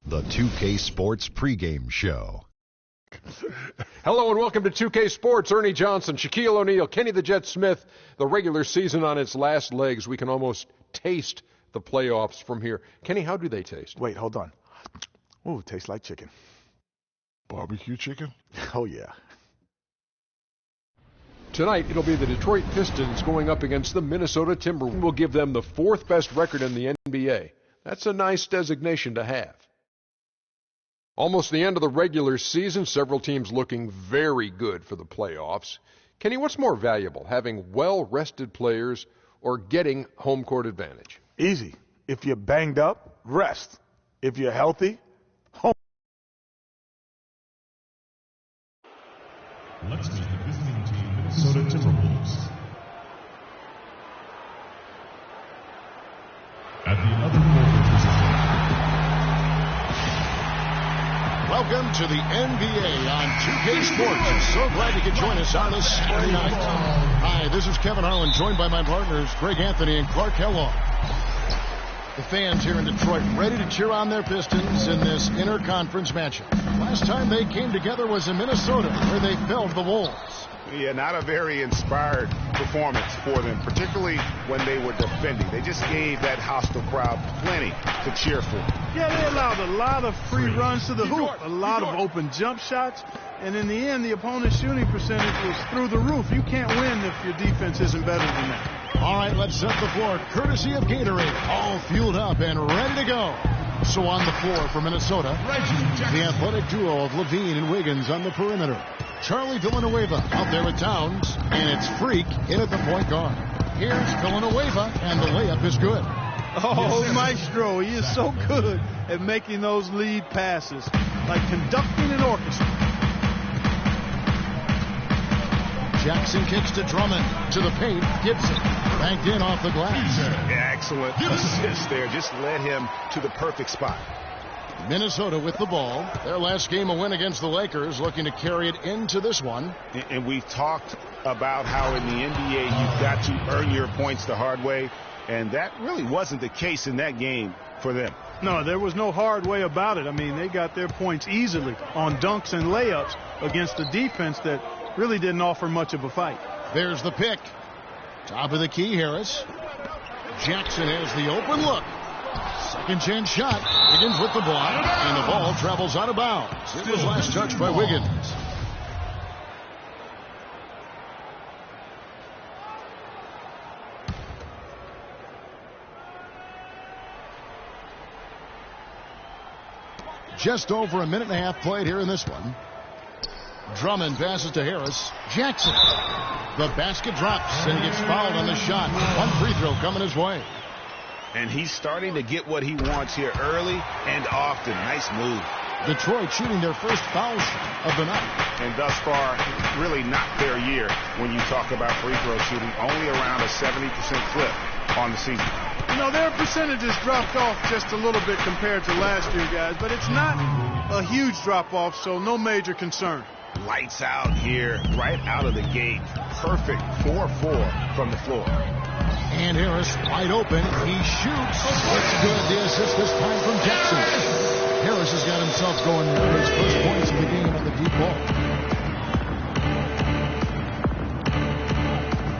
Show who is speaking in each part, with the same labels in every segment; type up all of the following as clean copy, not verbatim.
Speaker 1: The 2K Sports pregame show.
Speaker 2: Hello and welcome to 2K Sports. Ernie Johnson, Shaquille O'Neal, Kenny the Jet Smith. The regular season on its last legs. We can almost taste the playoffs from here. Kenny, how do they taste?
Speaker 3: Wait, hold on. Ooh, tastes like chicken.
Speaker 4: Barbecue chicken?
Speaker 3: Oh, yeah.
Speaker 2: Tonight, it'll be the Detroit Pistons going up against the Minnesota Timberwolves. We'll give them the fourth best record in the NBA. That's a nice designation to have. Almost the end of the regular season, several teams looking very good for the playoffs. Kenny, what's more valuable, having well-rested players or getting home court advantage?
Speaker 3: Easy. If you're banged up, rest. If you're healthy, home.
Speaker 4: Let's meet the visiting team, Minnesota Timberwolves. At the other forward position.
Speaker 5: Welcome to the NBA on 2K Sports. So glad you could join us on this Saturday night. Hi, this is Kevin Harlan, joined by my partners Greg Anthony and Clark Kellogg. The fans here in Detroit ready to cheer on their Pistons in this interconference matchup. Last time they came together was in Minnesota, where they felled the Wolves.
Speaker 6: Yeah, not a very inspired performance for them, particularly when they were defending. They just gave that hostile crowd plenty to cheer for.
Speaker 7: Yeah, they allowed a lot of free runs to the hoop, a lot of open jump shots, and in the end, the opponent's shooting percentage was through the roof. You can't win if your defense isn't better than that.
Speaker 5: All right, let's set the floor, courtesy of Gatorade, all fueled up and ready to go. So on the floor for Minnesota, the athletic duo of Levine and Wiggins on the perimeter. Charlie Villanueva out there at Towns, and it's Freak in at the point guard. Here's Villanueva, and the layup is good.
Speaker 7: Oh, Maestro, he is so good at making those lead passes, like conducting an orchestra.
Speaker 5: Jackson kicks to Drummond, to the paint, Gibson, banked in off the glass.
Speaker 6: Yeah, excellent assist there. Just led him to the perfect spot.
Speaker 5: Minnesota with the ball. Their last game a win against the Lakers, looking to carry it into this one.
Speaker 6: And we've talked about how in the NBA you've got to earn your points the hard way, and that really wasn't the case in that game for them.
Speaker 7: No, there was no hard way about it. I mean, they got their points easily on dunks and layups against a defense that really didn't offer much of a fight.
Speaker 5: There's the pick. Top of the key, Harris. Jackson has the open look. Second chance shot. Wiggins with the block, and the ball travels out of bounds. It was last touched by Wiggins. Just over a minute and a half played here in this one. Drummond passes to Harris. Jackson. The basket drops, and he gets fouled on the shot. One free throw coming his way.
Speaker 6: And he's starting to get what he wants here early and often. Nice move.
Speaker 5: Detroit shooting their first foul shot of the night.
Speaker 6: And thus far, really not their year when you talk about free throw shooting. Only around a 70% clip on the season.
Speaker 7: You know, their percentages dropped off just a little bit compared to last year, guys, but it's not a huge drop-off, so no major concern.
Speaker 6: Lights out here, right out of the gate. Perfect 4-4 from the floor.
Speaker 5: And Harris wide open. He shoots. It's good. The assist this time from Jackson. Harris has got himself going for his first points of the game on the deep ball.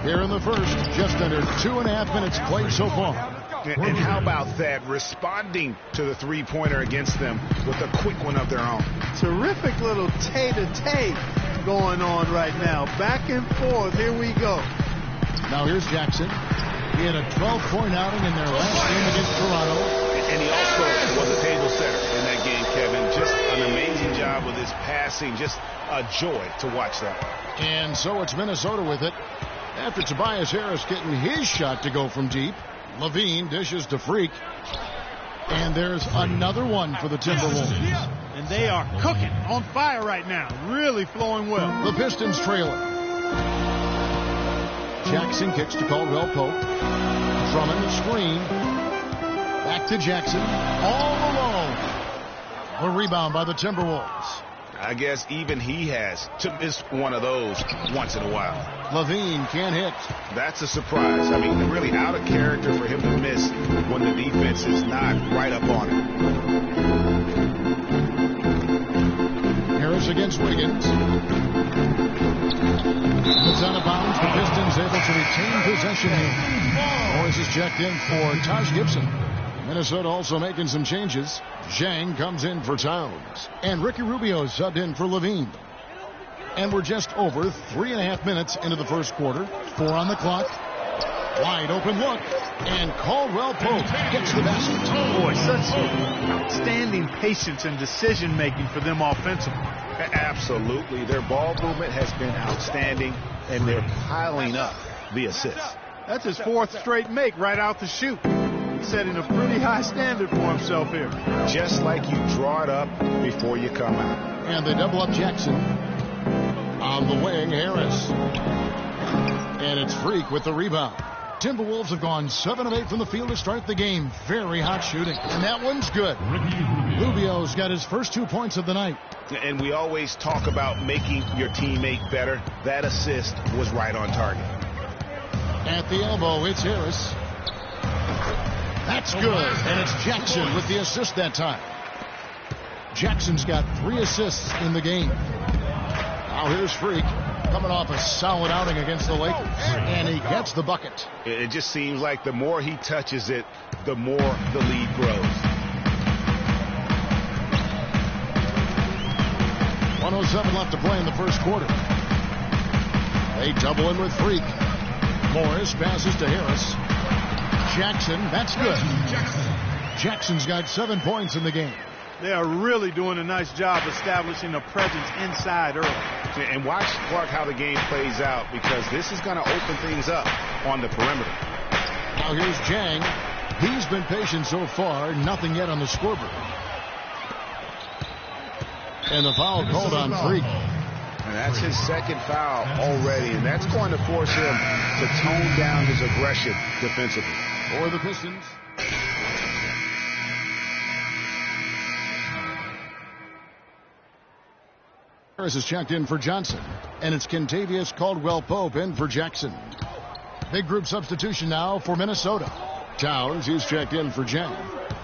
Speaker 5: Here in the first, just under 2.5 minutes played so far.
Speaker 6: And how about that? Responding to the three-pointer against them with a quick one of their own.
Speaker 7: Terrific little tay-to-tay going on right now. Back and forth. Here we go.
Speaker 5: Now here's Jackson. He had a 12-point outing in their last game against Toronto.
Speaker 6: And he also was a table setter in that game, Kevin. Just an amazing job with his passing. Just a joy to watch that.
Speaker 5: And so it's Minnesota with it. After Tobias Harris getting his shot to go from deep, Levine dishes to Freak. And there's another one for the Timberwolves.
Speaker 7: And they are cooking, on fire right now. Really flowing well.
Speaker 5: The Pistons trailing. Jackson kicks to Caldwell Pope. Drummond screen. Back to Jackson. All alone. A rebound by the Timberwolves.
Speaker 6: I guess even he has to miss one of those once in a while.
Speaker 5: Levine can't hit.
Speaker 6: That's a surprise. I mean, really out of character for him to miss when the defense is not right up on him.
Speaker 5: Harris against Wiggins. It's out of bounds. The Pistons able to retain possession here. Morris is checked in for Taj Gibson. Minnesota also making some changes. Zhang comes in for Towns. And Ricky Rubio subbed in for Levine. And we're just over 3.5 minutes into the first quarter. 4 on the clock. Wide open look. And Caldwell Pope gets the basket.
Speaker 7: Oh, boy, such outstanding patience and decision-making for them offensively.
Speaker 6: Absolutely. Their ball movement has been outstanding, and they're piling up the assists.
Speaker 7: That's his 4th straight make right out the chute. He's setting a pretty high standard for himself here.
Speaker 6: Just like you draw it up before you come out.
Speaker 5: And they double up Jackson. On the wing, Harris. And it's Freak with the rebound. Timberwolves have gone 7 of 8 from the field to start the game. Very hot shooting. And that one's good. Rubio's got his first 2 points of the night.
Speaker 6: And we always talk about making your teammate better. That assist was right on target.
Speaker 5: At the elbow, it's Harris. That's good. And it's Jackson with the assist that time. Jackson's got 3 assists in the game. Now here's Freak. Coming off a solid outing against the Lakers. And he gets the bucket.
Speaker 6: It just seems like the more he touches it, the more the lead grows.
Speaker 5: 1:07 left to play in the first quarter. They double in with Freak. Morris passes to Harris. Jackson, that's good. Jackson's got 7 points in the game.
Speaker 7: They are really doing a nice job establishing a presence inside early.
Speaker 6: And watch, Clark, how the game plays out, because this is going to open things up on the perimeter.
Speaker 5: Now here's Zhang. He's been patient so far. Nothing yet on the scoreboard. And the foul called on Freak.
Speaker 6: And that's his 2nd foul already, and that's going to force him to tone down his aggression defensively.
Speaker 5: For the Pistons. Harris is checked in for Johnson. And it's Kentavious Caldwell-Pope in for Jackson. Big group substitution now for Minnesota. Towers, he's checked in for Jen.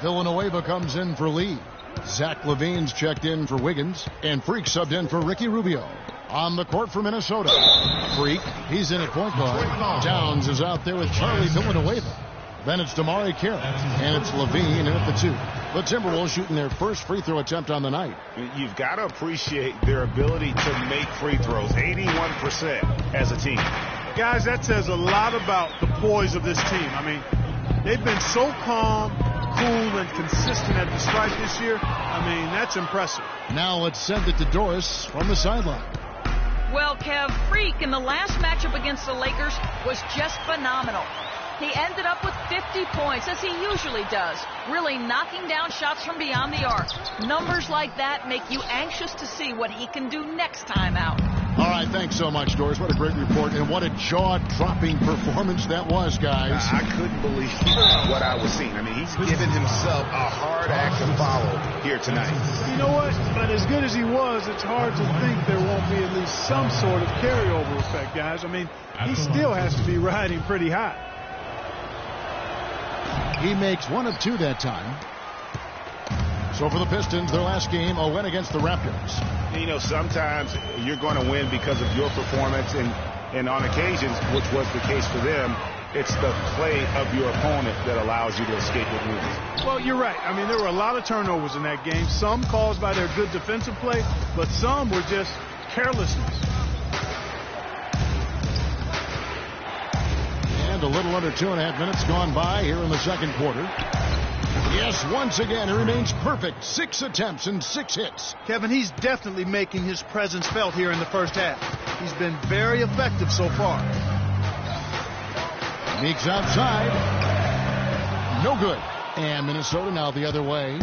Speaker 5: Villanueva comes in for Lee. Zach LaVine's checked in for Wiggins. And Freak subbed in for Ricky Rubio. On the court for Minnesota. Freak, he's in at point guard. Towns is out there with Charlie Villanueva. Then it's Damari Carroll. And it's LaVine in at the 2. The Timberwolves shooting their first free throw attempt on the night.
Speaker 6: You've got to appreciate their ability to make free throws. 81% as a team.
Speaker 7: Guys, that says a lot about the poise of this team. I mean, they've been so calm, cool, and consistent at the stripe this year. I mean, that's impressive.
Speaker 5: Now let's send it to Doris from the sideline.
Speaker 8: Well, Kev, Freak in the last matchup against the Lakers was just phenomenal. He ended up with 50 points, as he usually does, really knocking down shots from beyond the arc. Numbers like that make you anxious to see what he can do next time out.
Speaker 5: All right, thanks so much, Doris. What a great report, and what a jaw-dropping performance that was, guys.
Speaker 6: I couldn't believe what I was seeing. I mean, he's given himself a hard act to follow here tonight.
Speaker 7: You know what? But as good as he was, it's hard to think there won't be at least some sort of carryover effect, guys. I mean, he still has to be riding pretty high.
Speaker 5: He makes 1 of 2 that time. So for the Pistons, their last game, a win against the Raptors.
Speaker 6: You know, sometimes you're going to win because of your performance, and on occasions, which was the case for them, it's the play of your opponent that allows you to escape with wins.
Speaker 7: Well, you're right. I mean, there were a lot of turnovers in that game. Some caused by their good defensive play, but some were just carelessness.
Speaker 5: And a little under 2.5 minutes gone by here in the second quarter. Yes, once again, he remains perfect. 6 attempts and 6 hits.
Speaker 7: Kevin, he's definitely making his presence felt here in the first half. He's been very effective so far.
Speaker 5: Meeks outside. No good. And Minnesota now the other way.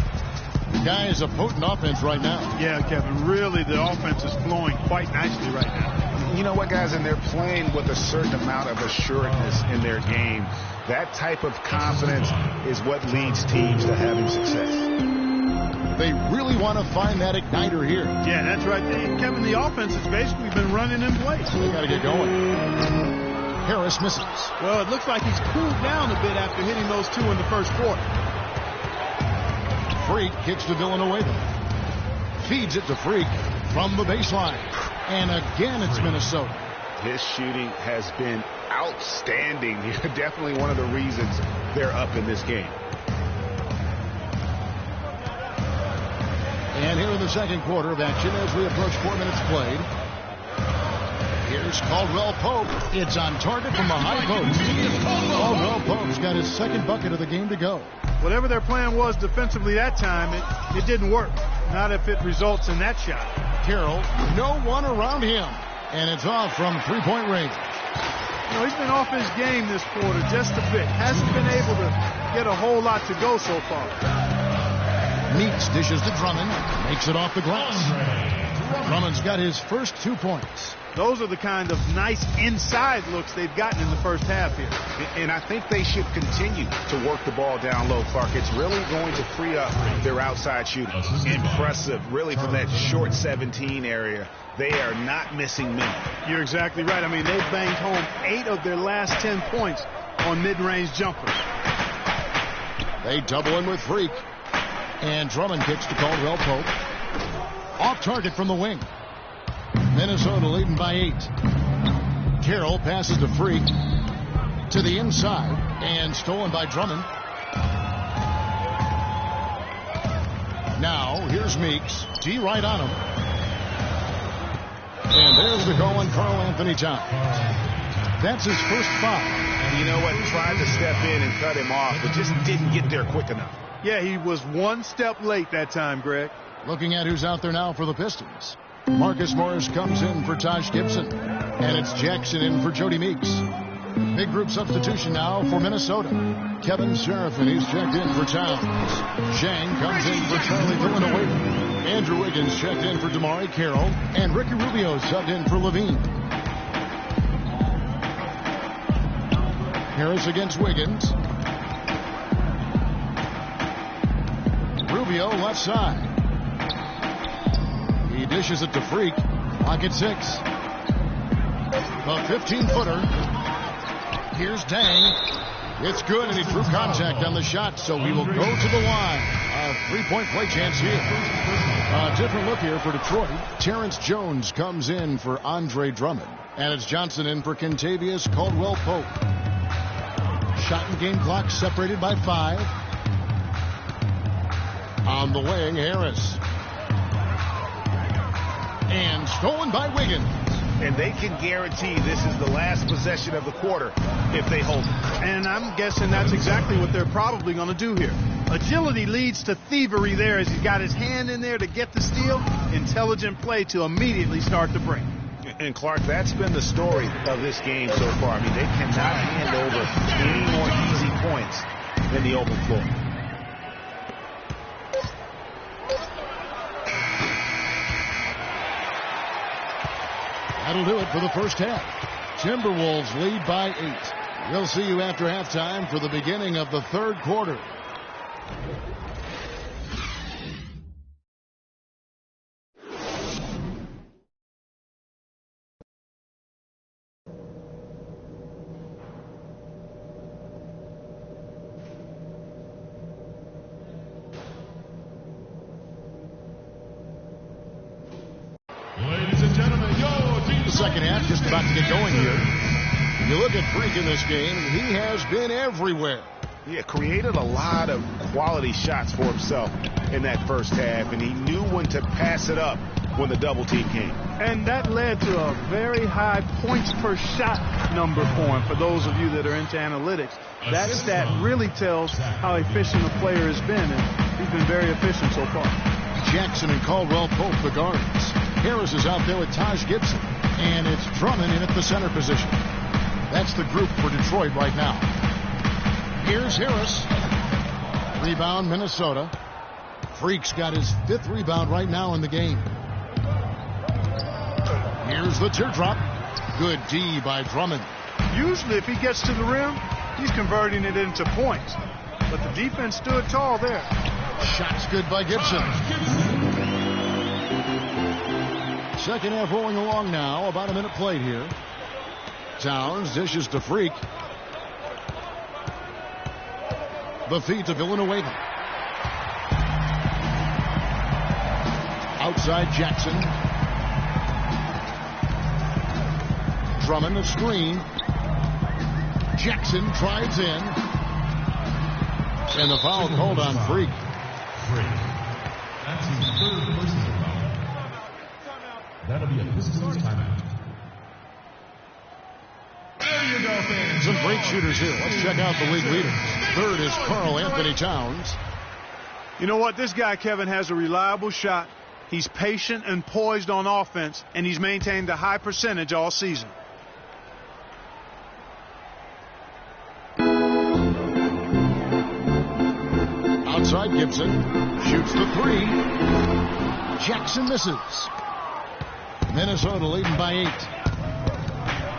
Speaker 5: The guy is a potent offense right now.
Speaker 7: Yeah, Kevin, really the offense is flowing quite nicely right now.
Speaker 6: You know what, guys, and they're playing with a certain amount of assuredness in their game. That type of confidence is what leads teams to having success.
Speaker 5: They really want to find that igniter here.
Speaker 7: Yeah, that's right. Kevin, the offense has basically been running in place.
Speaker 5: They got to get going. Harris misses.
Speaker 7: Well, it looks like he's cooled down a bit after hitting those 2 in the first quarter.
Speaker 5: Freak kicks to Villanueva. Feeds it to Freak from the baseline. And again, it's Minnesota.
Speaker 6: His shooting has been outstanding. Definitely one of the reasons they're up in this game.
Speaker 5: And here in the second quarter of action as we approach 4 minutes played. Here's Caldwell Pope. It's on target from the high post. Caldwell Pope's got his second bucket of the game to go.
Speaker 7: Whatever their plan was defensively that time, it didn't work. Not if it results in that shot.
Speaker 5: Carroll, no one around him. And it's off from three-point range.
Speaker 7: You know, he's been off his game this quarter just a bit. Hasn't been able to get a whole lot to go so far.
Speaker 5: Meeks dishes to Drummond. Makes it off the glass. Drummond's got his first 2 points.
Speaker 7: Those are the kind of nice inside looks they've gotten in the first half here.
Speaker 6: And I think they should continue to work the ball down low, Clark. It's really going to free up their outside shooting. Impressive, really, from that short 17 area. They are not missing men.
Speaker 7: You're exactly right. I mean, they've banged home 8 of their last 10 points on mid-range jumpers.
Speaker 5: They double in with Freak. And Drummond kicks to Caldwell Pope. Off target from the wing. Minnesota leading by 8. Carroll passes to Freak. To the inside. And stolen by Drummond. Now, here's Meeks. D right on him. And there's the goal on Karl Anthony Towns. That's his first foul.
Speaker 6: And you know what? Tried to step in and cut him off, but just didn't get there quick enough.
Speaker 7: Yeah, he was one step late that time, Greg.
Speaker 5: Looking at who's out there now for the Pistons. Marcus Morris comes in for Taj Gibson. And it's Jackson in for Jody Meeks. Big group substitution now for Minnesota. Kevin Seraphin, he's checked in for Towns. Zhang comes in for Charlie Villanueva. Andrew Wiggins checked in for Damari Carroll. And Ricky Rubio subbed in for Levine. Harris against Wiggins. Rubio left side. He dishes it to Freak. Clock at 6. A 15-footer. Here's Dang. It's good, and he drew contact on the shot, so he will go to the line. A three-point play chance here. A different look here for Detroit. Terrence Jones comes in for Andre Drummond. And it's Johnson in for Kentavious Caldwell-Pope. Shot and game clock separated by 5. On the wing, Harris. And stolen by Wiggins.
Speaker 6: And they can guarantee this is the last possession of the quarter if they hold it.
Speaker 7: And I'm guessing that's exactly what they're probably going to do here. Agility leads to thievery there as he's got his hand in there to get the steal. Intelligent play to immediately start the break.
Speaker 6: And Clark, that's been the story of this game so far. I mean, they cannot hand over any more easy points than the open floor.
Speaker 5: That'll do it for the first half. Timberwolves lead by 8. We'll see you after halftime for the beginning of the third quarter. Second half just about to get going here. You look at Freak in this game, he has been everywhere.
Speaker 6: Yeah, created a lot of quality shots for himself in that first half, and he knew when to pass it up when the double team came.
Speaker 7: And that led to a very high points per shot number for him. For those of you that are into analytics, that stat really tells how efficient the player has been, and he's been very efficient so far.
Speaker 5: Jackson and Caldwell Pope, the guards. Harris is out there with Taj Gibson. And it's Drummond in at the center position. That's the group for Detroit right now. Here's Harris. Rebound, Minnesota. Freak's got his 5th rebound right now in the game. Here's the teardrop. Good D by Drummond.
Speaker 7: Usually if he gets to the rim, he's converting it into points. But the defense stood tall there.
Speaker 5: Shot's good by Gibson. Second half rolling along now. About a minute played here. Towns dishes to Freak. The feed to Villanueva. outside Jackson. Drummond the screen. Jackson drives in. And the foul called on Freak.
Speaker 4: That's his third personal foul. That'll be a Pistons timeout. There you go, fans.
Speaker 5: Some great shooters here. Let's check out the league leaders. Third is Karl Anthony Towns.
Speaker 7: You know what? This guy, Kevin, has a reliable shot. He's patient and poised on offense, and he's maintained a high percentage all season.
Speaker 5: Outside Gibson. Shoots the three. Jackson misses. Minnesota leading by 8.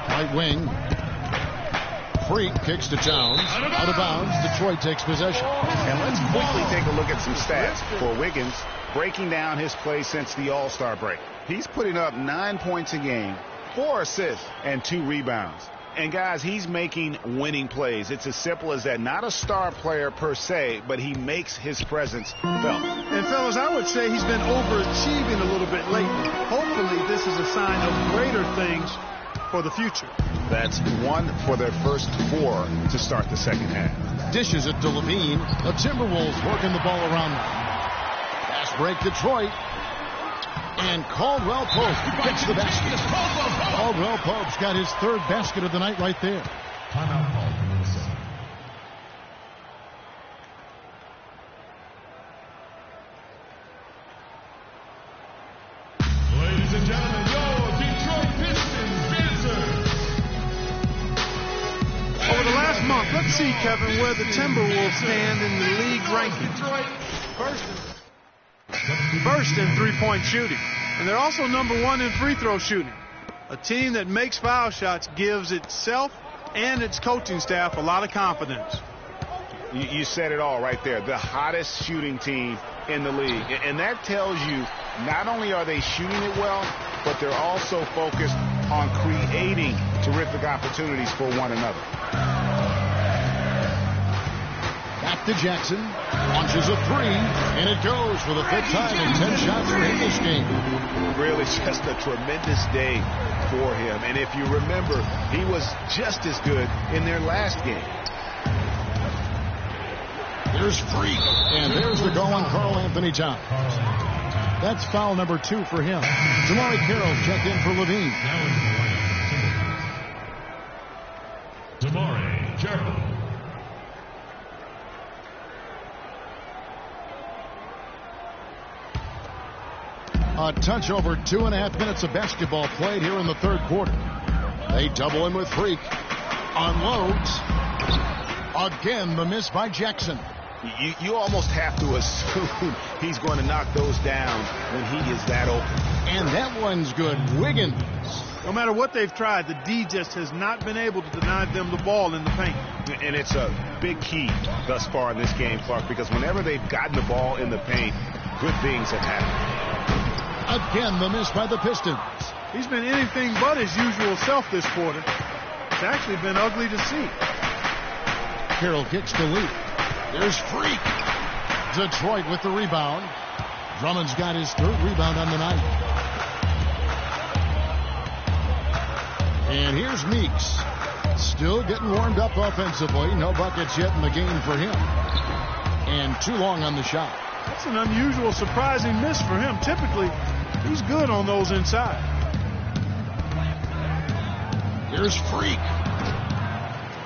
Speaker 5: Right wing. Freak kicks to Towns. Out of bounds. Detroit takes possession.
Speaker 6: And let's quickly take a look at some stats for Wiggins, breaking down his play since the All-Star break. He's putting up 9 points a game, 4 assists, and 2 rebounds. And guys, he's making winning plays. It's as simple as that. Not a star player per se, but he makes his presence felt.
Speaker 7: And fellas, I would say he's been overachieving a little bit lately. Hopefully this is a sign of greater things for the future.
Speaker 6: That's 1 for their first 4 to start the second half.
Speaker 5: Dishes it to Levine. The Timberwolves working the ball around them. Fast break Detroit. And Caldwell Pope gets the basket. Caldwell Pope's got his third basket of the night right there.
Speaker 4: Timeout call for Minnesota. Ladies and gentlemen, your Detroit Pistons visitors.
Speaker 7: Over the last month, let's see, Kevin, where the Timberwolves stand in the league ranking. First in three-point shooting. And they're also number 1 in free throw shooting. A team that makes foul shots gives itself and its coaching staff a lot of confidence.
Speaker 6: You said it all right there. The hottest shooting team in the league. And that tells you not only are they shooting it well, but they're also focused on creating terrific opportunities for one another.
Speaker 5: Back to Jackson. Launches a 3, and it goes for the 5th time in 10 shots for him this game.
Speaker 6: Really just a tremendous day for him. And if you remember, he was just as good in their last game.
Speaker 5: There's Freak, and there's the goal on Karl Anthony Towns. That's foul number 2 for him. Jamari Carroll checked in for Levine.
Speaker 4: Now into the lineup, Jamari Carroll.
Speaker 5: A touch over 2.5 minutes of basketball played here in the third quarter. They double in with Freak. Unloads. Again, the miss by Jackson.
Speaker 6: You almost have to assume he's going to knock those down when he is that open.
Speaker 5: And that one's good. Wiggins.
Speaker 7: No matter what they've tried, the D just has not been able to deny them the ball in the paint.
Speaker 6: And it's a big key thus far in this game, Clark, because whenever they've gotten the ball in the paint, good things have happened.
Speaker 5: Again, the miss by the Pistons.
Speaker 7: He's been anything but his usual self this quarter. It's actually been ugly to see.
Speaker 5: Carroll kicks to Lee. There's Freak. Detroit with the rebound. Drummond's got his 3rd rebound on the night. And here's Meeks. Still getting warmed up offensively. No buckets yet in the game for him. And too long on the shot.
Speaker 7: That's an unusual, surprising miss for him. Typically, he's good on those inside.
Speaker 5: Here's Freak.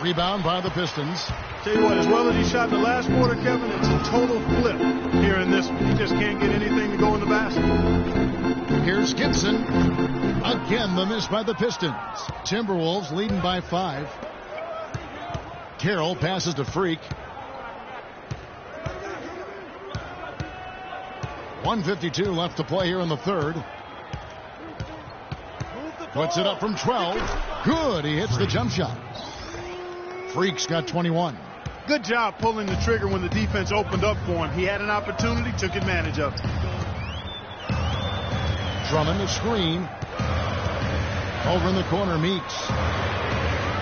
Speaker 5: Rebound by the Pistons.
Speaker 7: Tell you what, as well as he shot in the last quarter, Kevin, it's a total flip here in this one. He just can't get anything to go in the basket.
Speaker 5: Here's Gibson. Again, the miss by the Pistons. Timberwolves leading by 5. Carroll passes to Freak. 1:52 left to play here in the third. Puts it up from 12. Good. He hits the jump shot. Freak's got 21.
Speaker 7: Good job pulling the trigger when the defense opened up for him. He had an opportunity, took advantage of it.
Speaker 5: Drummond the screen. Over in the corner, Meeks.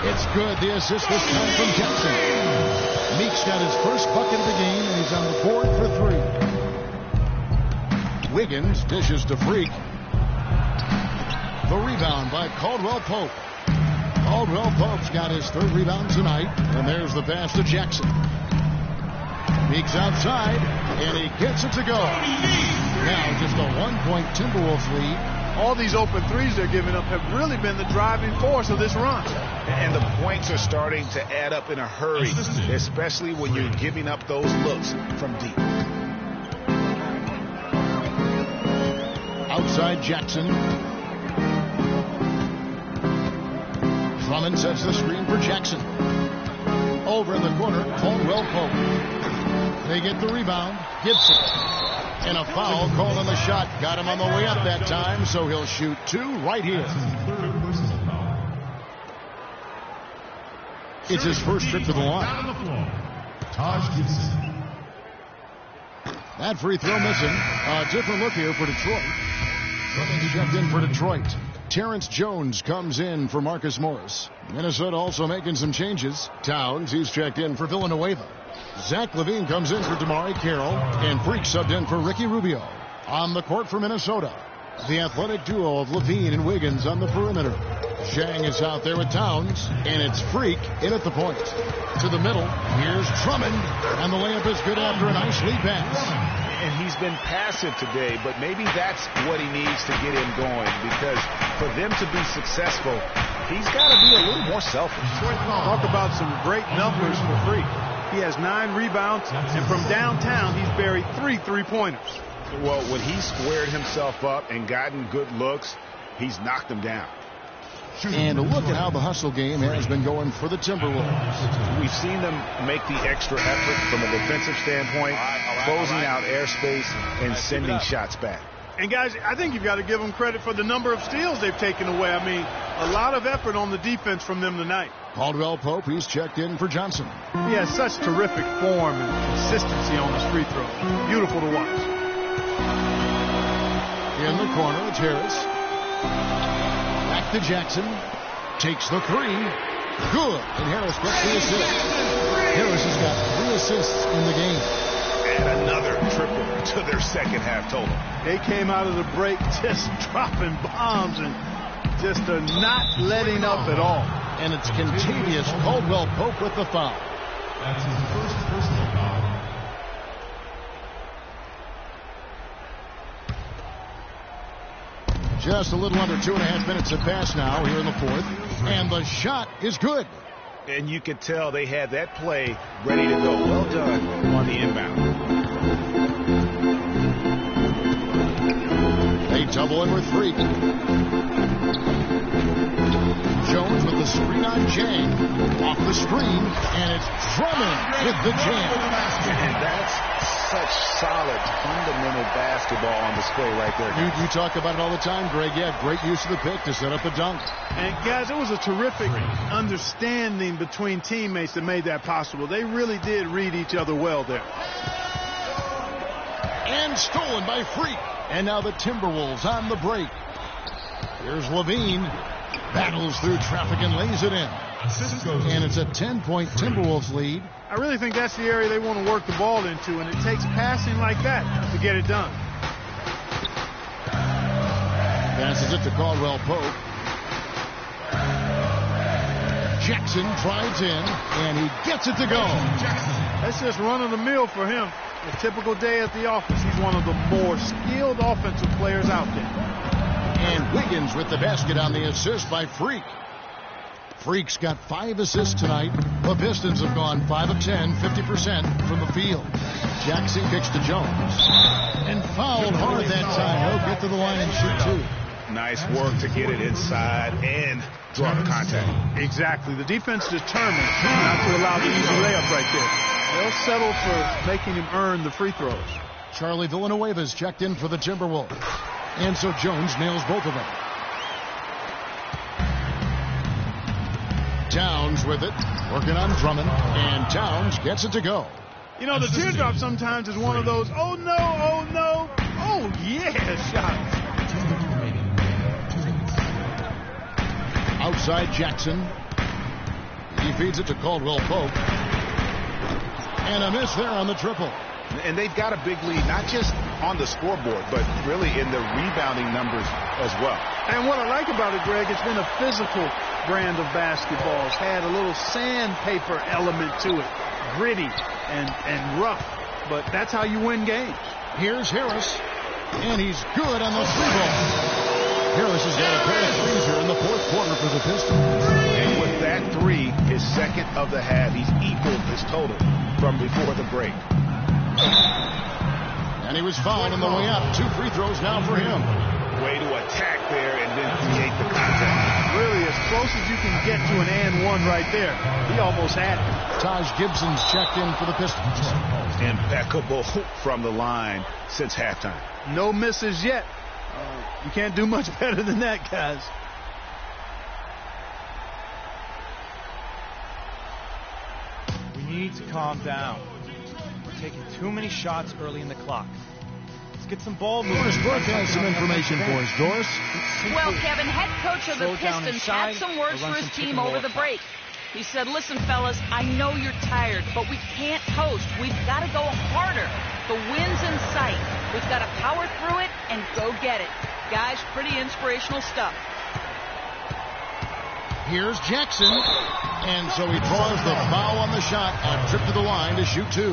Speaker 5: It's good. The assist this time from Jackson. Meeks got his first bucket of the game, and he's on the board for 3. Wiggins dishes to Freak. The rebound by Caldwell Pope. Caldwell Pope's got his third rebound tonight. And there's the pass to Jackson. Meeks outside, and he gets it to go. Now just a 1-point Timberwolves lead.
Speaker 7: All these open threes they're giving up have really been the driving force of this run.
Speaker 6: And the points are starting to add up in a hurry, especially when you're giving up those looks from deep.
Speaker 5: Outside Jackson. Drummond sets the screen for Jackson. Over in the corner, Caldwell Pope. They get the rebound. Gibson. And a foul called on the shot. Got him on the way up that time, so he'll shoot two right here. It's his first trip to the line. That free throw missing. A different look here for Detroit. Checked in for Detroit. Terrence Jones comes in for Marcus Morris. Minnesota also making some changes. Towns, he's checked in for Villanueva. Zach LaVine comes in for Damari Carroll, and Freak subbed in for Ricky Rubio. On the court for Minnesota, the athletic duo of LaVine and Wiggins on the perimeter. Zhang is out there with Towns, and it's Freak in at the point. To the middle, here's Drummond, and the layup is good after a nice lead pass.
Speaker 6: And he's been passive today, but maybe that's what he needs to get him going, because for them to be successful, he's got to be a little more selfish.
Speaker 7: Talk about some great numbers for Freak. He has 9 rebounds, and from downtown, he's buried 3 three-pointers.
Speaker 6: Well, when he's squared himself up and gotten good looks, he's knocked them down.
Speaker 5: And look at how the hustle game has been going for the Timberwolves.
Speaker 6: We've seen them make the extra effort from a defensive standpoint, closing out airspace and sending shots back.
Speaker 7: And guys, I think you've got to give them credit for the number of steals they've taken away. I mean, a lot of effort on the defense from them tonight.
Speaker 5: Caldwell Pope, he's checked in for Johnson.
Speaker 7: He has such terrific form and consistency on his free throw. Beautiful to watch.
Speaker 5: In the corner, it's Harris. Back to Jackson. Takes the three. Good. And Harris gets the assist. Harris has got 3 assists in the game.
Speaker 6: And another triple to their second half total.
Speaker 7: They came out of the break just dropping bombs and just not letting up at all.
Speaker 5: And it's contagious. Caldwell Pope with the foul.
Speaker 4: That's his first personal foul.
Speaker 5: Just a little under 2.5 minutes have passed now here in the fourth. And the shot is good.
Speaker 6: And you could tell they had that play ready to go. Well done on the inbound.
Speaker 5: They double in with Freak. Jones with the screen on Zhang. Off the screen, and it's Drummond with the jam.
Speaker 6: And that's such solid, fundamental basketball on display right there.
Speaker 5: You talk about it all the time, Greg. Yeah, great use of the pick to set up a dunk.
Speaker 7: And guys, it was a terrific understanding between teammates that made that possible. They really did read each other well there.
Speaker 5: And stolen by Freak. And now the Timberwolves on the break. Here's LaVine. Battles through traffic and lays it in. And it's a 10-point Timberwolves lead.
Speaker 7: I really think that's the area they want to work the ball into, and it takes passing like that to get it done.
Speaker 5: Passes it to Caldwell Pope. Jackson drives in, and he gets it to go.
Speaker 7: That's just run-of-the-mill for him. A typical day at the office. He's one of the more skilled offensive players out there.
Speaker 5: And Wiggins with the basket on the assist by Freak. Freak's got 5 assists tonight. The Pistons have gone 5 of 10, 50% from the field. Jackson kicks to Jones. And fouled hard that time. He'll get to the line and shoot 2.
Speaker 6: Nice work to get it inside and draw the contact.
Speaker 7: Exactly. The defense determined not to allow the easy layup right there. They'll settle for making him earn the free throws.
Speaker 5: Charlie Villanueva's checked in for the Timberwolves. And so Jones nails both of them. Towns with it, working on Drummond, and Towns gets it to go.
Speaker 7: You know, the teardrop sometimes is one of those, oh no, oh yeah, shots.
Speaker 5: Outside Jackson. He feeds it to Caldwell Pope. And a miss there on the triple.
Speaker 6: And they've got a big lead, not just on the scoreboard, but really in the rebounding numbers as well.
Speaker 7: And what I like about it, Greg, it's been a physical brand of basketball. It's had a little sandpaper element to it, gritty and rough, but that's how you win games.
Speaker 5: Here's Harris, and he's good on the three ball. Harris has got a pair of threes here in the fourth quarter for the Pistons.
Speaker 6: And with that three, his second of the half, he's equaled his total from before the break.
Speaker 5: And he was fouled on the way up. 2 free throws now for him.
Speaker 6: Way to attack there and then create the contact.
Speaker 7: Really as close as you can get to an and one right there. He almost had it.
Speaker 5: Taj Gibson's checked in for the Pistons.
Speaker 6: Impeccable from the line since halftime.
Speaker 7: No misses yet. You can't do much better than that, guys.
Speaker 9: We need to calm down. We're taking too many shots early in the clock. Let's get some ball movement.
Speaker 5: Doris Burke has some information for us. Doris?
Speaker 8: Well, Kevin, head coach of the Pistons had some words for his team over the break. He said, listen, fellas, I know you're tired, but we can't coast. We've got to go harder. The win's in sight. We've got to power through it and go get it. Guys, pretty inspirational stuff.
Speaker 5: Here's Jackson. And so he draws the foul on the shot. A trip to the line to shoot 2.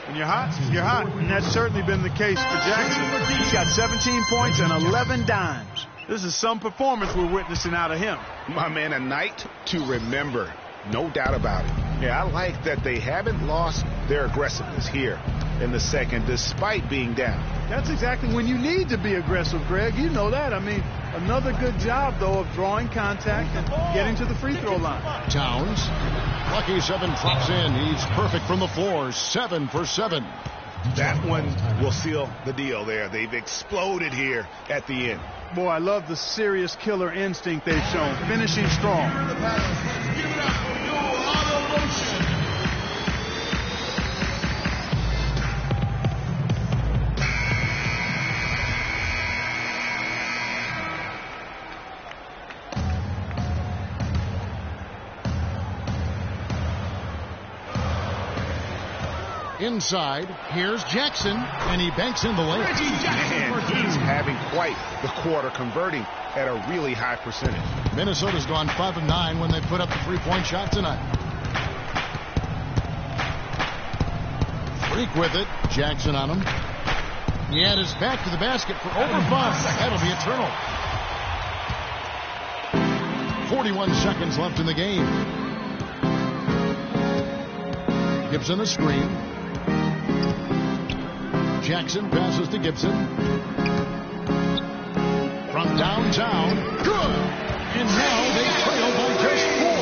Speaker 7: When you're hot, you're hot. And that's certainly been the case for Jackson. He's got 17 points and 11 dimes. This is some performance we're witnessing out of him.
Speaker 6: My man, a night to remember. No doubt about it. Yeah, I like that they haven't lost their aggressiveness here in the second, despite being down.
Speaker 7: That's exactly when you need to be aggressive, Greg. You know that. I mean, another good job, though, of drawing contact and getting to the free throw line.
Speaker 5: Towns. Lucky 7 drops in. He's perfect from the floor. 7 for 7.
Speaker 6: That one will seal the deal there. They've exploded here at the end.
Speaker 7: Boy, I love the serious killer instinct they've shown. Finishing strong.
Speaker 5: Inside, here's Jackson, and he banks in the lane.
Speaker 6: And he's having quite the quarter, converting at a really high percentage.
Speaker 5: Minnesota's gone 5 of 9 when they put up the three-point shot tonight. Freak with it. Jackson on him. He had his back to the basket for over 5. That'll be a turnover. 41 seconds left in the game. Gibson a screen. Jackson passes to Gibson. From downtown. Good! And now they trail by just 4.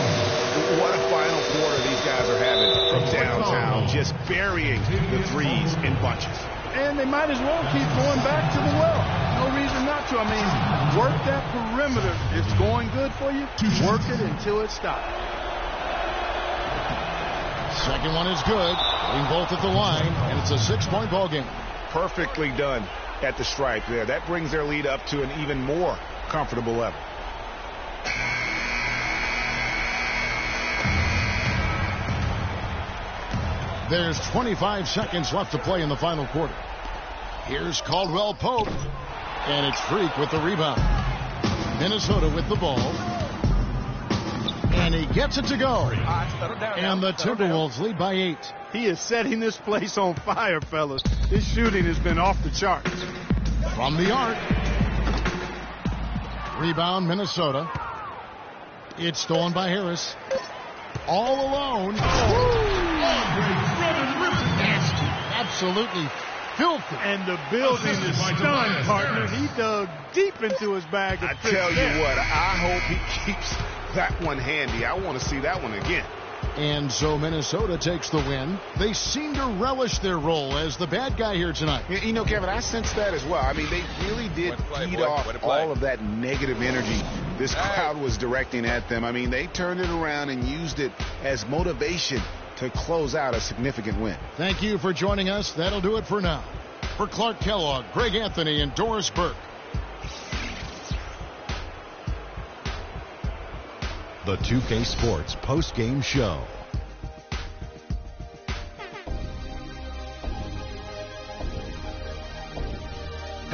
Speaker 6: What a final quarter these guys are having from downtown. Just burying the threes in bunches.
Speaker 7: And they might as well keep going back to the well. No reason not to. I mean, work that perimeter. It's going good for you. Work it until it stops.
Speaker 5: Second one is good. Putting both at the line, and it's a 6-point ball game.
Speaker 6: Perfectly done at the stripe there. That brings their lead up to an even more comfortable level.
Speaker 5: There's 25 seconds left to play in the final quarter. Here's Caldwell Pope, and it's Freak with the rebound. Minnesota with the ball. And he gets it to go. And the Timberwolves lead by 8.
Speaker 7: He is setting this place on fire, fellas. His shooting has been off the charts.
Speaker 5: From the arc. Rebound, Minnesota. It's stolen by Harris. All alone. Absolutely filthy.
Speaker 7: And the building is stunned, partner. He dug deep into his bag.
Speaker 6: I tell you what, I hope he keeps that one handy. I want to see that one again.
Speaker 5: And so Minnesota takes the win. They seem to relish their role as the bad guy here tonight.
Speaker 6: You know, Kevin, I sense that as well. I mean, they really did feed off all of that negative energy this crowd was directing at them. I mean, they turned it around and used it as motivation to close out a significant win.
Speaker 5: Thank you for joining us. That'll do it for now. For Clark Kellogg, Greg Anthony, and Doris Burke.
Speaker 1: The 2K Sports post-game show.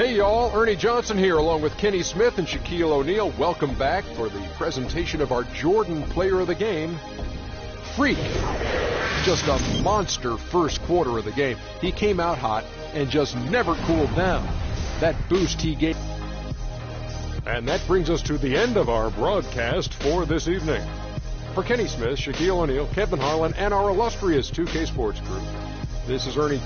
Speaker 2: Hey y'all, Ernie Johnson here along with Kenny Smith and Shaquille O'Neal. Welcome back for the presentation of our Jordan Player of the Game, Freak. Just a monster first quarter of the game. He came out hot and just never cooled down. That boost he gave. And that brings us to the end of our broadcast for this evening. For Kenny Smith, Shaquille O'Neal, Kevin Harlan, and our illustrious 2K Sports crew, this is Ernie.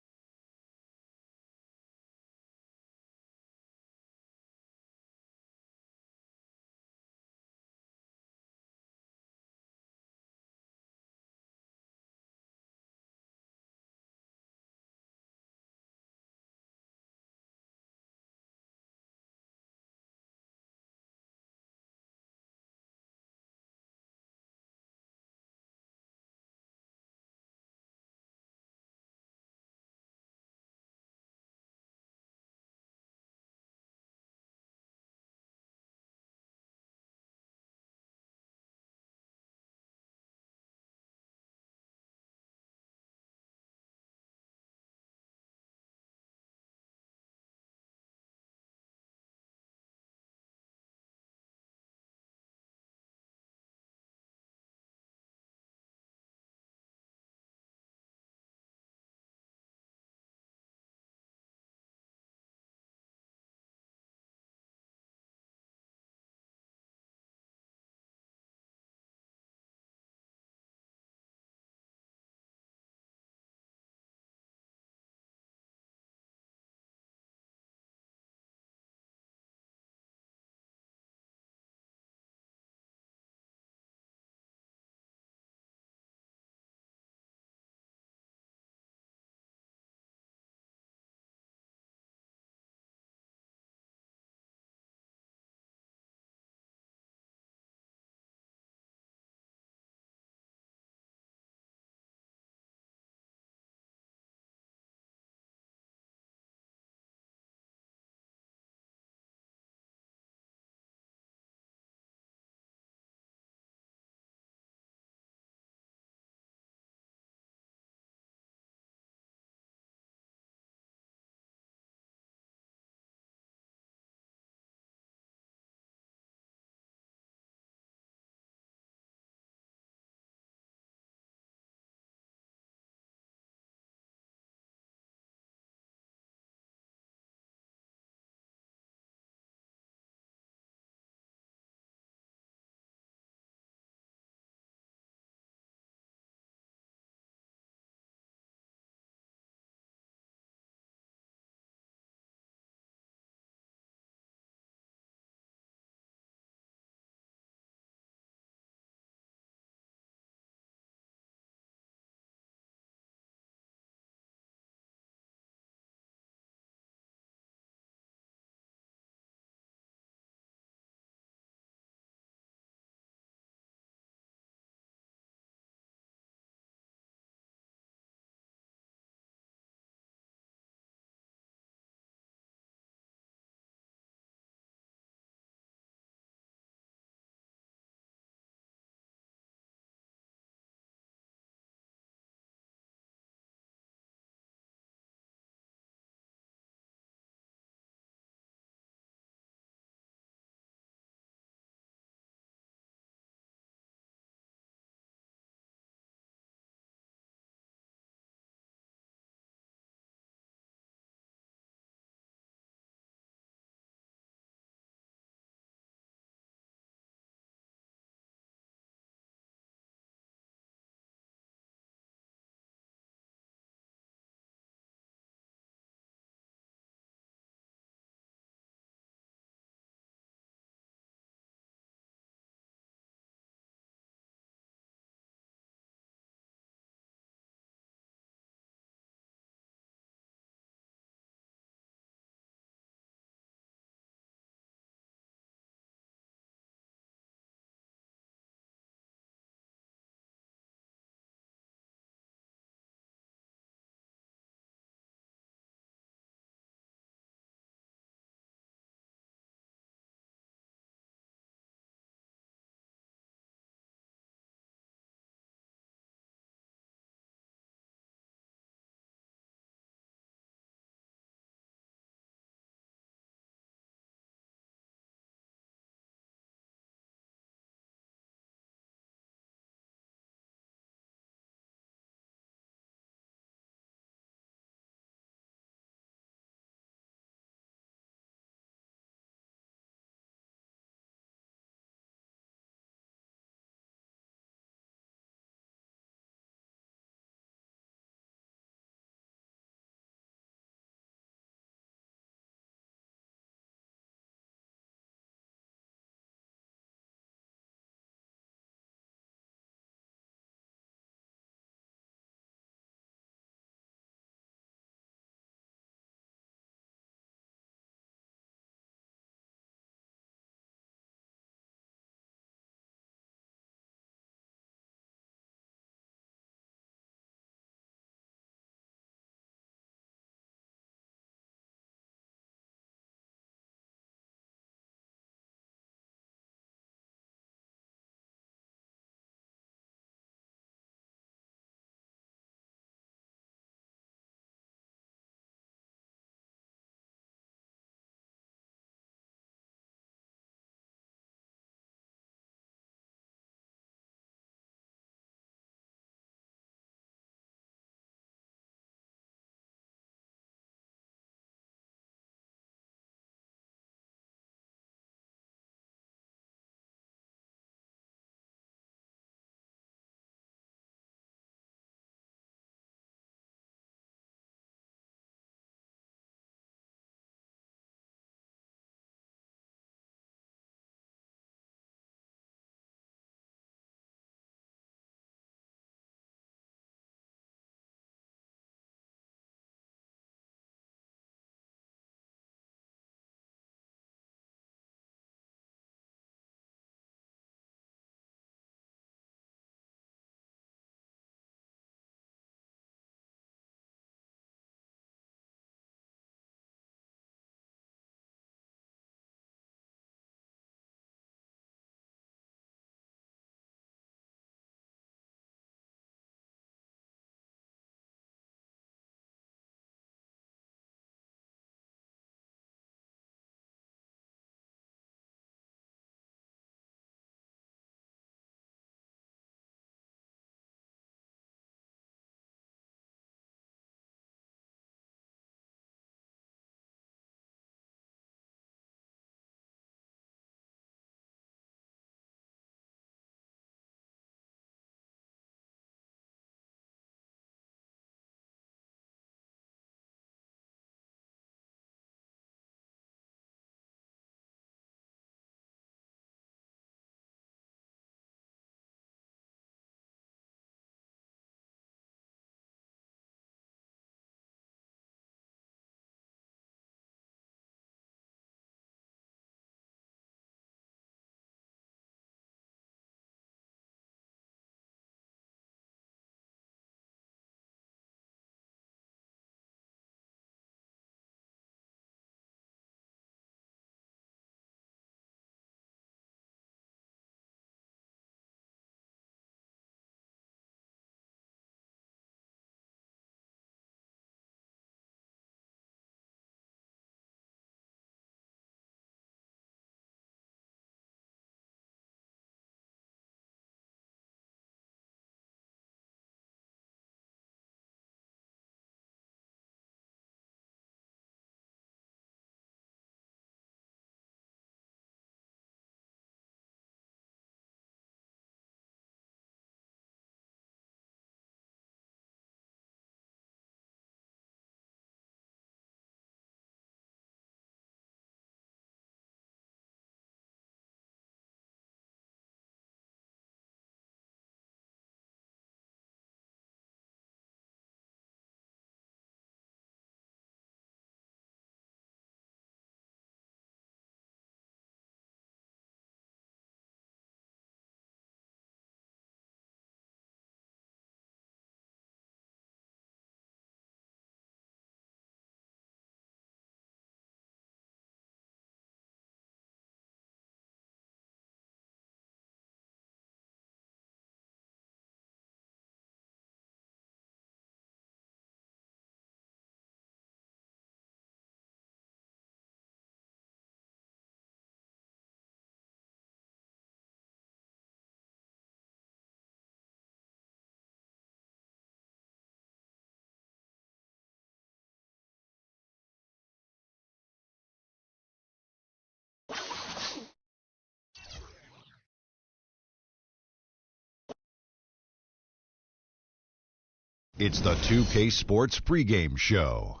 Speaker 1: It's the 2K Sports pregame show.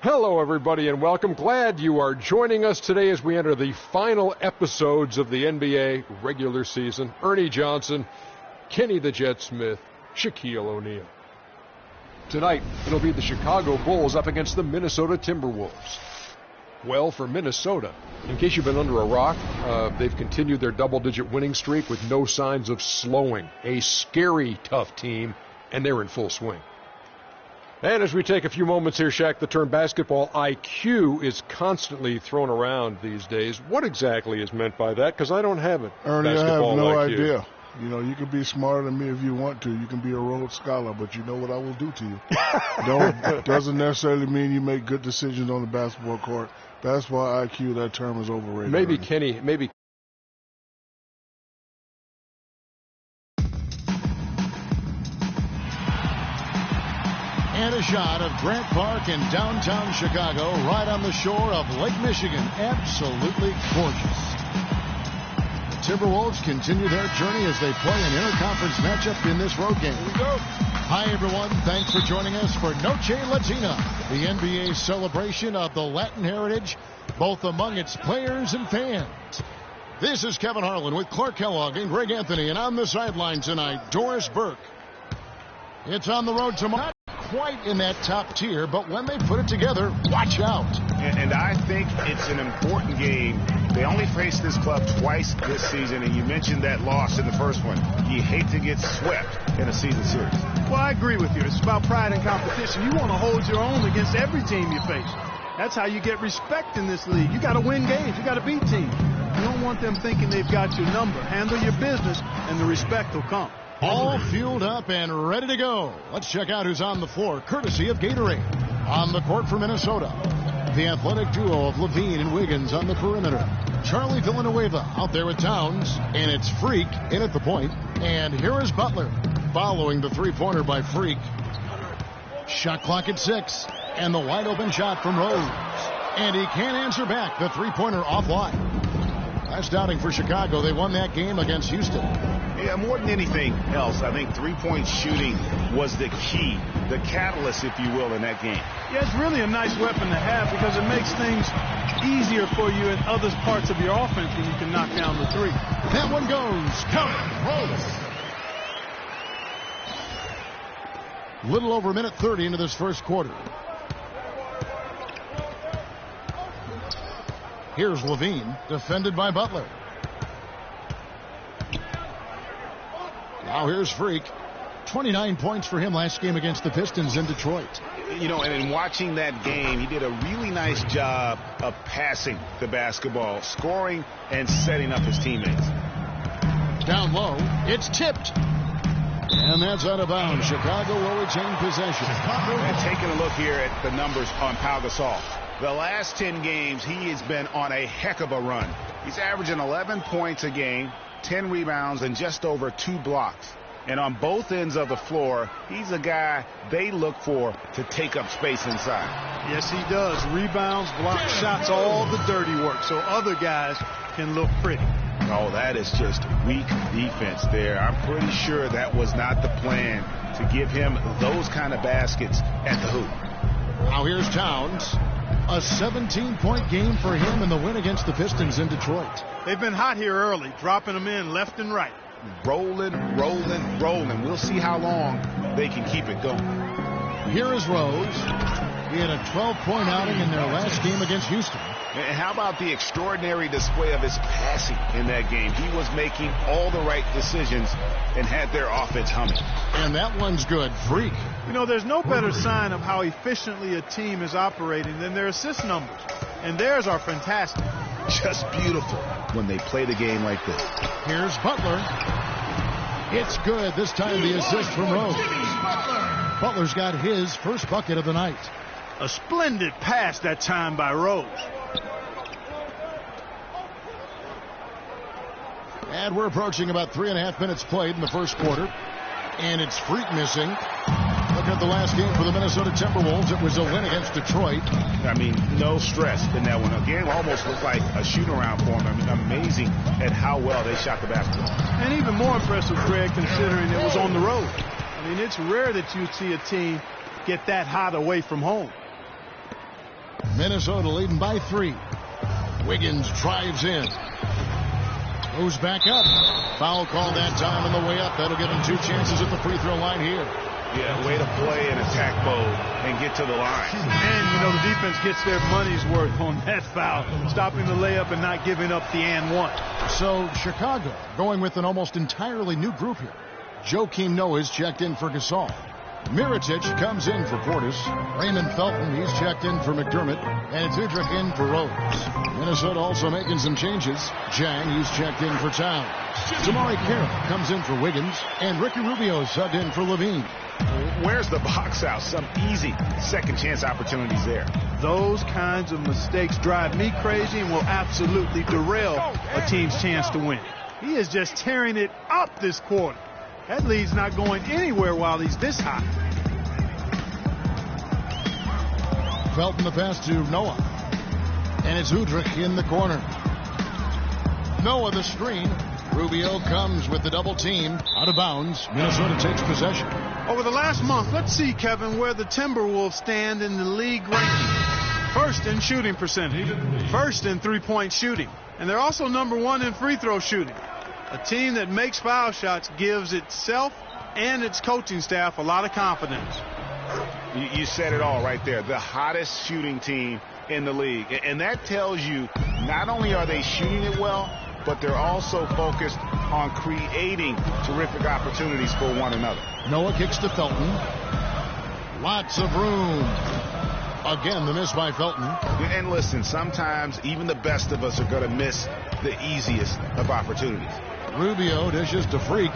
Speaker 2: Hello, everybody, and welcome. Glad you are joining us today as we enter the final episodes of the NBA regular season. Ernie Johnson, Kenny the Jet Smith, Shaquille O'Neal. Tonight, it'll be the Chicago Bulls up against the Minnesota Timberwolves. Well, for Minnesota, in case you've been under a rock, they've continued their double-digit winning streak with no signs of slowing. A scary, tough team, and they're in full swing. And as we take a few moments here, Shaq, the term basketball IQ is constantly thrown around these days. What exactly is meant by that? Because I don't have it.
Speaker 3: Ernie, I have
Speaker 2: basketball
Speaker 3: no
Speaker 2: IQ.
Speaker 3: idea. You know, you can be smarter than me if you want to. You can be a Rhodes Scholar, but you know what I will do to you. Doesn't necessarily mean you make good decisions on the basketball court. Basketball IQ, that term is overrated.
Speaker 2: Maybe
Speaker 3: Ernie.
Speaker 2: Kenny, maybe.
Speaker 5: And a shot of Grant Park in downtown Chicago, right on the shore of Lake Michigan. Absolutely gorgeous. The Timberwolves continue their journey as they play an interconference matchup in this road game. Here we go. Hi, everyone. Thanks for joining us for Noche Latina, the NBA celebration of the Latin heritage, both among its players and fans. This is Kevin Harlan with Clark Kellogg and Greg Anthony, and on the sideline tonight, Doris Burke. It's on the road tomorrow. Quite in that top tier, but when they put it together, watch out.
Speaker 6: And I think it's an important game. They only faced this club twice this season, and you mentioned that loss in the first one. You hate to get swept in a season series.
Speaker 7: Well, I agree with you. It's about pride and competition. You want to hold your own against every team you face. That's how you get respect in this league. You got to win games. You got to beat teams. You don't want them thinking they've got your number. Handle your business, and the respect will come.
Speaker 5: All fueled up and ready to go. Let's check out who's on the floor, courtesy of Gatorade. On the court for Minnesota, the athletic duo of Levine and Wiggins on the perimeter. Charlie Villanueva out there with Towns, and it's Freak in at the point. And here is Butler, following the three-pointer by Freak. Shot clock at 6, and the wide-open shot from Rose. And he can't answer back, the three-pointer offline. Last outing for Chicago, they won that game against Houston.
Speaker 6: Yeah, more than anything else, I think three-point shooting was the key, the catalyst, if you will, in that game.
Speaker 7: Yeah, it's really a nice weapon to have because it makes things easier for you in other parts of your offense when you can knock down the three.
Speaker 5: That one goes. Count it. Little over a minute 30 into this first quarter. Here's Levine, defended by Butler. Now here's Freak. 29 points for him last game against the Pistons in Detroit.
Speaker 6: You know, and in watching that game, he did a really nice job of passing the basketball, scoring, and setting up his teammates.
Speaker 5: Down low, it's tipped. And that's out of bounds. Chicago will retain possession.
Speaker 6: And taking a look here at the numbers on Pau Gasol. The last 10 games, he has been on a heck of a run. He's averaging 11 points a game, 10 rebounds, and just over 2 blocks. And on both ends of the floor, he's a guy they look for to take up space inside.
Speaker 7: Yes, he does. Rebounds, block shots, all the dirty work, so other guys can look pretty.
Speaker 6: Oh, that is just weak defense there. I'm pretty sure that was not the plan to give him those kind of baskets at the hoop.
Speaker 5: Now here's Towns. A 17-point game for him in the win against the Pistons in Detroit.
Speaker 7: They've been hot here early, dropping them in left and right.
Speaker 6: Rolling. We'll see how long they can keep it going.
Speaker 5: Here is Rose. He had a 12-point outing in their last game against Houston.
Speaker 6: And how about the extraordinary display of his passing in that game? He was making all the right decisions and had their offense humming.
Speaker 5: And that one's good. Freak.
Speaker 7: You know, there's no better sign of how efficiently a team is operating than their assist numbers. And theirs are fantastic.
Speaker 6: Just beautiful when they play the game like this.
Speaker 5: Here's Butler. It's good. This time the assist from Rose. Butler's got his first bucket of the night.
Speaker 7: A splendid pass that time by Rose.
Speaker 5: And we're approaching about 3.5 minutes played in the first quarter. And it's Freak missing. Looking at the last game for the Minnesota Timberwolves, it was a win against Detroit.
Speaker 6: I mean, no stress in that one. The game almost looked like a shoot-around for them. I mean, amazing at how well they shot the basketball.
Speaker 7: And even more impressive, Greg, considering it was on the road. I mean, it's rare that you see a team get that hot away from home.
Speaker 5: Minnesota leading by 3. Wiggins drives in. Goes back up. Foul called that time on the way up. That'll give him 2 chances at the free throw line here.
Speaker 6: Yeah, way to play in attack mode and get to the line.
Speaker 7: And, you know, the defense gets their money's worth on that foul, stopping the layup and not giving up the and one.
Speaker 5: So Chicago going with an almost entirely new group here. Joakim Noah is checked in for Gasol. Mirotic comes in for Portis. Raymond Felton, he's checked in for McDermott. And it's Udrich in for Rose. Minnesota also making some changes. Jang, he's checked in for Towns. Tamari Carroll comes in for Wiggins. And Ricky Rubio subbed in for Levine.
Speaker 6: Where's the box out? Some easy second chance opportunities there.
Speaker 7: Those kinds of mistakes drive me crazy and will absolutely derail a team's chance to win. He is just tearing it up this quarter. That lead's not going anywhere while he's this hot.
Speaker 5: Felton the pass to Noah. And it's Udrich in the corner. Noah the screen. Rubio comes with the double team. Out of bounds. Minnesota takes possession.
Speaker 7: Over the last month, let's see, Kevin, where the Timberwolves stand in the league ranking. First in shooting percentage. First in three-point shooting. And they're also number 1 in free throw shooting. A team that makes foul shots gives itself and its coaching staff a lot of confidence.
Speaker 6: You said it all right there. The hottest shooting team in the league. And that tells you not only are they shooting it well, but they're also focused on creating terrific opportunities for one another.
Speaker 5: Noah kicks to Felton. Lots of room. Again, the miss by Felton.
Speaker 6: And listen, sometimes even the best of us are going to miss the easiest of opportunities.
Speaker 5: Rubio dishes to Freak.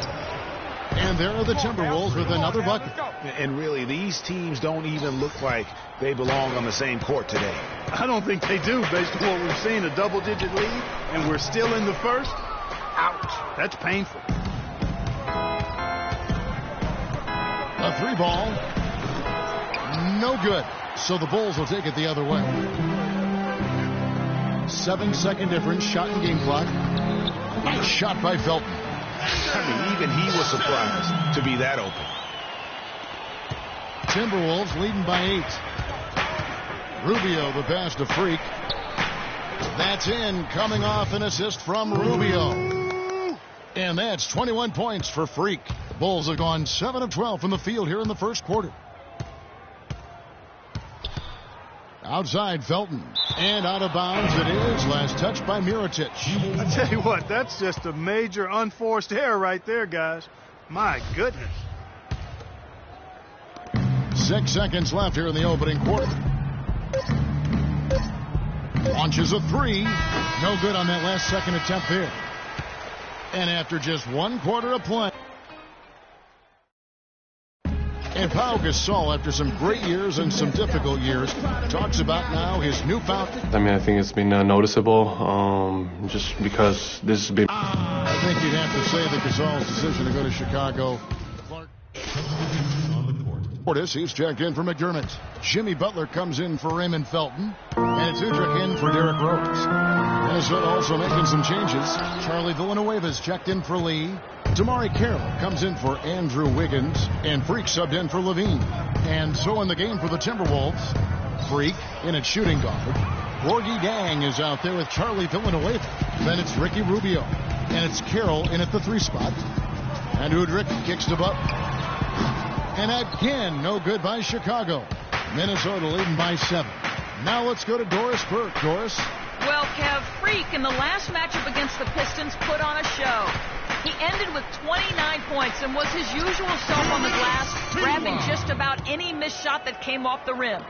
Speaker 5: And there are the Timberwolves with another bucket.
Speaker 6: And really, these teams don't even look like they belong on the same court today.
Speaker 7: I don't think they do, based on what we've seen, a double-digit lead, and we're still in the first. Ouch. That's painful.
Speaker 5: A 3 ball. No good. So the Bulls will take it the other way. 7-second difference, shot and game clock. Nice shot by Felton.
Speaker 6: I mean, even he was surprised to be that open.
Speaker 5: Timberwolves leading by 8. Rubio the pass to Freak. That's in, coming off an assist from Rubio. And that's 21 points for Freak. The Bulls have gone 7 of 12 from the field here in the first quarter. Outside Felton. And out of bounds it is. Last touch by Mirotic.
Speaker 7: I tell you what, that's just a major unforced error right there, guys. My goodness.
Speaker 5: 6 seconds left here in the opening quarter. Launches a 3. No good on that last second attempt there. And after just 1 quarter of play. And Pau Gasol, after some great years and some difficult years, talks about now his newfound.
Speaker 10: I mean, I think it's been noticeable just because this has been.
Speaker 5: I think you'd have to say that Gasol's decision to go to Chicago. Portis, he's checked in for McDermott. Jimmy Butler comes in for Raymond Felton. And it's Udrich in for Derrick Rose. Minnesota also making some changes. Charlie Villanueva's checked in for Lee. Tamari Carroll comes in for Andrew Wiggins. And Freak subbed in for Levine. And so in the game for the Timberwolves, Freak in at shooting guard. Gorgie Dang is out there with Charlie Villanueva. Then it's Ricky Rubio. And it's Carroll in at the 3 spot. And Udrich kicks to Butler. And again, no good by Chicago. Minnesota leading by 7. Now let's go to Doris Burke. Doris?
Speaker 8: Well, Kev, Freak in the last matchup against the Pistons put on a show. He ended with 29 points and was his usual self on the glass, grabbing just about any missed shot that came off the rim.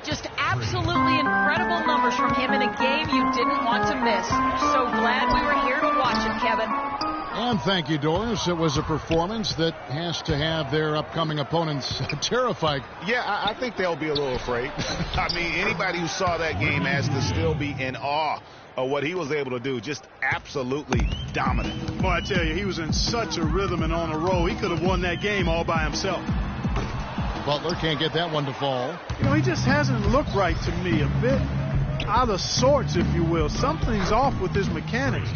Speaker 8: Just absolutely incredible numbers from him in a game you didn't want to miss. So glad we were here to watch it, Kevin.
Speaker 5: And thank you, Doris. It was a performance that has to have their upcoming opponents terrified.
Speaker 6: Yeah, I think they'll be a little afraid. I mean, anybody who saw that game has to still be in awe of what he was able to do. Just absolutely dominant.
Speaker 7: Boy, I tell you, he was in such a rhythm and on a roll. He could have won that game all by himself.
Speaker 5: Butler can't get that one to fall.
Speaker 7: You know, he just hasn't looked right to me. A bit out of sorts, if you will. Something's off with his mechanics.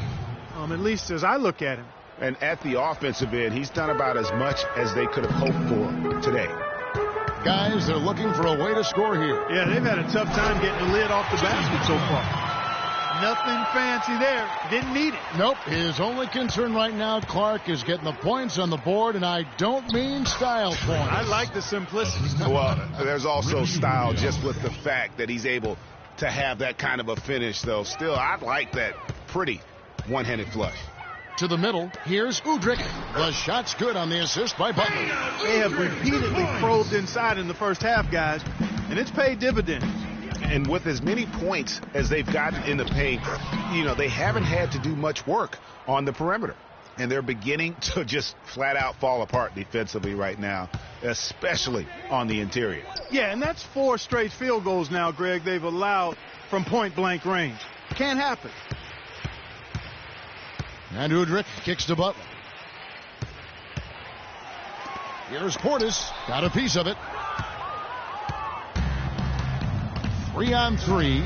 Speaker 7: At least as I look at him.
Speaker 6: And at the offensive end, he's done about as much as they could have hoped for today.
Speaker 5: Guys, they're looking for a way to score here.
Speaker 7: Yeah, they've had a tough time getting the lid off the basket so far. Nothing fancy there. Didn't need it.
Speaker 5: Nope. His only concern right now, Clark, is getting the points on the board, and I don't mean style points.
Speaker 7: I like the simplicity.
Speaker 6: Well, there's also style just with the fact that he's able to have that kind of a finish, though. Still, I like that pretty one-handed flush.
Speaker 5: To the middle, here's Udrih. The shot's good on the assist by Butler.
Speaker 7: They have repeatedly probed inside in the first half, guys, and it's paid dividends.
Speaker 6: And with as many points as they've gotten in the paint, you know, they haven't had to do much work on the perimeter. And they're beginning to just flat out fall apart defensively right now, especially on the interior.
Speaker 7: Yeah, and that's 4 straight field goals now, Greg, they've allowed from point-blank range. Can't happen.
Speaker 5: And Udrih kicks to Butler. Here's Portis. Got a piece of it. 3-on-3.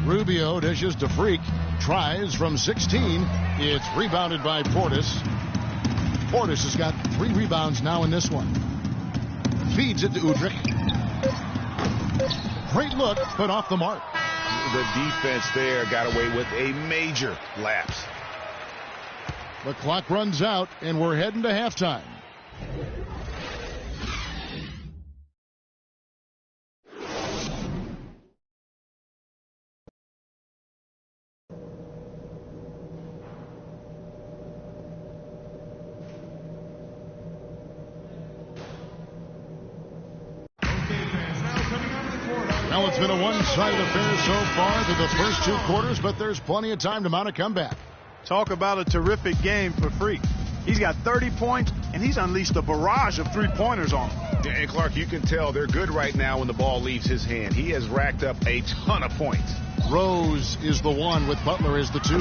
Speaker 5: Rubio dishes to Freak. Tries from 16. It's rebounded by Portis. Portis has got 3 rebounds now in this one. Feeds it to Udrih. Great look, but off the mark.
Speaker 6: The defense there got away with a major lapse.
Speaker 5: The clock runs out, and we're heading to halftime. Well, it's been a one-sided affair so far through the first 2 quarters, but there's plenty of time to mount a comeback.
Speaker 7: Talk about a terrific game for Freak. He's got 30 points, and he's unleashed a barrage of 3-pointers on him.
Speaker 6: And Clark, you can tell they're good right now when the ball leaves his hand. He has racked up a ton of points.
Speaker 5: Rose is the 1 with Butler as the 2.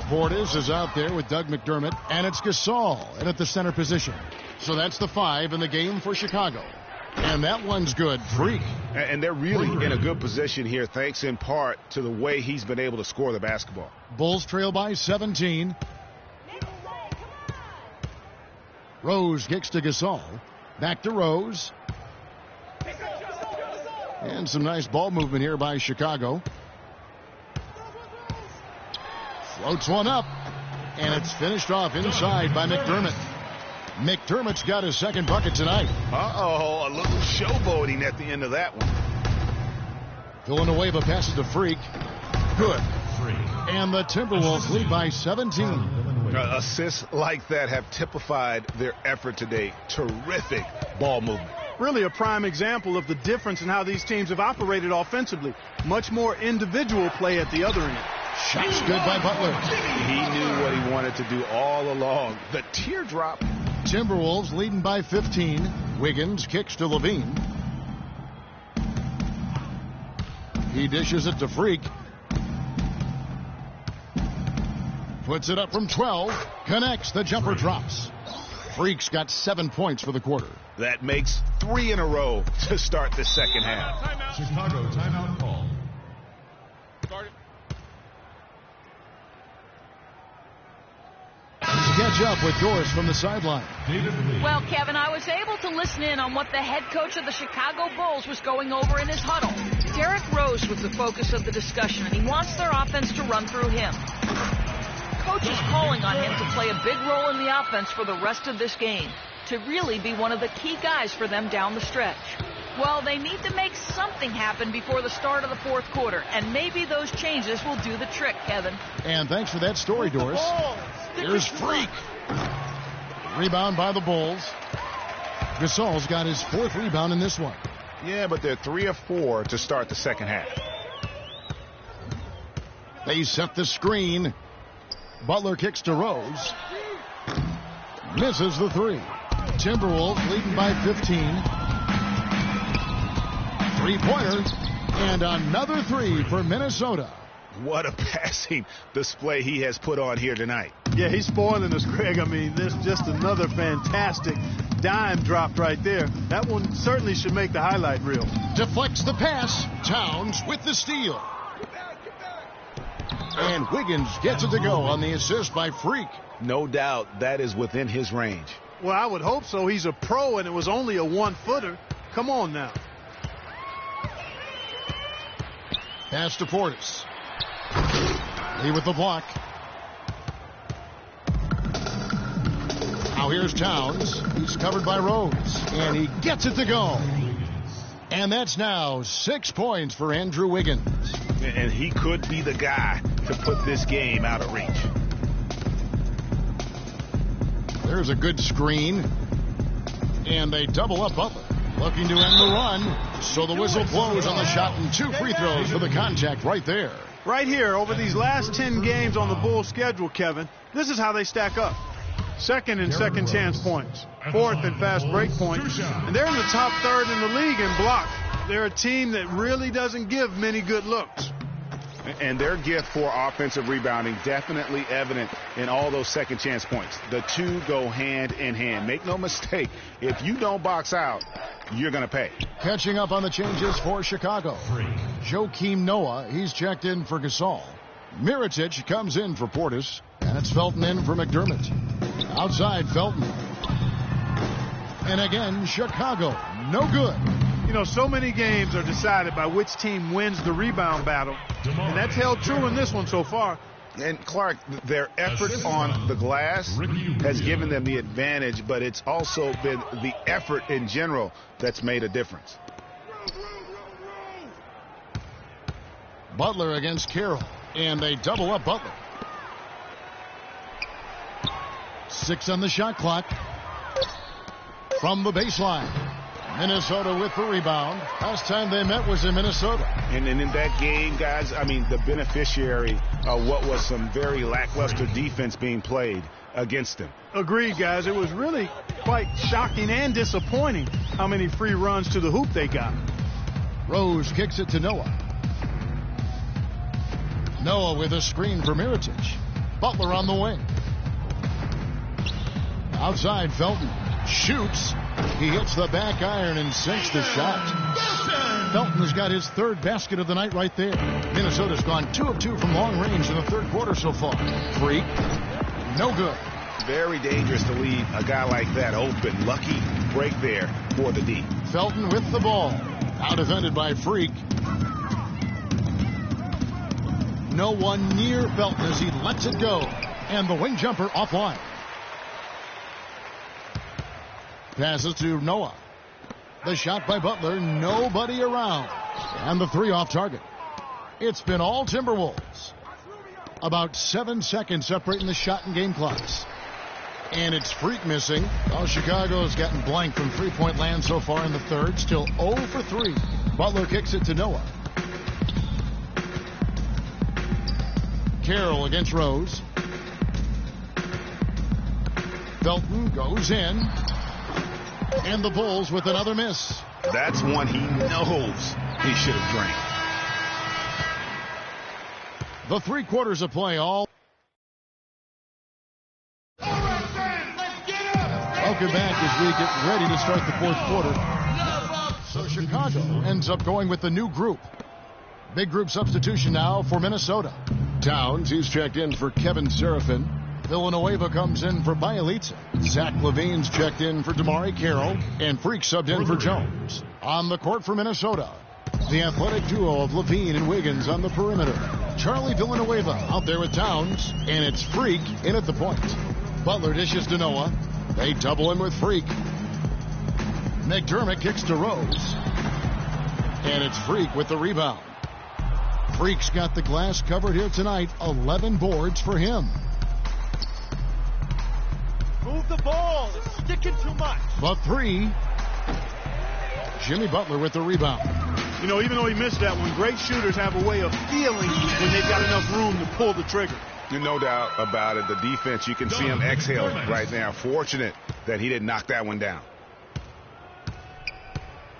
Speaker 5: Portis is out there with Doug McDermott, and it's Gasol at the center position. So that's the 5 in the game for Chicago. And that one's good. Freak.
Speaker 6: And they're really in a good position here, thanks in part to the way he's been able to score the basketball.
Speaker 5: Bulls trail by 17. Rose kicks to Gasol. Back to Rose. And some nice ball movement here by Chicago. Floats one up. And it's finished off inside by McDermott. McDermott's got his second bucket tonight.
Speaker 6: Uh-oh, a little showboating at the end of that one.
Speaker 5: Villanueva passes to Freak. Good. And the Timberwolves lead by 17.
Speaker 6: Assists like that have typified their effort today. Terrific ball movement.
Speaker 7: Really a prime example of the difference in how these teams have operated offensively. Much more individual play at the other end.
Speaker 5: Shots good by Butler.
Speaker 6: He knew what he wanted to do all along. The teardrop.
Speaker 5: Timberwolves leading by 15. Wiggins kicks to Levine. He dishes it to Freak. Puts it up from 12. Connects. The jumper drops. Freak's got 7 points for the quarter.
Speaker 6: That makes 3 in a row to start the second half.
Speaker 4: Chicago timeout call.
Speaker 5: Catch up with Doris from the sideline.
Speaker 8: Well, Kevin, I was able to listen in on what the head coach of the Chicago Bulls was going over in his huddle. Derrick Rose was the focus of the discussion, and he wants their offense to run through him. Coach is calling on him to play a big role in the offense for the rest of this game, to really be one of the key guys for them down the stretch. Well, they need to make something happen before the start of the fourth quarter, and maybe those changes will do the trick, Kevin.
Speaker 5: And thanks for that story, Doris. Here's Freak. Rebound by the Bulls. Gasol's got his 4th rebound in this one.
Speaker 6: Yeah, but they're 3 of 4 to start the second half.
Speaker 5: They set the screen. Butler kicks to Rose. Misses the 3. Timberwolves leading by 15. 3-pointer. And another 3 for Minnesota.
Speaker 6: What a passing display he has put on here tonight.
Speaker 7: Yeah, he's spoiling us, Greg. I mean, there's just another fantastic dime drop right there. That one certainly should make the highlight reel.
Speaker 5: Deflects the pass. Towns with the steal. And Wiggins gets it to go on the assist by Freak.
Speaker 6: No doubt that is within his range.
Speaker 7: Well, I would hope so. He's a pro, and it was only a 1-footer. Come on now.
Speaker 5: Pass to Portis. Lee with the block. Now here's Towns. He's covered by Rose. And he gets it to go. And that's now 6 points for Andrew Wiggins.
Speaker 6: And he could be the guy to put this game out of reach.
Speaker 5: There's a good screen. And they double up Butler. Looking to end the run. So the whistle blows on the shot and 2 free throws for the contact right there.
Speaker 7: Right here, over these last 10 games on the Bulls schedule, Kevin, this is how they stack up. Second and second chance points. Fourth and fast break points. And they're in the top third in the league in blocks. They're a team that really doesn't give many good looks.
Speaker 6: And their gift for offensive rebounding definitely evident in all those second chance points. The two go hand in hand. Make no mistake, if you don't box out, you're going to pay.
Speaker 5: Catching up on the changes for Chicago. Joakim Noah, he's checked in for Gasol. Mirotic comes in for Portis. And it's Felton in for McDermott. Outside Felton. And again, Chicago, no good.
Speaker 7: You know, so many games are decided by which team wins the rebound battle. And that's held true in this one so far.
Speaker 6: And Clark, their effort on the glass has given them the advantage, but it's also been the effort in general that's made a difference.
Speaker 5: Butler against Carroll, and they double up Butler. 6 on the shot clock. From the baseline. Minnesota with the rebound. Last time they met was in Minnesota.
Speaker 6: And in that game, guys, I mean, the beneficiary of what was some very lackluster defense being played against them.
Speaker 7: Agreed, guys. It was really quite shocking and disappointing how many free runs to the hoop they got.
Speaker 5: Rose kicks it to Noah. Noah with a screen for Mirotic. Butler on the wing. Outside, Felton shoots. He hits the back iron and sinks the shot. Felton has got his 3rd basket of the night right there. Minnesota's gone 2 of 2 from long range in the 3rd quarter so far. Freak, no good.
Speaker 6: Very dangerous to leave a guy like that open. Lucky break there for the D.
Speaker 5: Felton with the ball. Now defended by Freak. No one near Felton as he lets it go. And the wing jumper offline. Passes to Noah. The shot by Butler, nobody around. And the 3 off target. It's been all Timberwolves. About 7 seconds separating the shot and game clocks. And it's Freak missing. Well, Chicago's gotten blank from 3-point land so far in the 3rd. Still 0 for 3. Butler kicks it to Noah. Carroll against Rose. Felton goes in. And the Bulls with another miss.
Speaker 6: That's one he knows he should have drained.
Speaker 5: The 3 quarters of play all. Welcome back as we get ready to start the 4th quarter. So Chicago ends up going with the new group. Big group substitution now for Minnesota. Towns, he's checked in for Kevin Seraphin. Villanueva comes in for Bielitsa. Zach LaVine's checked in for Damari Carroll. And Freak subbed in for Jones. On the court for Minnesota, the athletic duo of LaVine and Wiggins on the perimeter. Charlie Villanueva out there with Towns. And it's Freak in at the point. Butler dishes to Noah. They double him with Freak. McDermott kicks to Rose. And it's Freak with the rebound. Freak's got the glass covered here tonight. 11 boards for him.
Speaker 9: Move the ball. It's sticking too much.
Speaker 5: But 3. Jimmy Butler with the rebound.
Speaker 7: You know, even though he missed that one, great shooters have a way of feeling when they've got enough room to pull the trigger.
Speaker 6: No doubt about it. The defense, you can see him exhaling right now. Fortunate that he didn't knock that one down.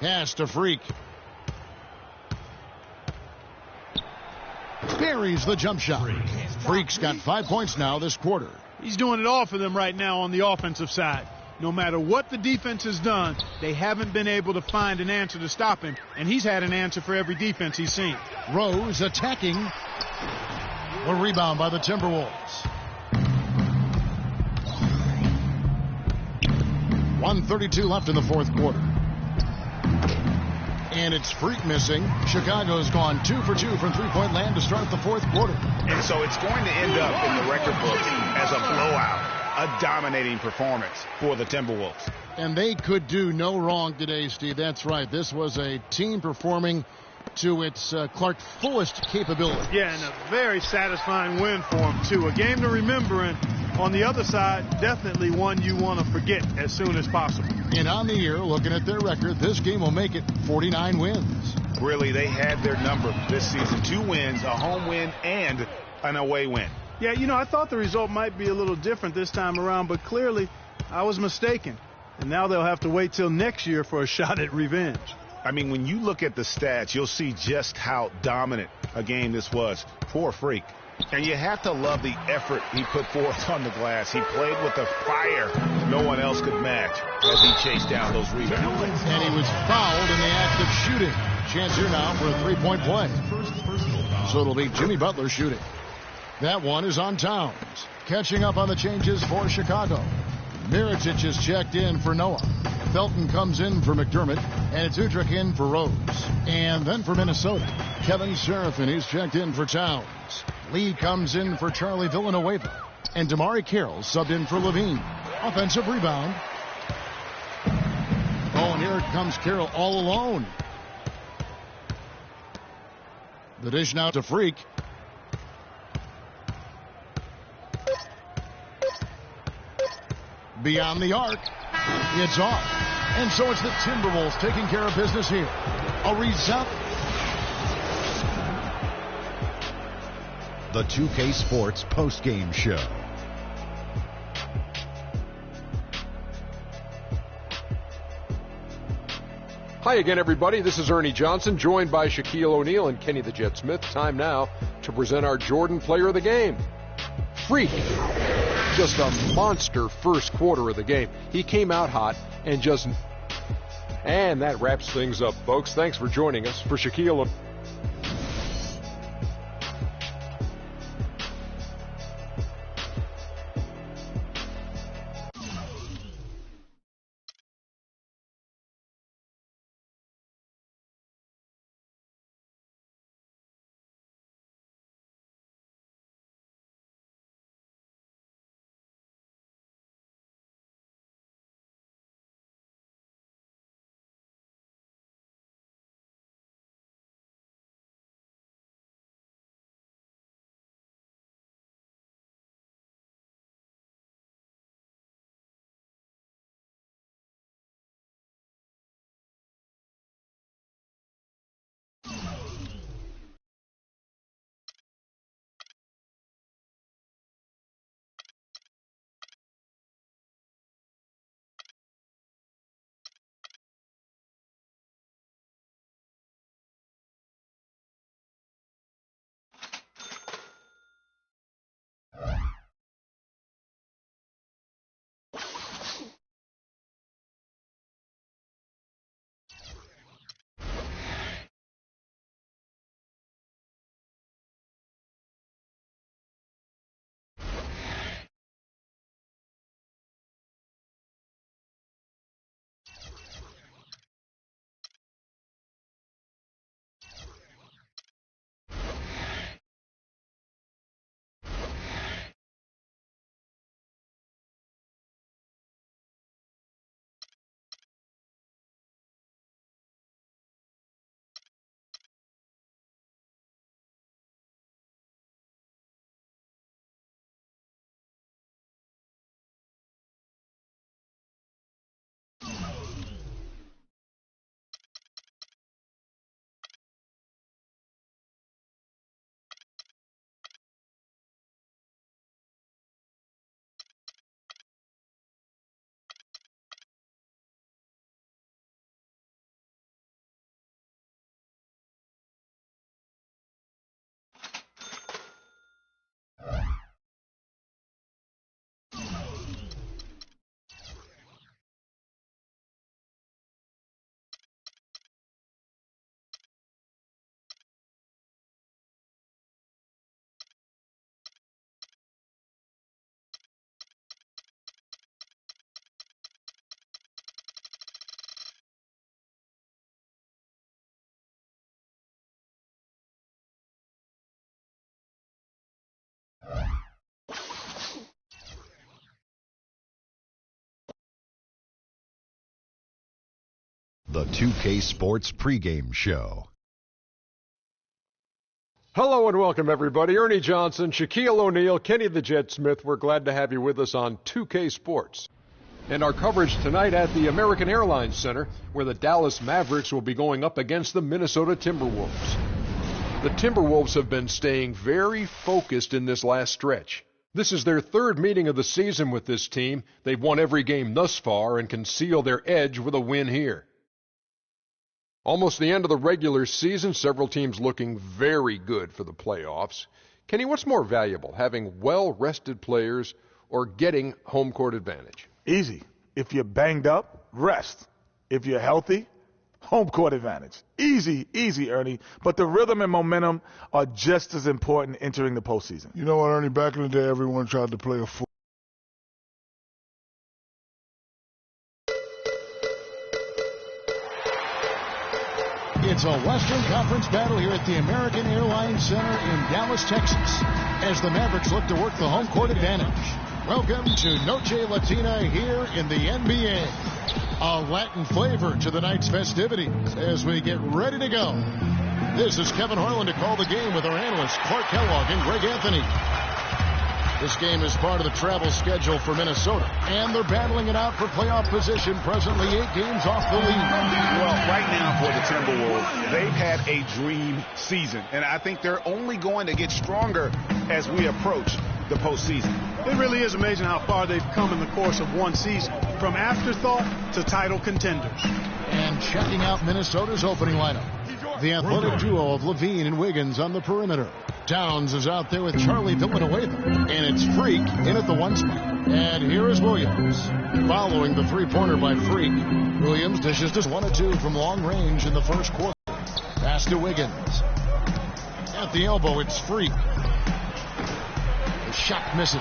Speaker 5: Pass to Freak. Buries the jump shot. Freak's got 5 points now this quarter.
Speaker 7: He's doing it all for them right now on the offensive side. No matter what the defense has done, they haven't been able to find an answer to stop him, and he's had an answer for every defense he's seen.
Speaker 5: Rose attacking. A rebound by the Timberwolves. 1:32 left in the fourth quarter. And it's Freak missing. Chicago's gone 2 for 2 from three-point land to start the fourth quarter.
Speaker 6: And so it's going to end up in the record books as a blowout, a dominating performance for the Timberwolves.
Speaker 5: And they could do no wrong today, Steve. That's right. This was a team performing to its Clark fullest capability.
Speaker 7: Yeah, and a very satisfying win for them, too. A game to remember, and on the other side, definitely one you want to forget as soon as possible.
Speaker 5: And on the year, looking at their record, this game will make it 49 wins.
Speaker 6: Really, they had their number this season. 2 wins, a home win, and an away win.
Speaker 7: Yeah, you know, I thought the result might be a little different this time around, but clearly I was mistaken. And now they'll have to wait till next year for a shot at revenge.
Speaker 6: I mean, when you look at the stats, you'll see just how dominant a game this was for Freak. And you have to love the effort he put forth on the glass. He played with a fire no one else could match as he chased down those rebounds.
Speaker 5: And he was fouled in the act of shooting. Chance here now for a three-point play. So it'll be Jimmy Butler shooting. That one is on Towns. Catching up on the changes for Chicago. Mirotic is checked in for Noah. Felton comes in for McDermott, and it's Udrich in for Rose. And then for Minnesota, Kevin Serafin is checked in for Towns. Lee comes in for Charlie Villanueva, and Damari Carroll subbed in for Levine. Offensive rebound. Oh, and here comes Carroll all alone. The dish now to Freak. Beyond the arc. It's off. And so it's the Timberwolves taking care of business here. A result.
Speaker 1: The 2K Sports postgame show.
Speaker 2: Hi again, everybody. This is Ernie Johnson, joined by Shaquille O'Neal and Kenny the Jet Smith. Time now to present our Jordan Player of the Game. Freak. Just a monster first quarter of the game. He came out hot and and that wraps things up, folks. Thanks for joining us. For Shaquille.
Speaker 1: The 2K Sports pregame show.
Speaker 2: Hello and welcome, everybody. Ernie Johnson, Shaquille O'Neal, Kenny the Jet Smith. We're glad to have you with us on 2K Sports. And our coverage tonight at the American Airlines Center, where the Dallas Mavericks will be going up against the Minnesota Timberwolves. The Timberwolves have been staying very focused in this last stretch. This is their third meeting of the season with this team. They've won every game thus far and can seal their edge with a win here. Almost the end of the regular season, several teams looking very good for the playoffs. Kenny, what's more valuable, having well-rested players or getting home court advantage?
Speaker 11: Easy. If you're banged up, rest. If you're healthy, home court advantage. Easy, Ernie. But the rhythm and momentum are just as important entering the postseason.
Speaker 3: You know what, Ernie? Back in the day, everyone tried to play a full.
Speaker 5: It's a Western Conference battle here at the American Airlines Center in Dallas, Texas, as the Mavericks look to work the home court advantage. Welcome to Noche Latina here in the NBA. A Latin flavor to the night's festivities as we get ready to go. This is Kevin Harlan to call the game with our analysts Clark Kellogg and Greg Anthony. This game is part of the travel schedule for Minnesota, and they're battling it out for playoff position, presently 8 games off the lead.
Speaker 6: Well, right now for the Timberwolves, they've had a dream season, and I think they're only going to get stronger as we approach the postseason.
Speaker 7: It really is amazing how far they've come in the course of one season, from afterthought to title contenders.
Speaker 5: And checking out Minnesota's opening lineup. The athletic duo of Levine and Wiggins on the perimeter. Towns is out there with Charlie Villanueva. And it's Freak in at the 1 spot. And here is Williams. Following the three-pointer by Freak, Williams dishes to 1 of 2 from long range in the first quarter. Pass to Wiggins. At the elbow, it's Freak. The shot misses.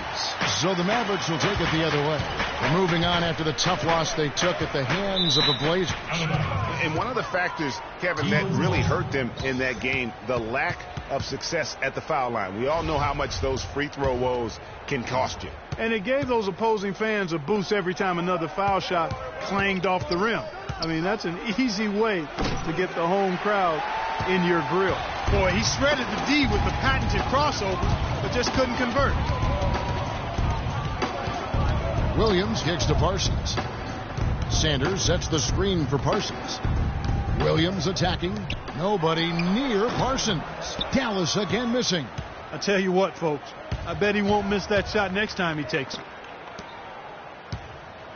Speaker 5: So the Mavericks will take it the other way. They're moving on after the tough loss they took at the hands of the Blazers.
Speaker 6: And one of the factors, Kevin, that really hurt them in that game, the lack of success at the foul line. We all know how much those free throw woes can cost you.
Speaker 7: And it gave those opposing fans a boost every time another foul shot clanged off the rim. I mean, that's an easy way to get the home crowd in your grill. Boy, he shredded the D with the patented crossover, but just couldn't convert.
Speaker 5: Williams kicks to Parsons. Sanders sets the screen for Parsons. Williams attacking. Nobody near Parsons. Dallas again missing.
Speaker 7: I tell you what, folks, I bet he won't miss that shot next time he takes it.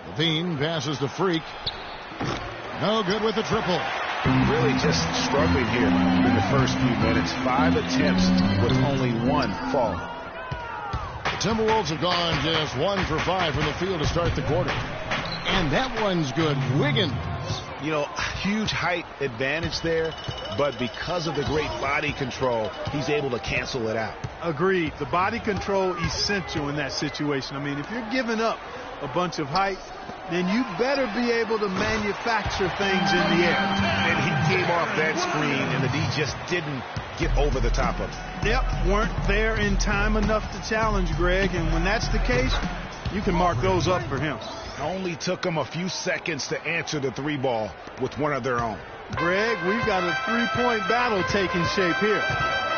Speaker 5: Levine passes to Freak. No good with the triple.
Speaker 6: Really just struggling here in the first few minutes. 5 attempts with only 1 fall.
Speaker 5: The Timberwolves have gone just 1 for 5 from the field to start the quarter. And that one's good. Wiggins.
Speaker 6: You know, huge height advantage there, but because of the great body control, he's able to cancel it out.
Speaker 7: Agreed. The body control essential in that situation. I mean, if you're giving up a bunch of height, then you better be able to manufacture things in the air.
Speaker 6: And he came off that screen, and the D just didn't get over the top of it.
Speaker 7: Yep, weren't there in time enough to challenge Greg, and when that's the case, you can mark those up for him.
Speaker 6: Only took them a few seconds to answer the 3 ball with one of their own.
Speaker 7: Greg, we've got a 3-point battle taking shape here.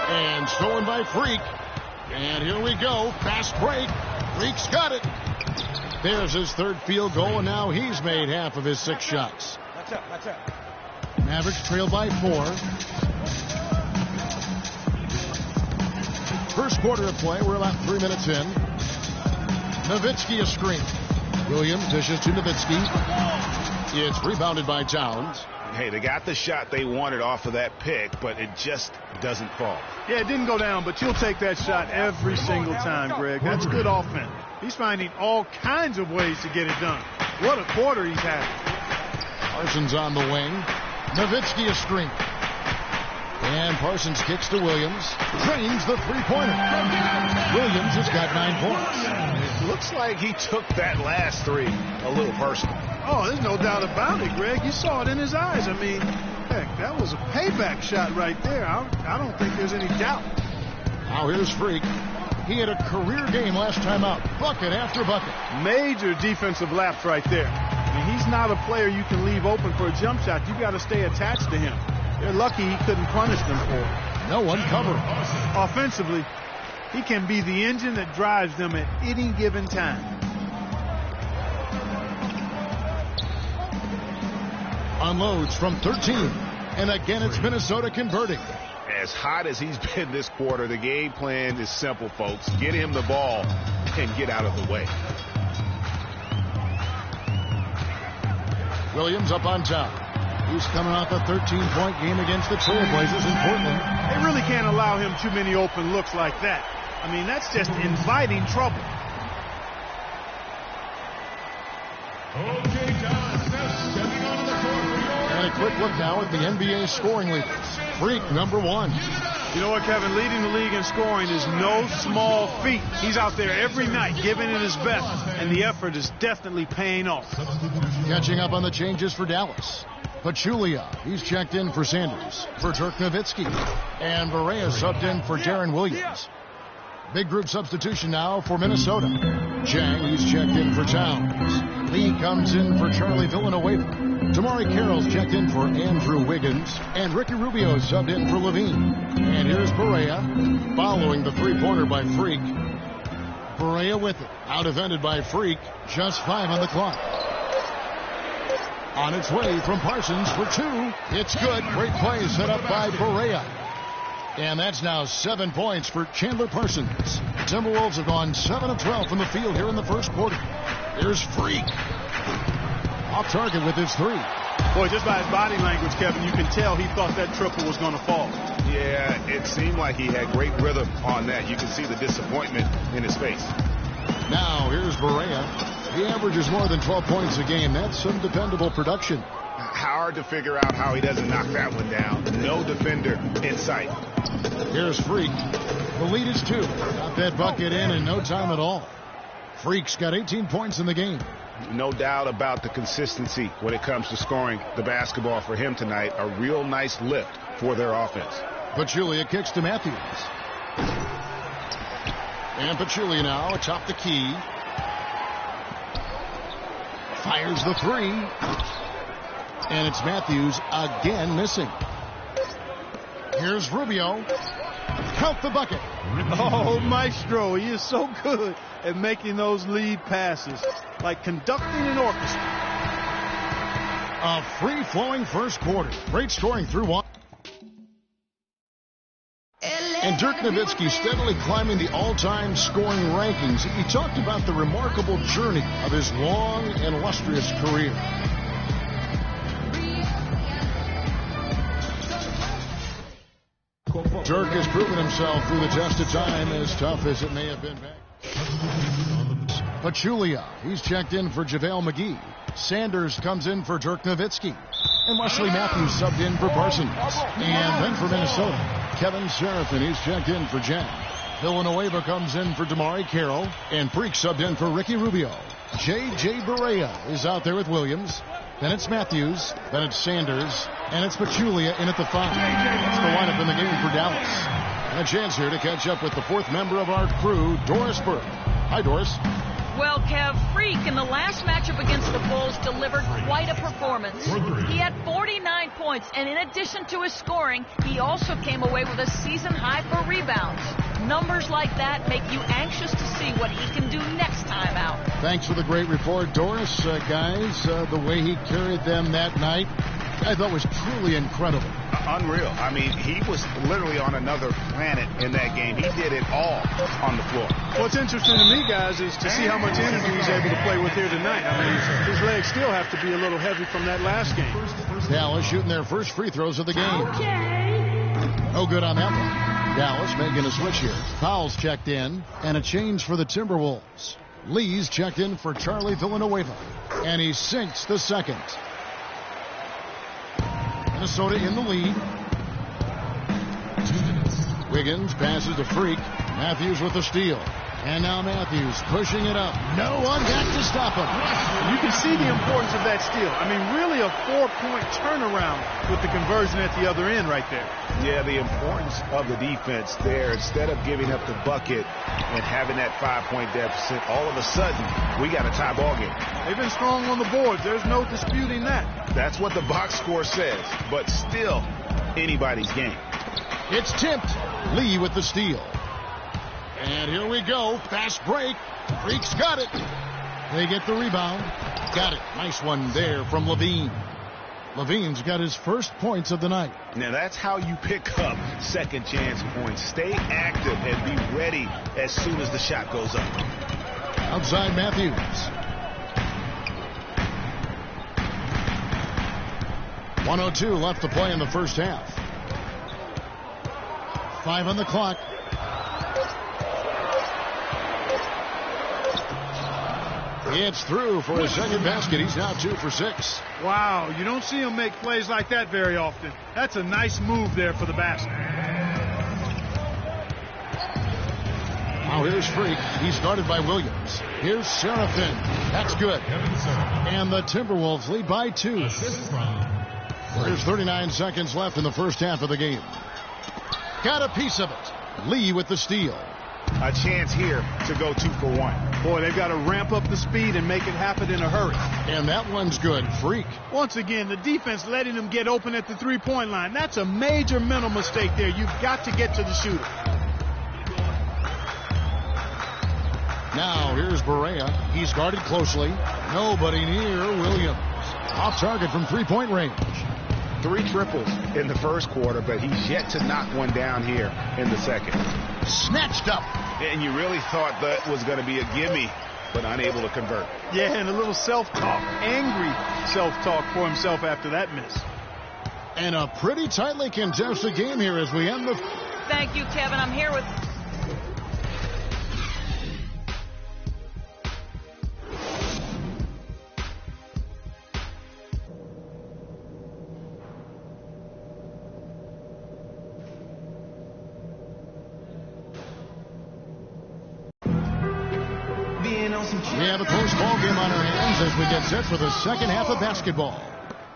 Speaker 5: And stolen by Freak. And here we go. Fast break. Freak's got it. There's his 3rd field goal, and now he's made half of his 6 shots.
Speaker 9: That's up.
Speaker 5: Mavericks trail by 4. First quarter of play. We're about 3 minutes in. Nowitzki a screen. Williams dishes to Nowitzki. It's rebounded by Towns.
Speaker 6: Hey, they got the shot they wanted off of that pick, but it just doesn't fall.
Speaker 7: Yeah, it didn't go down, but you'll take that shot every single time, Greg. That's good offense. He's finding all kinds of ways to get it done. What a quarter he's had.
Speaker 5: Parsons on the wing. Nowitzki a screen. And Parsons kicks to Williams. Drains the 3-pointer. Williams has got 9 points.
Speaker 6: It looks like he took that last 3 a little personal.
Speaker 7: Oh, there's no doubt about it, Greg. You saw it in his eyes. I mean, heck, that was a payback shot right there. I don't think there's any doubt.
Speaker 5: Now here's Freak. He had a career game last time out. Bucket after bucket.
Speaker 7: Major defensive lapse right there. I mean, he's not a player you can leave open for a jump shot. You got to stay attached to him. They're lucky he couldn't punish them for it.
Speaker 5: No one covered.
Speaker 7: Offensively, he can be the engine that drives them at any given time.
Speaker 5: Unloads from 13. And again, it's Minnesota converting.
Speaker 6: As hot as he's been this quarter, the game plan is simple, folks. Get him the ball and get out of the way.
Speaker 5: Williams up on top. He's coming off a 13-point game against the Trailblazers in Portland.
Speaker 7: They really can't allow him too many open looks like that. I mean, that's just inviting trouble.
Speaker 4: Okay, guys, now stepping onto the court for your...
Speaker 5: And a quick look now at the NBA scoring leaders. Freak, number 1.
Speaker 7: You know what, Kevin? Leading the league in scoring is no small feat. He's out there every night giving it his best, and the effort is definitely paying off.
Speaker 5: Catching up on the changes for Dallas. Pachulia, he's checked in for Sanders. For Dirk Nowitzki. And Barea subbed in for Darren Williams. Big group substitution now for Minnesota. Chang, he's checked in for Towns. Lee comes in for Charlie Villanueva. Damari Carroll's checked in for Andrew Wiggins. And Ricky Rubio subbed in for Levine. And here's Barea, following the three-pointer by Freak. Barea with it. Out-defended by Freak. Just 5 on the clock. On its way from Parsons for 2. It's good. Great play set up by Barea. And that's now 7 points for Chandler Parsons. Timberwolves have gone 7 of 12 from the field here in the first quarter. Here's Freak. Off target with his 3.
Speaker 7: Boy, just by his body language, Kevin, you can tell he thought that triple was going to fall.
Speaker 6: Yeah, it seemed like he had great rhythm on that. You can see the disappointment in his face.
Speaker 5: Now, here's Barea. He averages more than 12 points a game. That's some dependable production.
Speaker 6: Hard to figure out how he doesn't knock that one down. No defender in sight.
Speaker 5: Here's Freak. The lead is 2. Got that bucket in no time at all. Freak's got 18 points in the game.
Speaker 6: No doubt about the consistency when it comes to scoring the basketball for him tonight. A real nice lift for their offense.
Speaker 5: Pachulia kicks to Matthews. And Pachulia now atop the key. Fires the 3. And it's Matthews again missing. Here's Rubio. Count the bucket.
Speaker 7: Oh, Maestro, he is so good at making those lead passes, like conducting an orchestra.
Speaker 5: A free-flowing first quarter. Great scoring through 1. And Dirk Nowitzki steadily climbing the all-time scoring rankings. He talked about the remarkable journey of his long and illustrious career. Dirk has proven himself through the test of time, as tough as it may have been back. Pachulia, he's checked in for JaVale McGee. Sanders comes in for Dirk Nowitzki. And Wesley Matthews subbed in for Parsons. And then for Minnesota, Kevin Seraphin, he's checked in for Jen. Villanueva comes in for Damari Carroll. And Freak subbed in for Ricky Rubio. J.J. Barea is out there with Williams. Then it's Matthews. Then it's Sanders. And it's Pachulia in at the 5. That's the lineup in the game for Dallas. And a chance here to catch up with the 4th member of our crew, Doris Burke. Hi, Doris.
Speaker 8: Well, Kev, Freak in the last matchup against the Bulls delivered quite a performance. He had 49 points, and in addition to his scoring, he also came away with a season high for rebounds. Numbers like that make you anxious to see what he can do next time out.
Speaker 5: Thanks for the great report, Doris. Guys, the way he carried them that night, I thought was truly incredible.
Speaker 6: Unreal. I mean, he was literally on another planet in that game. He did it all on the floor.
Speaker 7: What's interesting to me, guys, is to see how much energy he's able to play with here tonight. I mean, his legs still have to be a little heavy from that last game.
Speaker 5: Dallas shooting their first free throws of the game. No good on that one. Dallas making a switch here. Powell's checked in, and a change for the Timberwolves. Lee's checked in for Charlie Villanueva, and he sinks the second. Minnesota in the lead. Wiggins passes to Freak. Matthews with the steal. And now Matthews pushing it up. No one got to stop him.
Speaker 7: You can see the importance of that steal. I mean, really a 4-point turnaround with the conversion at the other end right there.
Speaker 6: Yeah, the importance of the defense there. Instead of giving up the bucket and having that 5-point deficit, all of a sudden, we got a tie ball game.
Speaker 7: They've been strong on the boards. There's no disputing that.
Speaker 6: That's what the box score says, but still anybody's game.
Speaker 5: It's tipped. Lee with the steal. And here we go. Fast break. Freak's got it. They get the rebound. Got it. Nice one there from Levine. Levine's got his first points of the night.
Speaker 6: Now that's how you pick up second chance points. Stay active and be ready as soon as the shot goes up.
Speaker 5: Outside Matthews. .102 left to play in the first half. 5 on the clock. It's through for his second basket. He's now 2 for 6.
Speaker 7: Wow, you don't see him make plays like that very often. That's a nice move there for the basket.
Speaker 5: Now here's Freak. He's guarded by Williams. Here's Seraphin. That's good. And the Timberwolves lead by 2. There's 39 seconds left in the first half of the game. Got a piece of it. Lee with the steal.
Speaker 6: A chance here to go 2 for 1.
Speaker 7: Boy, they've got to ramp up the speed and make it happen in a hurry.
Speaker 5: And that one's good. Freak.
Speaker 7: Once again, the defense letting them get open at the three-point line. That's a major mental mistake there. You've got to get to the shooter.
Speaker 5: Now here's Barea. He's guarded closely. Nobody near Williams. Off target from three-point range.
Speaker 6: 3 triples in the first quarter, but he's yet to knock one down here in the second.
Speaker 5: Snatched up.
Speaker 6: And you really thought that was going to be a gimme, but unable to convert.
Speaker 7: Yeah, and a little self-talk, angry self-talk for himself after that miss.
Speaker 5: And a pretty tightly contested game here as we end the...
Speaker 8: Thank you, Kevin. I'm here with...
Speaker 5: We have a close ball game on our hands as we get set for the second half of basketball.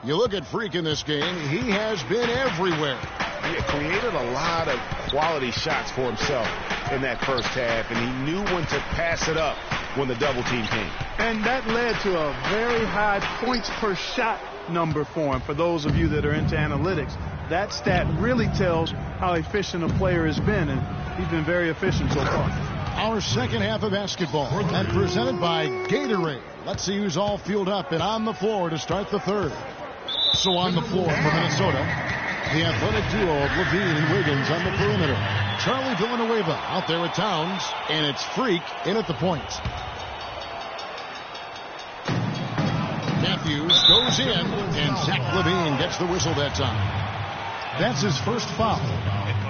Speaker 5: You look at Freak in this game, he has been everywhere.
Speaker 6: He created a lot of quality shots for himself in that first half, and he knew when to pass it up when the double team came.
Speaker 7: And that led to a very high points per shot number for him. For those of you that are into analytics, that stat really tells how efficient a player has been, and he's been very efficient so far.
Speaker 5: Our second half of basketball, and presented by Gatorade. Let's see who's all fueled up and on the floor to start the third. So on the floor for Minnesota, the athletic duo of Levine and Wiggins on the perimeter. Charlie Villanueva out there with Towns, and it's Freak in at the point. Matthews goes in, and Zach Levine gets the whistle that time. That's his first foul.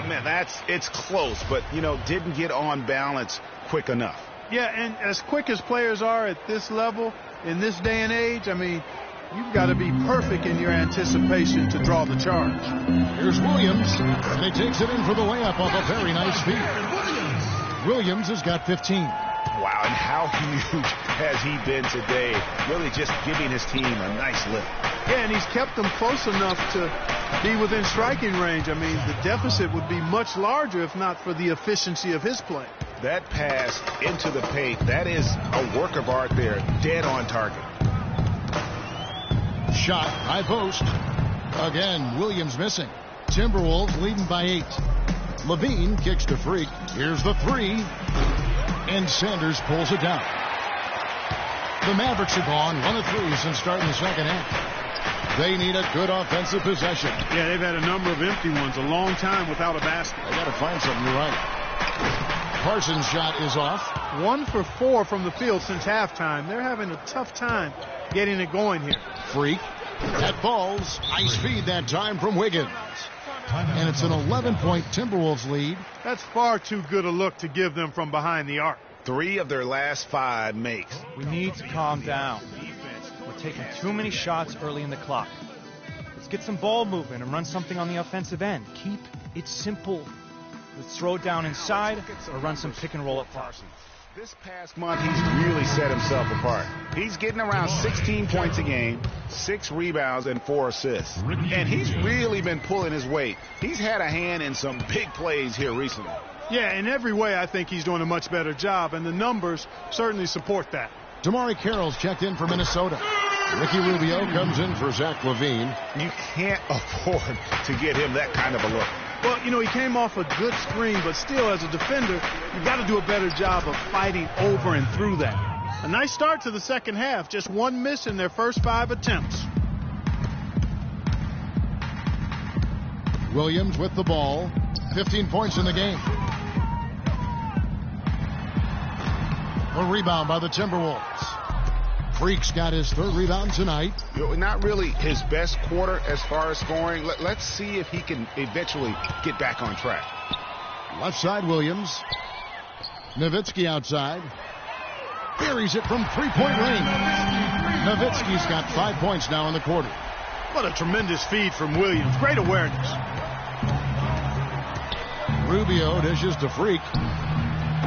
Speaker 6: Man, it's close, but, didn't get on balance quick enough.
Speaker 7: Yeah, and as quick as players are at this level, in this day and age, I mean, you've got to be perfect in your anticipation to draw the charge.
Speaker 5: Here's Williams, and he takes it in for the layup off a very nice feed. Williams has got 15.
Speaker 6: Wow, and how huge has he been today? Really just giving his team a nice lift.
Speaker 7: Yeah, and he's kept them close enough to be within striking range. I mean, the deficit would be much larger if not for the efficiency of his play.
Speaker 6: That pass into the paint, that is a work of art there, dead on target.
Speaker 5: Shot, high post. Again, Williams missing. Timberwolves leading by 8. Levine kicks to Freak. Here's the 3. And Sanders pulls it down. The Mavericks have gone 1 of 3 since starting the second half. They need a good offensive possession.
Speaker 7: Yeah, they've had a number of empty ones, a long time without a basket.
Speaker 5: They got to find something right. Parsons' shot is off.
Speaker 7: 1 for 4 from the field since halftime. They're having a tough time getting it going here.
Speaker 5: Freak. That falls. Nice feed that time from Wiggins. And it's an 11-point Timberwolves lead.
Speaker 7: That's far too good a look to give them from behind the arc.
Speaker 6: 3 of their last 5 makes.
Speaker 9: We need to calm down. We're taking too many shots early in the clock. Let's get some ball movement and run something on the offensive end. Keep it simple. Let's throw it down inside or run some pick and roll up top.
Speaker 6: This past month, he's really set himself apart. He's getting around 16 points a game, 6 rebounds, and 4 assists. And he's really been pulling his weight. He's had a hand in some big plays here recently.
Speaker 7: Yeah, in every way, I think he's doing a much better job, and the numbers certainly support that.
Speaker 5: Damari Carroll's checked in for Minnesota. Ricky Rubio comes in for Zach LaVine.
Speaker 6: You can't afford to get him that kind of a look.
Speaker 7: Well, you know, he came off a good screen, but still, as a defender, you got to do a better job of fighting over and through that. A nice start to the second half, just one miss in their first 5 attempts.
Speaker 5: Williams with the ball, 15 points in the game. A rebound by the Timberwolves. Freak's got his 3rd rebound tonight.
Speaker 6: Not really his best quarter as far as scoring. Let's see if he can eventually get back on track.
Speaker 5: Left side, Williams. Nowitzki outside. Buries it from 3-point range. Nowitzki's got 5 points now in the quarter.
Speaker 7: What a tremendous feed from Williams. Great awareness.
Speaker 5: Rubio dishes to Freak.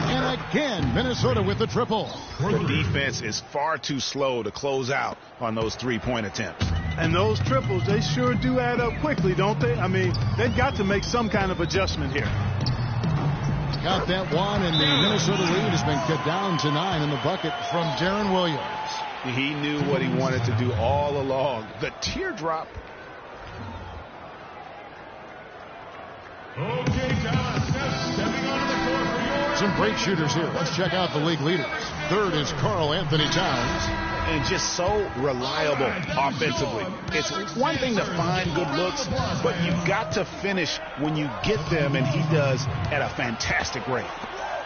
Speaker 5: And again, Minnesota with the triple.
Speaker 6: The defense is far too slow to close out on those 3-point attempts.
Speaker 7: And those triples, they sure do add up quickly, don't they? I mean, they've got to make some kind of adjustment here.
Speaker 5: Got that one, and the Minnesota lead has been cut down to 9 in the bucket from Darren Williams.
Speaker 6: He knew what he wanted to do all along. The teardrop.
Speaker 4: Okay, Dallas, stepping onto the court for your...
Speaker 5: Some great shooters here. Let's check out the league leaders. 3rd is Karl Anthony Towns.
Speaker 6: And just so reliable offensively. It's one thing to find good looks, but you've got to finish when you get them, and he does at a fantastic rate.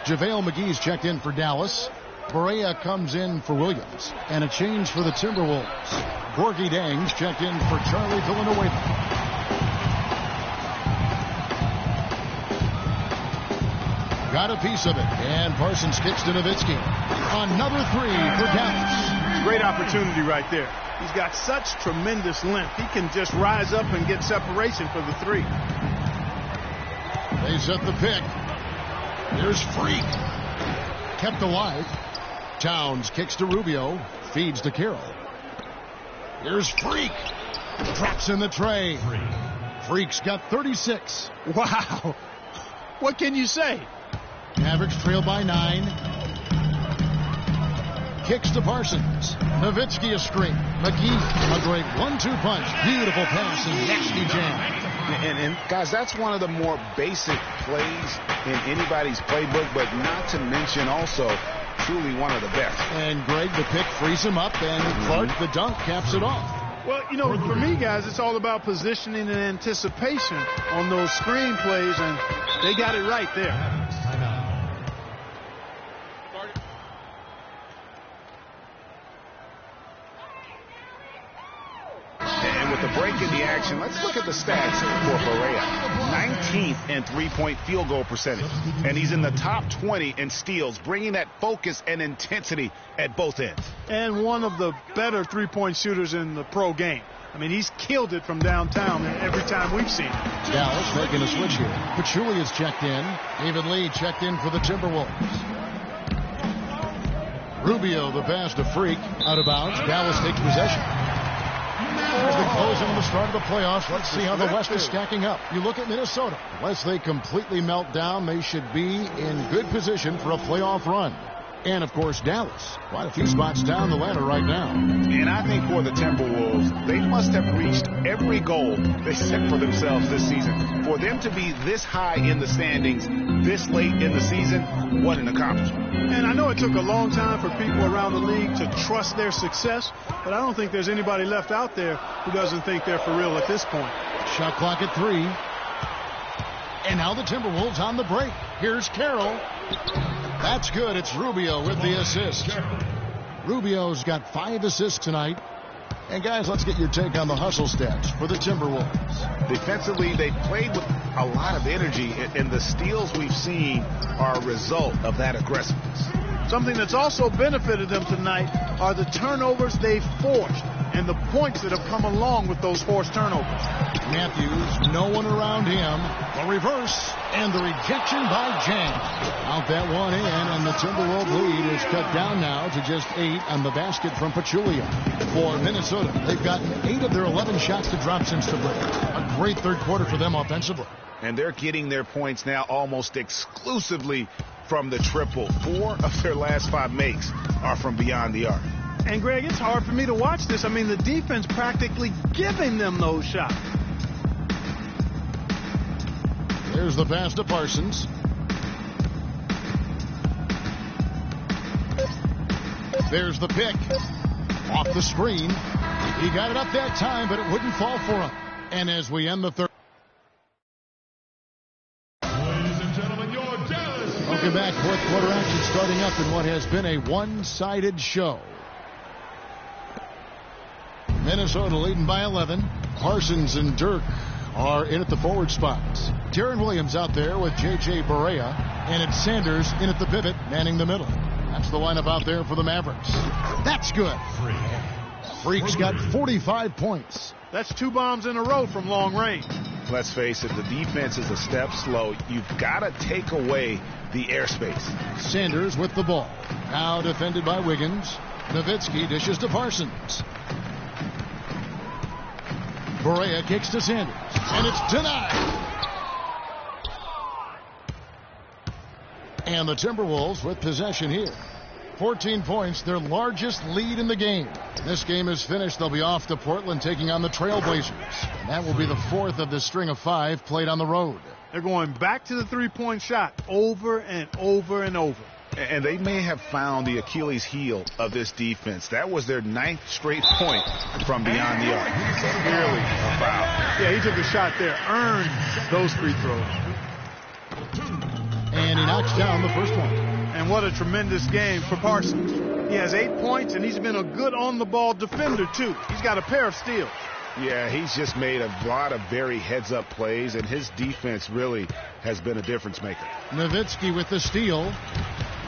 Speaker 5: JaVale McGee's checked in for Dallas. Barea comes in for Williams. And a change for the Timberwolves. Gorgie Dang's checked in for Charlie Villanueva. Got a piece of it, and Parsons kicks to Nowitzki. Another 3 for Dallas.
Speaker 7: Great opportunity right there. He's got such tremendous length. He can just rise up and get separation for the 3.
Speaker 5: They set the pick. There's Freak. Kept alive. Towns kicks to Rubio. Feeds to Carroll. Here's Freak. Drops in the tray. Freak's got 36.
Speaker 7: Wow. What can you say?
Speaker 5: Mavericks trail by 9. Kicks to Parsons. Nowitzki a screen. McGee, a great 1-2 punch. Beautiful pass and nasty jam.
Speaker 6: And guys, that's one of the more basic plays in anybody's playbook, but not to mention also truly one of the best.
Speaker 5: And Greg, the pick frees him up, and Clark, the dunk, caps it off.
Speaker 7: Well, you know, for me, guys, it's all about positioning and anticipation on those screen plays, and they got it right there.
Speaker 6: And with the break in the action, let's look at the stats for Barea. 19th in 3-point field goal percentage. And he's in the top 20 in steals, bringing that focus and intensity at both ends.
Speaker 7: And one of the better 3-point shooters in the pro game. I mean, he's killed it from downtown every time we've seen him.
Speaker 5: Dallas making a switch here. Pachulia is checked in. David Lee checked in for the Timberwolves. Rubio, the pass to Freak. Out of bounds. Dallas takes possession. As they close in on the start of the playoffs, let's see how the West is stacking up. You look at Minnesota. Unless they completely melt down, they should be in good position for a playoff run. And, of course, Dallas. Quite a few spots down the ladder right now.
Speaker 6: And I think for the Timberwolves, they must have reached every goal they set for themselves this season. For them to be this high in the standings this late in the season, what an accomplishment.
Speaker 7: And I know it took a long time for people around the league to trust their success, but I don't think there's anybody left out there who doesn't think they're for real at this point.
Speaker 5: Shot clock at 3. And now the Timberwolves on the break. Here's Carroll. That's good. It's Rubio with the assist. Rubio's got 5 assists tonight. And, guys, let's get your take on the hustle stats for the Timberwolves.
Speaker 6: Defensively, they played with a lot of energy, and the steals we've seen are a result of that aggressiveness.
Speaker 7: Something that's also benefited them tonight are the turnovers they've forced. and the points that have come along with those forced turnovers.
Speaker 5: Matthews, no one around him. The reverse and the rejection by James. Out that one in, and the Timberwolves lead is cut down now to just 8 on the basket from Pachulia. For Minnesota, they've gotten 8 of their 11 shots to drop since the break. A great third quarter for them offensively.
Speaker 6: And they're getting their points now almost exclusively from the triple. 4 of their last 5 makes are from beyond the arc.
Speaker 7: And, Greg, it's hard for me to watch this. I mean, the defense practically giving them those shots.
Speaker 5: There's the pass to Parsons. There's the pick. Off the screen. He got it up that time, but it wouldn't fall for him. And as we end the third. Welcome back. Fourth quarter action starting up in what has been a one-sided show. Minnesota leading by 11. Parsons and Dirk are in at the forward spots. Darren Williams out there with J.J. Barea. And it's Sanders in at the pivot, manning the middle. That's the lineup out there for the Mavericks. That's good. Freak's got 45 points.
Speaker 7: That's 2 bombs in a row from long range.
Speaker 6: Let's face it, the defense is a step slow. You've got to take away the airspace.
Speaker 5: Sanders with the ball. Now defended by Wiggins. Nowitzki dishes to Parsons. Barea kicks to Sanders. And it's denied. And the Timberwolves with possession here. 14 points, their largest lead in the game. This game is finished. They'll be off to Portland taking on the Trailblazers. And that will be the 4th of the string of 5 played on the road.
Speaker 7: They're going back to the three-point shot over and over and over.
Speaker 6: And they may have found the Achilles heel of this defense. That was their 9th straight point from beyond the arc. So clearly a foul.
Speaker 7: Yeah, he took a shot there, earned those free throws.
Speaker 5: And he knocks down the first one.
Speaker 7: And what a tremendous game for Parsons. He has 8 points, and he's been a good on-the-ball defender, too. He's got a pair of steals.
Speaker 6: Yeah, he's just made a lot of very heads-up plays, and his defense really has been a difference maker.
Speaker 5: Nowitzki with the steal.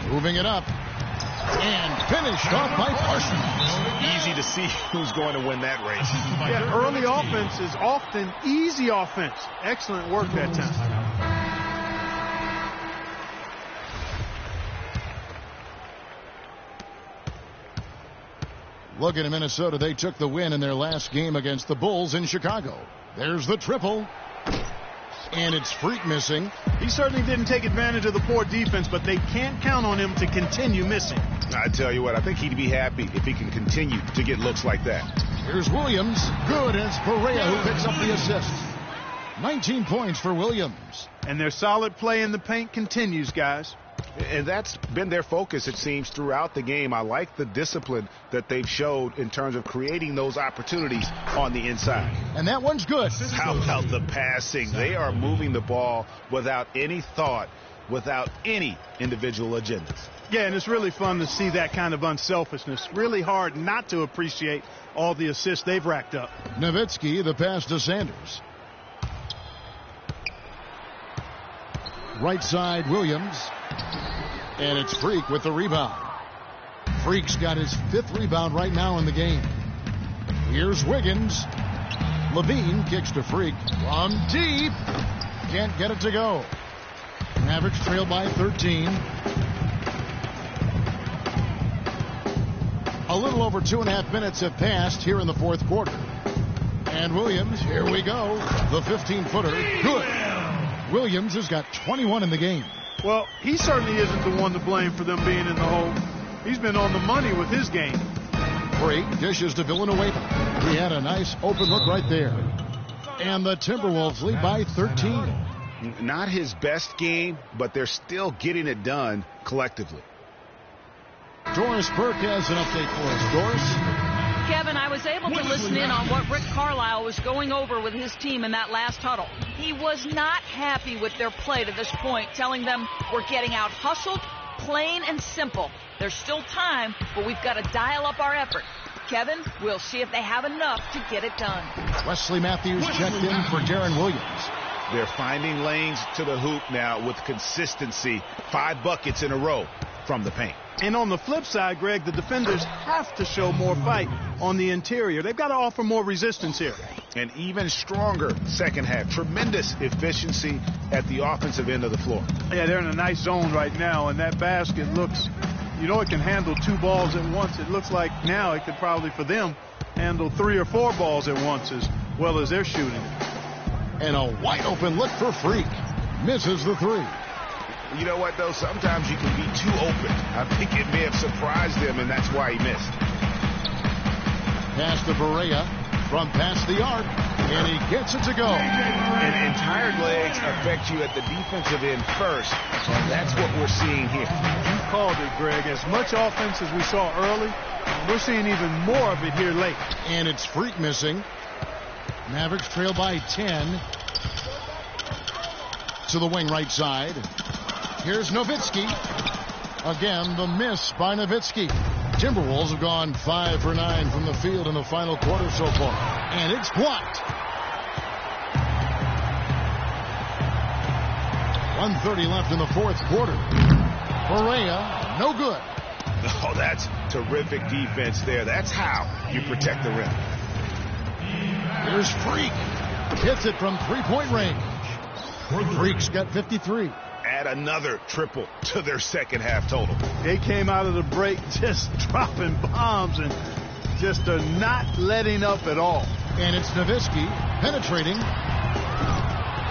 Speaker 5: Moving it up. And finished off by Parsons.
Speaker 6: Easy to see who's going to win that race.
Speaker 7: Yeah, early offense is often easy offense. Excellent work that time.
Speaker 5: Looking at Minnesota, they took the win in their last game against the Bulls in Chicago. There's the triple. And it's Freak missing.
Speaker 7: He certainly didn't take advantage of the poor defense, but they can't count on him to continue missing.
Speaker 6: I tell you what, I think he'd be happy if he can continue to get looks like that.
Speaker 5: Here's Williams. Good. It's Barea who picks up the assist. 19 points for Williams.
Speaker 7: And their solid play in the paint continues, guys.
Speaker 6: And that's been their focus, it seems, throughout the game. I like the discipline that they've showed in terms of creating those opportunities on the inside.
Speaker 5: And that one's good.
Speaker 6: How about the passing? They are moving the ball without any thought, without any individual agendas.
Speaker 7: Yeah, and it's really fun to see that kind of unselfishness. Really hard not to appreciate all the assists they've racked up.
Speaker 5: Nowitzki, the pass to Sanders. Right side, Williams. And it's Freak with the rebound. Freak's got his 5th rebound right now in the game. Here's Wiggins. Levine kicks to Freak from deep. Can't get it to go. Mavericks trail by 13. A little over 2.5 minutes have passed here in the 4th quarter. And Williams, here we go. The 15-footer, good. Williams has got 21 in the game.
Speaker 7: Well, he certainly isn't the one to blame for them being in the hole. He's been on the money with his game.
Speaker 5: Freak dishes to Villanueva. He had a nice open look right there. And the Timberwolves lead by 13.
Speaker 6: Not his best game, but they're still getting it done collectively.
Speaker 5: Doris Burke has an update for us. Doris?
Speaker 8: Kevin, I was able to listen in on what Rick Carlisle was going over with his team in that last huddle. He was not happy with their play to this point, telling them we're getting out hustled, plain and simple. There's still time, but we've got to dial up our effort. Kevin, we'll see if they have enough to get it done.
Speaker 5: Wesley Matthews checked in for Darren Williams.
Speaker 6: They're finding lanes to the hoop now with consistency. 5 buckets in a row from the paint.
Speaker 7: And on the flip side, Greg, the defenders have to show more fight on the interior. They've got to offer more resistance here.
Speaker 6: An even stronger second half. Tremendous efficiency at the offensive end of the floor.
Speaker 7: Yeah, they're in a nice zone right now, and that basket looks, you know, it can handle 2 balls at once. It looks like now it could probably, for them, handle 3 or 4 balls at once as well as they're shooting.
Speaker 5: And a wide open look for Freak. Misses the 3.
Speaker 6: You know what, though? Sometimes you can be too open. I think it may have surprised him, and that's why he missed.
Speaker 5: Pass to Barea from past the arc, and he gets it to go.
Speaker 6: And tired legs affect you at the defensive end first, and that's what we're seeing here.
Speaker 7: You called it, Greg. As much offense as we saw early, we're seeing even more of it here late.
Speaker 5: And it's Freak missing. Mavericks trail by 10. To the wing right side. Here's Nowitzki. Again, the miss by Nowitzki. Timberwolves have gone 5 for 9 from the field in the final quarter so far. And it's blocked. 1:30 left in the fourth quarter. Barea, no good.
Speaker 6: Oh, that's terrific defense there. That's how you protect the rim.
Speaker 5: Here's Freak. Hits it from three-point range. Freak's got 53.
Speaker 6: Add another triple to their second half total.
Speaker 7: They came out of the break just dropping bombs and just are not letting up at all.
Speaker 5: And it's Nowitzki penetrating.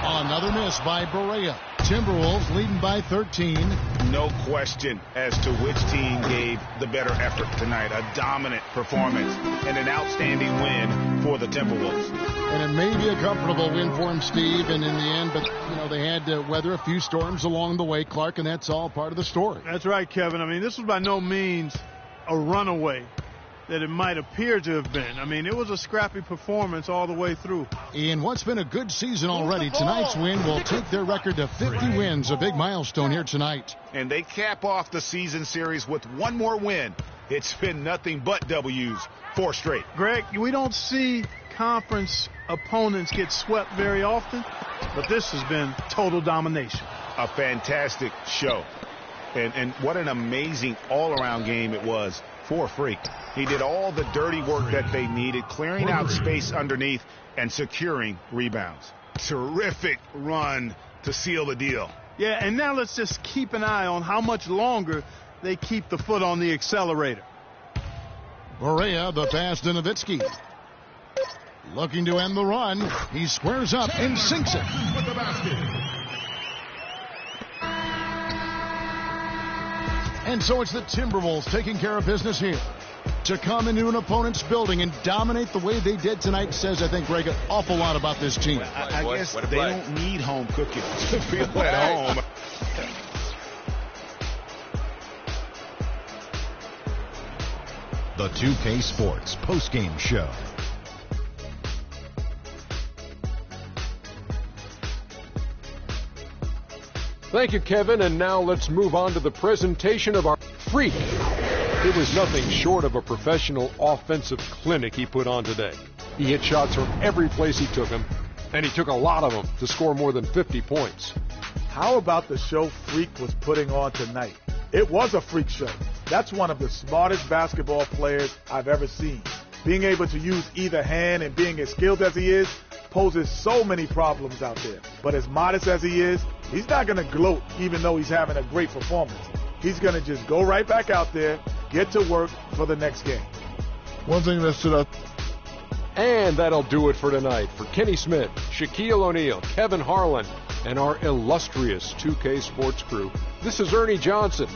Speaker 5: Another miss by Barea. Timberwolves leading by 13.
Speaker 6: No question as to which team gave the better effort tonight. A dominant performance and an outstanding win for the Timberwolves.
Speaker 5: And it may be a comfortable win for him, Steve, and in the end, but, you know, they had to weather a few storms along the way, Clark, and that's all part of the story.
Speaker 7: That's right, Kevin. I mean, this was by no means a runaway that it might appear to have been. I mean, it was a scrappy performance all the way through.
Speaker 5: In what's been a good season already, tonight's win will take their record to 50 wins, a big milestone here tonight.
Speaker 6: And they cap off the season series with one more win. It's been nothing but W's, 4 straight.
Speaker 7: Greg, we don't see conference opponents get swept very often, but this has been total domination.
Speaker 6: A fantastic show. And what an amazing all-around game it was for Freak. He did all the dirty work that they needed, clearing out space underneath and securing rebounds. Terrific run to seal the deal.
Speaker 7: Yeah, and now let's just keep an eye on how much longer they keep the foot on the accelerator.
Speaker 5: Barea, the pass to Nowitzki. Looking to end the run. He squares up and sinks it. And so it's the Timberwolves taking care of business here. To come into an opponent's building and dominate the way they did tonight says, I think, Greg, an awful lot about this team.
Speaker 6: I guess they don't need home cooking to feel at home.
Speaker 1: The 2K Sports postgame show.
Speaker 2: Thank you, Kevin. And now let's move on to the presentation of our Freak. It was nothing short of a professional offensive clinic he put on today. He hit shots from every place he took them, and he took a lot of them to score more than 50 points.
Speaker 11: How about the show Freak was putting on tonight? It was a freak show. That's one of the smartest basketball players I've ever seen. Being able to use either hand and being as skilled as he is poses so many problems out there. But as modest as he is, he's not going to gloat even though he's having a great performance. He's going to just go right back out there, get to work for the next game.
Speaker 3: One thing that stood out.
Speaker 2: And that'll do it for tonight. For Kenny Smith, Shaquille O'Neal, Kevin Harlan, and our illustrious 2K Sports crew, this is Ernie Johnson.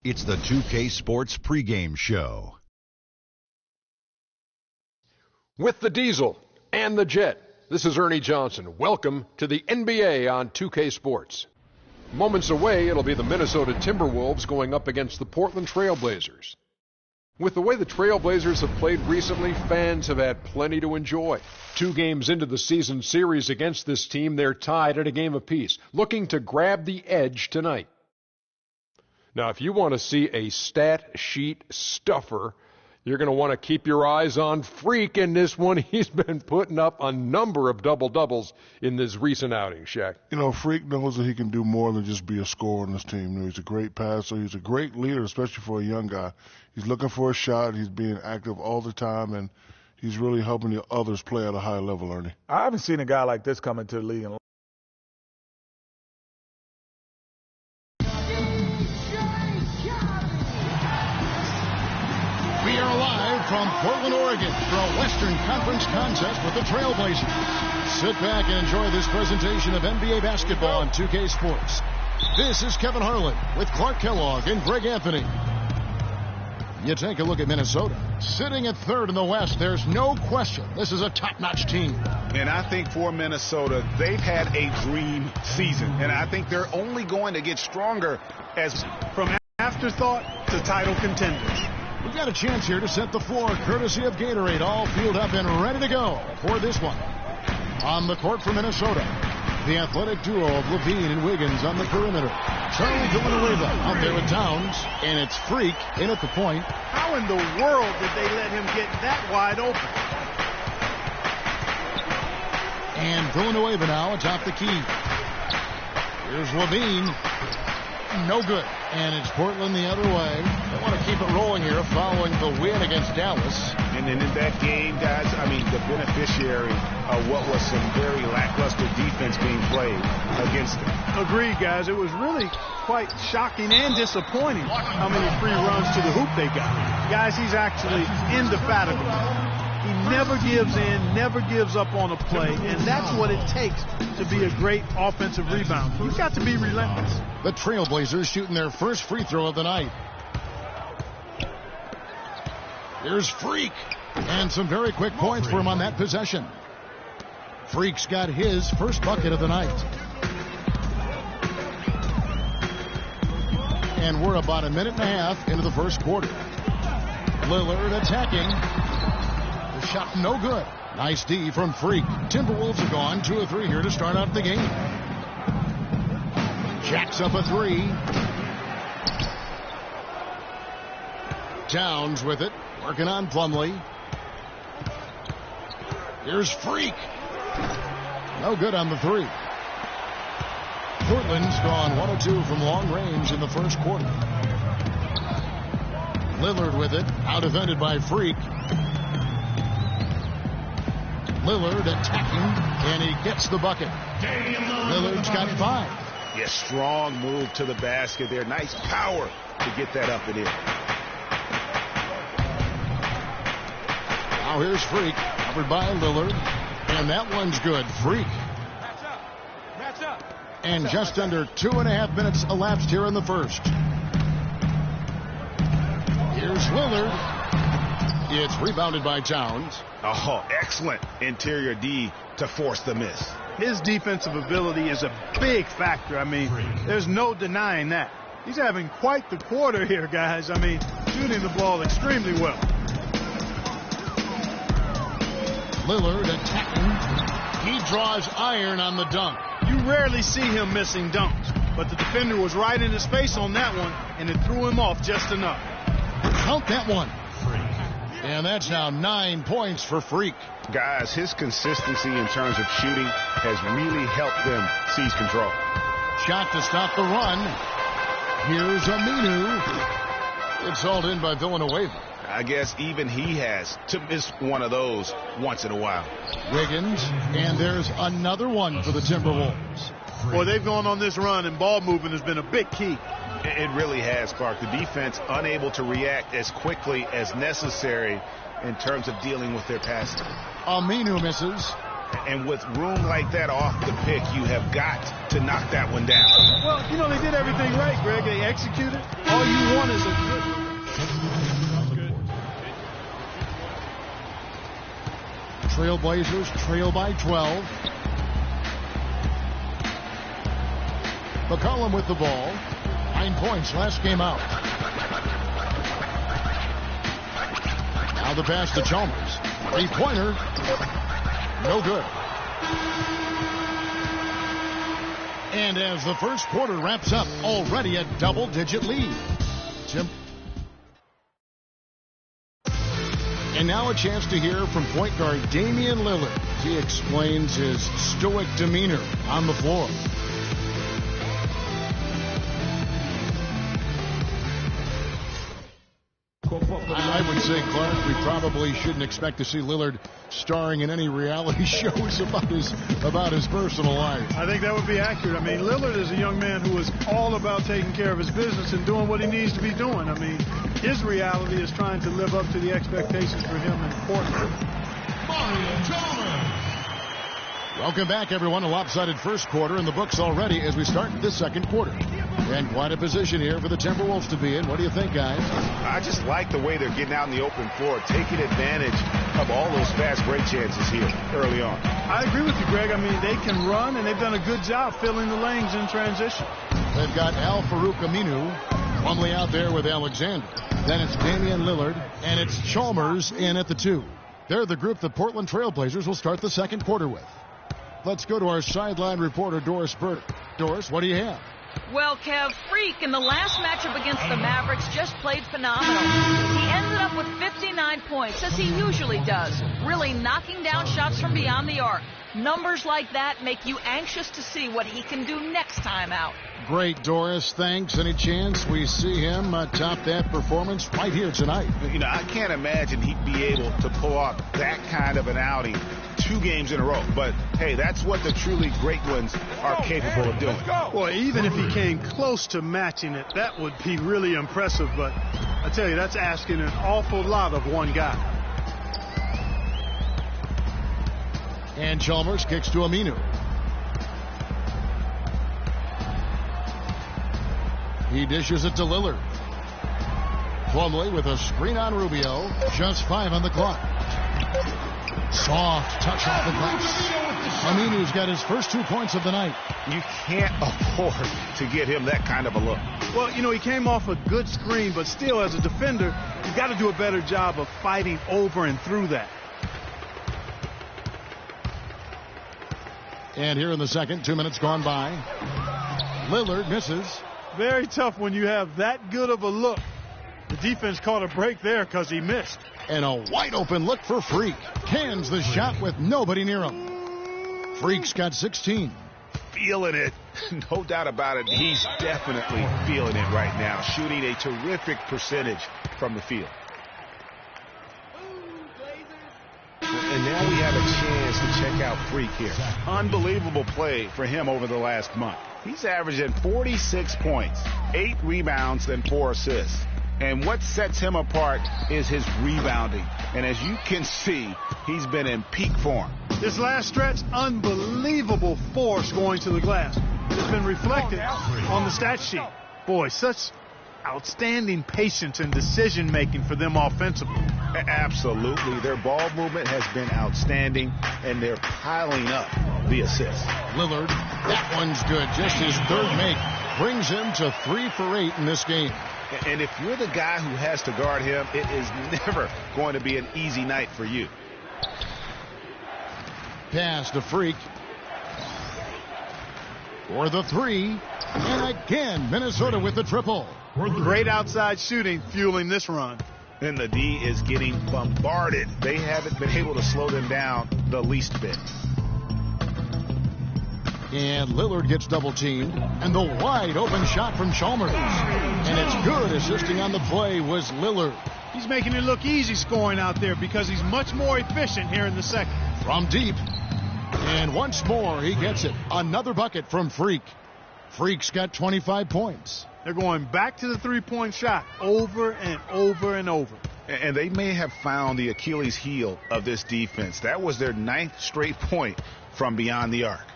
Speaker 1: It's the 2K Sports pregame show.
Speaker 2: With the Diesel and the Jet, this is Ernie Johnson. Welcome to the NBA on 2K Sports. Moments away, it'll be the Minnesota Timberwolves going up against the Portland Trail Blazers. With the way the Trailblazers have played recently, fans have had plenty to enjoy. 2 games into the season series against this team, they're tied at a game apiece, looking to grab the edge tonight. Now, if you want to see a stat sheet stuffer, you're going to want to keep your eyes on Freak in this one. He's been putting up a number of double-doubles in this recent outing, Shaq.
Speaker 3: You know, Freak knows that he can do more than just be a scorer on this team. You know, he's a great passer. He's a great leader, especially for a young guy. He's looking for a shot. He's being active all the time, and he's really helping the others play at a high level, Ernie.
Speaker 11: I haven't seen a guy like this come into the league in
Speaker 5: We are live from Portland, Oregon for a Western Conference contest with the Trailblazers. Sit back and enjoy this presentation of NBA basketball on 2K Sports. This is Kevin Harlan with Clark Kellogg and Greg Anthony. You take a look at Minnesota. Sitting at third in the West, there's no question this is a top-notch team.
Speaker 6: And I think for Minnesota, they've had a dream season. And I think they're only going to get stronger as
Speaker 7: from afterthought to title contenders.
Speaker 5: We've got a chance here to set the floor, courtesy of Gatorade, all fueled up and ready to go for this one. On the court for Minnesota, the athletic duo of Levine and Wiggins on the perimeter. Charlie Villanueva out there with Towns, and it's Freak in at the point.
Speaker 7: How in the world did they let him get that wide open?
Speaker 5: And Villanueva now atop the key. Here's Levine. No good. And it's Portland the other way. They want to keep it rolling here following the win against Dallas.
Speaker 6: And then in that game, guys, I mean, the beneficiary of what was some very lackluster defense being played against them.
Speaker 7: Agreed, guys. It was really quite shocking and disappointing how many free runs to the hoop they got. Guys, he's actually indefatigable. He never gives in, never gives up on a play, and that's what it takes to be a great offensive rebounder. You've got to be relentless.
Speaker 5: The Trailblazers shooting their first free throw of the night. Here's Freak, and some very quick points for him on that possession. Freak's got his first bucket of the night. And we're about a minute and a half into the first quarter. Lillard attacking. The shot no good. Nice D from Freak. Timberwolves have gone 2 of 3 here to start out the game. Jacks up a 3. Towns with it. Working on Plumlee. Here's Freak. No good on the 3. Portland's gone 1 of 2 from long range in the first quarter. Lillard with it. Out defended by Freak. Lillard attacking, and he gets the bucket. Lillard's got 5.
Speaker 6: Yes, strong move to the basket there. Nice power to get that up and in.
Speaker 5: Now here's Freak, covered by Lillard, and that one's good. Freak.
Speaker 7: Match up.
Speaker 5: And just under 2.5 minutes elapsed here in the first. Here's Lillard. It's rebounded by Towns.
Speaker 6: Oh, excellent interior D to force the miss.
Speaker 7: His defensive ability is a big factor. I mean, there's no denying that. He's having quite the quarter here, guys. I mean, shooting the ball extremely well.
Speaker 5: Lillard attacking. He draws iron on the dunk.
Speaker 7: You rarely see him missing dunks, but the defender was right in his face on that one, and it threw him off just enough.
Speaker 5: Count that one. And that's now 9 points for Freak.
Speaker 6: Guys, his consistency in terms of shooting has really helped them seize control.
Speaker 5: Shot to stop the run. Here's Aminu. It's hauled in by Villanueva.
Speaker 6: I guess even he has to miss one of those once in a while.
Speaker 5: Wiggins, and there's another one for the Timberwolves.
Speaker 7: Boy, they've gone on this run, and ball movement has been a big key.
Speaker 6: It really has, Clark. The defense unable to react as quickly as necessary in terms of dealing with their passing.
Speaker 5: Aminu misses.
Speaker 6: And with room like that off the pick, you have got to knock that one down.
Speaker 7: Well, you know, they did everything right, Greg. They executed. All you want is a good...
Speaker 5: Trailblazers trail by 12. McCollum with the ball. 9 points last game out. Now the pass to Chalmers. 3-pointer. No good. And as the first quarter wraps up, already a double-digit lead. And now a chance to hear from point guard Damian Lillard. He explains his stoic demeanor on the floor. I would say, Clark, we probably shouldn't expect to see Lillard starring in any reality shows about his personal life.
Speaker 7: I think that would be accurate. I mean, Lillard is a young man who is all about taking care of his business and doing what he needs to be doing. I mean, his reality is trying to live up to the expectations for him in Portland.
Speaker 5: Welcome back, everyone. A lopsided first quarter in the books already as we start the second quarter. And quite a position here for the Timberwolves to be in. What do you think, guys?
Speaker 6: I just like the way they're getting out in the open floor, taking advantage of all those fast break chances here early on.
Speaker 7: I agree with you, Greg. I mean, they can run, and they've done a good job filling the lanes in transition.
Speaker 5: They've got Al-Farouq Aminu, formerly out there with Alexander. Then it's Damian Lillard, and it's Chalmers in at the 2. They're the group the Portland Trailblazers will start the second quarter with. Let's go to our sideline reporter, Doris Burdick. Doris, what do you have?
Speaker 8: Well, Kev, Freak in the last matchup against the Mavericks just played phenomenal. He ended up with 59 points, as he usually does, really knocking down shots from beyond the arc. Numbers like that make you anxious to see what he can do next time out.
Speaker 5: Great, Doris. Thanks. Any chance we see him top that performance right here tonight?
Speaker 6: You know, I can't imagine he'd be able to pull off that kind of an outing 2 games in a row. But, hey, that's what the truly great ones are capable of doing.
Speaker 7: Boy, even if he came close to matching it, that would be really impressive. But I tell you, that's asking an awful lot of one guy.
Speaker 5: And Chalmers kicks to Aminu. He dishes it to Lillard. Plumlee with a screen on Rubio. Just 5 on the clock. Soft touch off the glass. Aminu's got his first 2 points of the night.
Speaker 6: You can't afford to get him that kind of a look.
Speaker 7: Well, you know, he came off a good screen, but still, as a defender, you've got to do a better job of fighting over and through that.
Speaker 5: And here in the second, 2 minutes gone by. Lillard misses.
Speaker 7: Very tough when you have that good of a look. The defense caught a break there because he missed.
Speaker 5: And a wide open look for Freak. Cans the shot with nobody near him. Freak's got 16.
Speaker 6: Feeling it. No doubt about it. He's definitely feeling it right now. Shooting a terrific percentage from the field. And now we have a chance to check out Freak here. Unbelievable play for him over the last month. He's averaging 46 points, 8 rebounds, and 4 assists. And what sets him apart is his rebounding. And as you can see, he's been in peak form.
Speaker 7: This last stretch, unbelievable force going to the glass. It's been reflected on the stat sheet. Boy, such outstanding patience and decision-making for them offensively.
Speaker 6: Absolutely. Their ball movement has been outstanding, and they're piling up the assists.
Speaker 5: Lillard, that one's good. Just his 3rd make brings him to 3 for 8 in this game.
Speaker 6: And if you're the guy who has to guard him, it is never going to be an easy night for you.
Speaker 5: Pass to Freak. For the 3. And again, Minnesota with the triple.
Speaker 7: Great outside shooting fueling this run.
Speaker 6: And the D is getting bombarded. They haven't been able to slow them down the least bit.
Speaker 5: And Lillard gets double teamed. And the wide open shot from Chalmers. And it's good. Assisting on the play was Lillard.
Speaker 7: He's making it look easy scoring out there because he's much more efficient here in the second.
Speaker 5: From deep. And once more he gets it. Another bucket from Freak. Freak's got 25 points.
Speaker 7: They're going back to the 3-point shot over and over and over.
Speaker 6: And they may have found the Achilles heel of this defense. That was their 9th straight point from beyond the arc.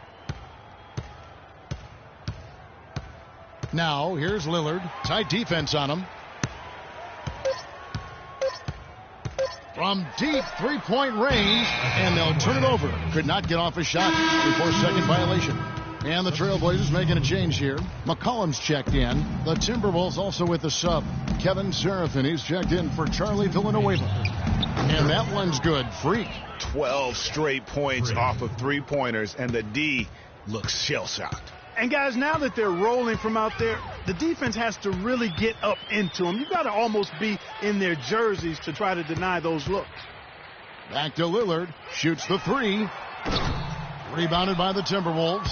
Speaker 5: Now, here's Lillard. Tight defense on him. From deep three-point range, and they'll turn it over. Could not get off a shot before second violation. And the Trailblazers making a change here. McCollum's checked in. The Timberwolves also with the sub. Kevin Seraphin, he's checked in for Charlie Villanueva. And that one's good. Freak.
Speaker 6: 12 straight points off of three-pointers, and the D looks shell-shocked.
Speaker 7: And guys, now that they're rolling from out there, the defense has to really get up into them. You've got to almost be in their jerseys to try to deny those looks.
Speaker 5: Back to Lillard. Shoots the three. Rebounded by the Timberwolves.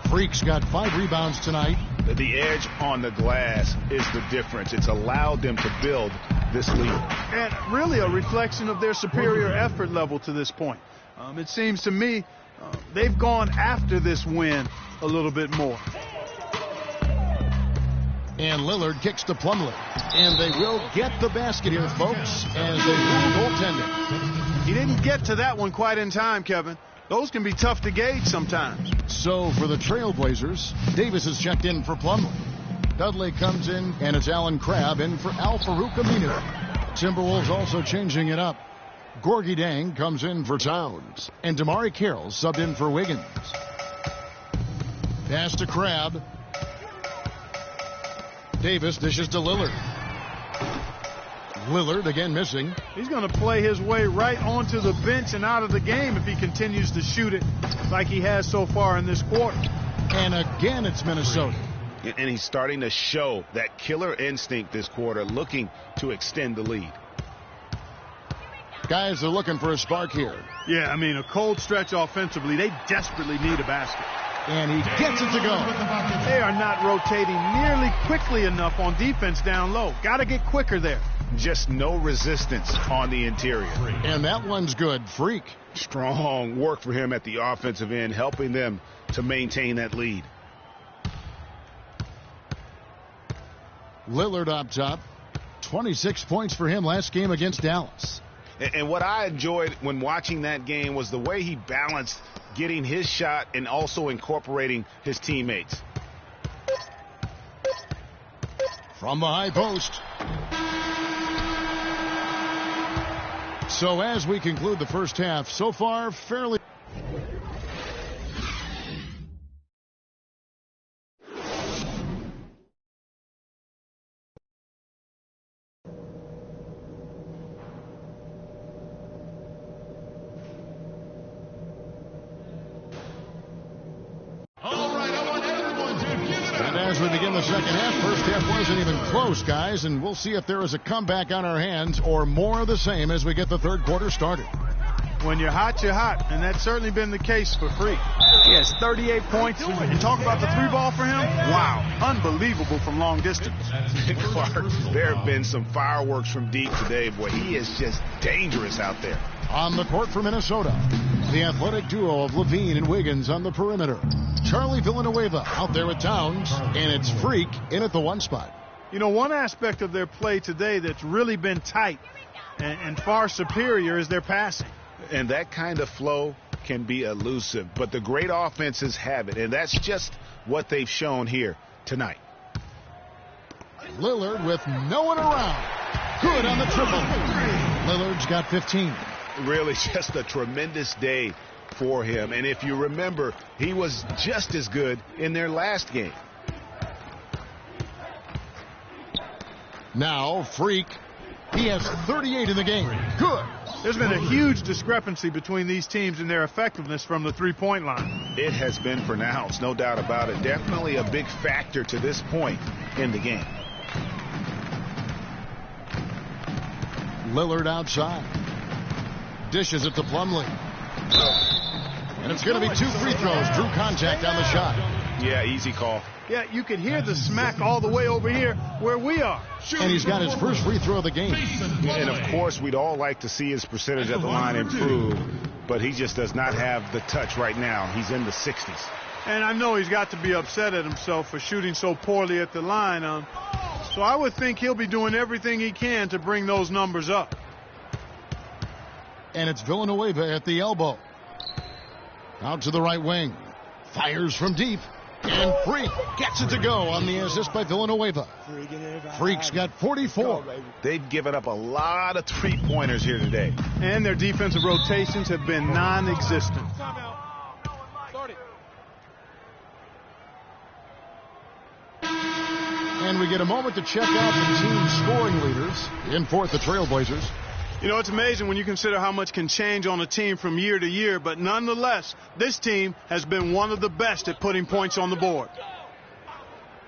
Speaker 5: Freak's got 5 rebounds tonight.
Speaker 6: The edge on the glass is the difference. It's allowed them to build this lead.
Speaker 7: And really a reflection of their superior effort level to this point. It seems to me they've gone after this win a little bit more.
Speaker 5: And Lillard kicks to Plumlee. And they will get the basket here, folks, as they rule goaltending.
Speaker 7: He didn't get to that one quite in time, Kevin. Those can be tough to gauge sometimes.
Speaker 5: So for the Trailblazers, Davis is checked in for Plumlee. Dudley comes in, and it's Alan Crabb in for Al-Farouq Aminu. Timberwolves also changing it up. Gorgie Dang comes in for Towns. And Damari Carroll subbed in for Wiggins. Pass to Crabb. Davis dishes to Lillard. Lillard again missing.
Speaker 7: He's going to play his way right onto the bench and out of the game if he continues to shoot it like he has so far in this quarter.
Speaker 5: And again it's Minnesota.
Speaker 6: And he's starting to show that killer instinct this quarter, looking to extend the lead.
Speaker 5: Guys are looking for a spark here.
Speaker 7: Yeah, I mean, a cold stretch offensively. They desperately need a basket.
Speaker 5: And he gets it to go.
Speaker 7: They are not rotating nearly quickly enough on defense down low. Got to get quicker there.
Speaker 6: Just no resistance on the interior.
Speaker 5: And that one's good. Freak.
Speaker 6: Strong work for him at the offensive end, helping them to maintain that lead.
Speaker 5: Lillard up top. 26 points for him last game against Dallas.
Speaker 6: And what I enjoyed when watching that game was the way he balanced getting his shot and also incorporating his teammates.
Speaker 5: From the high post. So as we conclude the first half, so far fairly... As we begin the second half, first half wasn't even close, guys, and we'll see if there is a comeback on our hands or more of the same as we get the third quarter started.
Speaker 7: When you're hot, and that's certainly been the case for Freak. He has 38 points. You talk about the three ball for him? Wow, unbelievable from long distance.
Speaker 6: Clark, there have been some fireworks from deep today. Boy, he is just dangerous out there.
Speaker 5: On the court for Minnesota, the athletic duo of Levine and Wiggins on the perimeter. Charlie Villanueva out there with Towns, and it's Freak in at the one spot.
Speaker 7: You know, one aspect of their play today that's really been tight and far superior is their passing.
Speaker 6: And that kind of flow can be elusive, but the great offenses have it, and that's just what they've shown here tonight.
Speaker 5: Lillard with no one around. Good on the triple. Lillard's got 15.
Speaker 6: Really just a tremendous day for him. And if you remember, he was just as good in their last game.
Speaker 5: Now, Freak. He has 38 in the game. Good.
Speaker 7: There's been a huge discrepancy between these teams in their effectiveness from the three-point line.
Speaker 6: It has been pronounced, no doubt about it. Definitely a big factor to this point in the game.
Speaker 5: Lillard outside. Dishes it to Plumlee. And it's going to be 2 free throws. Drew contact on the shot.
Speaker 6: Yeah, easy call.
Speaker 7: Yeah, you could hear the smack all the way over here where we are.
Speaker 5: And he's got his first free throw of the game.
Speaker 6: And, of course, we'd all like to see his percentage at the line improve, but he just does not have the touch right now. He's in the 60s.
Speaker 7: And I know he's got to be upset at himself for shooting so poorly at the line. So I would think he'll be doing everything he can to bring those numbers up.
Speaker 5: And it's Villanueva at the elbow. Out to the right wing. Fires from deep. And Freak gets it to go on the assist by Villanueva. Freak's got 44.
Speaker 6: They've given up a lot of three-pointers here today.
Speaker 7: And their defensive rotations have been non-existent.
Speaker 5: And we get a moment to check out the team's scoring leaders. In fourth, the Trailblazers.
Speaker 7: You know, it's amazing when you consider how much can change on a team from year to year, but nonetheless, this team has been one of the best at putting points on the board.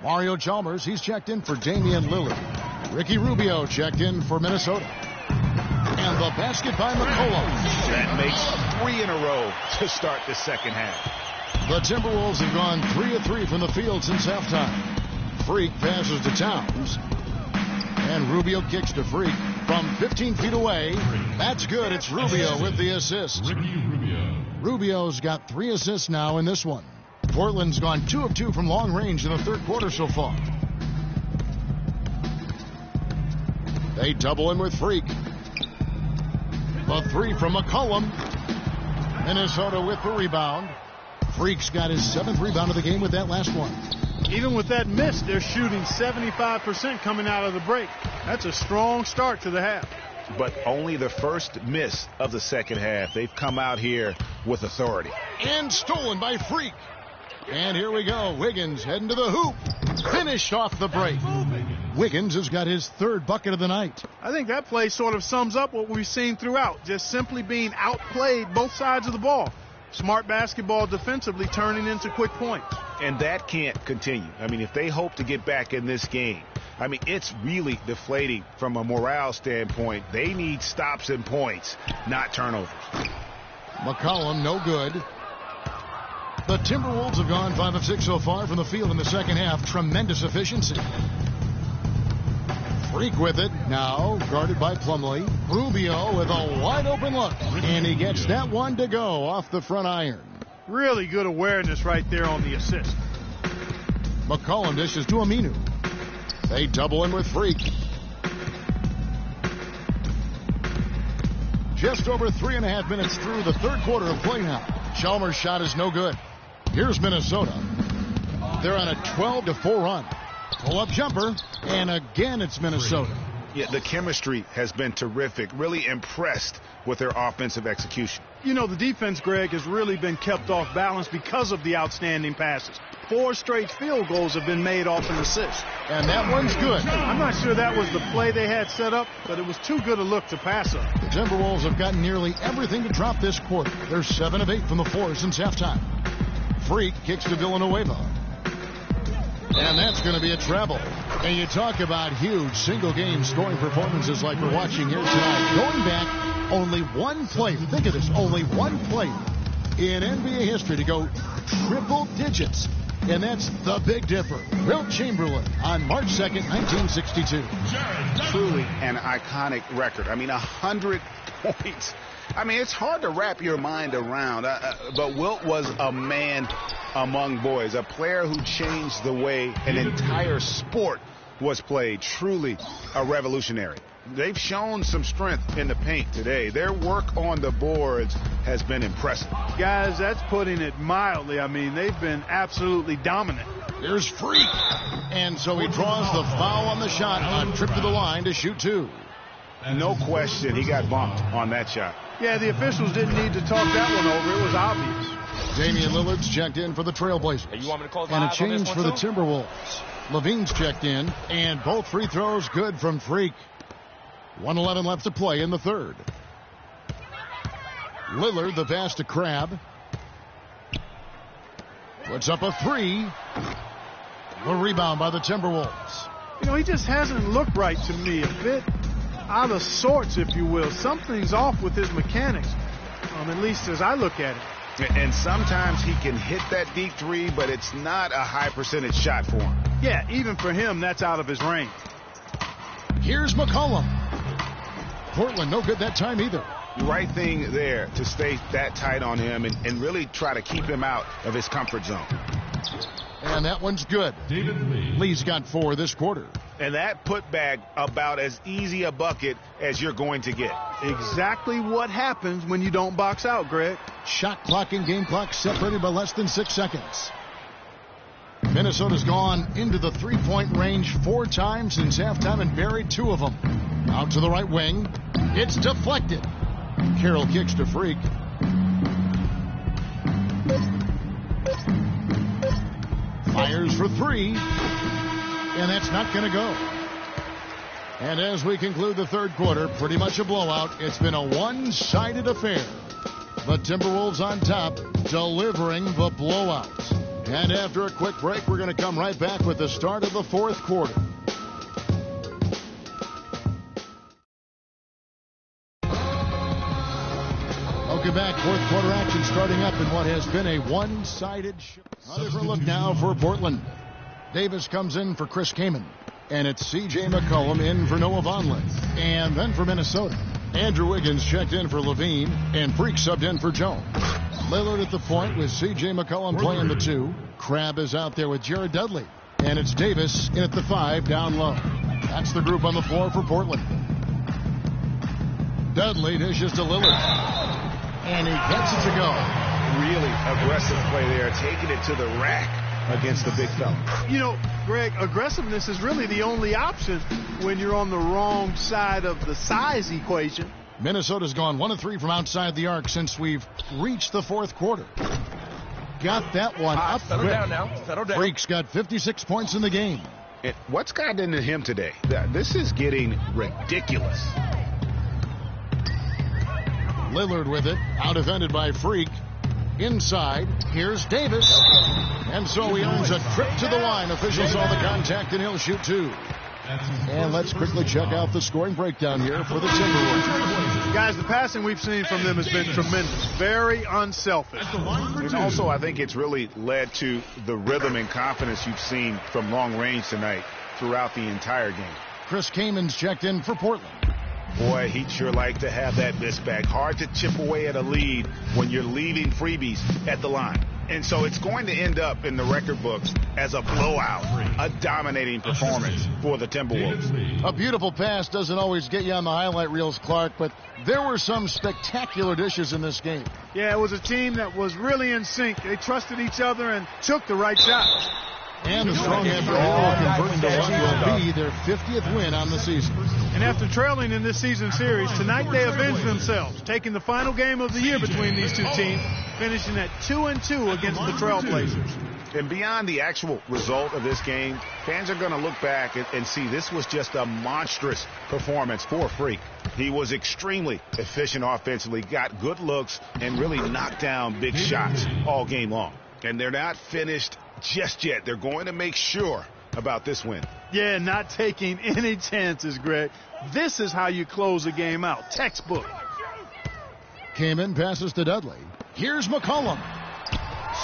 Speaker 5: Mario Chalmers, he's checked in for Damian Lillard. Ricky Rubio checked in for Minnesota. And the basket by McCollum.
Speaker 6: That makes 3 in a row to start the second half.
Speaker 5: The Timberwolves have gone 3 of 3 from the field since halftime. Freak passes to Towns. And Rubio kicks to Freak from 15 feet away. That's good. It's Rubio with the assist. Rubio's got 3 assists now in this one. Portland's gone 2 of 2 from long range in the third quarter so far. They double in with Freak. The 3 from McCollum. Minnesota with the rebound. Freak's got his 7th rebound of the game with that last one.
Speaker 7: Even with that miss, they're shooting 75% coming out of the break. That's a strong start to the half.
Speaker 6: But only the first miss of the second half. They've come out here with authority.
Speaker 5: And stolen by Freak. And here we go. Wiggins heading to the hoop. Finished off the break. Wiggins has got his 3rd bucket of the night.
Speaker 7: I think that play sort of sums up what we've seen throughout. Just simply being outplayed both sides of the ball. Smart basketball defensively turning into quick points.
Speaker 6: And that can't continue. I mean, if they hope to get back in this game, I mean, it's really deflating from a morale standpoint. They need stops and points, not turnovers.
Speaker 5: McCollum, no good. The Timberwolves have gone 5 of 6 so far from the field in the second half. Tremendous efficiency. Freak with it. Now guarded by Plumlee. Rubio with a wide open look. And he gets that one to go off the front iron.
Speaker 7: Really good awareness right there on the assist.
Speaker 5: McCollum dishes to Aminu. They double in with Freak. Just over 3.5 minutes through the third quarter of play now. Chalmers' shot is no good. Here's Minnesota. They're on a 12-4 run. Pull-up jumper, and again it's Minnesota.
Speaker 6: Yeah, the chemistry has been terrific. Really impressed with their offensive execution.
Speaker 7: You know, the defense, Greg, has really been kept off balance because of the outstanding passes. 4 straight field goals have been made off an assist.
Speaker 5: And that one's good.
Speaker 7: I'm not sure that was the play they had set up, but it was too good a look to pass up.
Speaker 5: The Timberwolves have gotten nearly everything to drop this quarter. They're 7 of 8 from the floor since halftime. Freak kicks to Villanueva. And that's going to be a travel. And you talk about huge single-game scoring performances like we're watching here tonight. Going back, only one player, think of this, only one player in NBA history to go triple digits. And that's the Big Dipper, Wilt Chamberlain, on March 2nd, 1962.
Speaker 6: Truly an iconic record. I mean, 100 points. I mean, it's hard to wrap your mind around, but Wilt was a man among boys, a player who changed the way an entire sport was played. Truly a revolutionary. They've shown some strength in the paint today. Their work on the boards has been impressive.
Speaker 7: Guys, that's putting it mildly. I mean, they've been absolutely dominant.
Speaker 5: Here's Freak. And so he draws the foul on the shot on trip to the line to shoot 2.
Speaker 6: No question, he got bumped on that shot.
Speaker 7: Yeah, the officials didn't need to talk that one over. It was obvious.
Speaker 5: Damian Lillard's checked in for the Trailblazers.
Speaker 9: You want me to close
Speaker 5: and
Speaker 9: my
Speaker 5: a
Speaker 9: eyes on
Speaker 5: change
Speaker 9: this
Speaker 5: for
Speaker 9: one
Speaker 5: the
Speaker 9: too?
Speaker 5: Timberwolves. Levine's checked in, and both free throws good from Freak. 1:11 left to play in the third. Lillard, the pass to Crabbe. Puts up a 3. The rebound by the Timberwolves.
Speaker 7: You know, he just hasn't looked right to me. A bit out of sorts, if you will. Something's off with his mechanics, at least as I look at it.
Speaker 6: And sometimes he can hit that deep 3, but it's not a high percentage shot for him.
Speaker 7: Yeah, even for him, that's out of his range.
Speaker 5: Here's McCollum. Portland no good that time either.
Speaker 6: Right thing there to stay that tight on him and really try to keep him out of his comfort zone.
Speaker 5: And that one's good.
Speaker 4: David Lee.
Speaker 5: Lee's got 4 this quarter.
Speaker 6: And that putback about as easy a bucket as you're going to get.
Speaker 7: Exactly what happens when you don't box out, Greg.
Speaker 5: Shot clock and game clock separated by less than 6 seconds. Minnesota's gone into the three-point range 4 times since halftime and buried 2 of them. Out to the right wing. It's deflected. Carroll kicks to Freak. Fires for 3. And that's not going to go. And as we conclude the third quarter, pretty much a blowout. It's been a one-sided affair. The Timberwolves on top, delivering the blowout. And after a quick break, we're going to come right back with the start of the fourth quarter. Welcome back. Fourth quarter action starting up in what has been a one-sided show. A different look now for Portland. Davis comes in for Chris Kaman. And it's C.J. McCollum in for Noah Vonleh. And then for Minnesota, Andrew Wiggins checked in for Levine. And Freak subbed in for Jones. Lillard at the point with C.J. McCollum playing the 2. Crabbe is out there with Jared Dudley. And it's Davis in at the 5 down low. That's the group on the floor for Portland. Dudley dishes to Lillard. And he gets it to go.
Speaker 6: Really aggressive play there, taking it to the rack against the big fella.
Speaker 7: You know, Greg, aggressiveness is really the only option when you're on the wrong side of the size equation.
Speaker 5: Minnesota's gone 1 of 3 from outside the arc since we've reached the fourth quarter. Got that one up
Speaker 12: Settle
Speaker 5: quick.
Speaker 12: down now. Settle down.
Speaker 5: Freak's got 56 points in the game.
Speaker 6: And what's gotten into him today? This is getting ridiculous.
Speaker 5: Lillard with it, out defended by Freak. Inside, here's Davis. And so he earns a trip to the line. Officials saw the contact and he'll shoot 2. And let's quickly check out the scoring breakdown here for the Timberwolves.
Speaker 7: Guys, the passing we've seen from them has been tremendous. Very unselfish.
Speaker 6: And also, I think it's really led to the rhythm and confidence you've seen from long range tonight throughout the entire game.
Speaker 5: Chris Kaman's checked in for Portland.
Speaker 6: Boy, he'd sure like to have that miss back. Hard to chip away at a lead when you're leaving freebies at the line. And so it's going to end up in the record books as a blowout, a dominating performance for the Timberwolves.
Speaker 5: A beautiful pass doesn't always get you on the highlight reels, Clark, but there were some spectacular dishes in this game.
Speaker 7: Yeah, it was a team that was really in sync. They trusted each other and took the right shots.
Speaker 5: And the strong after all converting to what will be their 50th win on the season.
Speaker 7: And after trailing in this season series, tonight they avenged themselves, taking the final game of the year between these two teams, finishing at 2-2 against the Trailblazers.
Speaker 6: And beyond the actual result of this game, fans are going to look back and see this was just a monstrous performance for Freak. He was extremely efficient offensively, got good looks, and really knocked down big shots all game long. And they're not finished just yet. They're going to make sure about this win.
Speaker 7: Yeah, not taking any chances, Greg. This is how you close a game out. Textbook.
Speaker 5: Kaman passes to Dudley. Here's McCollum.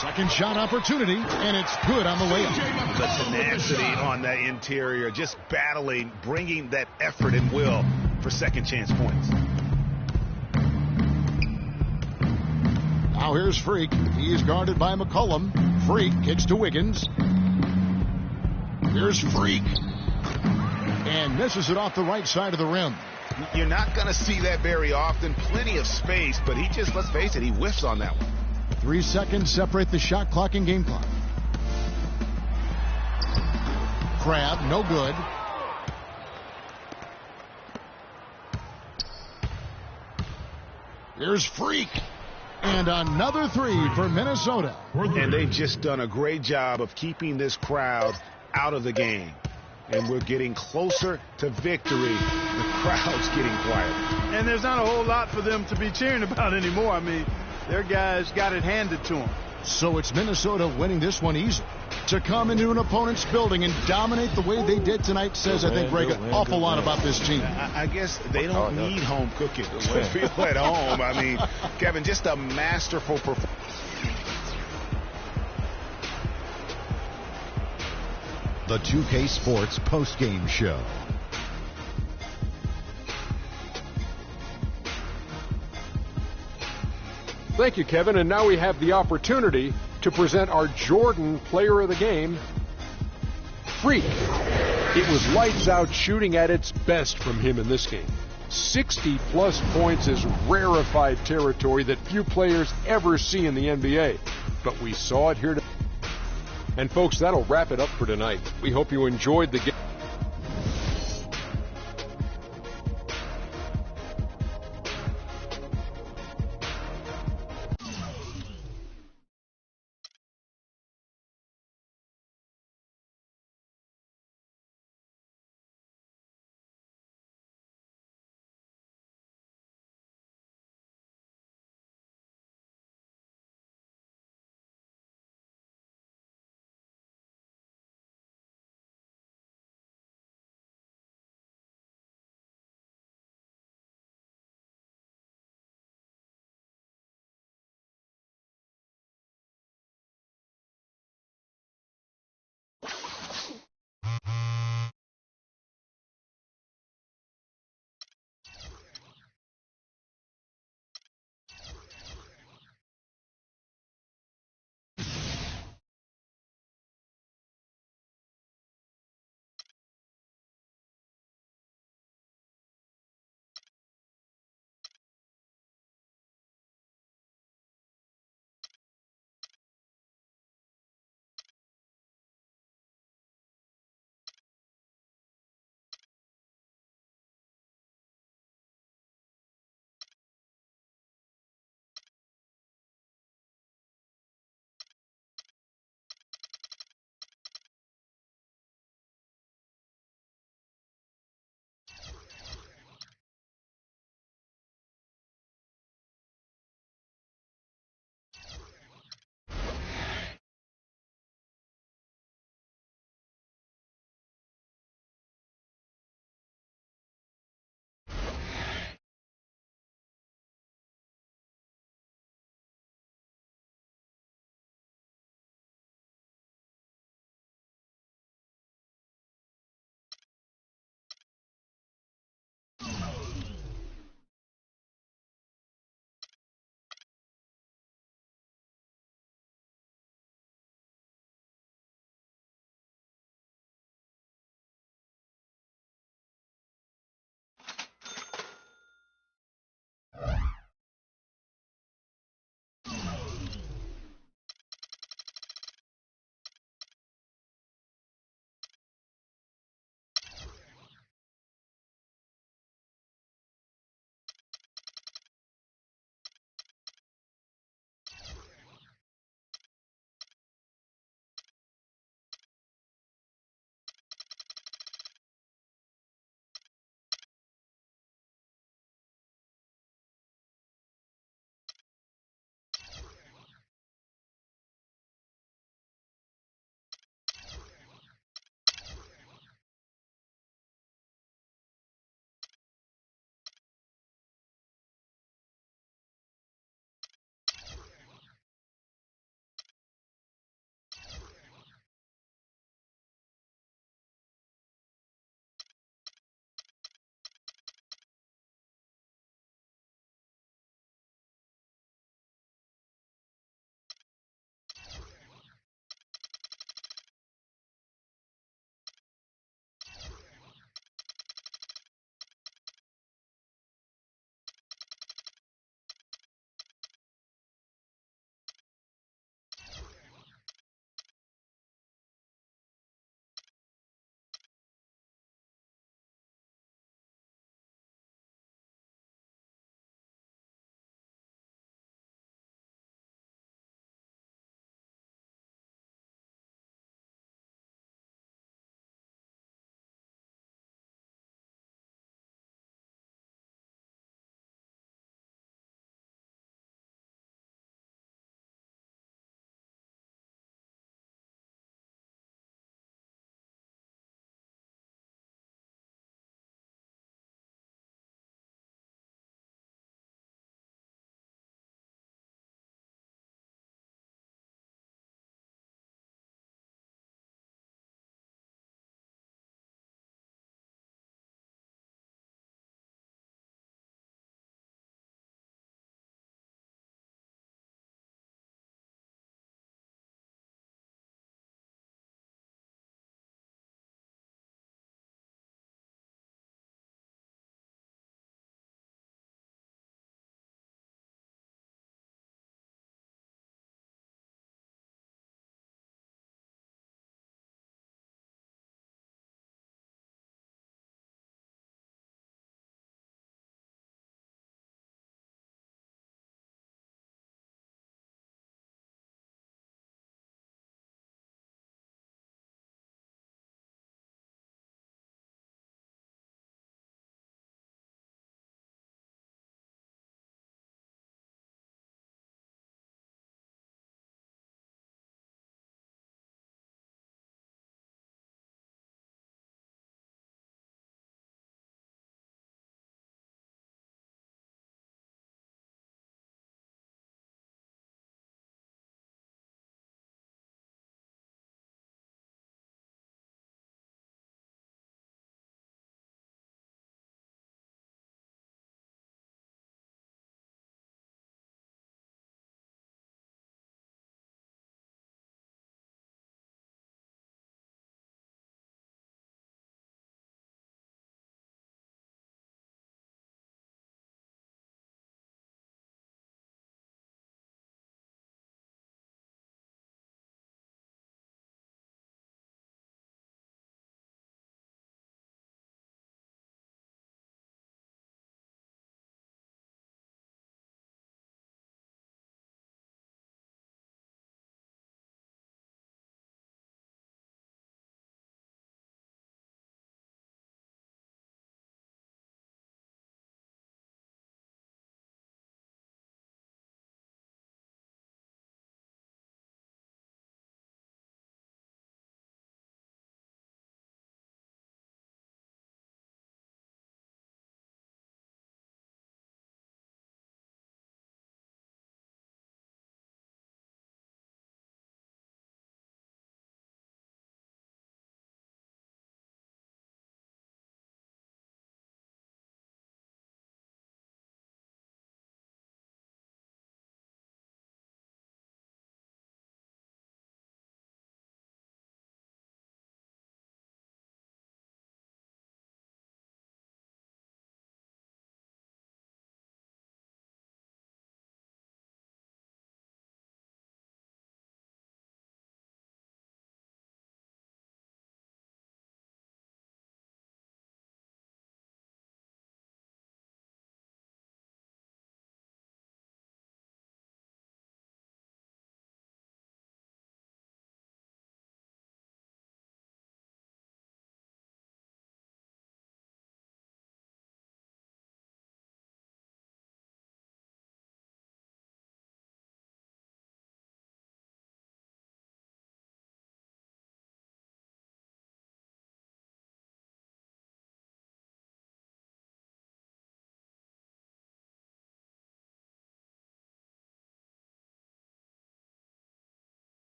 Speaker 5: Second shot opportunity, and it's good on the way up.
Speaker 6: The tenacity on that interior, just battling, bringing that effort and will for second chance points.
Speaker 5: Now here's Freak. He's guarded by McCollum. Freak kicks to Wiggins. Here's Freak. And misses it off the right side of the rim.
Speaker 6: You're not going to see that very often. Plenty of space, but he just, let's face it, he whiffs on that one.
Speaker 5: 3 seconds separate the shot clock and game clock. Crabbe, no good. Here's Freak. And another 3 for Minnesota.
Speaker 6: And they've just done a great job of keeping this crowd out of the game. And we're getting closer to victory. The crowd's getting quiet.
Speaker 7: And there's not a whole lot for them to be cheering about anymore. I mean, their guys got it handed to them.
Speaker 5: So it's Minnesota winning this one easily. To come into an opponent's building and dominate the way they did tonight says, I think, Greg, an awful lot about this team.
Speaker 6: I guess they don't need home cooking to feel at home. I mean, Kevin, just a masterful performance.
Speaker 1: The 2K Sports postgame show.
Speaker 2: Thank you, Kevin. And now we have the opportunity to present our Jordan Player of the Game, Freak. It was lights out shooting at its best from him in this game. 60-plus points is rarefied territory that few players ever see in the NBA. But we saw it here tonight. And folks, that'll wrap it up for tonight. We hope you enjoyed the game.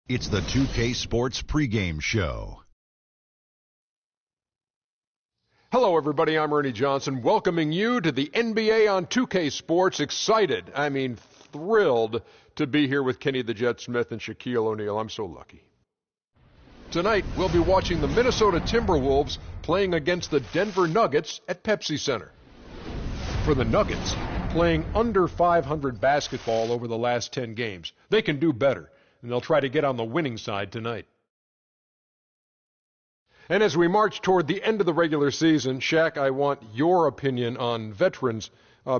Speaker 1: It's the 2K Sports pregame show.
Speaker 2: Hello, everybody. I'm Ernie Johnson, welcoming you to the NBA on 2K Sports. Excited, thrilled to be here with Kenny the Jet Smith and Shaquille O'Neal. I'm so lucky. Tonight, we'll be watching the Minnesota Timberwolves playing against the Denver Nuggets at Pepsi Center. For the Nuggets, playing under 500 basketball over the last 10 games, they can do better, and they'll try to get on the winning side tonight. And as we march toward the end of the regular season, Shaq, I want your opinion on veterans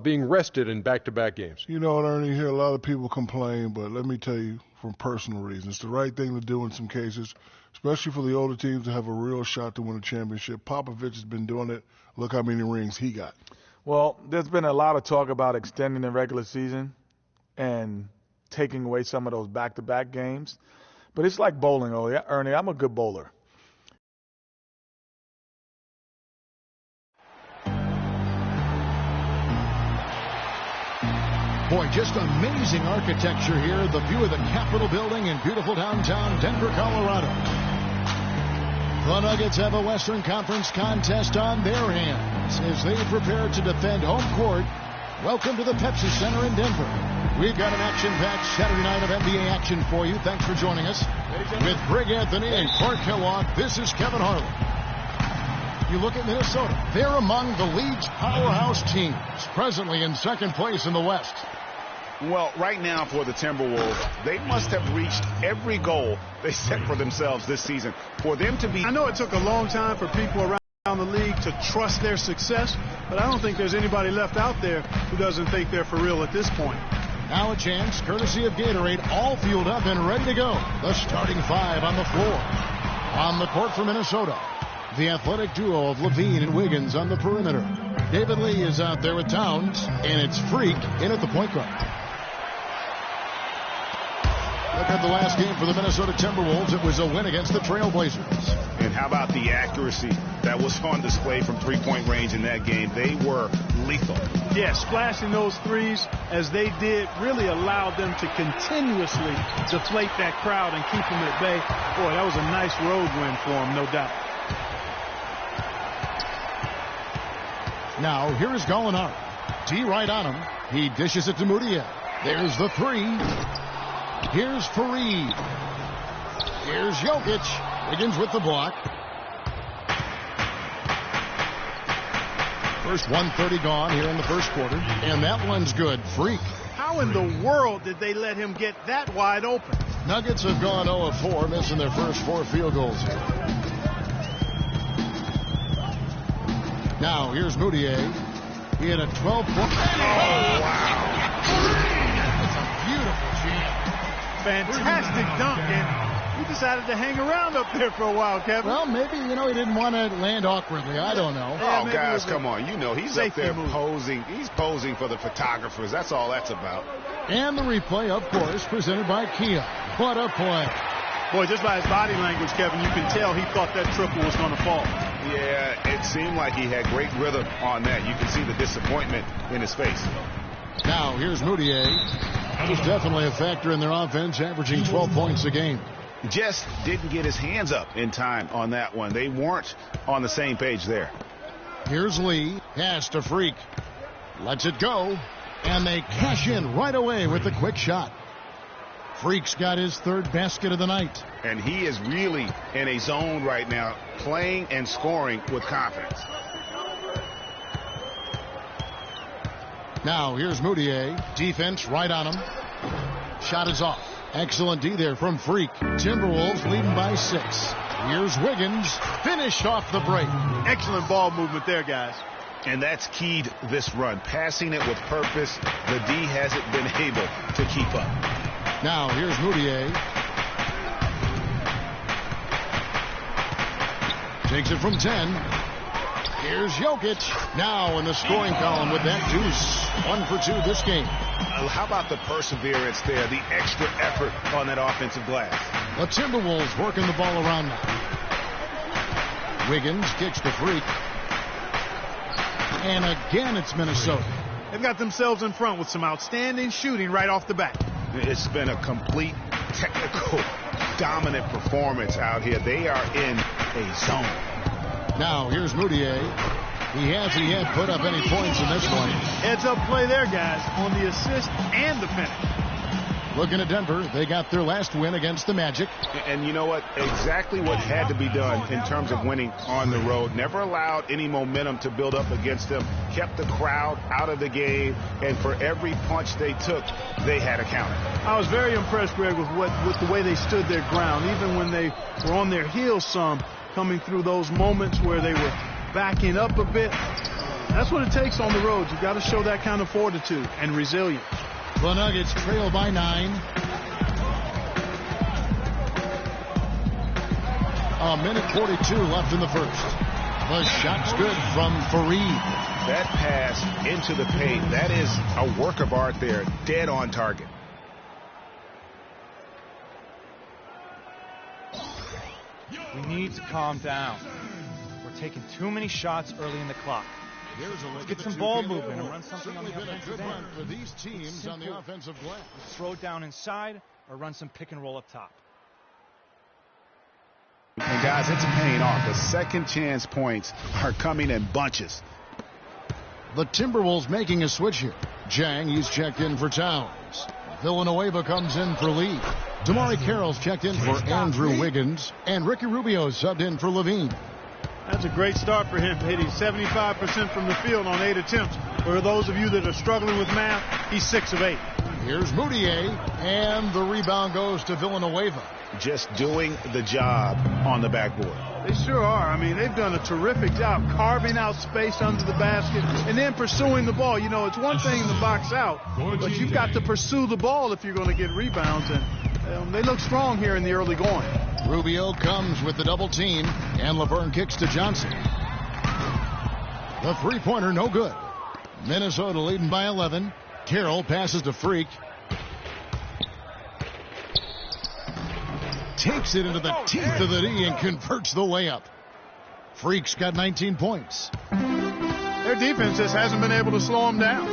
Speaker 2: being rested in back-to-back games.
Speaker 3: You know what, Ernie, here a lot of people complain, but let me tell you from personal reasons, it's the right thing to do in some cases, especially for the older teams to have a real shot to win a championship. Popovich has been doing it. Look how many rings he got.
Speaker 11: Well, there's been a lot of talk about extending the regular season and taking away some of those back-to-back games. But it's like bowling, Ernie. I'm a good bowler.
Speaker 5: Boy, just amazing architecture here. The view of the Capitol building in beautiful downtown Denver, Colorado. The Nuggets have a Western Conference contest on their hands as they prepare to defend home court. Welcome to the Pepsi Center in Denver. We've got an action-packed Saturday night of NBA action for you. Thanks for joining us. With Greg Anthony and Clark Kellogg, this is Kevin Harlan. You look at Minnesota. They're among the league's powerhouse teams, presently in second place in the West.
Speaker 6: Well, right now for the Timberwolves, they must have reached every goal they set for themselves this season. For them to be...
Speaker 7: I know it took a long time for people around the league to trust their success, but I don't think there's anybody left out there who doesn't think they're for real at this point.
Speaker 5: Now a chance, courtesy of Gatorade, all fueled up and ready to go. The starting five on the floor. On the court for Minnesota, the athletic duo of Levine and Wiggins on the perimeter. David Lee is out there with Towns, and it's Freak in at the point guard. Look at the last game for the Minnesota Timberwolves. It was a win against the Trailblazers.
Speaker 6: And how about the accuracy that was on display from three-point range in that game? They were lethal.
Speaker 7: Yeah, splashing those threes as they did really allowed them to continuously deflate that crowd and keep them at bay. Boy, that was a nice road win for them, no doubt.
Speaker 5: Now, here is Gallinari. D right on him. He dishes it to Moutier. There's the three. Here's Fareed. Here's Jokic. Wiggins with the block. First 1:30 gone here in the first quarter. And that one's good. Freak.
Speaker 7: How in the world did they let him get that wide open?
Speaker 5: Nuggets have gone 0 of 4, missing their first 4 field goals here. Now, here's Moutier. He had a 12-point.
Speaker 6: Oh, wow.
Speaker 5: That's a beautiful jam.
Speaker 7: Fantastic dunk, and he decided to hang around up there for a while, Kevin.
Speaker 5: Well, maybe, he didn't want to land awkwardly. I don't know.
Speaker 6: Yeah, oh, guys, come on. He's up there
Speaker 7: move.
Speaker 6: posing. He's posing for the photographers. That's all that's about.
Speaker 5: And the replay, of course, presented by Kia. What a play.
Speaker 7: Boy, just by his body language, Kevin, you can tell he thought that triple was going to fall.
Speaker 6: Yeah, it seemed like he had great rhythm on that. You can see the disappointment in his face.
Speaker 5: Now, here's Moutier. He's definitely a factor in their offense, averaging 12 points a game.
Speaker 6: Just didn't get his hands up in time on that one. They weren't on the same page there.
Speaker 5: Here's Lee. Pass to Freak. Lets it go. And they cash in right away with the quick shot. Freak's got his third basket of the night.
Speaker 6: And he is really in a zone right now, playing and scoring with confidence.
Speaker 5: Now, here's Moutier. Defense right on him. Shot is off. Excellent D there from Freak. Timberwolves leading by 6. Here's Wiggins. Finished off the break.
Speaker 7: Excellent ball movement there, guys.
Speaker 6: And that's keyed this run. Passing it with purpose. The D hasn't been able to keep up.
Speaker 5: Now, here's Moutier. Takes it from 10. Here's Jokic. Now in the scoring column with that deuce. 1 for 2 this game.
Speaker 6: How about the perseverance there, the extra effort on that offensive glass?
Speaker 5: The Timberwolves working the ball around now. Wiggins kicks the Freak. And again, it's Minnesota.
Speaker 7: They've got themselves in front with some outstanding shooting right off the bat.
Speaker 6: It's been a complete technical dominant performance out here. They are in a zone.
Speaker 5: Now here's Moutier. He hasn't yet put up any points in this one.
Speaker 7: Heads up play there, guys, on the assist and the finish.
Speaker 5: Looking at Denver, they got their last win against the Magic.
Speaker 6: And you know what? Exactly what had to be done in terms of winning on the road. Never allowed any momentum to build up against them. Kept the crowd out of the game. And for every punch they took, they had a counter.
Speaker 7: I was very impressed, Greg, with the way they stood their ground, even when they were on their heels some, coming through those moments where they were backing up a bit. That's what it takes on the road. You've got to show that kind of fortitude and resilience.
Speaker 5: The Nuggets trail by 9. A minute 42 left in the first. The shot's good from Fareed.
Speaker 6: That pass into the paint, that is a work of art there. Dead on target.
Speaker 9: We need to calm down. We're taking too many shots early in the clock. Let's get some ball movement and run something on the offensive end.
Speaker 5: For these teams on the offensive glass.
Speaker 9: Throw it down inside or run some pick and roll up top.
Speaker 6: And guys, it's paying off. The second chance points are coming in bunches.
Speaker 5: The Timberwolves making a switch here. Jang, he's checked in for Towns. Villanueva comes in for Lee. Damari Carroll's checked in for Andrew Wiggins. And Ricky Rubio subbed in for Levine.
Speaker 7: That's a great start for him, hitting 75% from the field on 8 attempts. For those of you that are struggling with math, he's 6 of 8.
Speaker 5: Here's Moutier, and the rebound goes to Villanueva.
Speaker 6: Just doing the job on the backboard.
Speaker 7: They sure are. I mean, they've done a terrific job carving out space under the basket and then pursuing the ball. You know, it's one thing to box out, but you've got to pursue the ball if you're going to get rebounds. And they look strong here in the early going.
Speaker 5: Rubio comes with the double team, and Laverne kicks to Johnson. The three-pointer, no good. Minnesota leading by 11. Carroll passes to Freak. Takes it into the teeth of the D and converts the layup. Freak's got 19 points.
Speaker 7: Their defense just hasn't been able to slow them down.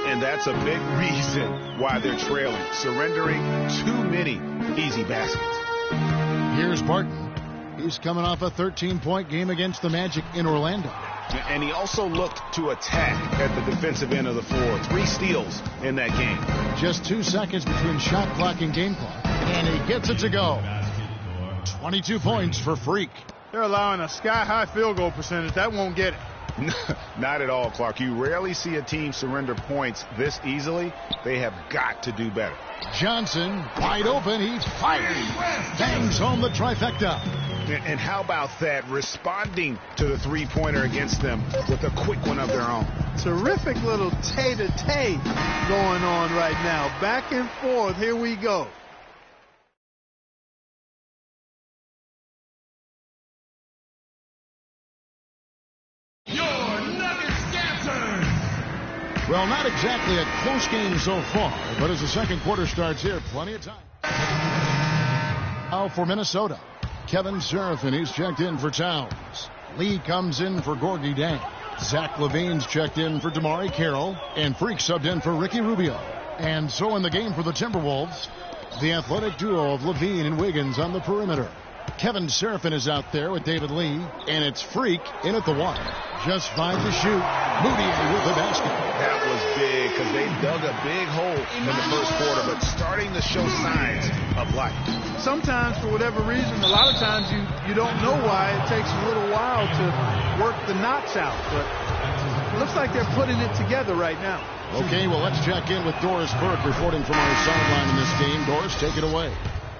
Speaker 6: And that's a big reason why they're trailing, surrendering too many easy baskets.
Speaker 5: Here's Barton. He's coming off a 13-point game against the Magic in Orlando.
Speaker 6: And he also looked to attack at the defensive end of the floor. 3 steals in that game.
Speaker 5: Just 2 seconds between shot clock and game clock. And he gets it to go. 22 points for Freak.
Speaker 7: They're allowing a sky-high field goal percentage. That won't get it.
Speaker 6: Not at all, Clark. You rarely see a team surrender points this easily. They have got to do better.
Speaker 5: Johnson, wide open. He fires. Bangs home the trifecta.
Speaker 6: And how about that? Responding to the three-pointer against them with a quick one of their own.
Speaker 7: Terrific little tay-to-tay going on right now. Back and forth. Here we go.
Speaker 5: Well, not exactly a close game so far, but as the second quarter starts here, plenty of time. Now for Minnesota, Kevin Seraphin, he's checked in for Towns. Lee comes in for Gorgie Dang. Zach Levine's checked in for Damari Carroll, and Freak subbed in for Ricky Rubio. And so in the game for the Timberwolves, the athletic duo of Levine and Wiggins on the perimeter. Kevin Seraphin is out there with David Lee, and it's Freak in at the one. Just 5 to shoot. Moutier with the basket.
Speaker 6: That was big because they dug a big hole in the first quarter, but starting to show signs of life.
Speaker 7: Sometimes, for whatever reason, a lot of times you don't know why. It takes a little while to work the knots out, but it looks like they're putting it together right now.
Speaker 5: Okay, well, let's check in with Doris Burke reporting from our sideline in this game. Doris, take it away.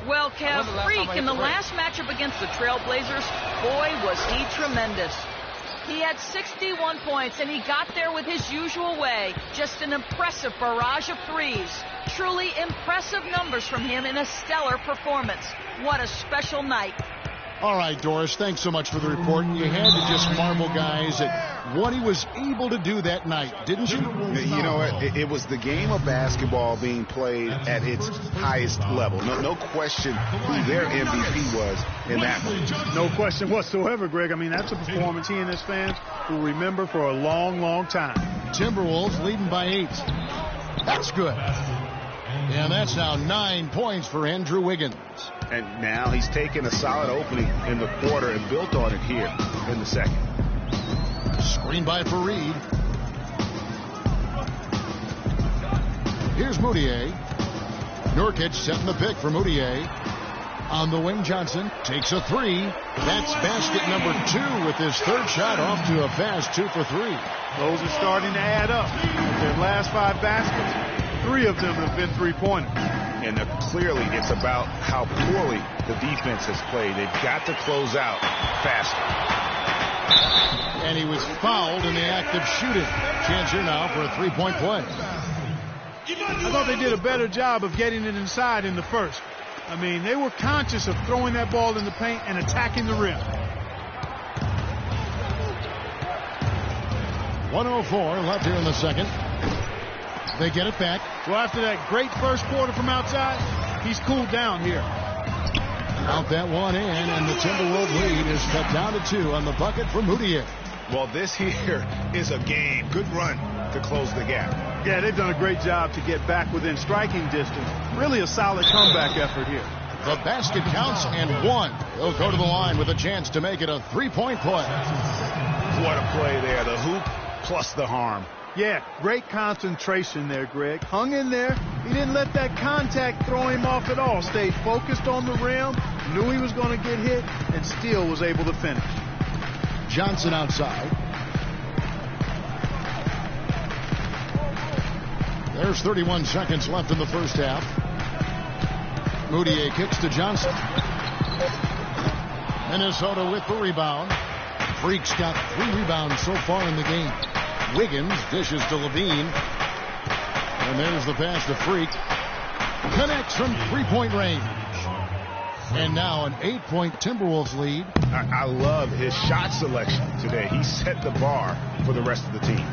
Speaker 8: Well, Kev, Freak in the last matchup against the Trailblazers, boy, was he tremendous. He had 61 points, and he got there with his usual way. Just an impressive barrage of threes. Truly impressive numbers from him in a stellar performance. What a special night.
Speaker 5: All right, Doris, thanks so much for the report. You had to just marvel, guys, at what he was able to do that night, didn't you?
Speaker 6: You know what? It was the game of basketball being played at its highest level. No question who their MVP was in that one.
Speaker 7: No question whatsoever, Greg. I mean, that's a performance he and his fans will remember for a long, long time.
Speaker 5: Timberwolves leading by 8. That's good. And that's now 9 points for Andrew Wiggins.
Speaker 6: And now he's taken a solid opening in the quarter and built on it here in the second.
Speaker 5: Screen by Fareed. Here's Moutier. Nurkic setting the pick for Moutier. On the wing, Johnson takes a three. That's basket number 2 with his third shot off to a fast 2 for 3.
Speaker 7: Those are starting to add up. Their last 5 baskets, 3 of them have been three-pointers.
Speaker 6: And clearly it's about how poorly the defense has played. They've got to close out faster.
Speaker 5: And he was fouled in the act of shooting. Chance here now for a 3-point play.
Speaker 7: I thought they did a better job of getting it inside in the first. I mean, they were conscious of throwing that ball in the paint and attacking the rim.
Speaker 5: 1:04 left here in the second. They get it back.
Speaker 7: Well, after that great first quarter from outside, he's cooled down here.
Speaker 5: Out that one in, and the Timberwolves lead is cut down to 2 on the bucket for Moutier.
Speaker 6: Well, this here is a game. Good run to close the gap.
Speaker 7: Yeah, they've done a great job to get back within striking distance. Really a solid comeback effort here.
Speaker 5: The basket counts and 1. He'll go to the line with a chance to make it a 3-point play.
Speaker 6: What a play there. The hoop plus the harm.
Speaker 7: Yeah, great concentration there, Greg. Hung in there. He didn't let that contact throw him off at all. Stayed focused on the rim, knew he was going to get hit, and still was able to finish.
Speaker 5: Johnson outside. There's 31 seconds left in the first half. Moutier kicks to Johnson. Minnesota with the rebound. Freak's got 3 rebounds so far in the game. Wiggins dishes to Levine. And there's the pass to Freak. Connects from 3-point range. And now an 8-point Timberwolves lead.
Speaker 6: I love his shot selection today. He set the bar for the rest of the team.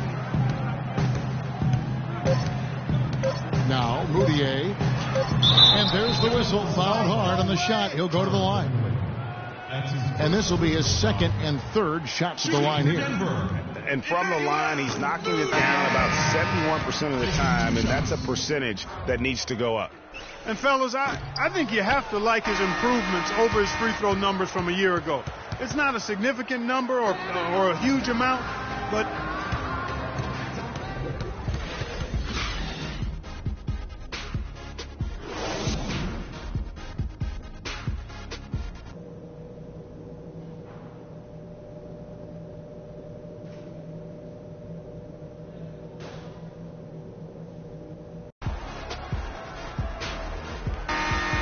Speaker 5: Now Moutier. And there's the whistle. Fouled hard on the shot. He'll go to the line. And this will be his second and third shots to the line here.
Speaker 6: And from the line, he's knocking it down about 71% of the time, and that's a percentage that needs to go up.
Speaker 7: And fellas, I think you have to like his improvements over his free throw numbers from a year ago. It's not a significant number or a huge amount, but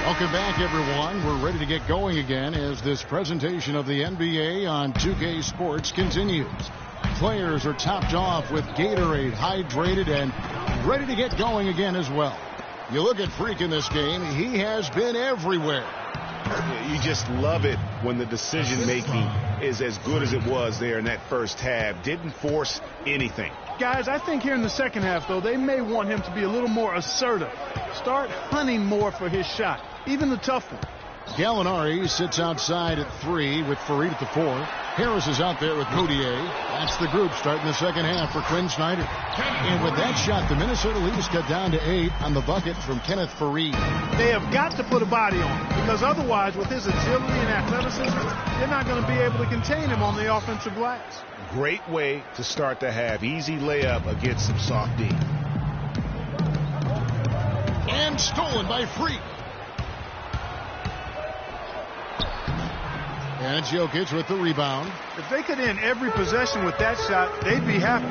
Speaker 5: welcome back, everyone. We're ready to get going again as this presentation of the NBA on 2K Sports continues. Players are topped off with Gatorade, hydrated, and ready to get going again as well. You look at Freak in this game, he has been everywhere.
Speaker 6: You just love it when the decision-making is as good as it was there in that first half. Didn't force anything.
Speaker 7: Guys, I think here in the second half, though, they may want him to be a little more assertive. Start hunting more for his shot, even the tough one.
Speaker 5: Gallinari sits outside at 3 with Fareed at the 4. Harris is out there with Moutier. That's the group starting the second half for Quinn Snyder. And with that shot, the Minnesota lead is cut down to 8 on the bucket from Kenneth Fareed.
Speaker 7: They have got to put a body on him, because otherwise, with his agility and athleticism, they're not going to be able to contain him on the offensive glass.
Speaker 6: Great way to start the half. Easy layup against some soft D.
Speaker 5: And stolen by Freak. And Jokic with the rebound.
Speaker 7: If they could end every possession with that shot, they'd be happy.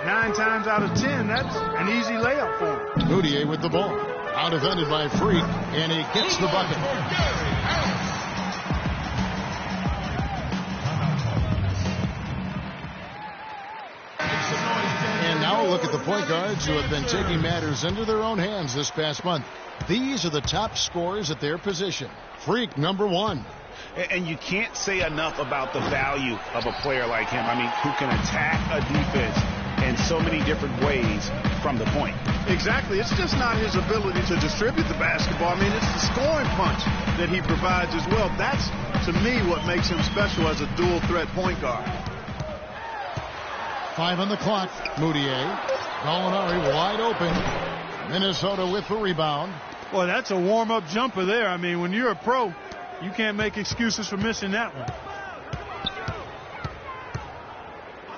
Speaker 7: 9 times out of 10, that's an easy layup for him.
Speaker 5: Moutier with the ball. Out defended by Freak, and he gets the bucket. And now look at the point guards who have been taking matters into their own hands this past month. These are the top scorers at their position. Freak, number 1.
Speaker 6: And you can't say enough about the value of a player like him. I mean, who can attack a defense in so many different ways from the point.
Speaker 7: Exactly. It's just not his ability to distribute the basketball. I mean, it's the scoring punch that he provides as well. That's, to me, what makes him special as a dual-threat point guard.
Speaker 5: 5 on the clock. Moutier. Gallinari wide open. Minnesota with the rebound.
Speaker 7: Boy, that's a warm-up jumper there. I mean, when you're a pro, you can't make excuses for missing that one.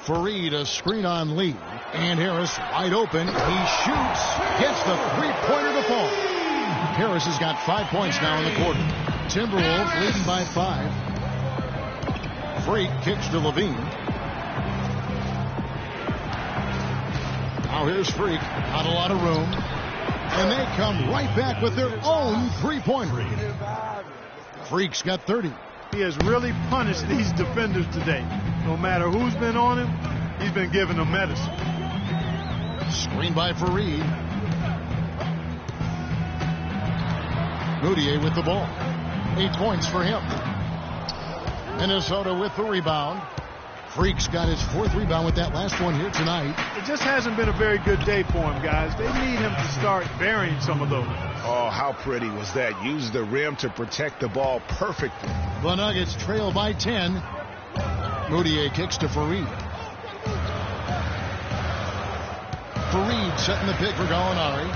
Speaker 5: Fareed, a screen on Lee. And Harris wide open. He shoots. Gets the three-pointer to fall. Harris has got 5 points now in the quarter. Timberwolves leading by 5. Freak kicks to Levine. Now here's Freak. Not a lot of room. And they come right back with their own three-pointer. Freak's got 30.
Speaker 7: He has really punished these defenders today. No matter who's been on him, he's been giving them medicine.
Speaker 5: Screen by Fareed. Moutier with the ball. 8 points for him. Minnesota with the rebound. Freak's got his 4th rebound with that last one here tonight.
Speaker 7: It just hasn't been a very good day for him, guys. They need him to start burying some of those.
Speaker 6: Oh, how pretty was that? Used the rim to protect the ball perfectly.
Speaker 5: The Nuggets trail by 10. Moutier kicks to Fareed. Fareed setting the pick for Gallinari.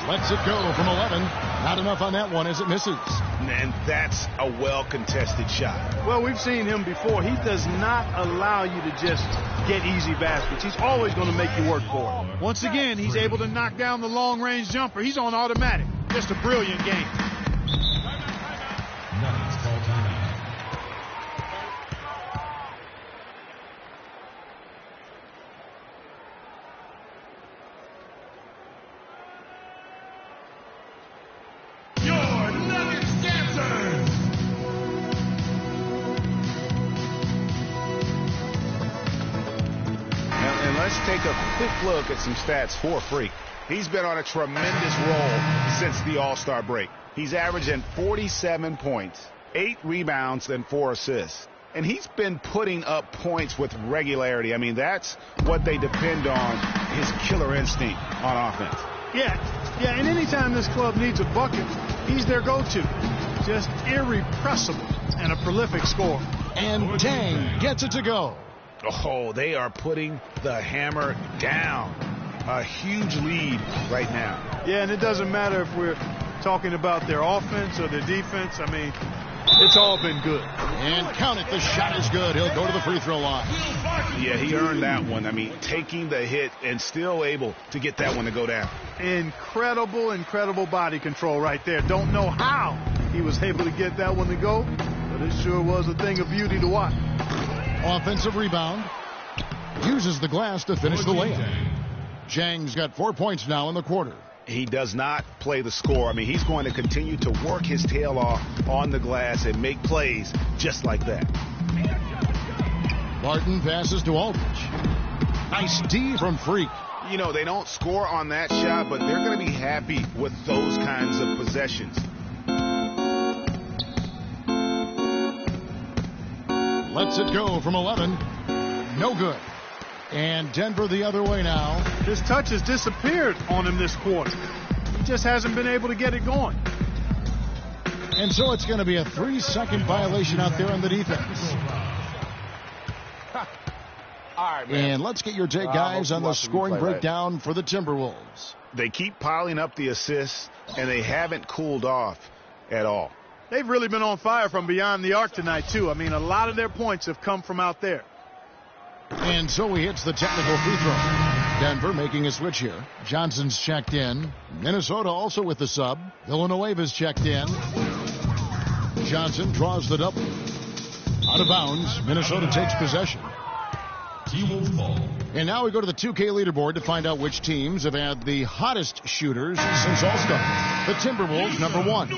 Speaker 5: Lets it go from 11. Not enough on that one as it misses.
Speaker 6: And that's a well-contested shot.
Speaker 7: Well, we've seen him before. He does not allow you to just get easy baskets. He's always going to make you work for it. Once again, he's able to knock down the long-range jumper. He's on automatic. Just a brilliant game.
Speaker 4: Nuggets call timeout.
Speaker 6: Take a quick look at some stats for Freak. He's been on a tremendous roll since the All-Star break. He's averaging 47 points, 8 rebounds, and 4 assists. And he's been putting up points with regularity. I mean, that's what they depend on, his killer instinct on offense.
Speaker 7: Yeah, and anytime this club needs a bucket, he's their go-to. Just irrepressible and a prolific scorer.
Speaker 5: And Tang gets it to go.
Speaker 6: Oh, they are putting the hammer down. A huge lead right now.
Speaker 7: Yeah, and it doesn't matter if we're talking about their offense or their defense. I mean, it's all been good.
Speaker 5: And count it, the shot is good. He'll go to the free throw line.
Speaker 6: Yeah, he earned that one. I mean, taking the hit and still able to get that one to go down.
Speaker 7: Incredible body control right there. Don't know how he was able to get that one to go, but it sure was a thing of beauty to watch.
Speaker 5: Offensive rebound. Uses the glass to finish the layup. Zhang's got 4 points now in the quarter.
Speaker 6: He does not play the score. I mean, he's going to continue to work his tail off on the glass and make plays just like that.
Speaker 5: Barton passes to Aldridge. Nice D from Freak.
Speaker 6: You know, they don't score on that shot, but they're going to be happy with those kinds of possessions.
Speaker 5: Lets it go from 11. No good. And Denver the other way now.
Speaker 7: His touch has disappeared on him this quarter. He just hasn't been able to get it going.
Speaker 5: And so it's going to be a 3-second violation out there on the defense.
Speaker 6: All right, man.
Speaker 5: And let's get your take, guys, on the scoring breakdown for the Timberwolves.
Speaker 6: They keep piling up the assists, and they haven't cooled off at all.
Speaker 7: They've really been on fire from beyond the arc tonight, too. I mean, a lot of their points have come from out there.
Speaker 5: And so he hits the technical free throw. Denver making a switch here. Johnson's checked in. Minnesota also with the sub. Villanueva's checked in. Johnson draws the double. Out of bounds. Minnesota takes possession. And now we go to the 2K leaderboard to find out which teams have had the hottest shooters since All-Star. The Timberwolves, number 1.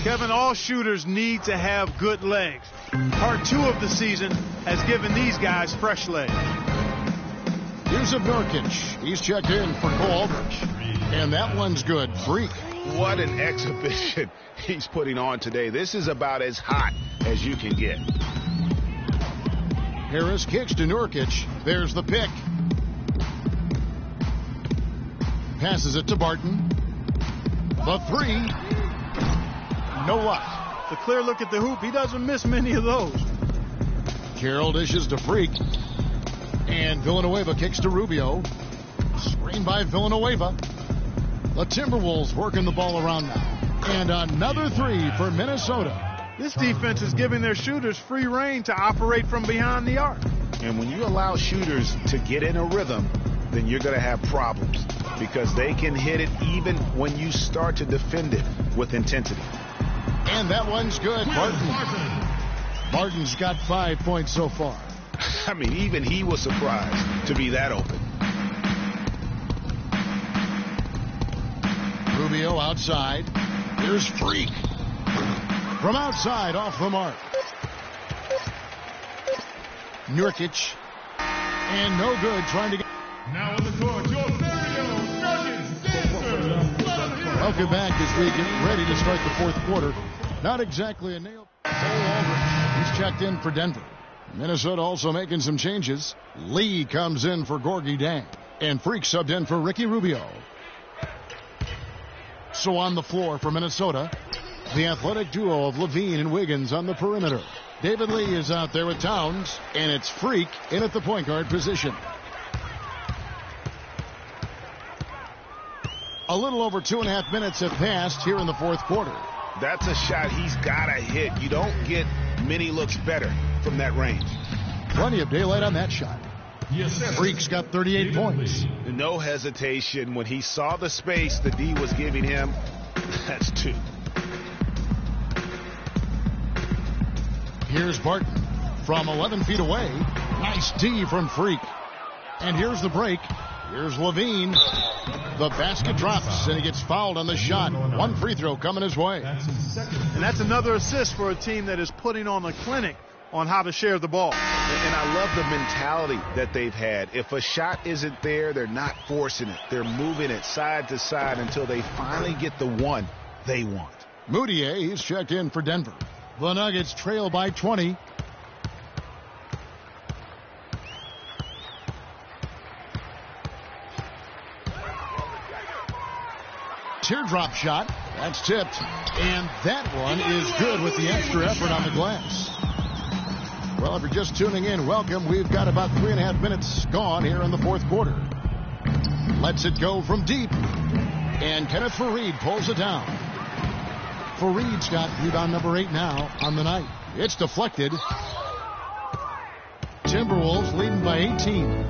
Speaker 7: Kevin, all shooters need to have good legs. Part 2 of the season has given these guys fresh legs.
Speaker 5: Here's Nurkic. He's checked in for Cole Aldridge. And that one's good. Freak.
Speaker 6: What an exhibition he's putting on today. This is about as hot as you can get.
Speaker 5: Harris kicks to Nurkic. There's the pick. Passes it to Barton. The 3. No luck.
Speaker 7: a clear look at the hoop. He doesn't miss many of those.
Speaker 5: Carroll dishes to Freak. And Villanueva kicks to Rubio. Screen by Villanueva. The Timberwolves working the ball around now. And another three for Minnesota.
Speaker 7: This defense is giving their shooters free rein to operate from behind the arc.
Speaker 6: And when you allow shooters to get in a rhythm, then you're going to have problems because they can hit it even when you start to defend it with intensity.
Speaker 5: And that one's good. Martin's got 5 points so far.
Speaker 6: I mean, even he was surprised to be that open.
Speaker 5: Rubio outside. Here's Freak. From outside, off the mark. Nurkic. And no good, trying to get...
Speaker 4: Now on the court, your stereo Nuggets dancers.
Speaker 5: Welcome back as we get ready to start the fourth quarter. Not exactly a nail. He's checked in for Denver. Minnesota also making some changes. Lee comes in for Gorgie Dang. And Freak subbed in for Ricky Rubio. So on the floor for Minnesota, the athletic duo of Levine and Wiggins on the perimeter. David Lee is out there with Towns, and it's Freak in at the point guard position. A little over 2.5 minutes have passed here in the fourth quarter.
Speaker 6: That's a shot he's got to hit. You don't get many looks better from that range.
Speaker 5: Plenty of daylight on that shot. Freak's got 38 points.
Speaker 6: No hesitation. When he saw the space the D was giving him, that's 2.
Speaker 5: Here's Barton from 11 feet away. Nice D from Freak. And here's the break. Here's Levine. The basket drops, and he gets fouled on the shot. One free throw coming his way.
Speaker 7: And that's another assist for a team that is putting on a clinic on how to share the ball.
Speaker 6: And I love the mentality that they've had. If a shot isn't there, they're not forcing it. They're moving it side to side until they finally get the one they want.
Speaker 5: Moutier, he's checked in for Denver. The Nuggets trail by 20. Teardrop shot. That's tipped. And that one is good with the extra effort on the glass. Well, if you're just tuning in, welcome. We've got about 3.5 minutes gone here in the fourth quarter. Lets it go from deep. And Kenneth Faried pulls it down. Faried's got rebound number 8 now on the night. It's deflected. Timberwolves leading by 18.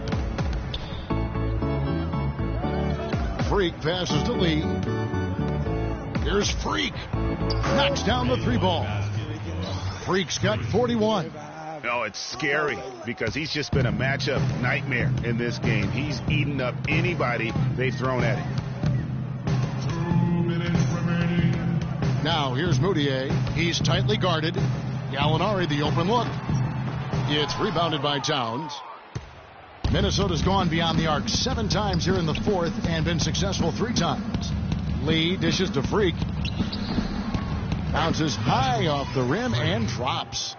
Speaker 5: Freak passes to Lee. Here's Freak. Knocks down the 3 ball. Freak's got 41.
Speaker 6: Oh, it's scary because he's just been a matchup nightmare in this game. He's eaten up anybody they've thrown at him.
Speaker 4: 2 minutes remaining.
Speaker 5: Now here's Moutier. He's tightly guarded. Gallinari the open look. It's rebounded by Towns. Minnesota's gone beyond the arc 7 times here in the fourth and been successful 3 times. Lee dishes to Freak. Bounces high off the rim and drops.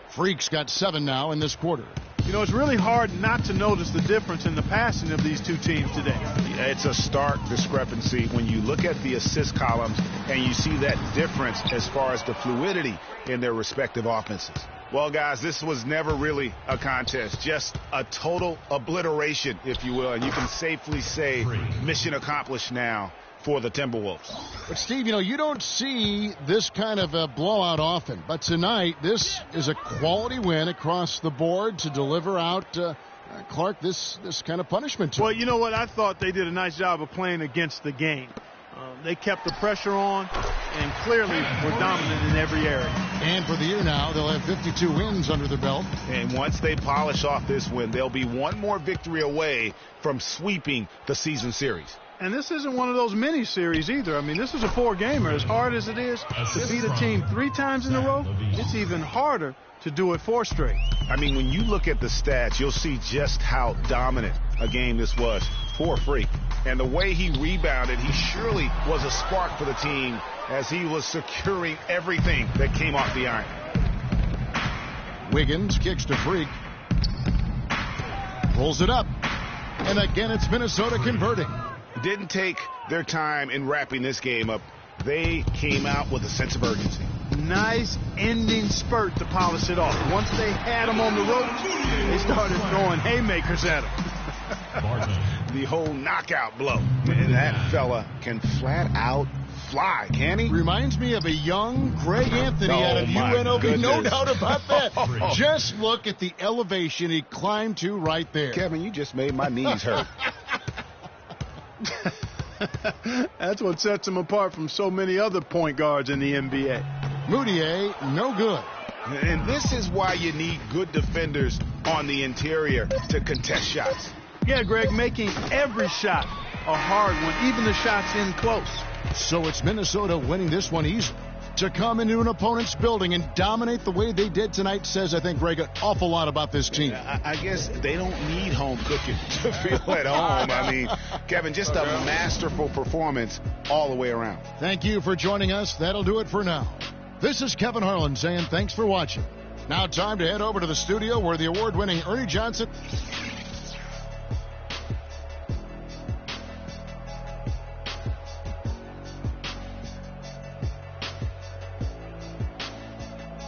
Speaker 5: Freak's got 7 now in this quarter.
Speaker 7: You know, it's really hard not to notice the difference in the passing of these two teams today.
Speaker 6: It's a stark discrepancy when you look at the assist columns and you see that difference as far as the fluidity in their respective offenses. Well, guys, this was never really a contest, just a total obliteration, if you will, and you can safely say mission accomplished now for the Timberwolves.
Speaker 5: But, Steve, you know, you don't see this kind of a blowout often. But tonight, this is a quality win across the board to deliver out, Clark, this kind of punishment to
Speaker 7: Well,
Speaker 5: him.
Speaker 7: you know what? I thought they did a nice job of playing against the game. They kept the pressure on and clearly were dominant in every area.
Speaker 5: And for the year now, they'll have 52 wins under their belt.
Speaker 6: And once they polish off this win, they'll be one more victory away from sweeping the season series.
Speaker 7: And this isn't one of those mini series either. I mean, this is a 4-gamer. As hard as it is to beat a team 3 times in a row, it's even harder to do it 4 straight.
Speaker 6: I mean, when you look at the stats, you'll see just how dominant a game this was for Freak. And the way he rebounded, he surely was a spark for the team as he was securing everything that came off the iron.
Speaker 5: Wiggins kicks to Freak. Pulls it up. And again, it's Minnesota converting.
Speaker 6: Didn't take their time in wrapping this game up. They came out with a sense of urgency.
Speaker 7: nice ending spurt to polish it off. Once they had him on the ropes, they started throwing haymakers at him.
Speaker 6: The whole knockout blow. And that fella can flat out fly, can he?
Speaker 5: Reminds me of a young Greg Anthony out of UNLV.
Speaker 6: Goodness.
Speaker 5: No doubt about that. Just look at the elevation he climbed to right there.
Speaker 6: Kevin, you just made my knees hurt.
Speaker 7: That's what sets him apart from so many other point guards in the NBA.
Speaker 5: Moutier, no good.
Speaker 6: And this is why you need good defenders on the interior to contest shots.
Speaker 7: Yeah, Greg, making every shot a hard one, even the shots in close.
Speaker 5: So it's Minnesota winning this one easily. To come into an opponent's building and dominate the way they did tonight says, I think, Greg, an awful lot about this team.
Speaker 6: I guess they don't need home cooking to feel at home. I mean, Kevin, just a masterful performance all the way around.
Speaker 5: Thank you for joining us. That'll do it for now. This is Kevin Harlan saying thanks for watching. Now time to head over to the studio where the award-winning Ernie Johnson...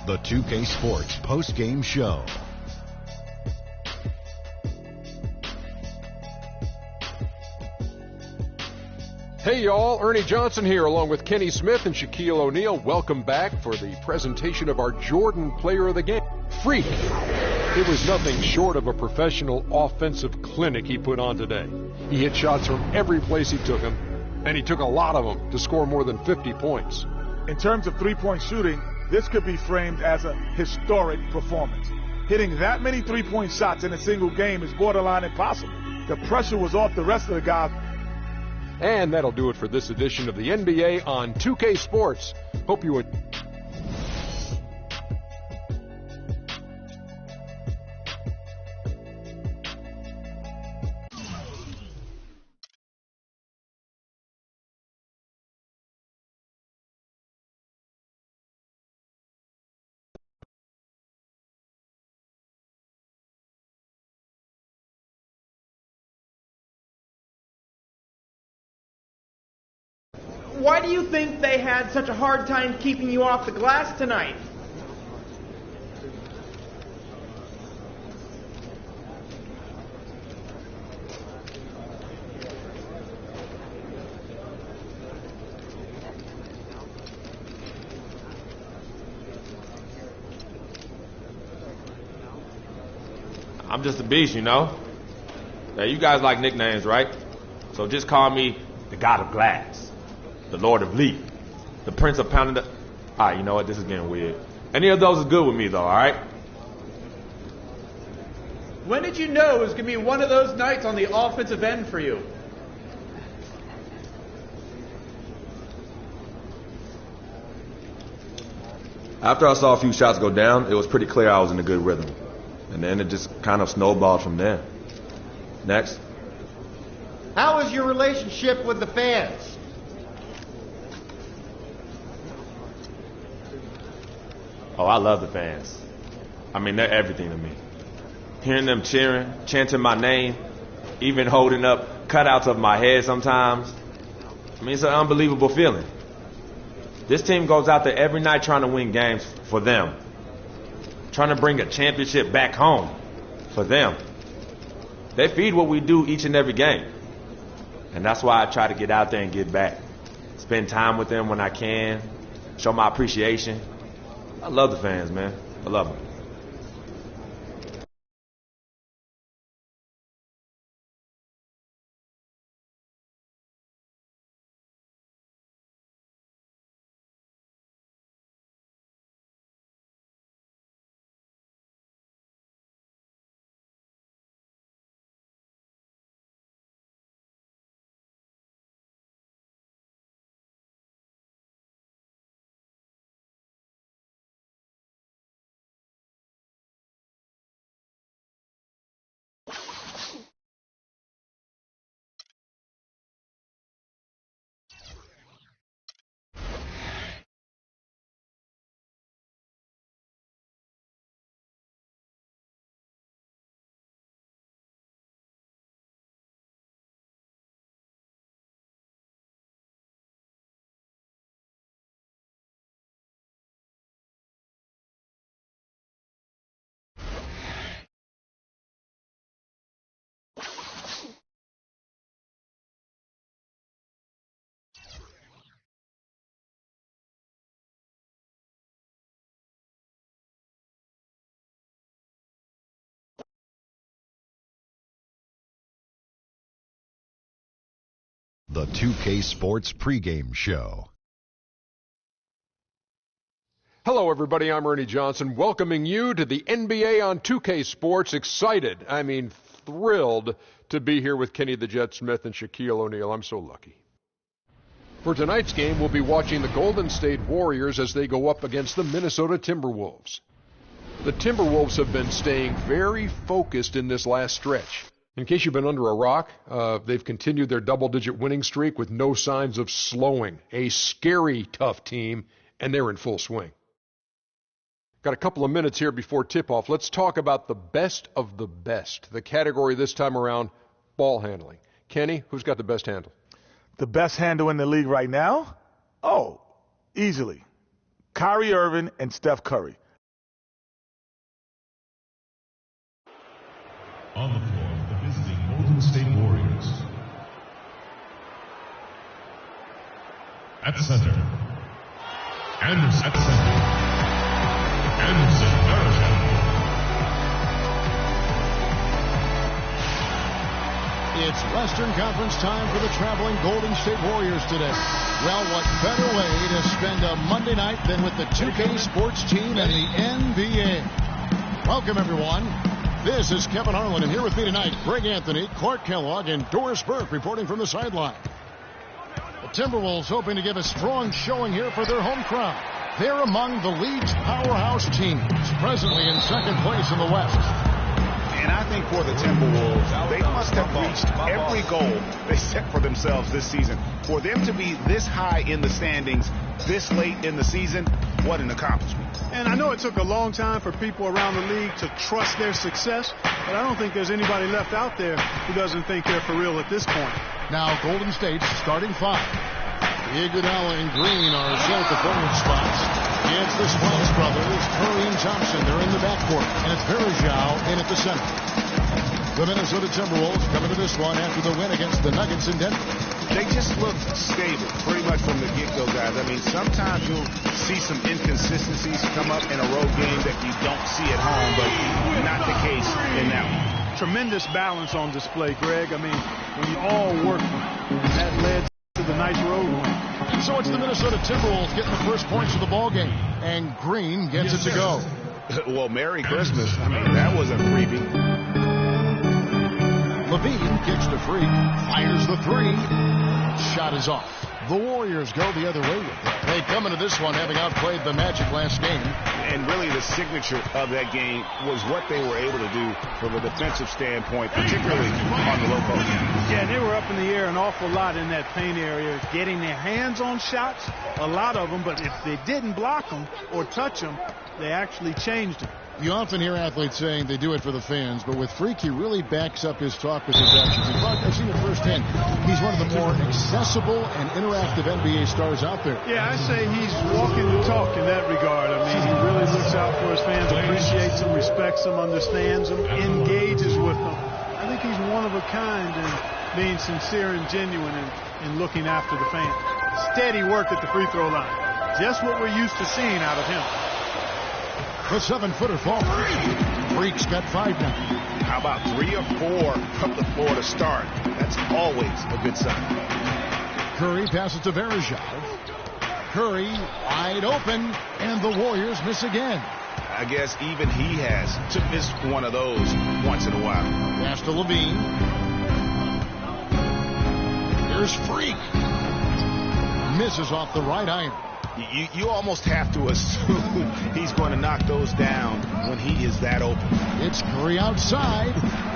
Speaker 1: The 2K Sports post-game show.
Speaker 2: Hey y'all, Ernie Johnson here along with Kenny Smith and Shaquille O'Neal. Welcome back for the presentation of our Jordan Player of the Game. Freak. It was nothing short of a professional offensive clinic he put on today. He hit shots from every place he took them, and he took a lot of them to score more than 50 points.
Speaker 11: In terms of three-point shooting, this could be framed as a historic performance. Hitting that many three-point shots in a single game is borderline impossible. The pressure was off the rest of the guys.
Speaker 2: And that'll do it for this edition of the NBA on 2K Sports. Hope you would.
Speaker 12: Why do you think they had such a hard time keeping you off the glass tonight?
Speaker 13: I'm just a beast, you know? Now, you guys like nicknames, right? So just call me the God of Glass, the Lord of Leaf, the Prince of Pounding the... All right, you know what? This is getting weird. Any of those is good with me, though, all right?
Speaker 12: When did you know it was going to be one of those nights on the offensive end for you?
Speaker 13: After I saw a few shots go down, it was pretty clear I was in a good rhythm. And then it just kind of snowballed from there. Next.
Speaker 14: How is your relationship with the fans?
Speaker 13: Oh, I love the fans. I mean, they're everything to me. Hearing them cheering, chanting my name, even holding up cutouts of my head sometimes. I mean, it's an unbelievable feeling. This team goes out there every night trying to win games for them. Trying to bring a championship back home for them. They feed what we do each and every game. And that's why I try to get out there and get back. Spend time with them when I can. Show my appreciation. I love the fans, man. I love them.
Speaker 1: the 2K Sports pregame show.
Speaker 2: Hello, everybody. I'm Ernie Johnson, welcoming you to the NBA on 2K Sports. Excited, thrilled to be here with Kenny the Jet Smith and Shaquille O'Neal. I'm so lucky. For tonight's game, we'll be watching the Golden State Warriors as they go up against the Minnesota Timberwolves. The Timberwolves have been staying very focused in this last stretch. In case you've been under a rock, they've continued their double-digit winning streak with no signs of slowing. A scary, tough team, and they're in full swing. Got a couple of minutes here before tip-off. Let's talk about the best of the best. The category this time around, ball handling. Kenny, who's got the best handle?
Speaker 11: The best handle in the league right now? Oh, easily. Kyrie Irving and Steph Curry.
Speaker 4: On the floor, the visiting Golden State Warriors. At center. Anderson at center. Anderson.
Speaker 5: It's Western Conference time for the traveling Golden State Warriors today. Well, what better way to spend a Monday night than with the 2K Sports team and the NBA? Welcome, everyone. This is Kevin Harlan, and here with me tonight, Greg Anthony, Clark Kellogg, and Doris Burke reporting from the sideline. The Timberwolves hoping to give a strong showing here for their home crowd. They're among the league's powerhouse teams, presently in second place in the West.
Speaker 6: And I think for the Timberwolves, they must have reached every goal they set for themselves this season. For them to be this high in the standings this late in the season, what an accomplishment.
Speaker 7: And I know it took a long time for people around the league to trust their success, but I don't think there's anybody left out there who doesn't think they're for real at this point.
Speaker 5: Now Golden State's starting five. Iguodala and Green are set at the forward spots. It's the Splash brothers, Curry and Thompson. They're in the backcourt, and it's Verjao in at the center. The Minnesota Timberwolves coming to this one after the win against the Nuggets in Denver.
Speaker 6: They just look stable pretty much from the get-go, guys. I mean, sometimes you'll see some inconsistencies come up in a road game that you don't see at home, but not the case in that one.
Speaker 7: Tremendous balance on display, Greg. I mean, when you all work, that led to the nice road win.
Speaker 5: So it's the Minnesota Timberwolves getting the first points of the ball game, and Green gets it to go.
Speaker 6: Well, Merry Christmas. I mean, that was a freebie.
Speaker 5: Levine kicks to Freak, fires the three. Shot is off. The Warriors go the other way with it. They come into this one having outplayed the Magic last game.
Speaker 6: And really the signature of that game was what they were able to do from a defensive standpoint, particularly on the low post.
Speaker 7: Yeah, they were up in the air an awful lot in that paint area, getting their hands on shots, a lot of them, but if they didn't block them or touch them, they actually changed them.
Speaker 5: You often hear athletes saying they do it for the fans, but with Freak, he really backs up his talk with his actions. In fact, I've seen it firsthand. He's one of the more accessible and interactive NBA stars out there.
Speaker 7: Yeah, I say he's walking the talk in that regard. I mean, he really looks out for his fans, appreciates them, respects them, understands them, engages with them. I think he's one of a kind in being sincere and genuine in looking after the fans. Steady work at the free throw line. Just what we're used to seeing out of him.
Speaker 5: The 7-footer falls. Freak's got 5 now.
Speaker 6: How about 3 or 4 from the floor to start? That's always a good sign.
Speaker 5: Curry passes to Verjao. Curry wide open, and the Warriors miss again.
Speaker 6: I guess even he has to miss one of those once in a while.
Speaker 5: Pass to Levine. Here's Freak. Misses off the right iron.
Speaker 6: You almost have to assume he's going to knock those down when he is that open.
Speaker 5: It's Curry outside.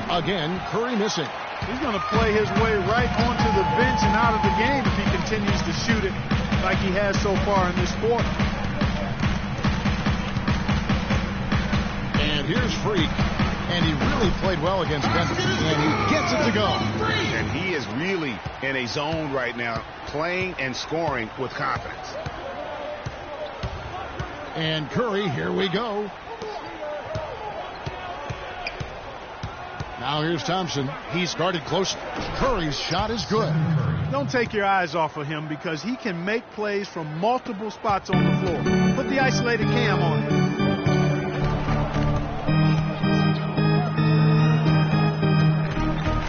Speaker 5: Again, Curry missing.
Speaker 7: He's going to play his way right onto the bench and out of the game if he continues to shoot it like he has so far in this quarter.
Speaker 5: And here's Freak. And he really played well against Denver. And he gets it to go.
Speaker 6: And he is really in a zone right now, playing and scoring with confidence.
Speaker 5: And Curry, here we go. Now here's Thompson. He's guarded close. Curry's shot is good.
Speaker 7: Don't take your eyes off of him because he can make plays from multiple spots on the floor. Put the isolated cam on him.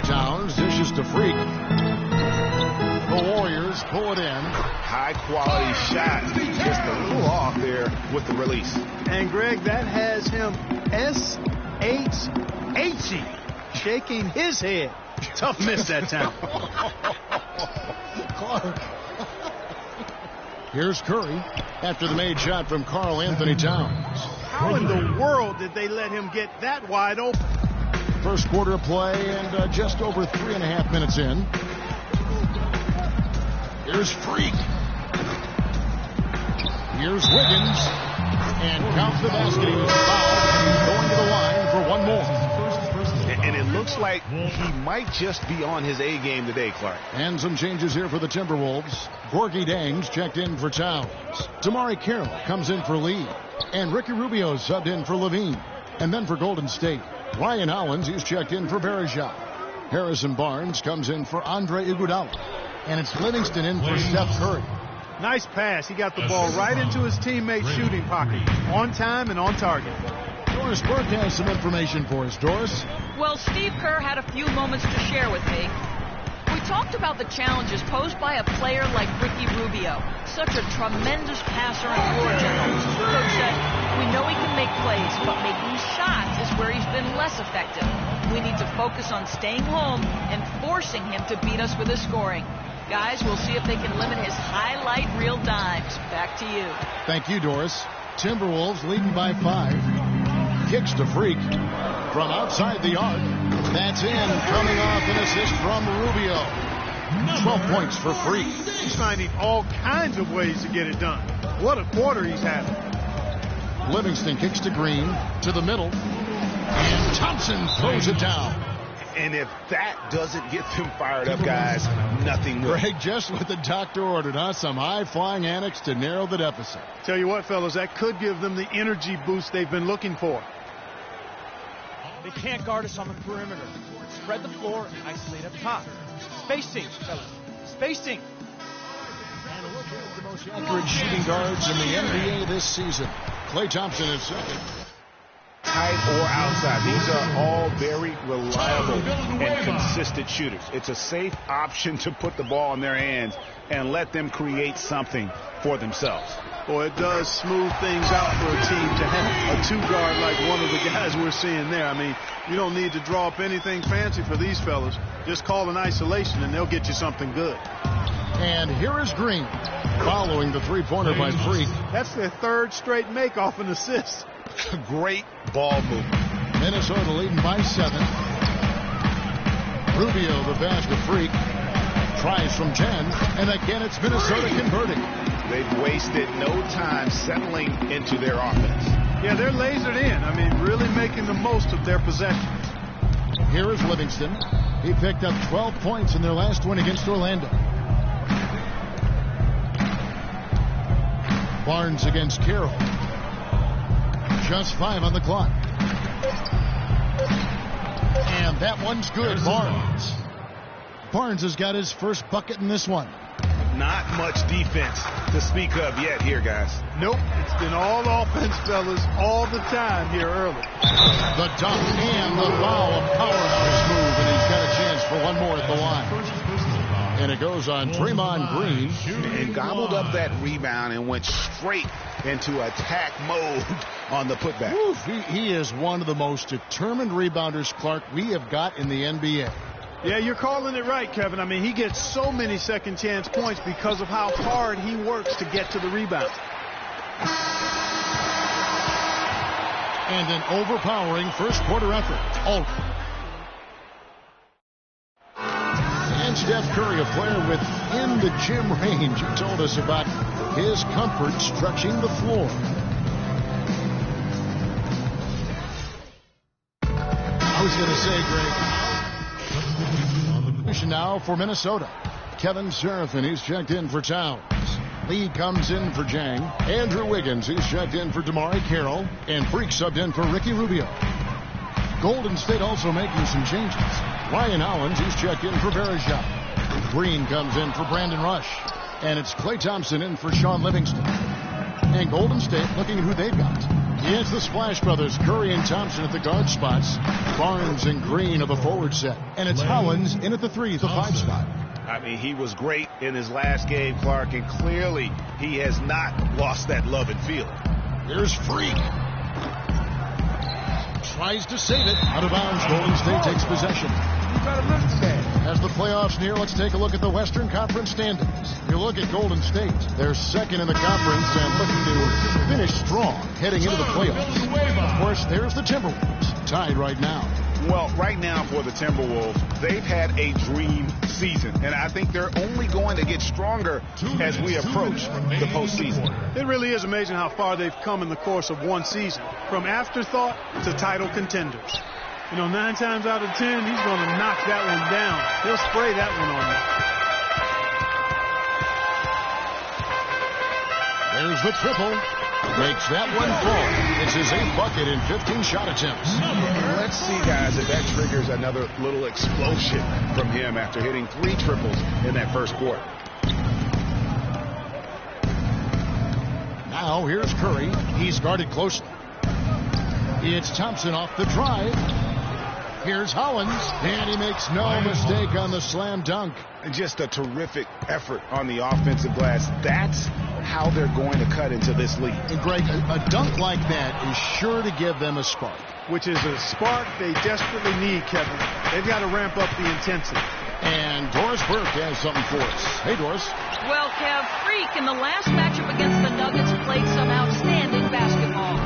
Speaker 5: Towns dishes to Freak. The Warriors pull it in.
Speaker 6: High quality shot. Just a little off there with the release.
Speaker 7: And Greg, that has him S-H-H-ing, shaking his head. Tough miss that time.
Speaker 5: Clark. Here's Curry after the made shot from Karl Anthony Towns.
Speaker 7: How in the world did they let him get that wide open?
Speaker 5: First quarter of play and just over 3.5 minutes in. Here's Freak. Here's Wiggins. And count the basket. He was fouled. Going to the line for one more.
Speaker 6: And it looks like he might just be on his A game today, Clark.
Speaker 5: And some changes here for the Timberwolves. Gorgie Dangs checked in for Towns. Damari Carroll comes in for Lee. And Ricky Rubio subbed in for Levine. And then for Golden State, Ryan Hollins, he's checked in for Bergeron. Harrison Barnes comes in for Andre Iguodala. And it's Livingston in for Steph Curry.
Speaker 7: Nice pass. He got the ball right into his teammate's shooting pocket. On time and on target.
Speaker 5: Doris Burke has some information for us. Doris?
Speaker 8: Well, Steve Kerr had a few moments to share with me. We talked about the challenges posed by a player like Ricky Rubio, such a tremendous passer and floor general. Coach said, we know he can make plays, but making shots is where he's been less effective. We need to focus on staying home and forcing him to beat us with his scoring. Guys, we'll see if they can limit his highlight reel dimes. Back to you.
Speaker 5: Thank you, Doris. Timberwolves leading by 5. Kicks to Freak from outside the arc. That's in, coming off an assist from Rubio. 12 points for Freak.
Speaker 7: He's finding all kinds of ways to get it done. What a quarter he's having.
Speaker 5: Livingston kicks to Green, to the middle, and Thompson throws it down.
Speaker 6: And if that doesn't get them fired up, guys, nothing will.
Speaker 5: Greg, just what the doctor ordered, huh? Some high-flying annex to narrow the deficit.
Speaker 7: Tell you what, fellas, that could give them the energy boost they've been looking for.
Speaker 9: They can't guard us on the perimeter. Spread the floor and isolate up top. Spacing, fellas. Spacing.
Speaker 5: And look at the most accurate shooting guards in the NBA this season. Klay Thompson is second.
Speaker 6: Tight or outside. These are all very reliable and consistent shooters. It's a safe option to put the ball in their hands and let them create something for themselves.
Speaker 7: Boy, it does smooth things out for a team to have a two-guard like one of the guys we're seeing there. I mean, you don't need to draw up anything fancy for these fellas. Just call an isolation and they'll get you something good.
Speaker 5: And here is Green following the three-pointer by Freak.
Speaker 7: That's their third straight make off an assist.
Speaker 6: Great ball movement.
Speaker 5: Minnesota leading by 7. Rubio, the pass to Freak. Tries from 10. And again, it's Minnesota converting.
Speaker 6: They've wasted no time settling into their offense.
Speaker 7: Yeah, they're lasered in. I mean, really making the most of their possessions.
Speaker 5: Here is Livingston. He picked up 12 points in their last win against Orlando. Barnes against Carroll. Just 5 on the clock. And that one's good. Barnes has got his first bucket in this one.
Speaker 6: Not much defense to speak of yet here, guys.
Speaker 7: Nope. It's been all offense, fellas, all the time here early.
Speaker 5: The dunk and the foul. A powerhouse move, and he's got a chance for one more at the line. And it goes on Draymond Green.
Speaker 6: And gobbled up that rebound and went straight into attack mode on the putback.
Speaker 5: Oof, he is one of the most determined rebounders, Clark, we have got in the NBA.
Speaker 7: Yeah, you're calling it right, Kevin. I mean, he gets so many second chance points because of how hard he works to get to the rebound.
Speaker 5: And an overpowering first quarter effort. And Steph Curry, a player within the gym range, he told us about his comfort stretching the floor. I was going to say, Greg, now for Minnesota. Kevin Seraphin, he's checked in for Towns. Lee comes in for Jang. Andrew Wiggins, he's checked in for Damari Carroll. And Freak subbed in for Ricky Rubio. Golden State also making some changes. Ryan Hollins, he's checked in for Bergeron. Green comes in for Brandon Rush. And it's Klay Thompson in for Sean Livingston. And Golden State looking at who they've got. It's the Splash Brothers, Curry and Thompson at the guard spots. Barnes and Green of the forward set. And it's Hollins in at the 3, the 5 spot.
Speaker 6: I mean, he was great in his last game, Clark, and clearly he has not lost that love and feeling.
Speaker 5: Here's Freak. Tries to save it. Out of bounds. Golden State takes possession. As the playoffs near, let's take a look at the Western Conference standings. You look at Golden State. They're second in the conference and looking to finish strong heading into the playoffs. Of course, there's the Timberwolves, tied right now.
Speaker 6: Well, right now for the Timberwolves, they've had a dream season, and I think they're only going to get stronger as we approach the postseason.
Speaker 7: It really is amazing how far they've come in the course of one season, from afterthought to title contenders. You know, 9 times out of 10, he's going to knock that one down. He'll spray that one on you.
Speaker 5: There's the triple. Makes that one fall. It's his 8th bucket in 15 shot attempts.
Speaker 6: Let's see, guys, if that triggers another little explosion from him after hitting 3 triples in that first quarter.
Speaker 5: Now here's Curry. He's guarded closely. It's Thompson off the drive. Here's Hollins, and he makes no mistake on the slam dunk.
Speaker 6: Just a terrific effort on the offensive glass. That's how they're going to cut into this lead.
Speaker 5: And Greg, a dunk like that is sure to give them a spark.
Speaker 7: Which is a spark they desperately need, Kevin. They've got to ramp up the intensity.
Speaker 5: And Doris Burke has something for us. Hey, Doris.
Speaker 8: Well, Kev, Freak in the last matchup against the Nuggets played some outstanding basketball.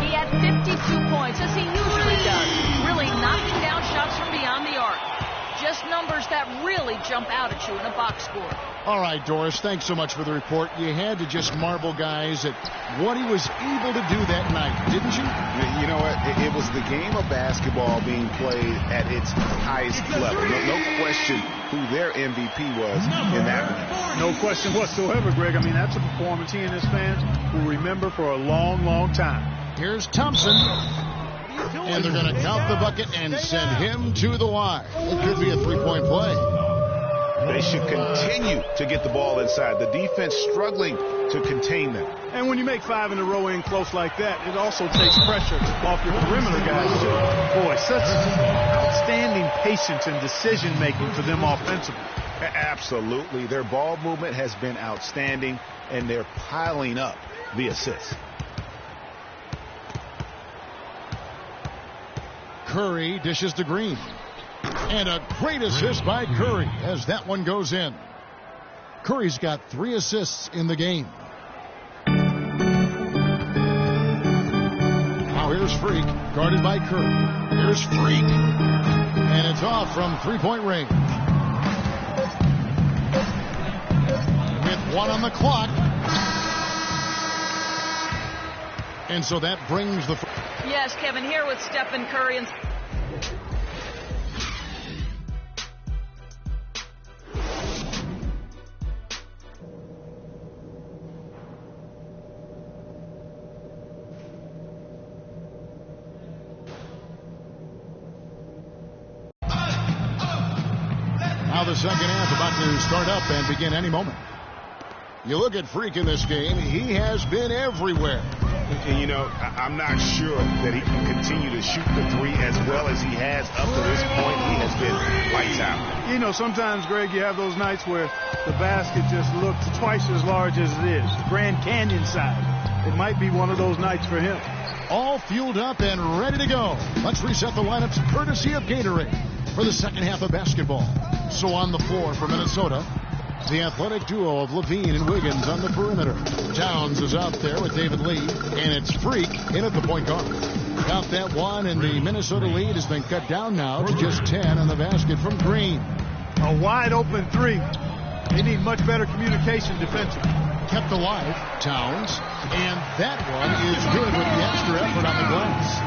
Speaker 8: He had 52 points, as he usually does, really knocking down shots from beyond the arc. Just numbers that really jump out at you in a box score.
Speaker 5: All right, Doris, thanks so much for the report. You had to just marvel, guys, at what he was able to do that night, didn't you?
Speaker 6: You know what? It was the game of basketball being played at its highest level. No question who their MVP was in that one.
Speaker 7: No question whatsoever, Greg. I mean, that's a performance he and his fans will remember for a long, long time.
Speaker 5: Here's Thompson. And they're going to count the bucket and send him to the line. It could be a 3-point play.
Speaker 6: They should continue to get the ball inside. The defense struggling to contain them.
Speaker 7: And when you make 5 in a row in close like that, it also takes pressure off your perimeter guys, too. Boy, such outstanding patience and decision-making for them offensively.
Speaker 6: Absolutely. Their ball movement has been outstanding, and they're piling up the assists.
Speaker 5: Curry dishes to Green. And a great assist by Curry as that one goes in. Curry's got 3 assists in the game. Now here's Freak, guarded by Curry. Here's Freak. And it's off from 3-point range. With 1 on the clock. And so that brings the...
Speaker 8: Yes, Kevin, here with Stephen Curry and...
Speaker 5: Now the second half about to start up and begin any moment. You look at Freak in this game, he has been everywhere.
Speaker 6: And, you know, I'm not sure that he can continue to shoot the 3 as well as he has up to this point. He has been lights out.
Speaker 7: You know, sometimes, Greg, you have those nights where the basket just looks twice as large as it is. The Grand Canyon side. It might be one of those nights for him.
Speaker 5: All fueled up and ready to go. Let's reset the lineups courtesy of Gatorade for the second half of basketball. So on the floor for Minnesota, the athletic duo of Levine and Wiggins on the perimeter. Towns is out there with David Lee, and it's Freak in at the point guard. Count that one, and the Minnesota lead has been cut down now to just 10 on the basket from Green.
Speaker 7: A wide open 3. They need much better communication defensively.
Speaker 5: Kept alive, Towns, and that one is good with the extra effort on the glass.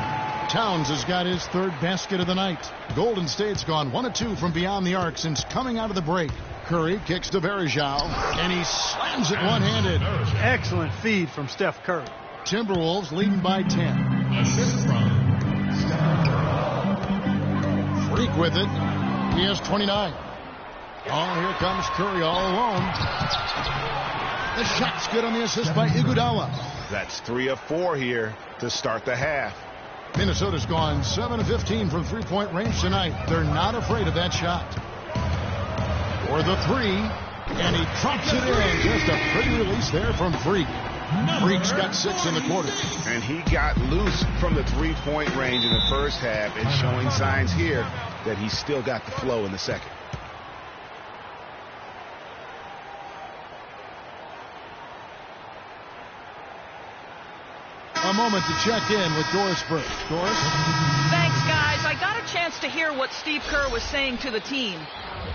Speaker 5: Towns has got his 3rd basket of the night. Golden State's gone 1 of 2 from beyond the arc since coming out of the break. Curry kicks to Bergeau, and he slams it one-handed.
Speaker 7: Excellent feed from Steph Curry.
Speaker 5: Timberwolves leading by 10. Freak with it. He has 29. Oh, here comes Curry all alone. The shot's good on the assist by Iguodala.
Speaker 6: That's 3 of 4 here to start the half.
Speaker 5: Minnesota's gone 7 of 15 from 3-point range tonight. They're not afraid of that shot. for the three, and he drops it in. Just a pretty release there from Freak. Freak's got 6 in the quarter.
Speaker 6: And he got loose from the three-point range in the first half and showing signs here that he's still got the flow in the second.
Speaker 5: A moment to check in with Doris first. Doris?
Speaker 8: Thanks, guys. I got a chance to hear what Steve Kerr was saying to the team.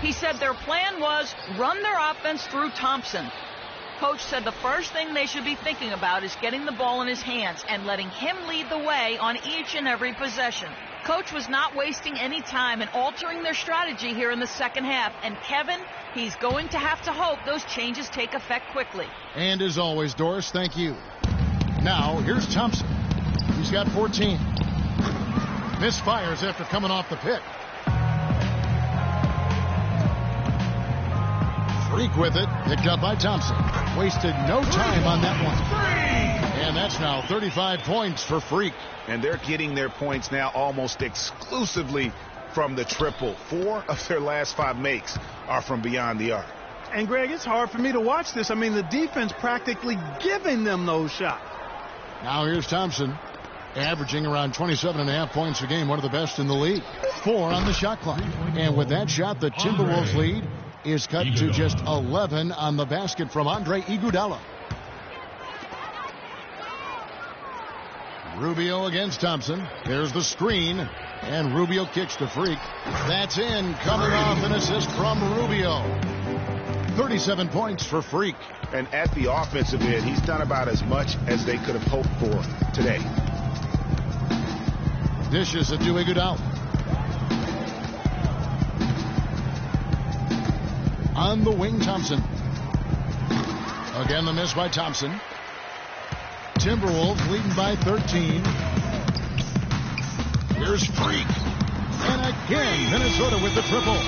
Speaker 8: He said their plan was run their offense through Thompson. Coach said the first thing they should be thinking about is getting the ball in his hands and letting him lead the way on each and every possession. Coach was not wasting any time in altering their strategy here in the second half. And Kevin, he's going to have to hope those changes take effect quickly.
Speaker 5: And as always, Doris, thank you. Now, here's Thompson. He's got 14. Misfires after coming off the pick. Freak with it, picked up by Thompson. Wasted no time on that one. And that's now 35 points for Freak.
Speaker 6: And they're getting their points now almost exclusively from the triple. 4 of their last 5 makes are from beyond the arc.
Speaker 7: And, Greg, it's hard for me to watch this. I mean, the defense practically giving them those shots.
Speaker 5: Now here's Thompson, averaging around 27.5 points a game, one of the best in the league. 4 on the shot clock. And with that shot, the Timberwolves lead is cut to just 11 on the basket from Andre Iguodala. Rubio against Thompson. There's the screen, and Rubio kicks to Freak. That's in, coming off an assist from Rubio. 37 points for Freak.
Speaker 6: And at the offensive end, he's done about as much as they could have hoped for today.
Speaker 5: Dishes it to Iguodala. On the wing, Thompson. Again, the miss by Thompson. Timberwolves leading by 13. Here's Freak. And again, Minnesota with the triple.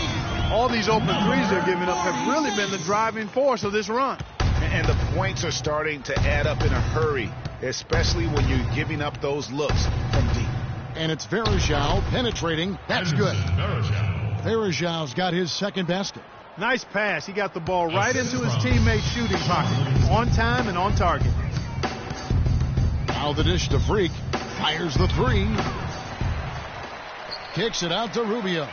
Speaker 7: All these open threes they're giving up have really been the driving force of this run.
Speaker 6: And the points are starting to add up in a hurry, especially when you're giving up those looks from deep.
Speaker 5: And it's Varejao penetrating. That's good. Varejão's got his second basket.
Speaker 7: Nice pass. He got the ball right into his teammate's shooting pocket. On time and on target.
Speaker 5: Now the dish to Freak. Fires the three. Kicks it out to Rubio.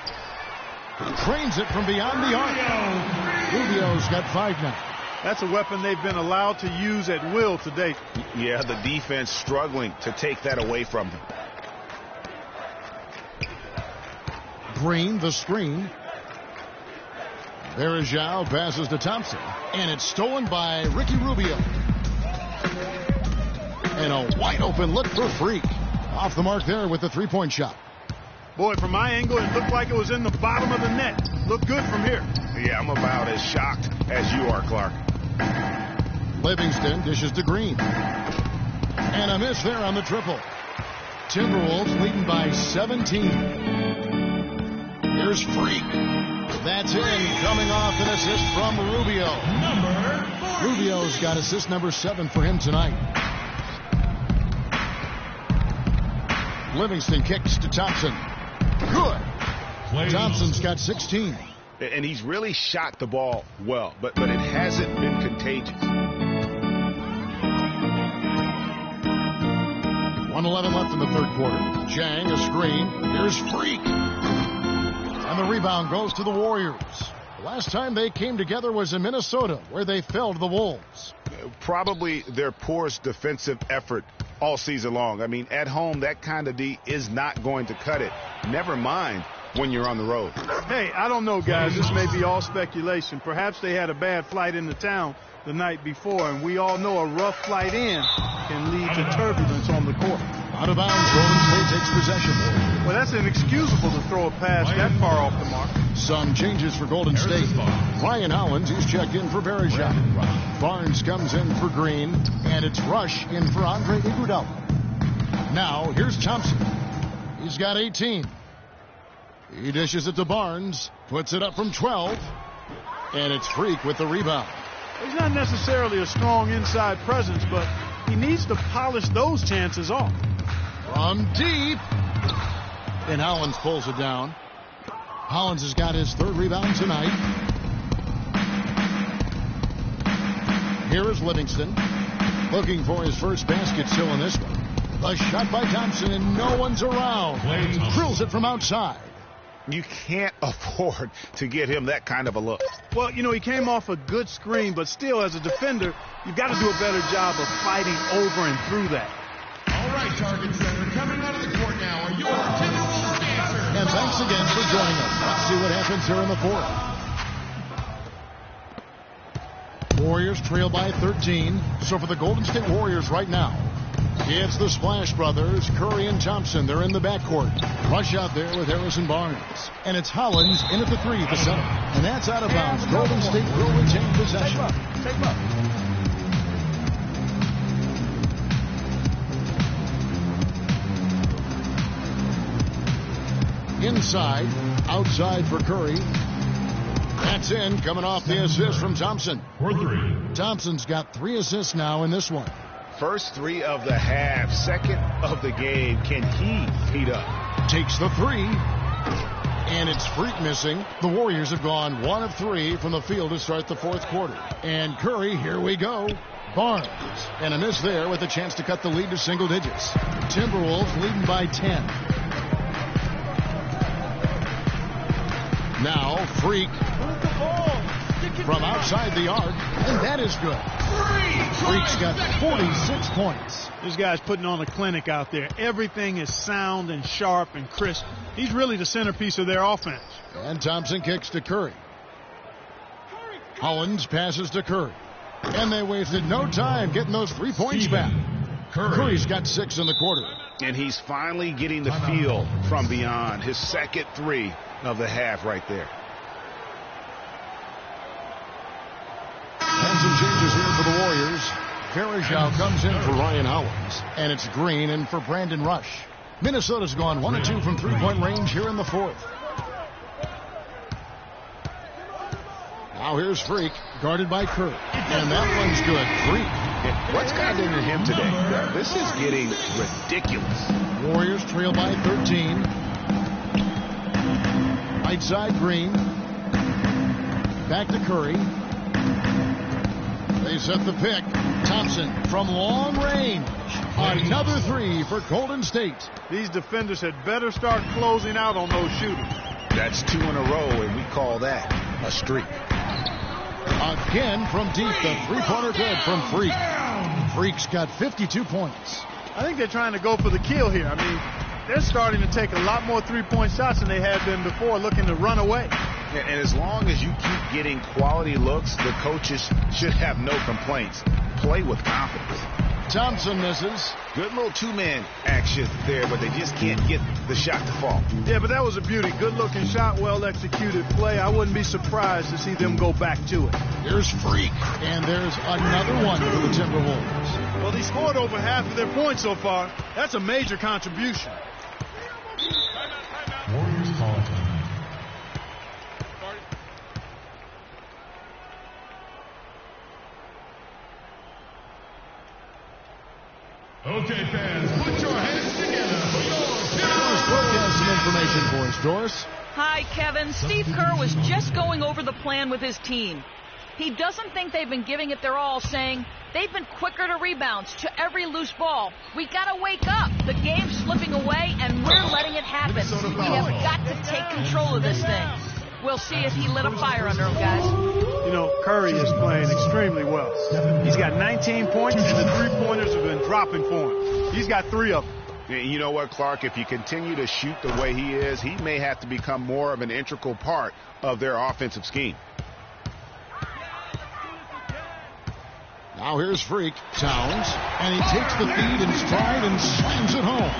Speaker 5: Trains it from beyond the arc. Rubio's got 5 now.
Speaker 7: That's a weapon they've been allowed to use at will to date.
Speaker 6: Yeah, the defense struggling to take that away from them.
Speaker 5: Green, the screen. Varejao passes to Thompson. And it's stolen by Ricky Rubio. And a wide open look for Freak. Off the mark there with the three-point shot.
Speaker 7: Boy, from my angle, it looked like it was in the bottom of the net. Looked good from here.
Speaker 6: Yeah, I'm about as shocked as you are, Clark.
Speaker 5: Livingston dishes to Green. And a miss there on the triple. Timberwolves leading by 17. Here's Freak. That's in, coming off an assist from Rubio. Rubio's got assist number 7 for him tonight. Livingston kicks to Thompson. Good. Thompson's got 16.
Speaker 6: And he's really shot the ball well, but it hasn't been contagious.
Speaker 5: 1:11 left in the third quarter. Jang, a screen. Here's Freak. And the rebound goes to the Warriors. Last time they came together was in Minnesota, where they fell to the Wolves.
Speaker 6: Probably their poorest defensive effort all season long. I mean, at home, that kind of D is not going to cut it. Never mind when you're on the road.
Speaker 7: Hey, I don't know, guys. This may be all speculation. Perhaps they had a bad flight into town the night before, and we all know a rough flight in can lead to turbulence on the court.
Speaker 5: Out of bounds, Golden State takes possession.
Speaker 7: Well, that's inexcusable to throw a pass that far off the mark.
Speaker 5: Some changes for Golden State. Ryan Hollins, he's checked in for Varejao. Barnes comes in for Green, and it's Rush in for Andre Iguodala. Now, here's Thompson. He's got 18. He dishes it to Barnes, puts it up from 12, and it's Freak with the rebound.
Speaker 7: He's not necessarily a strong inside presence, but he needs to polish those chances off.
Speaker 5: From deep. And Hollins pulls it down. Hollins has got his third rebound tonight. Here is Livingston, looking for his first basket still in this one. A shot by Thompson, and no one's around. Drills it from outside.
Speaker 6: You can't afford to get him that kind of a look.
Speaker 7: Well, you know, he came off a good screen, but still, as a defender, you've got to do a better job of fighting over and through that.
Speaker 4: All right, target center, coming out of the court now are your Timberwolves dancers.
Speaker 5: And thanks again for joining us. Let's see what happens here in the fourth. Warriors trail by 13. So for the Golden State Warriors right now, it's the Splash Brothers, Curry and Thompson. They're in the backcourt. Rush out there with Harrison Barnes. And it's Hollins in at the three at the center. And that's out of bounds. Golden State will retain possession.
Speaker 11: Take him up.
Speaker 5: Inside, outside for Curry. That's in, coming off the assist from Thompson.
Speaker 4: For three.
Speaker 5: Thompson's got 3 assists now in this one.
Speaker 6: First 3 of the half, second of the game. Can he heat up?
Speaker 5: Takes the 3. And it's Freak missing. The Warriors have gone 1 of 3 from the field to start the fourth quarter. And Curry, here we go. Barnes. And a miss there with a chance to cut the lead to single digits. Timberwolves leading by 10. Now, Freak from outside the arc, and that is good. Freak's got 46 points.
Speaker 7: This guy's putting on a clinic out there. Everything is sound and sharp and crisp. He's really the centerpiece of their offense.
Speaker 5: And Thompson kicks to Curry. Hollins passes to Curry. And they wasted no time getting those 3 points back. Curry's got 6 in the quarter.
Speaker 6: And he's finally getting the feel from beyond. His second 3 of the half right there.
Speaker 5: And some changes here for the Warriors. Farajao comes in for Ryan Hollins. And it's Green in for Brandon Rush. Minnesota's gone 1 of 2 from three-point range here in the fourth. Now here's Freak, guarded by Curry. And that one's good. Freak.
Speaker 6: What's gotten into him today? This is getting ridiculous.
Speaker 5: Warriors trail by 13. Right side, Green. Back to Curry. They set the pick. Thompson from long range. Another 3 for Golden State.
Speaker 7: These defenders had better start closing out on those shooters.
Speaker 6: That's 2 in a row, and we call that a streak.
Speaker 5: Again from deep, the three-pointer good from Freak. Freak's got 52 points.
Speaker 7: I think they're trying to go for the kill here. I mean, they're starting to take a lot more three-point shots than they had been before, looking to run away.
Speaker 6: And as long as you keep getting quality looks, the coaches should have no complaints. Play with confidence.
Speaker 5: Thompson misses.
Speaker 6: Good little 2-man action there, but they just can't get the shot to fall.
Speaker 7: Yeah, but that was a beauty. Good-looking shot, well-executed play. I wouldn't be surprised to see them go back to it.
Speaker 5: Here's Freak, and there's another one for the Timberwolves.
Speaker 7: Well, they scored over half of their points so far. That's a major contribution.
Speaker 4: Warriors call it. Okay, fans, put your hands together for your
Speaker 5: Doris Brooke has some information for us. Doris?
Speaker 8: Hi, Kevin. Steve Kerr was just going over the plan with his team. He doesn't think they've been giving it their all, saying they've been quicker to rebounds, to every loose ball. We got to wake up. The game's slipping away, and we're letting it happen. We have got to take control of this thing. We'll see if he lit a fire under him, guys.
Speaker 7: You know, Curry is playing extremely well. He's got 19 points, and the three-pointers have been dropping for him. He's got 3 of them.
Speaker 6: You know what, Clark? If you continue to shoot the way he is, he may have to become more of an integral part of their offensive scheme.
Speaker 5: Now here's Freak. Towns. And he takes the feed in stride and slams it home.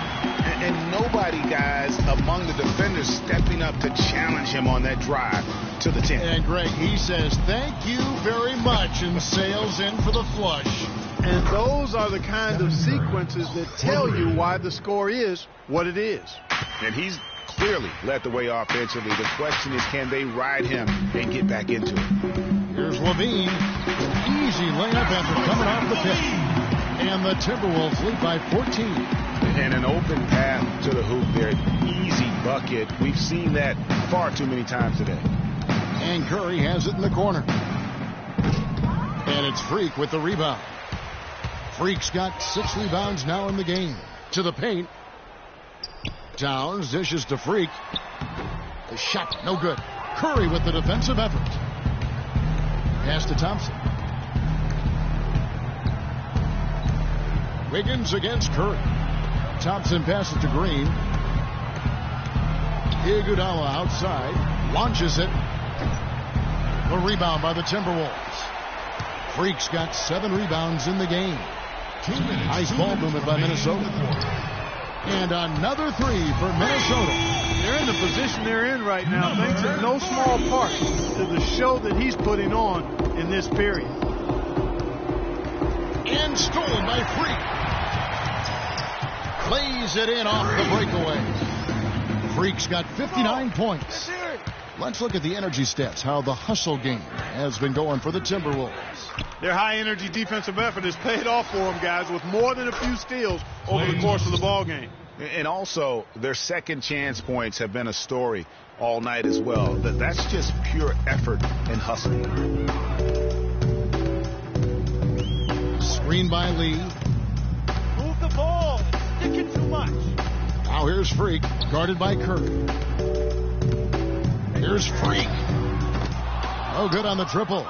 Speaker 6: And nobody, guys, among the defenders stepping up to challenge him on that drive to the 10.
Speaker 5: And Greg, he says, thank you very much, and sails in for the flush.
Speaker 7: And those are the kind of sequences that tell you why the score is what it is.
Speaker 6: And he's clearly led the way offensively. The question is, can they ride him and get back into it?
Speaker 5: Here's Levine. Easy layup after coming off the pick. And the Timberwolves lead by 14.
Speaker 6: And an open path to the hoop there. Easy bucket. We've seen that far too many times today.
Speaker 5: And Curry has it in the corner. And it's Freak with the rebound. Freak's got 6 rebounds now in the game. To the paint. Towns dishes to Freak. The shot, no good. Curry with the defensive effort. Pass to Thompson. Wiggins against Curry. Thompson passes to Green. Iguodala outside. Launches it. The rebound by the Timberwolves. Freak's got 7 rebounds in the game. Nice ball movement by Minnesota. And another 3 for Minnesota.
Speaker 7: They're in the position they're in right now, thanks in no small part to the show that he's putting on in this period.
Speaker 5: And stolen by Freak. Lays it in off the breakaway. Freak's got 59 points. Let's look at the energy stats, how the hustle game has been going for the Timberwolves.
Speaker 7: Their high-energy defensive effort has paid off for them, guys, with more than a few steals over the course of the ball game.
Speaker 6: And also, their second chance points have been a story all night as well. That's just pure effort and hustle.
Speaker 5: Screen by Lee.
Speaker 7: Move the ball. It's sticking too much.
Speaker 5: Now here's Freak, guarded by Curry. Here's Freak. No good on the triple.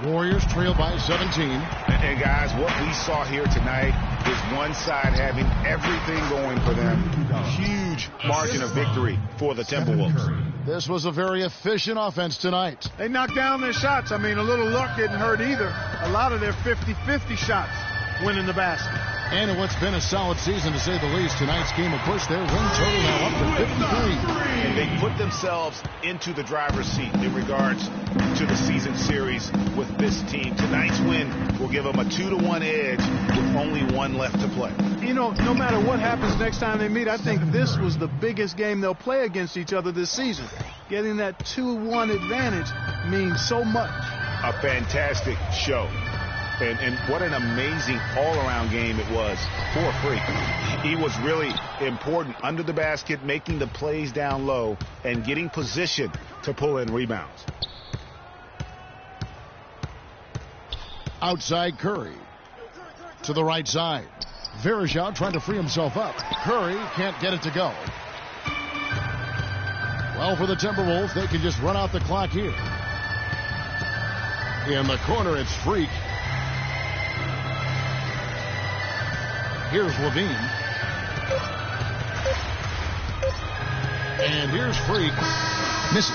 Speaker 5: Warriors trail by 17.
Speaker 6: And guys, what we saw here tonight is one side having everything going for them. Huge margin of victory for the Timberwolves.
Speaker 5: This was a very efficient offense tonight.
Speaker 7: They knocked down their shots. I mean, a little luck didn't hurt either. A lot of their 50-50 shots went in the basket.
Speaker 5: And in what's been a solid season, to say the least, tonight's game, of course, their win total now up to 53.
Speaker 6: And they put themselves into the driver's seat in regards to the season series with this team. Tonight's win will give them a 2-1 edge with only 1 left to play.
Speaker 7: You know, no matter what happens next time they meet, I think this was the biggest game they'll play against each other this season. Getting that 2-1 advantage means so much.
Speaker 6: A fantastic show. And what an amazing all-around game it was for Freak. He was really important under the basket, making the plays down low and getting position to pull in rebounds.
Speaker 5: Outside Curry. To the right side. Verajao trying to free himself up. Curry can't get it to go. Well, for the Timberwolves, they can just run out the clock here. In the corner, it's Freak. Here's Levine. And here's Freak. Misses.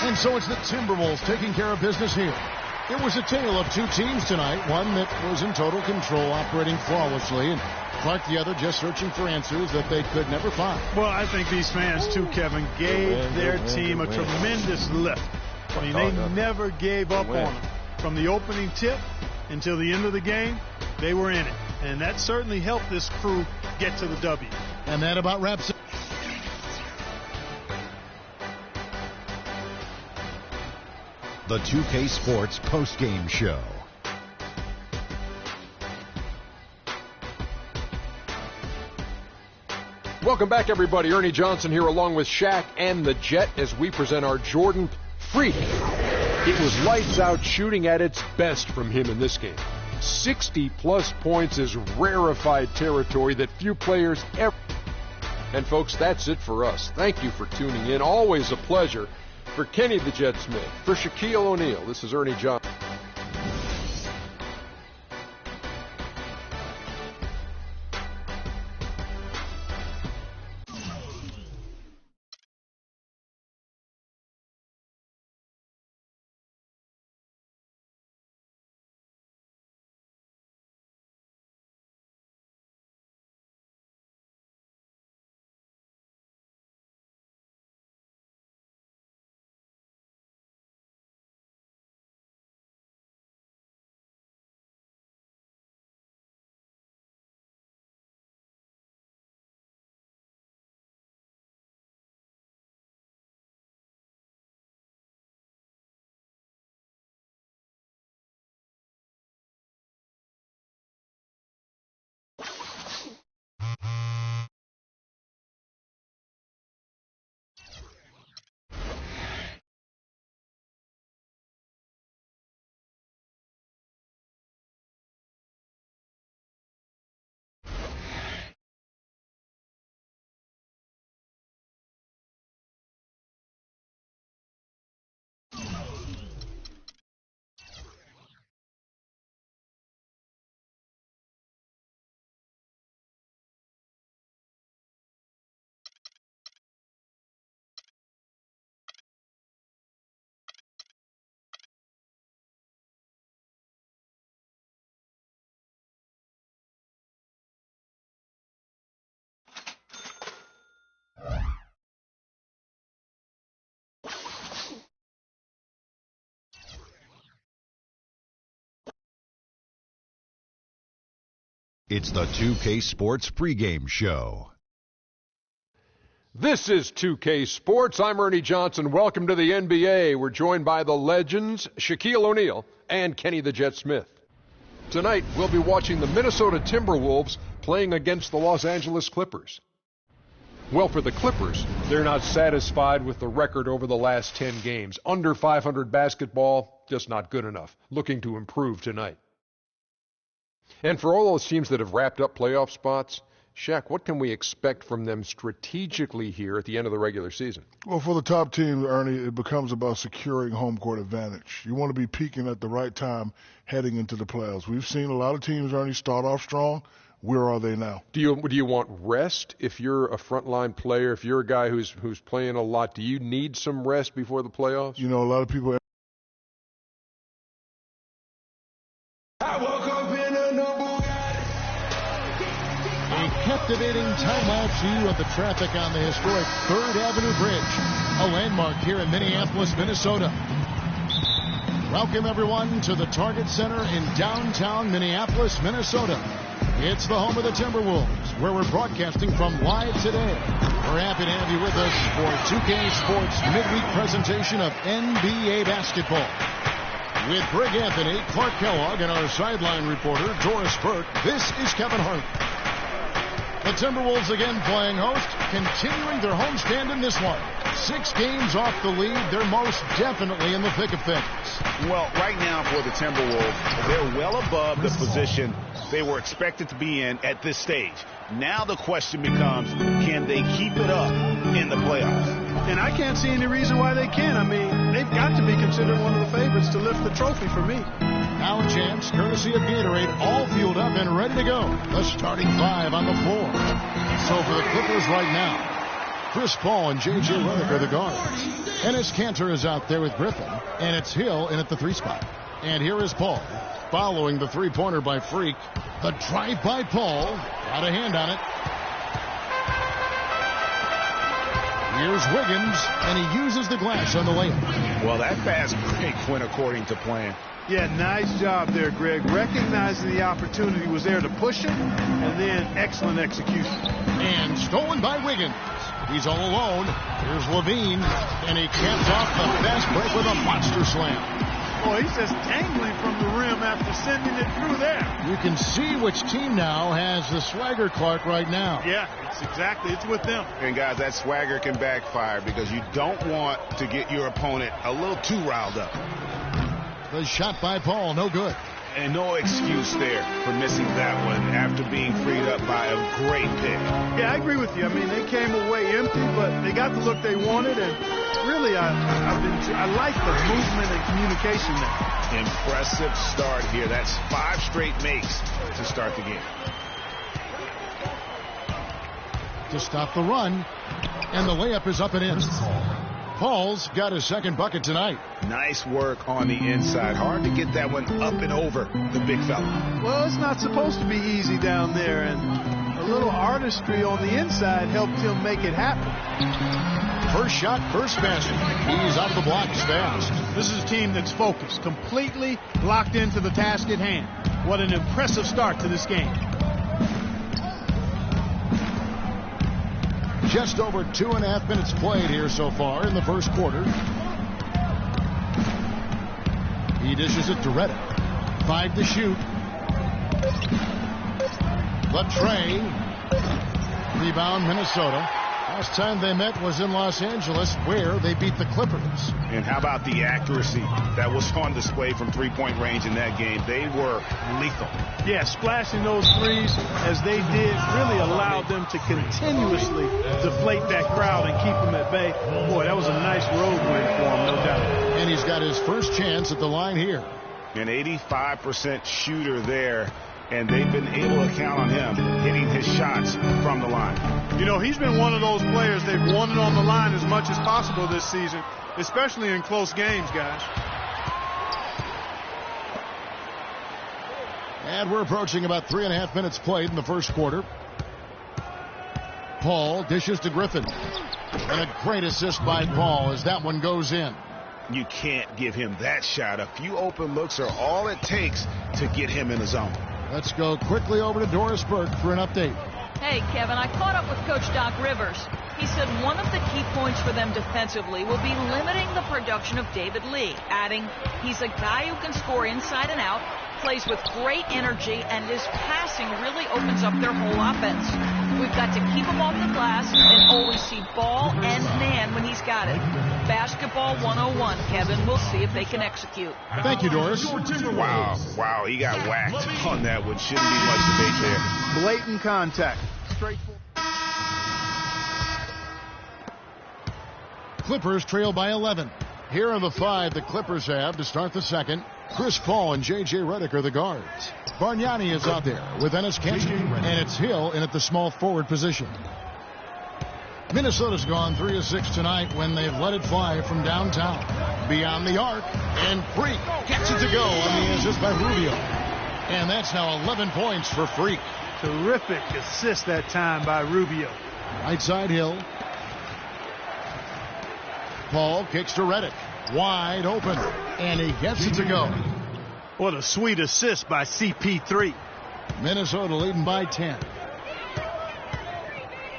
Speaker 5: And so it's the Timberwolves taking care of business here. It was a tale of 2 teams tonight. One that was in total control, operating flawlessly, and Clark the other just searching for answers that they could never find.
Speaker 7: Well, I think these fans, too, Kevin, gave their team a tremendous lift. I mean, they never gave up on them. From the opening tip until the end of the game, they were in it. And that certainly helped this crew get to the W.
Speaker 5: And that about wraps it.
Speaker 1: The 2K Sports postgame show.
Speaker 2: Welcome back, everybody. Ernie Johnson here along with Shaq and the Jet as we present our Jordan Freak. It was lights out shooting at its best from him in this game. 60-plus points is rarefied territory that few players ever. And, folks, that's it for us. Thank you for tuning in. Always a pleasure. For Kenny the Jet Smith, for Shaquille O'Neal, this is Ernie Johnson.
Speaker 1: It's the 2K Sports pregame show.
Speaker 2: This is 2K Sports. I'm Ernie Johnson. Welcome to the NBA. We're joined by the legends, Shaquille O'Neal and Kenny the Jet Smith. Tonight, we'll be watching the Minnesota Timberwolves playing against the Los Angeles Clippers. Well, for the Clippers, they're not satisfied with the record over the last 10 games. Under 500 basketball, just not good enough. Looking to improve tonight. And for all those teams that have wrapped up playoff spots, Shaq, what can we expect from them strategically here at the end of the regular season?
Speaker 3: Well, for the top teams, Ernie, it becomes about securing home court advantage. You want to be peaking at the right time heading into the playoffs. We've seen a lot of teams, Ernie, start off strong. Where are they now?
Speaker 2: Do you want rest if you're a frontline player, if you're a guy who's playing a lot? Do you need some rest before the playoffs?
Speaker 3: You know, a lot of people...
Speaker 5: Captivating time-lapse view of the traffic on the historic 3rd Avenue Bridge, a landmark here in Minneapolis, Minnesota. Welcome, everyone, to the Target Center in downtown Minneapolis, Minnesota. It's the home of the Timberwolves, where we're broadcasting from live today. We're happy to have you with us for 2K Sports midweek presentation of NBA basketball. With Greg Anthony, Clark Kellogg, and our sideline reporter, Doris Burke, this is Kevin Harlan. The Timberwolves again playing host, continuing their homestand in this one. 6 games off the lead. They're most definitely in the thick of things.
Speaker 6: Well, right now for the Timberwolves, they're well above the position they were expected to be in at this stage. Now the question becomes, can they keep it up in the playoffs?
Speaker 7: And I can't see any reason why they can't. I mean, they've got to be considered one of the favorites to lift the trophy for me.
Speaker 5: Now a chance, courtesy of Gatorade, all fueled up and ready to go. The starting 5 on the floor. So for the Clippers right now, Chris Paul and J.J. Redick are the guards. Enes Kanter is out there with Griffin, and it's Hill in at the 3 spot. And here is Paul, following the three-pointer by Freak. The drive by Paul, got a hand on it. Here's Wiggins, and he uses the glass on the layup.
Speaker 6: Well, that fast break went according to plan.
Speaker 7: Yeah, nice job there, Greg. Recognizing the opportunity was there to push it, and then excellent execution.
Speaker 5: And stolen by Wiggins. He's all alone. Here's Levine, and he caps off the fast break with a monster slam.
Speaker 7: Boy, he's just dangling from the rim after sending it through there.
Speaker 5: You can see which team now has the swagger, Clark, right now.
Speaker 7: Yeah, it's with them.
Speaker 6: And guys, that swagger can backfire because you don't want to get your opponent a little too riled up.
Speaker 5: The shot by Paul, no good.
Speaker 6: And no excuse there for missing that one after being freed up by a great pick.
Speaker 7: Yeah, I agree with you. I mean, they came away empty, but they got the look they wanted, and really, I like the movement and communication there.
Speaker 6: Impressive start here. That's 5 straight makes to start the game.
Speaker 5: To stop the run, and the layup is up and in. Paul's got his second bucket tonight.
Speaker 6: Nice work on the inside. Hard to get that one up and over the big fella.
Speaker 7: Well, it's not supposed to be easy down there, and a little artistry on the inside helped him make it happen.
Speaker 5: First shot, first basket. He's out of the blocks fast.
Speaker 7: This is a team that's focused, completely locked into the task at hand. What an impressive start to this game.
Speaker 5: Just over 2.5 minutes played here so far in the first quarter. He dishes it to Redick. 5 to shoot. Latrey. Rebound, Minnesota. Last time they met was in Los Angeles, where they beat the Clippers.
Speaker 6: And how about the accuracy that was on display from three-point range in that game? They were lethal.
Speaker 7: Yeah, splashing those threes as they did really allowed them to continuously deflate that crowd and keep them at bay. Boy, that was a nice road win for him, no doubt.
Speaker 5: And he's got his first chance at the line here.
Speaker 6: An 85% shooter there, and they've been able to count on him hitting his shots from the line.
Speaker 7: You know, he's been one of those players they've wanted on the line as much as possible this season, especially in close games, guys.
Speaker 5: And we're approaching about 3.5 minutes played in the first quarter. Paul dishes to Griffin. And a great assist by Paul as that one goes in.
Speaker 6: You can't give him that shot. A few open looks are all it takes to get him in the zone.
Speaker 5: Let's go quickly over to Doris Burke for an update.
Speaker 8: Hey, Kevin, I caught up with Coach Doc Rivers. He said one of the key points for them defensively will be limiting the production of David Lee, adding, he's a guy who can score inside and out, plays with great energy, and his passing really opens up their whole offense. We've got to keep him off the glass and always see ball and man when he's got it. Basketball 101, Kevin. We'll see if they can execute.
Speaker 5: Thank you, Doris.
Speaker 6: Wow, he got whacked on that one. Shouldn't be much debate there.
Speaker 7: Blatant contact. Straightforward.
Speaker 5: Clippers trail by 11. Here are the 5 the Clippers have to start the second. Chris Paul and J.J. Redick are the guards. Bargnani is out there with Ennis Cantor, and it's Hill in at the small forward position. Minnesota's gone 3 of 6 tonight when they've let it fly from downtown. Beyond the arc, and Freak gets it to go on the assist by Rubio. And that's now 11 points for Freak.
Speaker 7: Terrific assist that time by Rubio.
Speaker 5: Right side Hill. Paul kicks to Redick. Wide open. And he gets it to go.
Speaker 7: What a sweet assist by CP3.
Speaker 5: Minnesota leading by 10.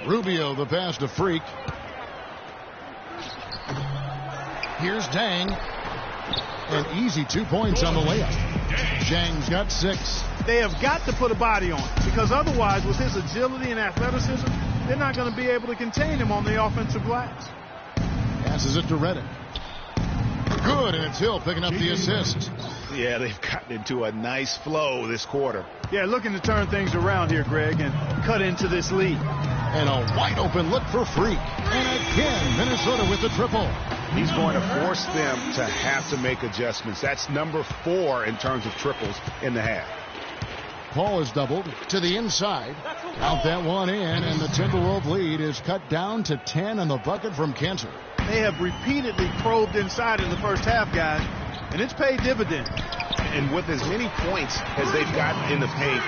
Speaker 5: Rubio the pass to Freak. Here's Dang. An easy 2 points on the layup. Zhang's got 6.
Speaker 7: They have got to put a body on him, because otherwise with his agility and athleticism, they're not going to be able to contain him on the offensive glass.
Speaker 5: Passes it to Redick. Good, and it's Hill picking up the assist.
Speaker 6: Yeah, they've gotten into a nice flow this quarter.
Speaker 7: Yeah, looking to turn things around here, Greg, and cut into this lead.
Speaker 5: And a wide open look for Freak. And again, Minnesota with the triple.
Speaker 6: He's going to force them to have to make adjustments. That's number 4 in terms of triples in the half.
Speaker 5: Paul is doubled to the inside. Count that one in, and the Timberwolves lead is cut down to 10 in the bucket from Cantor.
Speaker 7: They have repeatedly probed inside in the first half, guys, and it's paid dividends.
Speaker 6: And with as many points as they've gotten in the paint,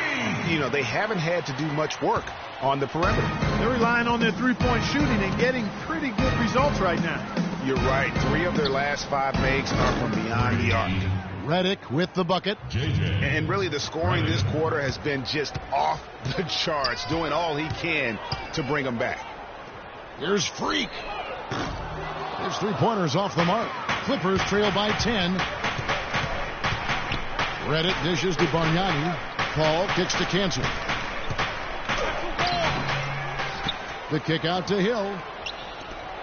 Speaker 6: they haven't had to do much work on the perimeter.
Speaker 7: They're relying on their three-point shooting and getting pretty good results right now.
Speaker 6: You're right. 3 of their last 5 makes are from beyond the arc.
Speaker 5: Redick with the bucket.
Speaker 6: And really the scoring this quarter has been just off the charts, doing all he can to bring them back.
Speaker 5: Here's Freak. His 3-pointers off the mark. Clippers trail by 10. Redick dishes to Bargnani. Paul kicks to Cantor. The kick out to Hill.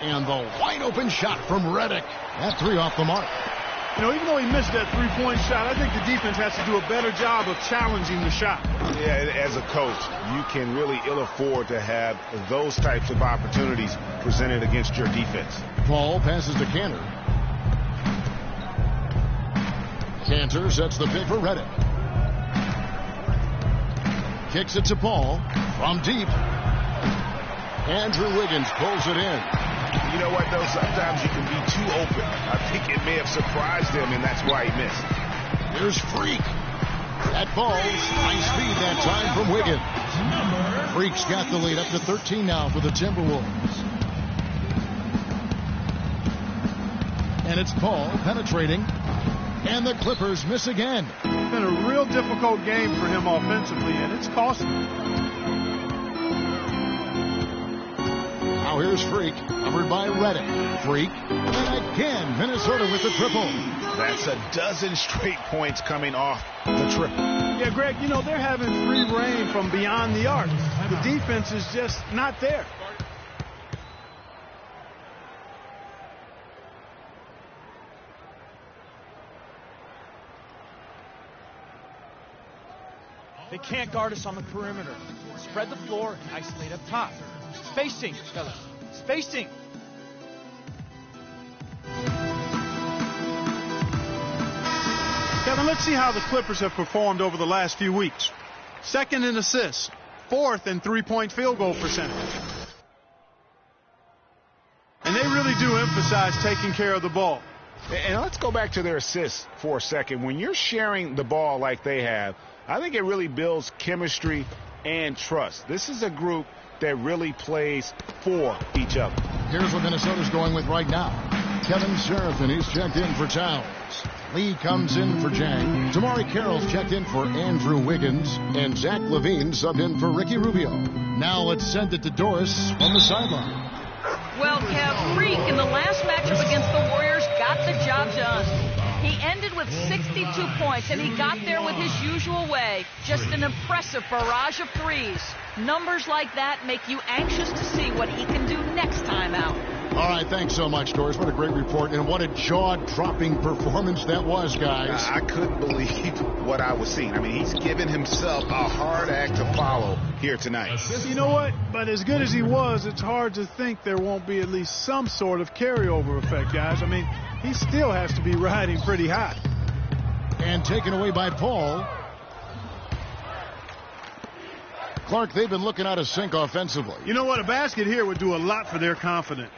Speaker 5: And the wide open shot from Redick. That 3 off the mark.
Speaker 7: Even though he missed that 3-point shot, I think the defense has to do a better job of challenging the shot.
Speaker 6: Yeah, as a coach, you can really ill afford to have those types of opportunities presented against your defense.
Speaker 5: Paul passes to Cantor. Cantor sets the pick for Redick. Kicks it to Paul from deep. Andrew Wiggins pulls it in.
Speaker 6: You know what, though? Sometimes you can be too open. I think it may have surprised him, and that's why he missed.
Speaker 5: Here's Freak. That ball's high speed that time from Wiggins. Freak's got the lead up to 13 now for the Timberwolves. And it's Paul penetrating. And the Clippers miss again.
Speaker 7: It's been a real difficult game for him offensively, and it's costing him.
Speaker 5: Now here's Freak, covered by Redick. Freak, and again, Minnesota with the triple.
Speaker 6: That's a dozen straight points coming off the triple.
Speaker 7: Yeah, Greg, they're having free reign from beyond the arc. The defense is just not there.
Speaker 9: They can't guard us on the perimeter. Spread the floor and isolate up top. Spacing, fellas. Spacing.
Speaker 7: Kevin, let's see how the Clippers have performed over the last few weeks. 2nd in assists, 4th in 3-point field goal percentage. And they really do emphasize taking care of the ball.
Speaker 6: And let's go back to their assists for a second. When you're sharing the ball like they have, I think it really builds chemistry and trust. This is a group that really plays for each other.
Speaker 5: Here's what Minnesota's going with right now. Kevin Seraphin, he's checked in for Towns. Lee comes in for Jang. Tamari Carroll's checked in for Andrew Wiggins. And Zach LaVine subbed in for Ricky Rubio. Now let's send it to Doris on the sideline.
Speaker 8: Well, Kev, Freak in the last matchup against the Warriors got the job done. He ended with 62 points, and he got there with his usual way. Just an impressive barrage of threes. Numbers like that make you anxious to see what he can do next time out.
Speaker 5: All right, thanks so much, Doris. What a great report, and what a jaw-dropping performance that was, guys.
Speaker 6: I couldn't believe what I was seeing. I mean, he's given himself a hard act to follow here tonight.
Speaker 7: You know what? But as good as he was, it's hard to think there won't be at least some sort of carryover effect, guys. I mean, he still has to be riding pretty high.
Speaker 5: And taken away by Paul. Clark, they've been looking out of sync offensively.
Speaker 7: You know what? A basket here would do a lot for their confidence.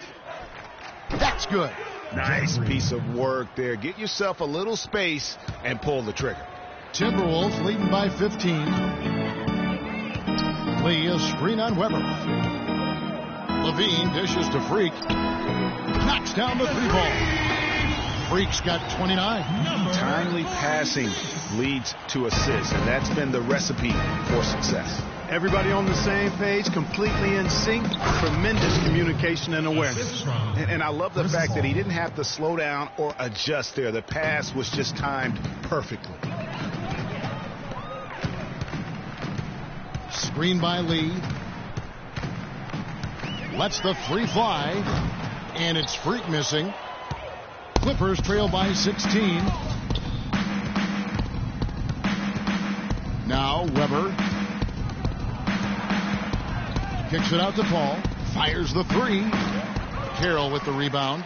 Speaker 5: That's good.
Speaker 6: Nice piece of work there. Get yourself a little space and pull the trigger.
Speaker 5: Timberwolves leading by 15. Lee, a screen on Weber. LaVine dishes to Freak. Knocks down the three ball. Freak's got 29.
Speaker 6: Timely passing leads to assists, and that's been the recipe for success.
Speaker 7: Everybody on the same page, completely in sync, tremendous communication and awareness.
Speaker 6: And I love the fact that he didn't have to slow down or adjust there. The pass was just timed perfectly.
Speaker 5: Screen by Lee. Lets the three fly. And it's Freak missing. Clippers trail by 16. Now Weber. Kicks it out to Paul. Fires the three. Carroll with the rebound.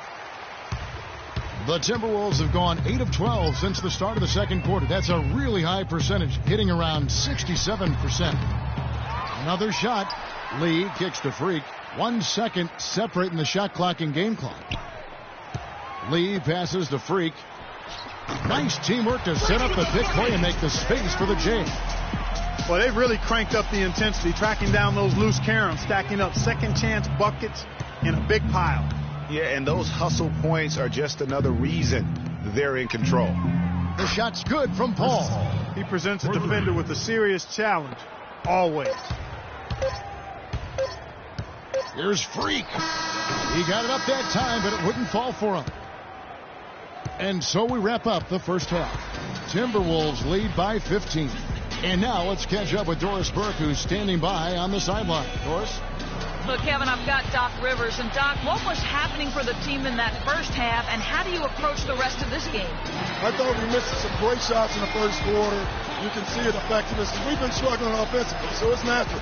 Speaker 5: The Timberwolves have gone 8 of 12 since the start of the second quarter. That's a really high percentage, hitting around 67%. Another shot. Lee kicks to Freak. 1 second separating the shot clock and game clock. Lee passes to Freak. Nice teamwork to set up the pick play and make the space for the J.
Speaker 7: Well, they've really cranked up the intensity, tracking down those loose caroms, stacking up second chance buckets in a big pile.
Speaker 6: Yeah, and those hustle points are just another reason they're in control.
Speaker 5: The shot's good from Paul.
Speaker 7: He presents a defender with a serious challenge, always.
Speaker 5: Here's Freak. He got it up that time, but it wouldn't fall for him. And so we wrap up the first half. Timberwolves lead by 15. And now let's catch up with Doris Burke, who's standing by on the sideline. Doris?
Speaker 8: Look, Kevin, I've got Doc Rivers. And, Doc, what was happening for the team in that first half, and how do you approach the rest of this game?
Speaker 15: I thought we missed some great shots in the first quarter. You can see it affecting us. We've been struggling offensively, so it's natural.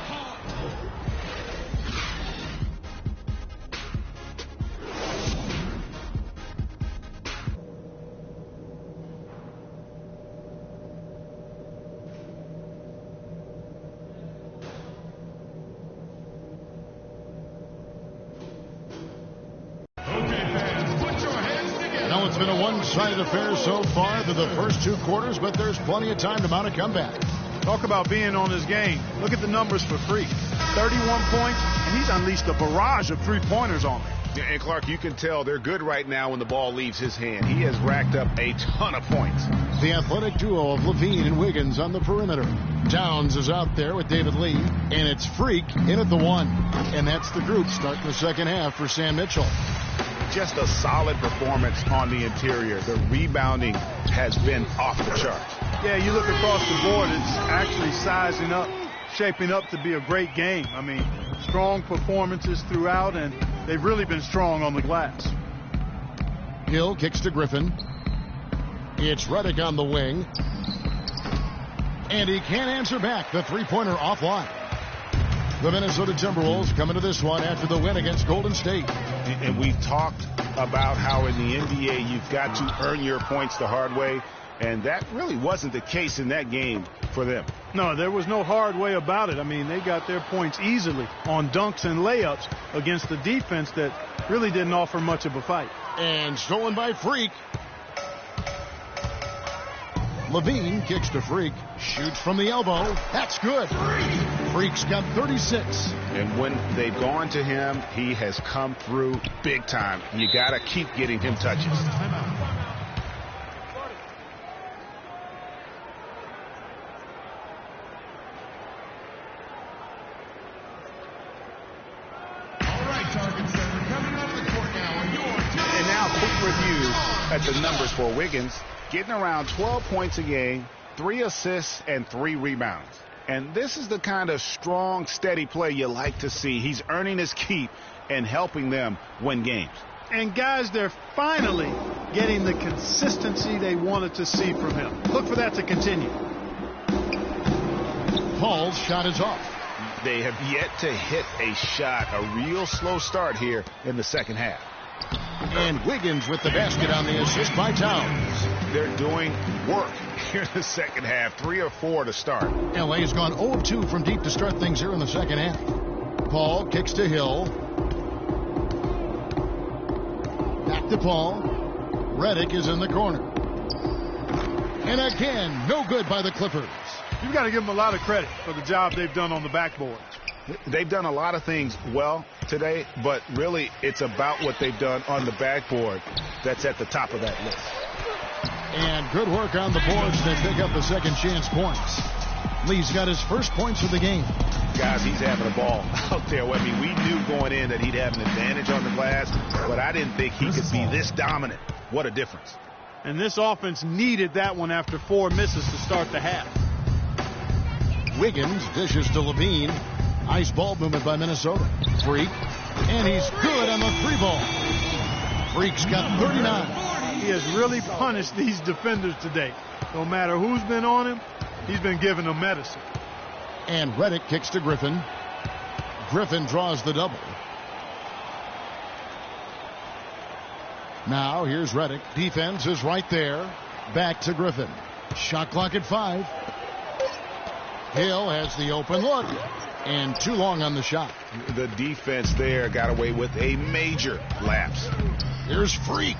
Speaker 5: It's been a one-sided affair so far through the first 2 quarters, but there's plenty of time to mount a comeback.
Speaker 7: Talk about being on his game. Look at the numbers for Freak. 31 points, and he's unleashed a barrage of three-pointers on them.
Speaker 6: Yeah, and Clark, you can tell they're good right now when the ball leaves his hand. He has racked up a ton of points.
Speaker 5: The athletic duo of LaVine and Wiggins on the perimeter. Downs is out there with David Lee, and it's Freak in at the 1. And that's the group starting the second half for Sam Mitchell.
Speaker 6: Just a solid performance on the interior. The rebounding has been off the charts.
Speaker 7: Yeah, you look across the board, it's actually sizing up, shaping up to be a great game. I mean, strong performances throughout, and they've really been strong on the glass.
Speaker 5: Hill kicks to Griffin. It's Redick on the wing. And he can't answer back. The three-pointer offline. The Minnesota Timberwolves coming to this one after the win against Golden State.
Speaker 6: And we've talked about how in the NBA you've got to earn your points the hard way, and that really wasn't the case in that game for them.
Speaker 7: No, there was no hard way about it. I mean, they got their points easily on dunks and layups against the defense that really didn't offer much of a fight.
Speaker 5: And stolen by Freak. LaVine kicks to Freak. Shoots from the elbow. That's good. Freak's got 36.
Speaker 6: And when they've gone to him, he has come through big time. You got to keep getting him touches. at the numbers for Wiggins, getting around 12 points a game, 3 assists, and 3 rebounds. And this is the kind of strong, steady play you like to see. He's earning his keep and helping them win games.
Speaker 7: And guys, they're finally getting the consistency they wanted to see from him. Look for that to continue.
Speaker 5: Paul's shot is off.
Speaker 6: They have yet to hit a shot, a real slow start here in the second half.
Speaker 5: And Wiggins with the basket on the assist by Towns.
Speaker 6: They're doing work here in the second half, 3 or 4 to start.
Speaker 5: LA has gone 0 of 2 from deep to start things here in the second half. Paul kicks to Hill. Back to Paul. Redick is in the corner. And again, no good by the Clippers.
Speaker 7: You've got to give them a lot of credit for the job they've done on the backboard.
Speaker 6: They've done a lot of things well today, but really it's about what they've done on the backboard that's at the top of that list.
Speaker 5: And good work on the boards that pick up the second chance points. Lee's got his first points of the game.
Speaker 6: Guys, he's having a ball out there. I mean, we knew going in that he'd have an advantage on the glass, but I didn't think he could be this dominant. What a difference.
Speaker 7: And this offense needed that one after 4 misses to start the half.
Speaker 5: Wiggins dishes to Levine. Nice ball movement by Minnesota. Freak. And he's good on the 3-ball. Freak's got 39.
Speaker 7: He has really punished these defenders today. No matter who's been on him, he's been giving them medicine.
Speaker 5: And Redick kicks to Griffin. Griffin draws the double. Now here's Redick. Defense is right there. Back to Griffin. Shot clock at 5. Hill has the open look. And too long on the shot.
Speaker 6: The defense there got away with a major lapse.
Speaker 5: Here's Freak.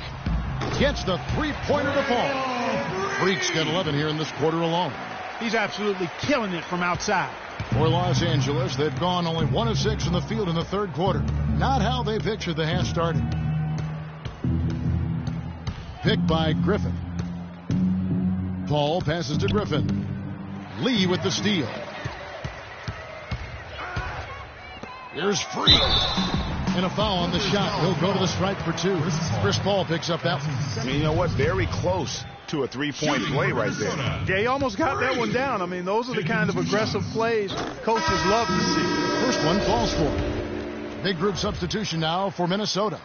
Speaker 5: Gets the 3-pointer to fall. Freak's got 11 here in this quarter alone.
Speaker 7: He's absolutely killing it from outside.
Speaker 5: For Los Angeles, they've gone only 1 of 6 in the field in the third quarter. Not how they pictured the half starting. Picked by Griffin. Paul passes to Griffin. Lee with the steal. Here's Freak. And a foul on the shot. He'll go to the stripe for 2. Chris Paul picks up that one.
Speaker 6: I mean, you know what? Very close to a 3-point play right there.
Speaker 7: Yeah, he almost got that one down. I mean, those are the kind of aggressive plays coaches love to see.
Speaker 5: First one falls for. Big group substitution now for Minnesota.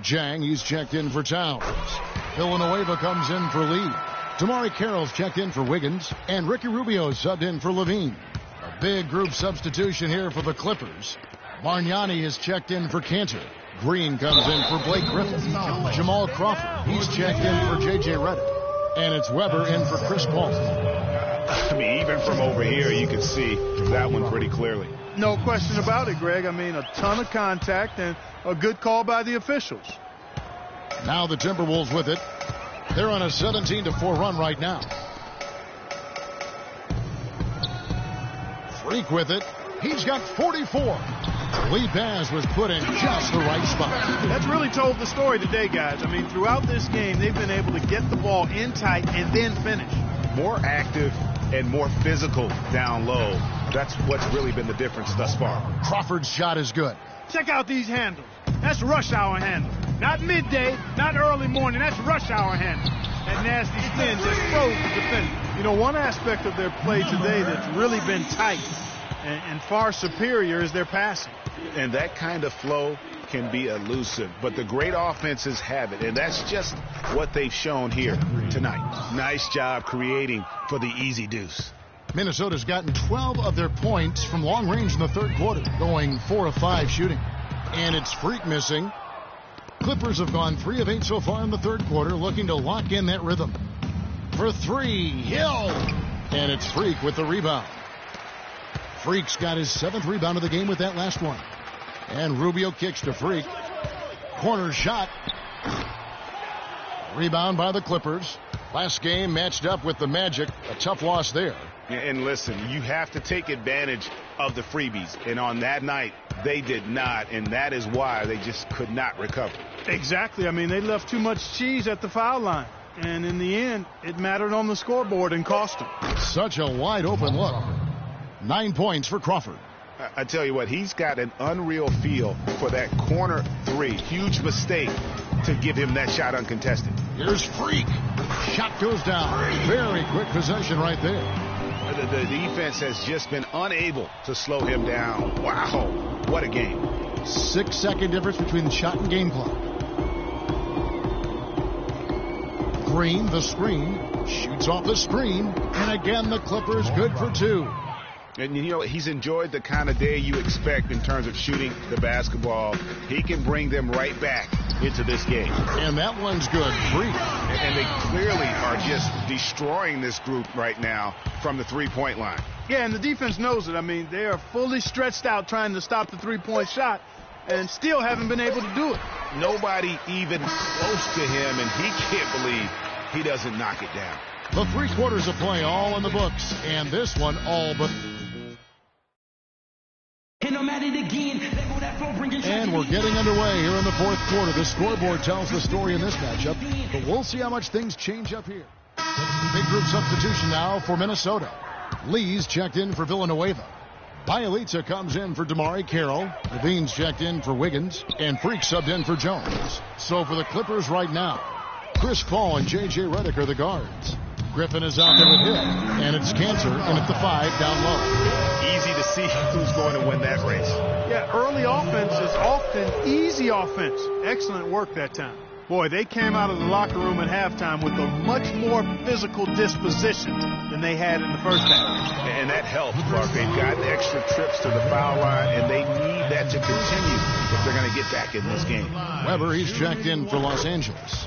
Speaker 5: Jang, he's checked in for Towns. Villanueva comes in for Lee. Tamari Carroll's checked in for Wiggins. And Ricky Rubio subbed in for Levine. A big group substitution here for the Clippers. Bargnani is checked in for Cantor. Green comes in for Blake Griffin. Jamal Crawford, he's checked in for J.J. Redick. And it's Weber in for Chris Paul.
Speaker 6: I mean, even from over here, you can see that one pretty clearly.
Speaker 7: No question about it, Greg. I mean, a ton of contact and a good call by the officials.
Speaker 5: Now the Timberwolves with it. They're on a 17-4 run right now. Freak with it. He's got 44. Lee Baz was put in just the right spot.
Speaker 7: That's really told the story today, guys. I mean, throughout this game, they've been able to get the ball in tight and then finish.
Speaker 6: More active and more physical down low. That's what's really been the difference thus far.
Speaker 5: Crawford's shot is good.
Speaker 7: Check out these handles. That's rush hour handle. Not midday, not early morning. That's rush hour handle. That nasty spin just froze the defender. You know, one aspect of their play today that's really been tight and far superior is their passing.
Speaker 6: And that kind of flow can be elusive, but the great offenses have it, and that's just what they've shown here tonight. Nice job creating for the easy deuce.
Speaker 5: Minnesota's gotten 12 of their points from long range in the third quarter, going 4 of 5 shooting. And it's Freak missing. Clippers have gone 3 of 8 so far in the third quarter, looking to lock in that rhythm. For 3, Hill. And it's Freak with the rebound. Freak's got his 7th rebound of the game with that last one. And Rubio kicks to Freak. Corner shot. Rebound by the Clippers. Last game matched up with the Magic. A tough loss there.
Speaker 6: And listen, you have to take advantage of the freebies. And on that night, they did not. And that is why they just could not recover.
Speaker 7: Exactly. I mean, they left too much cheese at the foul line. And in the end, it mattered on the scoreboard and cost them.
Speaker 5: Such a wide open look. 9 points for Crawford.
Speaker 6: I tell you what, he's got an unreal feel for that corner 3. Huge mistake to give him that shot uncontested.
Speaker 5: Here's Freak. Shot goes down. Very quick possession right there.
Speaker 6: The defense has just been unable to slow him down. Wow, what a game.
Speaker 5: 6-second difference between the shot and game clock. Green, the screen, shoots off the screen, and again the Clippers good for 2.
Speaker 6: And you know, he's enjoyed the kind of day you expect in terms of shooting the basketball. He can bring them right back into this game.
Speaker 5: And that one's good. Freak.
Speaker 6: And they clearly are just destroying this group right now from the three-point line.
Speaker 7: Yeah, and the defense knows it. I mean, they are fully stretched out trying to stop the three-point shot and still haven't been able to do it.
Speaker 6: Nobody even close to him, and he can't believe he doesn't knock it down.
Speaker 5: The 3 quarters of play all in the books, and this one all but... And we're getting underway here in the 4th quarter. The scoreboard tells the story in this matchup, but we'll see how much things change up here. Big group substitution now for Minnesota. Lee's checked in for Villanueva. Bielitsa comes in for Damari Carroll. Levine's checked in for Wiggins. And Freak subbed in for Jones. So for the Clippers right now, Chris Paul and J.J. Redick are the guards. Griffin is out there with Hill. And it's Cantor in at the 5 down low.
Speaker 6: Easy to see who's going to win that race.
Speaker 7: Yeah, early offense is often easy offense. Excellent work that time. Boy, they came out of the locker room at halftime with a much more physical disposition than they had in the first half.
Speaker 6: And that helped, Clark. They've gotten extra trips to the foul line, and they need that to continue if they're going to get back in this game.
Speaker 5: Weber, he's checked in for Los Angeles.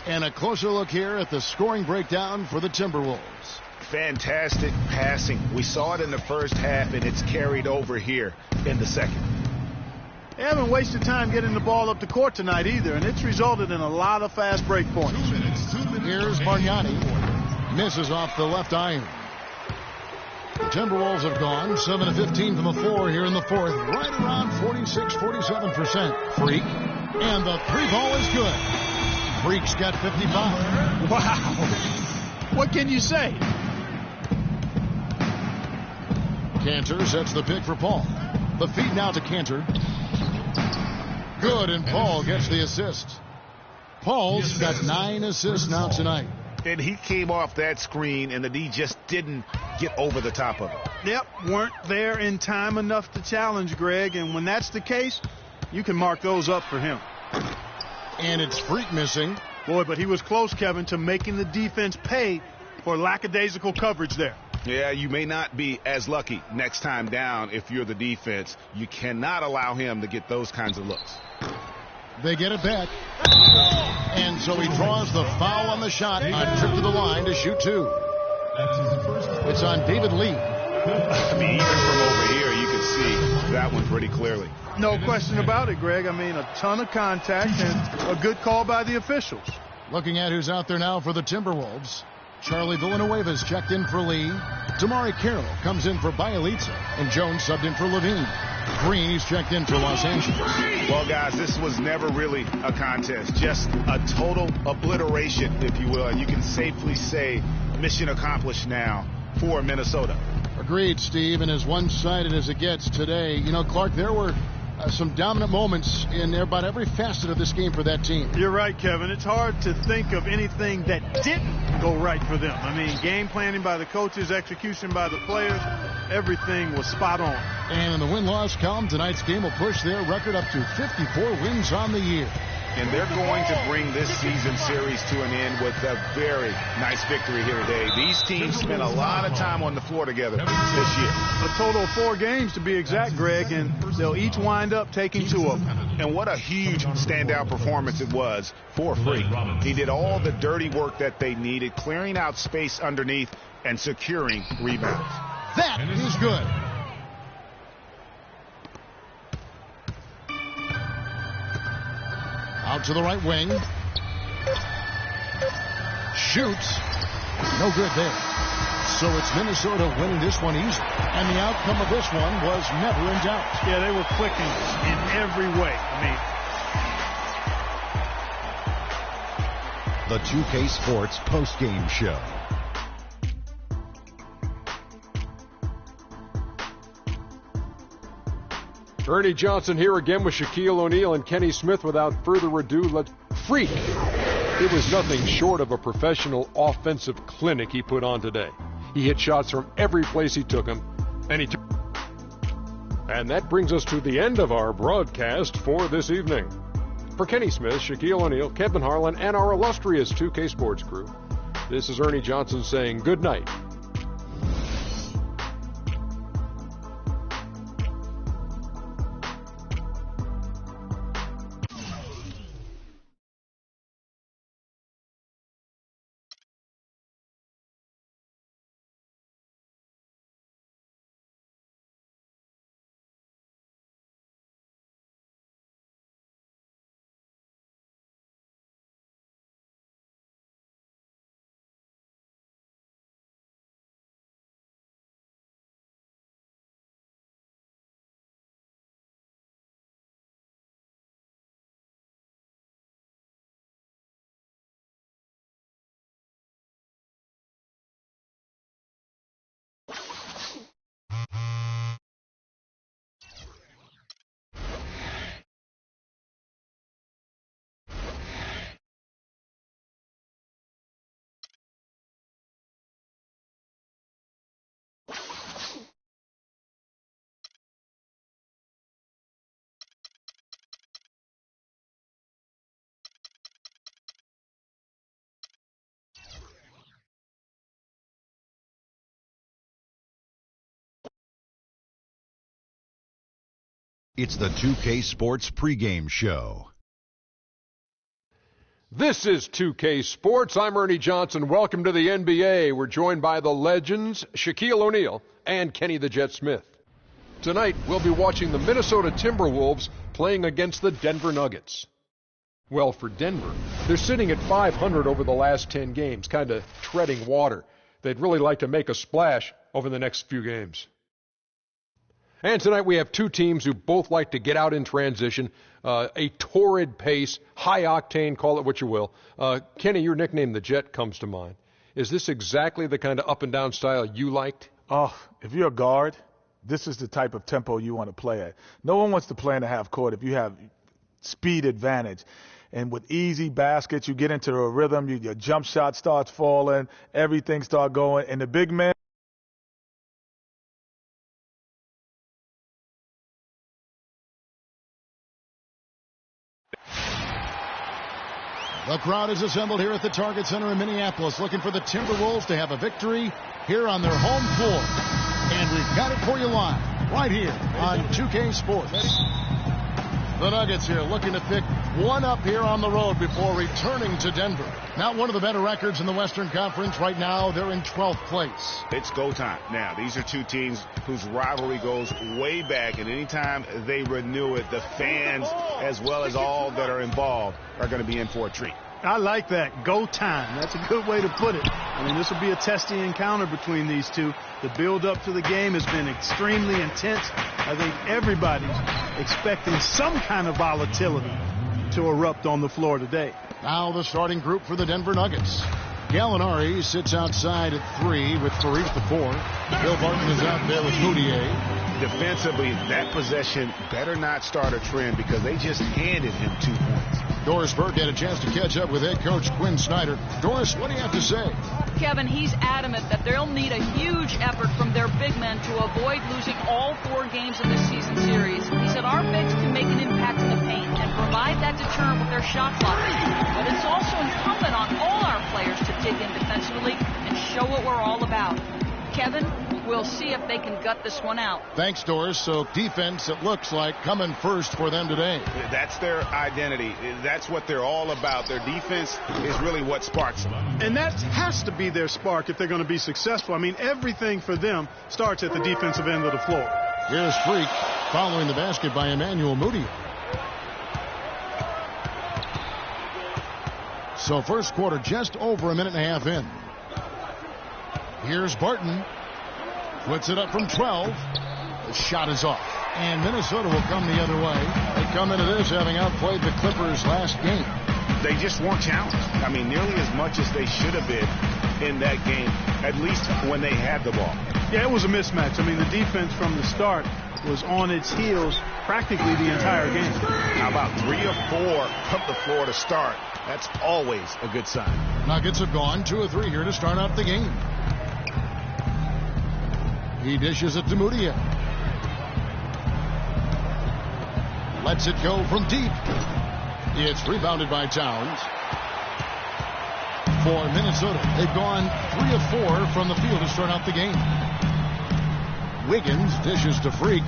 Speaker 5: And a closer look here at the scoring breakdown for the Timberwolves.
Speaker 6: Fantastic passing. We saw it in the first half, and it's carried over here in the second.
Speaker 7: They haven't wasted time getting the ball up the court tonight either, and it's resulted in a lot of fast break points.
Speaker 5: Here's Bargnani. Misses off the left iron. The Timberwolves have gone 7 of 15 from the floor here in the 4th, right around 46-47%. Freak. And the 3-ball is good. Freak's got 55.
Speaker 7: Wow. What can you say?
Speaker 5: Cantor sets the pick for Paul. The feed now to Cantor. Good, and Paul gets the assist. Paul's got 9 assists now tonight.
Speaker 6: And he came off that screen, and the D just didn't get over the top of it.
Speaker 7: Yep, weren't there in time enough to challenge Greg, and when that's the case, you can mark those up for him.
Speaker 5: And it's Freak missing.
Speaker 7: Boy, but he was close, Kevin, to making the defense pay for lackadaisical coverage there.
Speaker 6: Yeah, you may not be as lucky next time down if you're the defense. You cannot allow him to get those kinds of looks.
Speaker 5: They get it back. And so he draws the foul on the shot on trip to the line to shoot 2. It's on David Lee.
Speaker 6: I mean, even from over here, you can see that one pretty clearly.
Speaker 7: No question about it, Greg. I mean, a ton of contact and a good call by the officials.
Speaker 5: Looking at who's out there now for the Timberwolves. Charlie Villanueva's checked in for Lee. Damari Carroll comes in for Bielitsa. And Jones subbed in for Levine. Green, he's checked in for Los Angeles.
Speaker 6: Well, guys, this was never really a contest. Just a total obliteration, if you will. And you can safely say mission accomplished now for Minnesota.
Speaker 5: Agreed, Steve. And as one-sided as it gets today, you know, Clark, there were some dominant moments in about every facet of this game for that team.
Speaker 7: You're right, Kevin. It's hard to think of anything that didn't go right for them. I mean, game planning by the coaches, execution by the players, everything was spot on.
Speaker 5: And in the win-loss column, tonight's game will push their record up to 54 wins on the year.
Speaker 6: And they're going to bring this season series to an end with a very nice victory here today. These teams spent a lot of time on the floor together this year.
Speaker 7: A total of 4 games to be exact, Greg, and they'll each wind up taking 2 of them.
Speaker 6: And what a huge standout performance it was for Freak. He did all the dirty work that they needed, clearing out space underneath and securing rebounds.
Speaker 5: That is good. Out to the right wing. Shoots. No good there. So it's Minnesota winning this one easily. And the outcome of this one was never in doubt.
Speaker 7: Yeah, they were clicking in every way.
Speaker 1: The 2K Sports postgame show.
Speaker 2: Ernie Johnson here again with Shaquille O'Neal and Kenny Smith. Without further ado, let's Freak. It was nothing short of a professional offensive clinic he put on today. He hit shots from every place he took them, and that brings us to the end of our broadcast for this evening. For Kenny Smith, Shaquille O'Neal, Kevin Harlan, and our illustrious 2K Sports crew, this is Ernie Johnson saying good night.
Speaker 1: It's the 2K Sports pregame show.
Speaker 2: This is 2K Sports. I'm Ernie Johnson. Welcome to the NBA. We're joined by the legends, Shaquille O'Neal and Kenny the Jet Smith. Tonight, we'll be watching the Minnesota Timberwolves playing against the Denver Nuggets. Well, for Denver, they're sitting at 500 over the last 10 games, kind of treading water. They'd really like to make a splash over the next few games. And tonight we have two teams who both like to get out in transition, a torrid pace, high octane, call it what you will. Kenny, your nickname, the Jet, comes to mind. Is this exactly the kind of up and down style you liked?
Speaker 11: Oh, if you're a guard, this is the type of tempo you want to play at. No one wants to play in the half court if you have speed advantage. And with easy baskets, you get into a rhythm, your jump shot starts falling, everything starts going, and the big man.
Speaker 5: The crowd is assembled here at the Target Center in Minneapolis, looking for the Timberwolves to have a victory here on their home floor. And we've got it for you live, right here on 2K Sports. The Nuggets here looking to pick one up here on the road before returning to Denver. Not one of the better records in the Western Conference. Right now, they're in 12th place.
Speaker 6: It's go time. Now, these are two teams whose rivalry goes way back, and anytime they renew it, the fans, as well as all that are involved, are going to be in for a treat.
Speaker 7: I like that. Go time. That's a good way to put it. I mean, this will be a testy encounter between these two. The build-up to the game has been extremely intense. I think everybody's expecting some kind of volatility to erupt on the floor today.
Speaker 5: Now the starting group for the Denver Nuggets. Gallinari sits outside at 3 with Farid the 4. Bill Barton is out there with Moutier.
Speaker 6: Defensively, that possession better not start a trend because they just handed him 2 points.
Speaker 5: Doris Burke had a chance to catch up with head coach Quinn Snyder. Doris, what do you have to say?
Speaker 8: Kevin, he's adamant that they'll need a huge effort from their big men to avoid losing all 4 games of this season series. He said our bigs can make an impact in the paint and provide that deterrent with their shot clock. But it's also incumbent on all our players to dig in defensively and show what we're all about. Kevin, we'll see if they can gut this one out.
Speaker 5: Thanks, Doris. So defense, it looks like, coming first for them today.
Speaker 6: That's their identity. That's what they're all about. Their defense is really what sparks them.
Speaker 7: And that has to be their spark if they're going to be successful. I mean, everything for them starts at the defensive end of the floor.
Speaker 5: Here's Freak following the basket by Emmanuel Moody. So first quarter just over a minute and a half in. Here's Barton. Puts it up from 12. The shot is off. And Minnesota will come the other way. They come into this having outplayed the Clippers last game.
Speaker 6: They just weren't challenged. I mean, nearly as much as they should have been in that game, at least when they had the ball.
Speaker 7: Yeah, it was a mismatch. I mean, the defense from the start was on its heels practically the entire game.
Speaker 6: How about 3 or 4 from the floor to start? That's always a good sign.
Speaker 5: Nuggets have gone 2 or 3 here to start out the game. He dishes it to Moutier. Lets it go from deep. It's rebounded by Towns. For Minnesota, they've gone 3 of 4 from the field to start out the game. Wiggins dishes to Freak.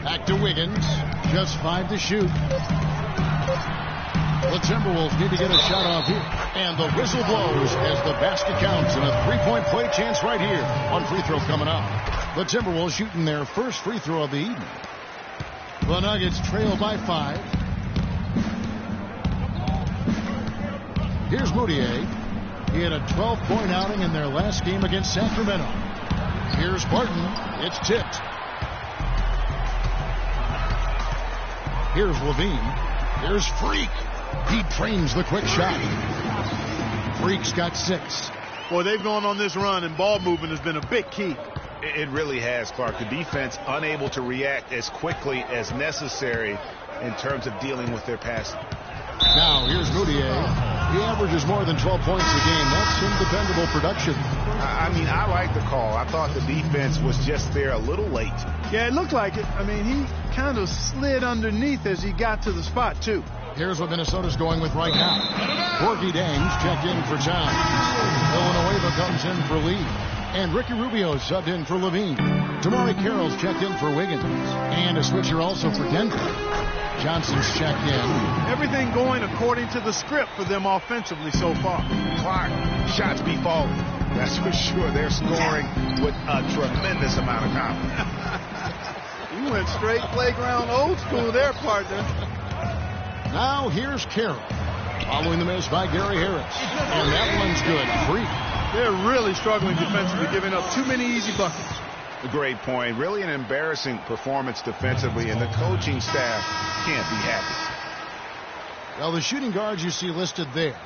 Speaker 5: Back to Wiggins. Just 5 to shoot. The Timberwolves need to get a shot off here. And the whistle blows as the basket counts. And a 3-point play chance right here. One free throw coming up. The Timberwolves shooting their first free throw of the evening. The Nuggets trail by 5. Here's Moutier. He had a 12-point outing in their last game against Sacramento. Here's Barton. It's tipped. Here's Levine. Here's Freak. He trains the quick shot. Freak's got 6.
Speaker 7: Boy, they've gone on this run, and ball movement has been a big key.
Speaker 6: It really has, Clark. The defense unable to react as quickly as necessary in terms of dealing with their passing.
Speaker 5: Now, here's Moutier. He averages more than 12 points a game. That's some dependable production.
Speaker 6: I mean, I like the call. I thought the defense was just there a little late.
Speaker 7: Yeah, it looked like it. I mean, he kind of slid underneath as he got to the spot, too.
Speaker 5: Here's what Minnesota's going with right now. Corky Dangs checked in for Towns. Villanueva comes in for Lee. And Ricky Rubio subbed in for Levine. Tamari Carroll's checked in for Wiggins. And a switcher also for Denver. Johnson's checked in.
Speaker 7: Everything going according to the script for them offensively so far.
Speaker 6: Clark, shots be falling. That's for sure. They're scoring with a tremendous amount of confidence.
Speaker 7: You went straight playground old school there, partner.
Speaker 5: Now here's Carroll. Following the miss by Gary Harris. And that one's good. Freak.
Speaker 7: They're really struggling defensively, giving up too many easy buckets.
Speaker 6: A great point. Really an embarrassing performance defensively, and the coaching staff can't be happy.
Speaker 5: Well, the shooting guards you see listed there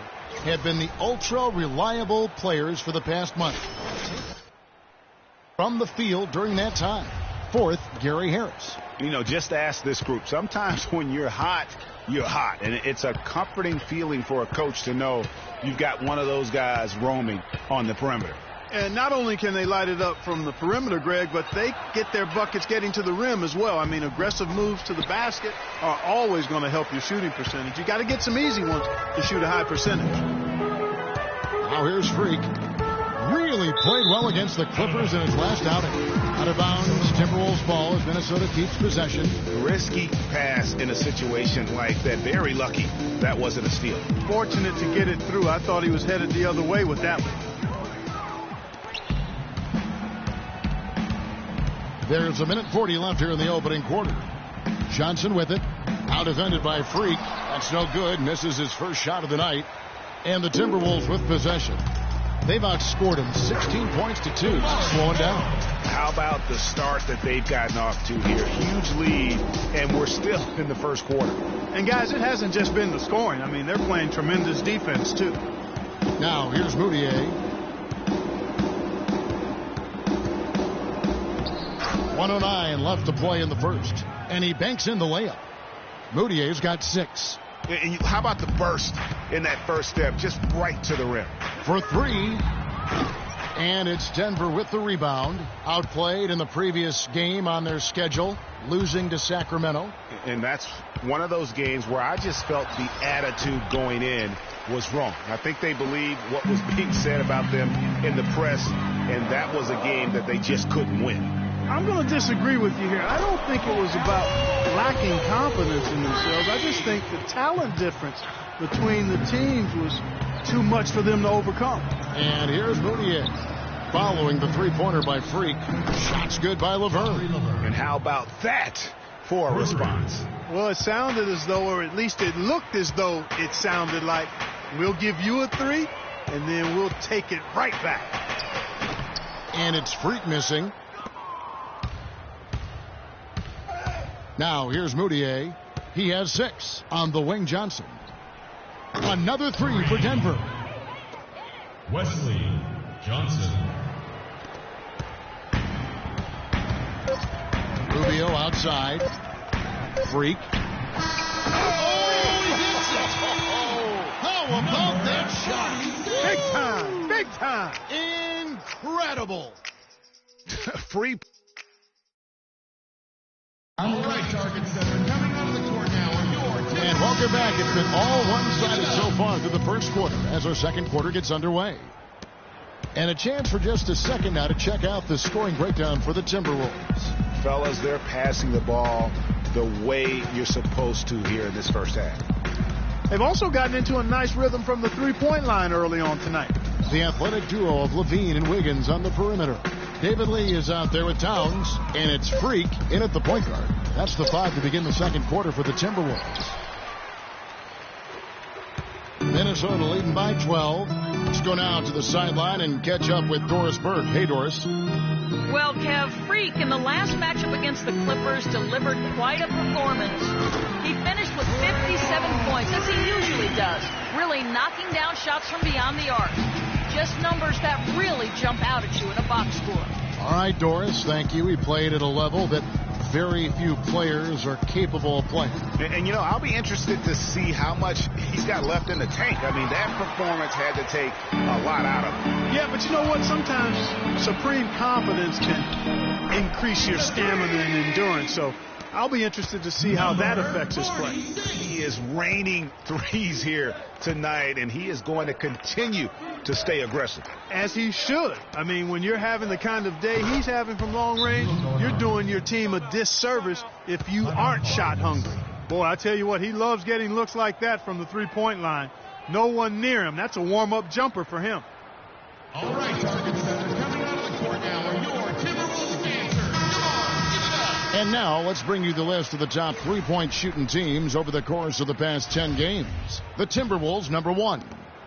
Speaker 5: have been the ultra-reliable players for the past month. From the field during that time. 4th, Gary Harris.
Speaker 6: You know, just ask this group. Sometimes when you're hot, and it's a comforting feeling for a coach to know you've got one of those guys roaming on the perimeter.
Speaker 7: And not only can they light it up from the perimeter, Greg, but they get their buckets getting to the rim as well. I mean, aggressive moves to the basket are always going to help your shooting percentage. You got to get some easy ones to shoot a high percentage.
Speaker 5: Now here's Freak. Really played well against the Clippers in his last outing. Out of bounds, Timberwolves ball as Minnesota keeps possession.
Speaker 6: Risky pass in a situation like that. Very lucky that wasn't a steal.
Speaker 7: Fortunate to get it through. I thought he was headed the other way with that one.
Speaker 5: There's a minute 40 left here in the opening quarter. Johnson with it. Out defended by Freak. That's no good. Misses his first shot of the night. And the Timberwolves with possession. They've outscored him 16 points to 2. Slowing down.
Speaker 6: How about the start that they've gotten off to here? Huge lead, and we're still in the first quarter.
Speaker 7: And, guys, it hasn't just been the scoring. I mean, they're playing tremendous defense, too.
Speaker 5: Now, here's Moutier. 1:09 left to play in the first. And he banks in the layup. Moutier's got 6.
Speaker 6: And how about the burst in that first step, just right to the rim?
Speaker 5: For 3. And it's Denver with the rebound. Outplayed in the previous game on their schedule, losing to Sacramento.
Speaker 6: And that's one of those games where I just felt the attitude going in was wrong. I think they believed what was being said about them in the press, and that was a game that they just couldn't win.
Speaker 7: I'm going to disagree with you here. I don't think it was about lacking confidence in themselves. I just think the talent difference between the teams was too much for them to overcome.
Speaker 5: And here's Moutier following the three-pointer by Freak. Shots good by Laverne.
Speaker 6: And how about that for a response?
Speaker 7: Well, it sounded as though, or at least it looked as though it sounded like, we'll give you a 3, and then we'll take it right back.
Speaker 5: And it's Freak missing. Now, here's Moutier. He has 6 on the wing. Johnson. Another 3 for Denver.
Speaker 4: Wesley Johnson.
Speaker 5: Rubio outside. Freak. How about that shot?
Speaker 11: Big time. Big time.
Speaker 5: Incredible. Free.
Speaker 4: All right, target setter coming out of the court now.
Speaker 5: And welcome back. It's been all one-sided so far through the first quarter as our second quarter gets underway. And a chance for just a second now to check out the scoring breakdown for the Timberwolves.
Speaker 6: Fellas, they're passing the ball the way you're supposed to here in this first half.
Speaker 7: They've also gotten into a nice rhythm from the three-point line early on tonight.
Speaker 5: The athletic duo of Levine and Wiggins on the perimeter. David Lee is out there with Towns, and it's Freak in at the point guard. That's the 5 to begin the second quarter for the Timberwolves. Minnesota leading by 12. Let's go now to the sideline and catch up with Doris Burke. Hey, Doris.
Speaker 8: Well, Kev, Freak in the last matchup against the Clippers delivered quite a performance. He finished with 57 points, as he usually does, really knocking down shots from beyond the arc. Just numbers that really jump out at you in a box score.
Speaker 5: All right, Doris, thank you. He played at a level that very few players are capable of playing.
Speaker 6: And, you know, I'll be interested to see how much he's got left in the tank. I mean, that performance had to take a lot out of him.
Speaker 7: Yeah, but you know what? Sometimes supreme confidence can increase your stamina and endurance. So I'll be interested to see how that affects his play.
Speaker 6: He is raining threes here tonight, and he is going to continue to stay aggressive.
Speaker 7: As he should. I mean, when you're having the kind of day he's having from long range, you're doing your team a disservice if you aren't shot hungry. Boy, I tell you what, he loves getting looks like that from the three-point line. No one near him. That's a warm-up jumper for him.
Speaker 4: All right, target setter coming out of the court now are your Timberwolves dancers. Come on, give it up.
Speaker 5: And now let's bring you the list of the top three-point shooting teams over the course of the past 10 games. The Timberwolves, number 1.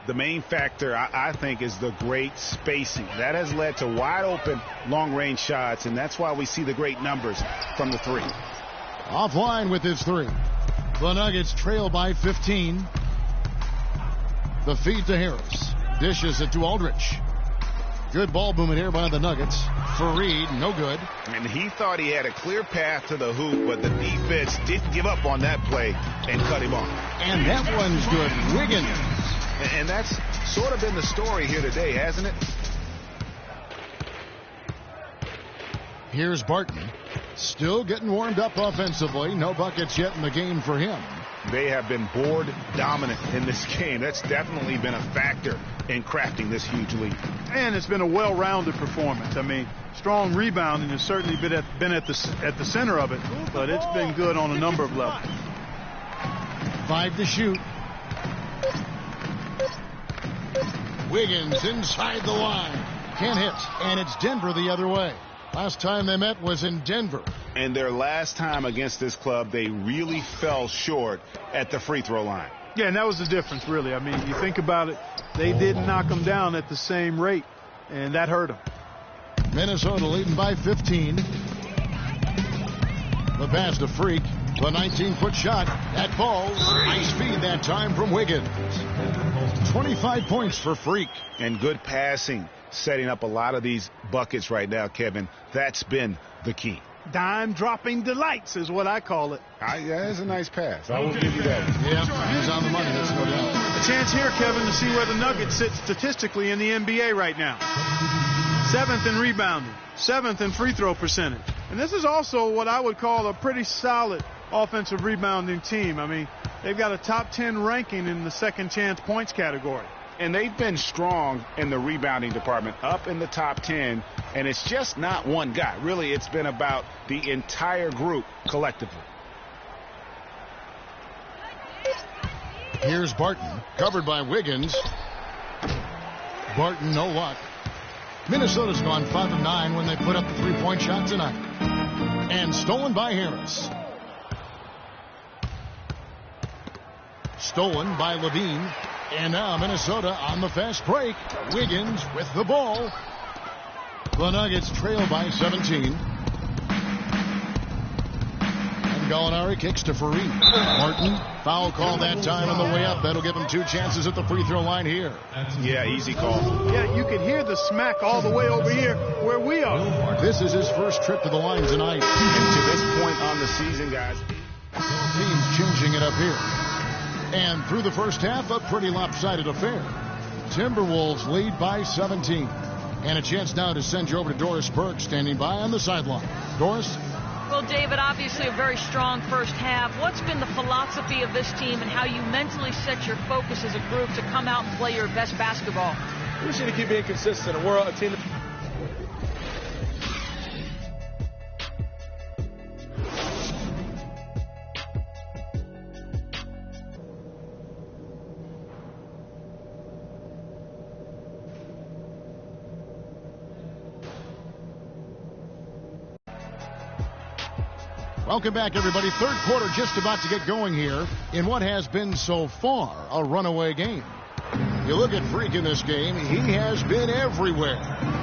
Speaker 6: The main factor, I think, is the great spacing. That has led to wide-open long-range shots, and that's why we see the great numbers from the three.
Speaker 5: Offline with his 3. The Nuggets trail by 15. The feed to Harris. Dishes it to Aldridge. Good ball movement here by the Nuggets. Fareed, no good.
Speaker 6: And he thought he had a clear path to the hoop, but the defense didn't give up on that play and cut him off.
Speaker 5: And that one's good. Wiggins.
Speaker 6: And that's sort of been the story here today, hasn't it?
Speaker 5: Here's Barton. Still getting warmed up offensively. No buckets yet in the game for him.
Speaker 6: They have been board dominant in this game. That's definitely been a factor in crafting this huge lead.
Speaker 7: And it's been a well-rounded performance. I mean, strong rebounding has certainly been at the center of it, but it's been good on a number of levels.
Speaker 5: 5 to shoot. Wiggins inside the line. Can't hit. And it's Denver the other way. Last time they met was in Denver.
Speaker 6: And their last time against this club, they really fell short at the free throw line.
Speaker 7: Yeah, and that was the difference, really. I mean, you think about it, they didn't knock them down at the same rate, and that hurt them.
Speaker 5: Minnesota leading by 15. The pass to Freak. The 19-foot shot. That falls. Nice feed that time from Wiggins. 25 points for Freak.
Speaker 6: And good passing, setting up a lot of these buckets right now, Kevin. That's been the key.
Speaker 7: Dime-dropping delights is what I call it.
Speaker 6: Yeah, it's a nice pass. I will give you that.
Speaker 5: Yeah, he's on the money. That's no doubt.
Speaker 7: A chance here, Kevin, to see where the Nuggets sit statistically in the NBA right now. 7th in rebounding, 7th in free throw percentage. And this is also what I would call a pretty solid offensive rebounding team. I mean, they've got a top 10 ranking in the second chance points category.
Speaker 6: And they've been strong in the rebounding department, up in the top 10, and it's just not one guy. Really, it's been about the entire group collectively.
Speaker 5: Here's Barton, covered by Wiggins. Barton, no luck. Minnesota's gone 5 of 9 when they put up the three-point shot tonight. And stolen by Harris. Stolen by Levine. And now Minnesota on the fast break. Wiggins with the ball. The Nuggets trail by 17. And Gallinari kicks to Fareed. Martin, foul call that time on the way up. That'll give him 2 chances at the free throw line here.
Speaker 6: Yeah, easy call.
Speaker 7: Yeah, you can hear the smack all the way over here where we are.
Speaker 5: This is his first trip to the line tonight.
Speaker 6: And to this point on the season, guys,
Speaker 5: teams changing it up here. And through the first half, a pretty lopsided affair. Timberwolves lead by 17. And a chance now to send you over to Doris Burke, standing by on the sideline. Doris?
Speaker 8: Well, David, obviously a very strong first half. What's been the philosophy of this team and how you mentally set your focus as a group to come out and play your best basketball?
Speaker 16: We just need to keep being consistent. We're a team that...
Speaker 5: Welcome back, everybody. Third quarter just about to get going here in what has been so far a runaway game. You look at Freak in this game, he has been everywhere.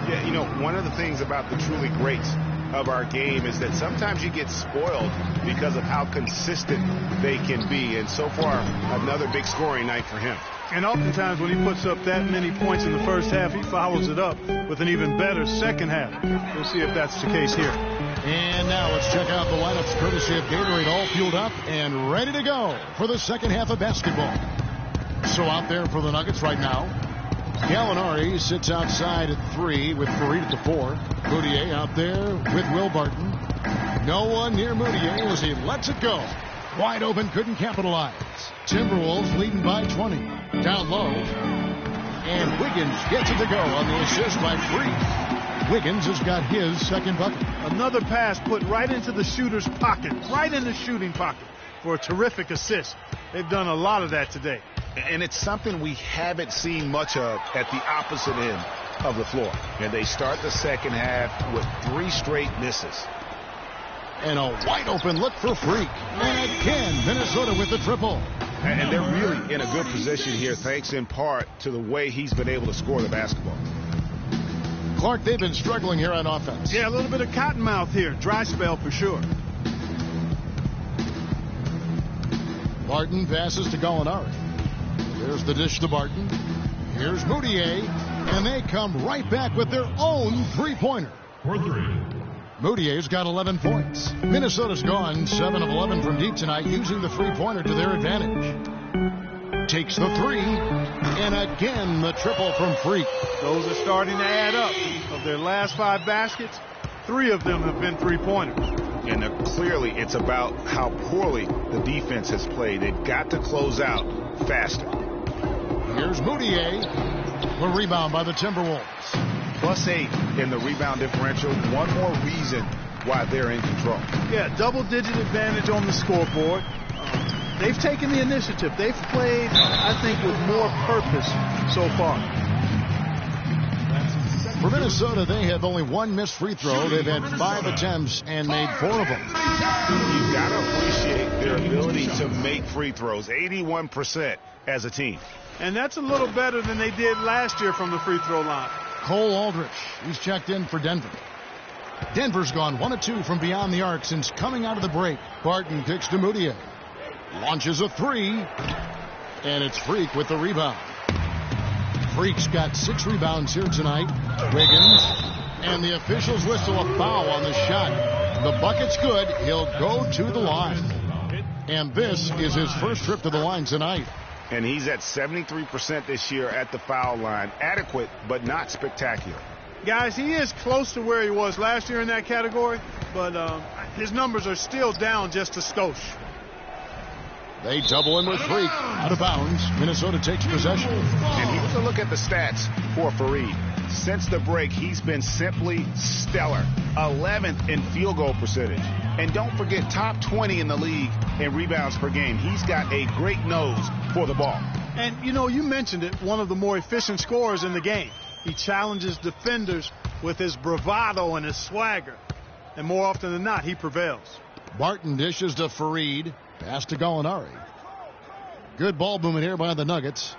Speaker 6: Yeah, you know, one of the things about the truly greats of our game is that sometimes you get spoiled because of how consistent they can be. And so far, another big scoring night for him.
Speaker 7: And oftentimes when he puts up that many points in the first half, he follows it up with an even better second half. We'll see if that's the case here.
Speaker 5: And now let's check out the lineups courtesy of Gatorade, all fueled up and ready to go for the second half of basketball. So out there for the Nuggets right now, Gallinari sits outside at 3 with Fareed at the 4. Moutier out there with Will Barton. No one near Moutier as he lets it go. Wide open, couldn't capitalize. Timberwolves leading by 20. Down low. And Wiggins gets it to go on the assist by Freak. Wiggins has got his second bucket.
Speaker 7: Another pass put right into the shooter's pocket, right in the shooting pocket for a terrific assist. They've done a lot of that today.
Speaker 6: And it's something we haven't seen much of at the opposite end of the floor. And they start the second half with 3 straight misses.
Speaker 5: And a wide open look for Freak. And again, Minnesota with the triple.
Speaker 6: And they're really in a good position here, thanks in part to the way he's been able to score the basketball.
Speaker 5: Clark, they've been struggling here on offense.
Speaker 7: Yeah, a little bit of cottonmouth here. Dry spell for sure.
Speaker 5: Barton passes to Gallinari. There's the dish to Barton. Here's Moutier. And they come right back with their own three-pointer.
Speaker 4: For 3.
Speaker 5: Moutier's got 11 points. Minnesota's gone 7 of 11 from deep tonight, using the three-pointer to their advantage. Takes the 3. And again, the triple from Freak.
Speaker 7: Those are starting to add up. Of their last 5 baskets, 3 of them have been three-pointers.
Speaker 6: And clearly, it's about how poorly the defense has played. They've got to close out faster.
Speaker 5: Here's Moutier. The rebound by the Timberwolves.
Speaker 6: +8 in the rebound differential. One more reason why they're in control.
Speaker 7: Yeah, double-digit advantage on the scoreboard. They've taken the initiative. They've played, I think, with more purpose so far.
Speaker 5: For Minnesota, they have only 1 missed free throw. They've had 5 attempts and made 4 of them.
Speaker 6: You've got to appreciate their ability to make free throws. 81% as a team.
Speaker 7: And that's a little better than they did last year from the free throw line.
Speaker 5: Cole Aldrich, he's checked in for Denver. Denver's gone 1 of 2 from beyond the arc since coming out of the break. Barton kicks to Moutier. Launches a 3. And it's Freak with the rebound. Freak's got 6 rebounds here tonight. Wiggins. And the officials whistle a foul on the shot. The bucket's good. He'll go to the line. And this is his first trip to the line tonight.
Speaker 6: And he's at 73% this year at the foul line. Adequate, but not spectacular.
Speaker 7: Guys, he is close to where he was last year in that category, but his numbers are still down just a skosh.
Speaker 5: They double in with Freak. Out of bounds. Minnesota takes possession.
Speaker 6: And here's a look at the stats for Fareed. Since the break, he's been simply stellar. 11th in field goal percentage. And don't forget, top 20 in the league in rebounds per game. He's got a great nose for the ball.
Speaker 7: And, you know, you mentioned it, one of the more efficient scorers in the game. He challenges defenders with his bravado and his swagger. And more often than not, he prevails.
Speaker 5: Barton dishes to Fareed. Pass to Gallinari. Good ball movement here by the Nuggets.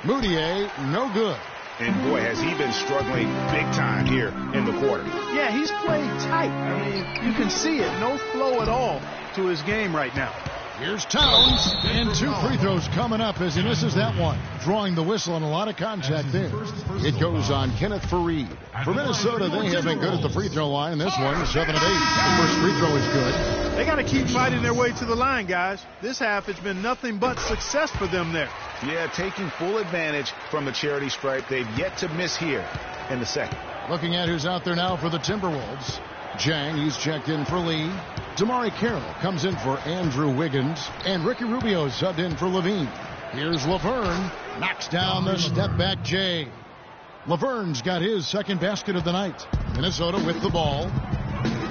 Speaker 5: Moutier, no good.
Speaker 6: And boy, has he been struggling big time here in the quarter.
Speaker 7: Yeah, he's played tight. I mean, you can see it. No flow at all to his game right now.
Speaker 5: Here's Towns, and 2 free throws coming up as he misses that one. Drawing the whistle and a lot of contact there. It goes on Kenneth Fareed. For Minnesota, they have been good at the free throw line. This one, 7 of 8. The first free throw is good.
Speaker 7: They got to keep fighting their way to the line, guys. This half, it's been nothing but success for them there.
Speaker 6: Yeah, taking full advantage from the charity stripe. They've yet to miss here in the second.
Speaker 5: Looking at who's out there now for the Timberwolves. Jang, he's checked in for Lee. Damari Carroll comes in for Andrew Wiggins. And Ricky Rubio subbed in for Levine. Here's Laverne. Knocks down the step-back Jay. Laverne's got his second basket of the night. Minnesota with the ball.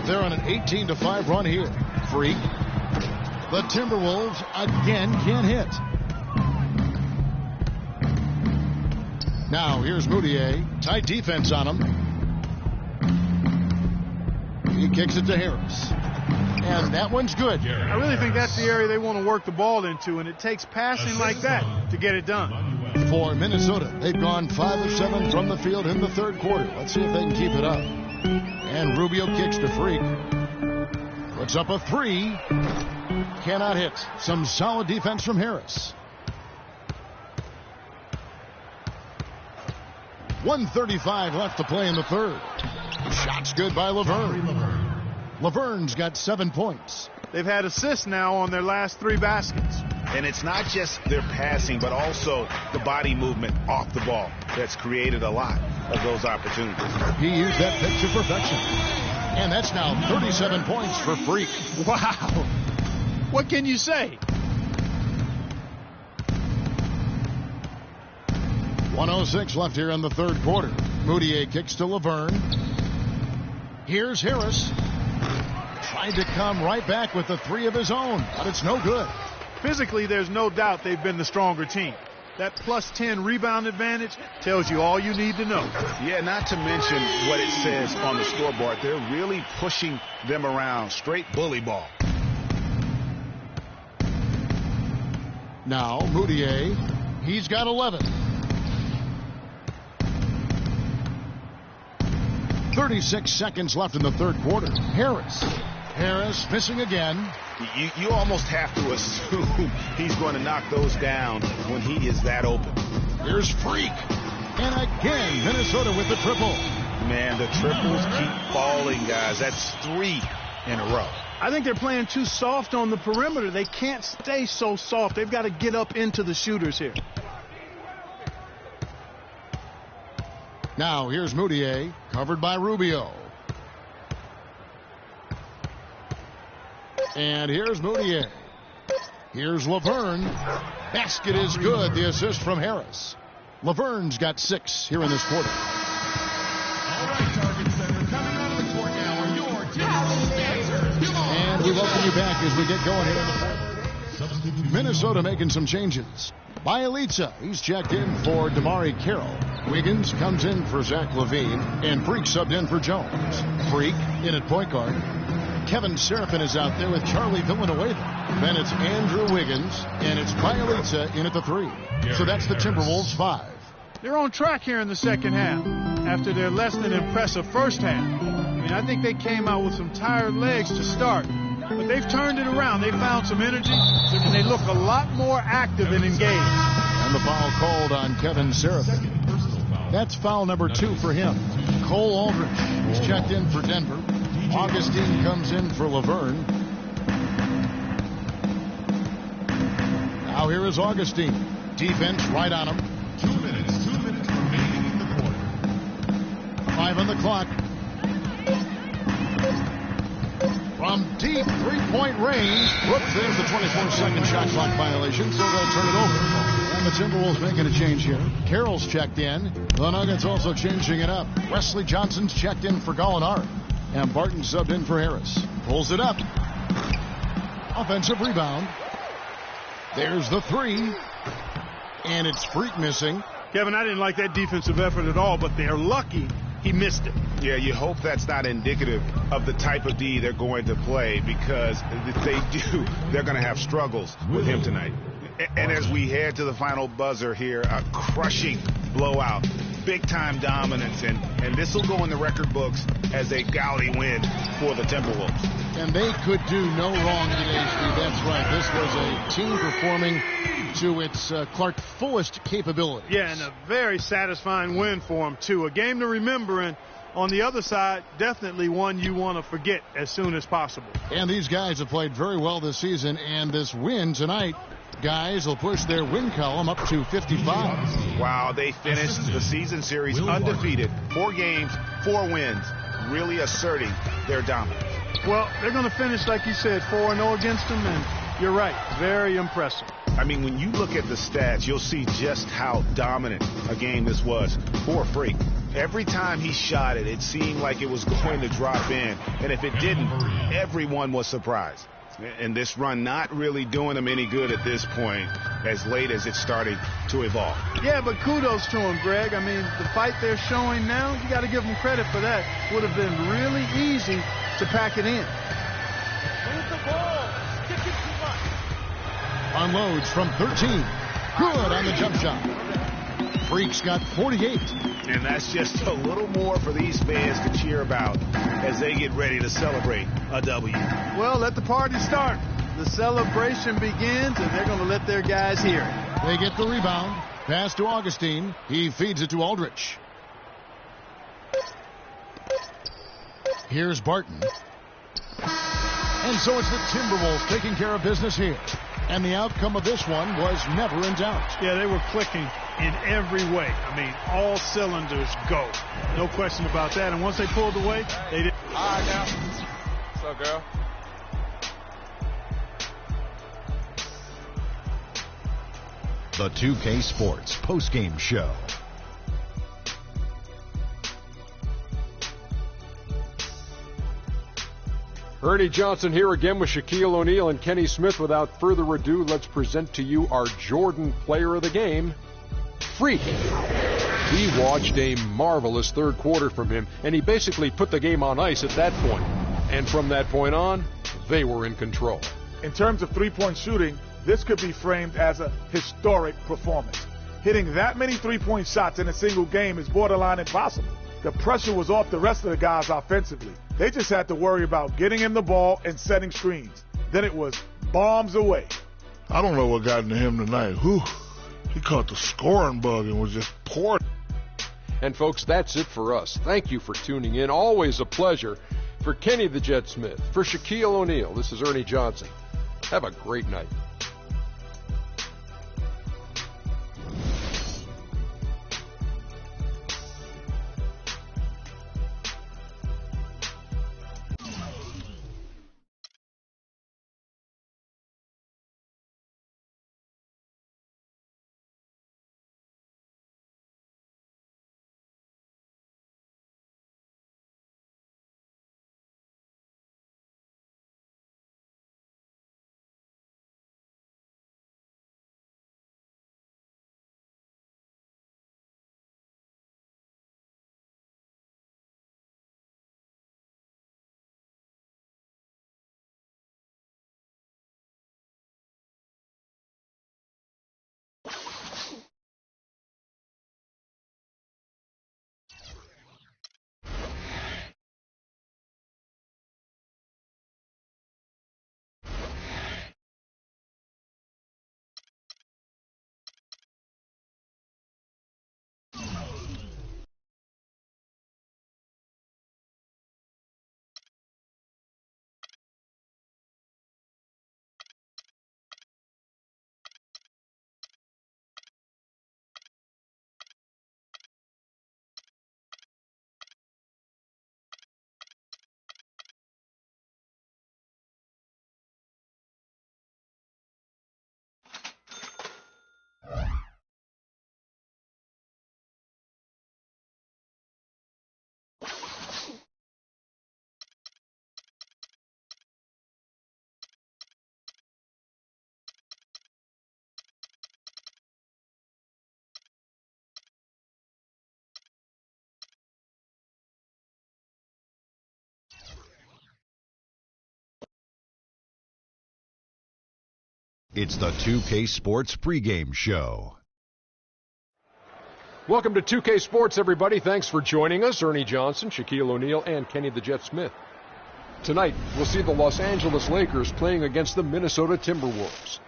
Speaker 5: They're on an 18-5 run here. Freak. The Timberwolves again can't hit. Now here's Moutier. Tight defense on him. He kicks it to Harris. And that one's good.
Speaker 7: I really think that's the area they want to work the ball into, and it takes passing like that to get it done.
Speaker 5: For Minnesota, they've gone 5 of 7 from the field in the third quarter. Let's see if they can keep it up. And Rubio kicks to Freak. Puts up a 3. Cannot hit. Some solid defense from Harris. 1:35 left to play in the third. Shot's good by Laverne. Laverne's got 7 points.
Speaker 7: They've had assists now on their last 3 baskets.
Speaker 6: And it's not just their passing, but also the body movement off the ball that's created a lot of those opportunities.
Speaker 5: He used that pitch to perfection. And that's now 37 points for Freak.
Speaker 7: Wow. What can you say?
Speaker 5: 1:06 left here in the third quarter. Moutier kicks to Laverne. Here's Harris. Tried to come right back with the 3 of his own, but it's no good.
Speaker 7: Physically, there's no doubt they've been the stronger team. That plus 10 rebound advantage tells you all you need to know.
Speaker 6: Yeah, not to mention what it says on the scoreboard. They're really pushing them around. Straight bully ball.
Speaker 5: Now, Moutier, he's got 11. 36 seconds left in the third quarter. Harris missing again.
Speaker 6: You almost have to assume he's going to knock those down when he is that open.
Speaker 5: Here's Freak. And again, Minnesota with the triple.
Speaker 6: Man, the triples keep falling, guys. That's 3 in a row.
Speaker 7: I think they're playing too soft on the perimeter. They can't stay so soft. They've got to get up into the shooters here.
Speaker 5: Now, here's Moutier, covered by Rubio. And here's Moutier. Here's Laverne. Basket is good. The assist from Harris. Laverne's got 6 here in this quarter.
Speaker 4: All right, Target Center, coming out of the court now are your Timberwolves dancers.
Speaker 5: And we welcome you back as we get going here in the fourth. Minnesota making some changes. Bielitsa, he's checked in for Damari Carroll. Wiggins comes in for Zach LaVine, and Freak subbed in for Jones. Freak in at point guard. Kevin Seraphin is out there with Charlie Villanueva. Then it's Andrew Wiggins, and it's Bielitsa in at the 3. So that's the Timberwolves 5.
Speaker 7: They're on track here in the second half after their less than impressive first half. I mean, I think they came out with some tired legs to start, but they've turned it around. They found some energy, and they look a lot more active and engaged.
Speaker 5: And the foul called on Kevin Seraphin. That's foul number 2 for him. Cole Aldrich is checked in for Denver. Augustine comes in for Laverne. Now here is Augustine. Defense right on him.
Speaker 4: 2 minutes remaining in the quarter.
Speaker 5: 5 on the clock. From deep three-point range. Whoops, there's the 24-second shot clock violation, so they'll turn it over. And the Timberwolves making a change here. Carroll's checked in. The Nuggets also changing it up. Wesley Johnson's checked in for Gallinari. And Barton subbed in for Harris. Pulls it up. Offensive rebound. There's the 3. And it's Freak missing.
Speaker 7: Kevin, I didn't like that defensive effort at all, but they're lucky he missed it.
Speaker 6: Yeah, you hope that's not indicative of the type of D they're going to play, because if they do, they're going to have struggles with him tonight. And as we head to the final buzzer here, a crushing blowout big-time dominance, and this will go in the record books as a gaudy win for the Timberwolves.
Speaker 5: And they could do no wrong today, Steve. That's right. This was a team performing to its Clark fullest capability.
Speaker 7: Yeah, and a very satisfying win for them, too. A game to remember, and on the other side, definitely one you want to forget as soon as possible.
Speaker 5: And these guys have played very well this season, and this win tonight, guys, will push their win column up to 55.
Speaker 6: Wow, they finished the season series undefeated. 4 games, 4 wins, really asserting their dominance.
Speaker 7: Well, they're going to finish, like you said, 4-0 against them, and you're right, very impressive.
Speaker 6: I mean, when you look at the stats, you'll see just how dominant a game this was for Freak. Every time he shot it, it seemed like it was going to drop in, and if it didn't, everyone was surprised. And this run not really doing them any good at this point, as late as it's starting to evolve.
Speaker 7: Yeah, but kudos to him, Greg. I mean, the fight they're showing now, you got to give them credit for that. Would have been really easy to pack it in.
Speaker 4: Move the ball. Stick it too much.
Speaker 5: Unloads from 13. Good on the jump shot. Freak's got 48.
Speaker 6: And that's just a little more for these fans to cheer about as they get ready to celebrate a W.
Speaker 7: Well, let the party start. The celebration begins, and they're going to let their guys hear it.
Speaker 5: They get the rebound. Pass to Augustine. He feeds it to Aldrich. Here's Barton. And so it's the Timberwolves taking care of business here. And the outcome of this one was never in doubt.
Speaker 7: Yeah, they were clicking in every way. I mean, all cylinders go. No question about that. And once they pulled away, they did.
Speaker 16: All right, now. What's up, girl?
Speaker 1: The 2K Sports postgame show.
Speaker 2: Ernie Johnson here again with Shaquille O'Neal and Kenny Smith. Without further ado, let's present to you our Jordan player of the game, Freak. We watched a marvelous third quarter from him, and he basically put the game on ice at that point. And from that point on, they were in control.
Speaker 11: In terms of three-point shooting, this could be framed as a historic performance. Hitting that many three-point shots in a single game is borderline impossible. The pressure was off the rest of the guys offensively. They just had to worry about getting him the ball and setting screens. Then it was bombs away.
Speaker 3: I don't know what got into him tonight. Whew. He caught the scoring bug and was just pouring.
Speaker 2: And folks, that's it for us. Thank you for tuning in. Always a pleasure. For Kenny the Jet Smith, for Shaquille O'Neal, this is Ernie Johnson. Have a great night.
Speaker 1: It's the 2K Sports pregame show.
Speaker 2: Welcome to 2K Sports, everybody. Thanks for joining us. Ernie Johnson, Shaquille O'Neal, and Kenny the Jet Smith. Tonight, we'll see the Los Angeles Lakers playing against the Minnesota Timberwolves.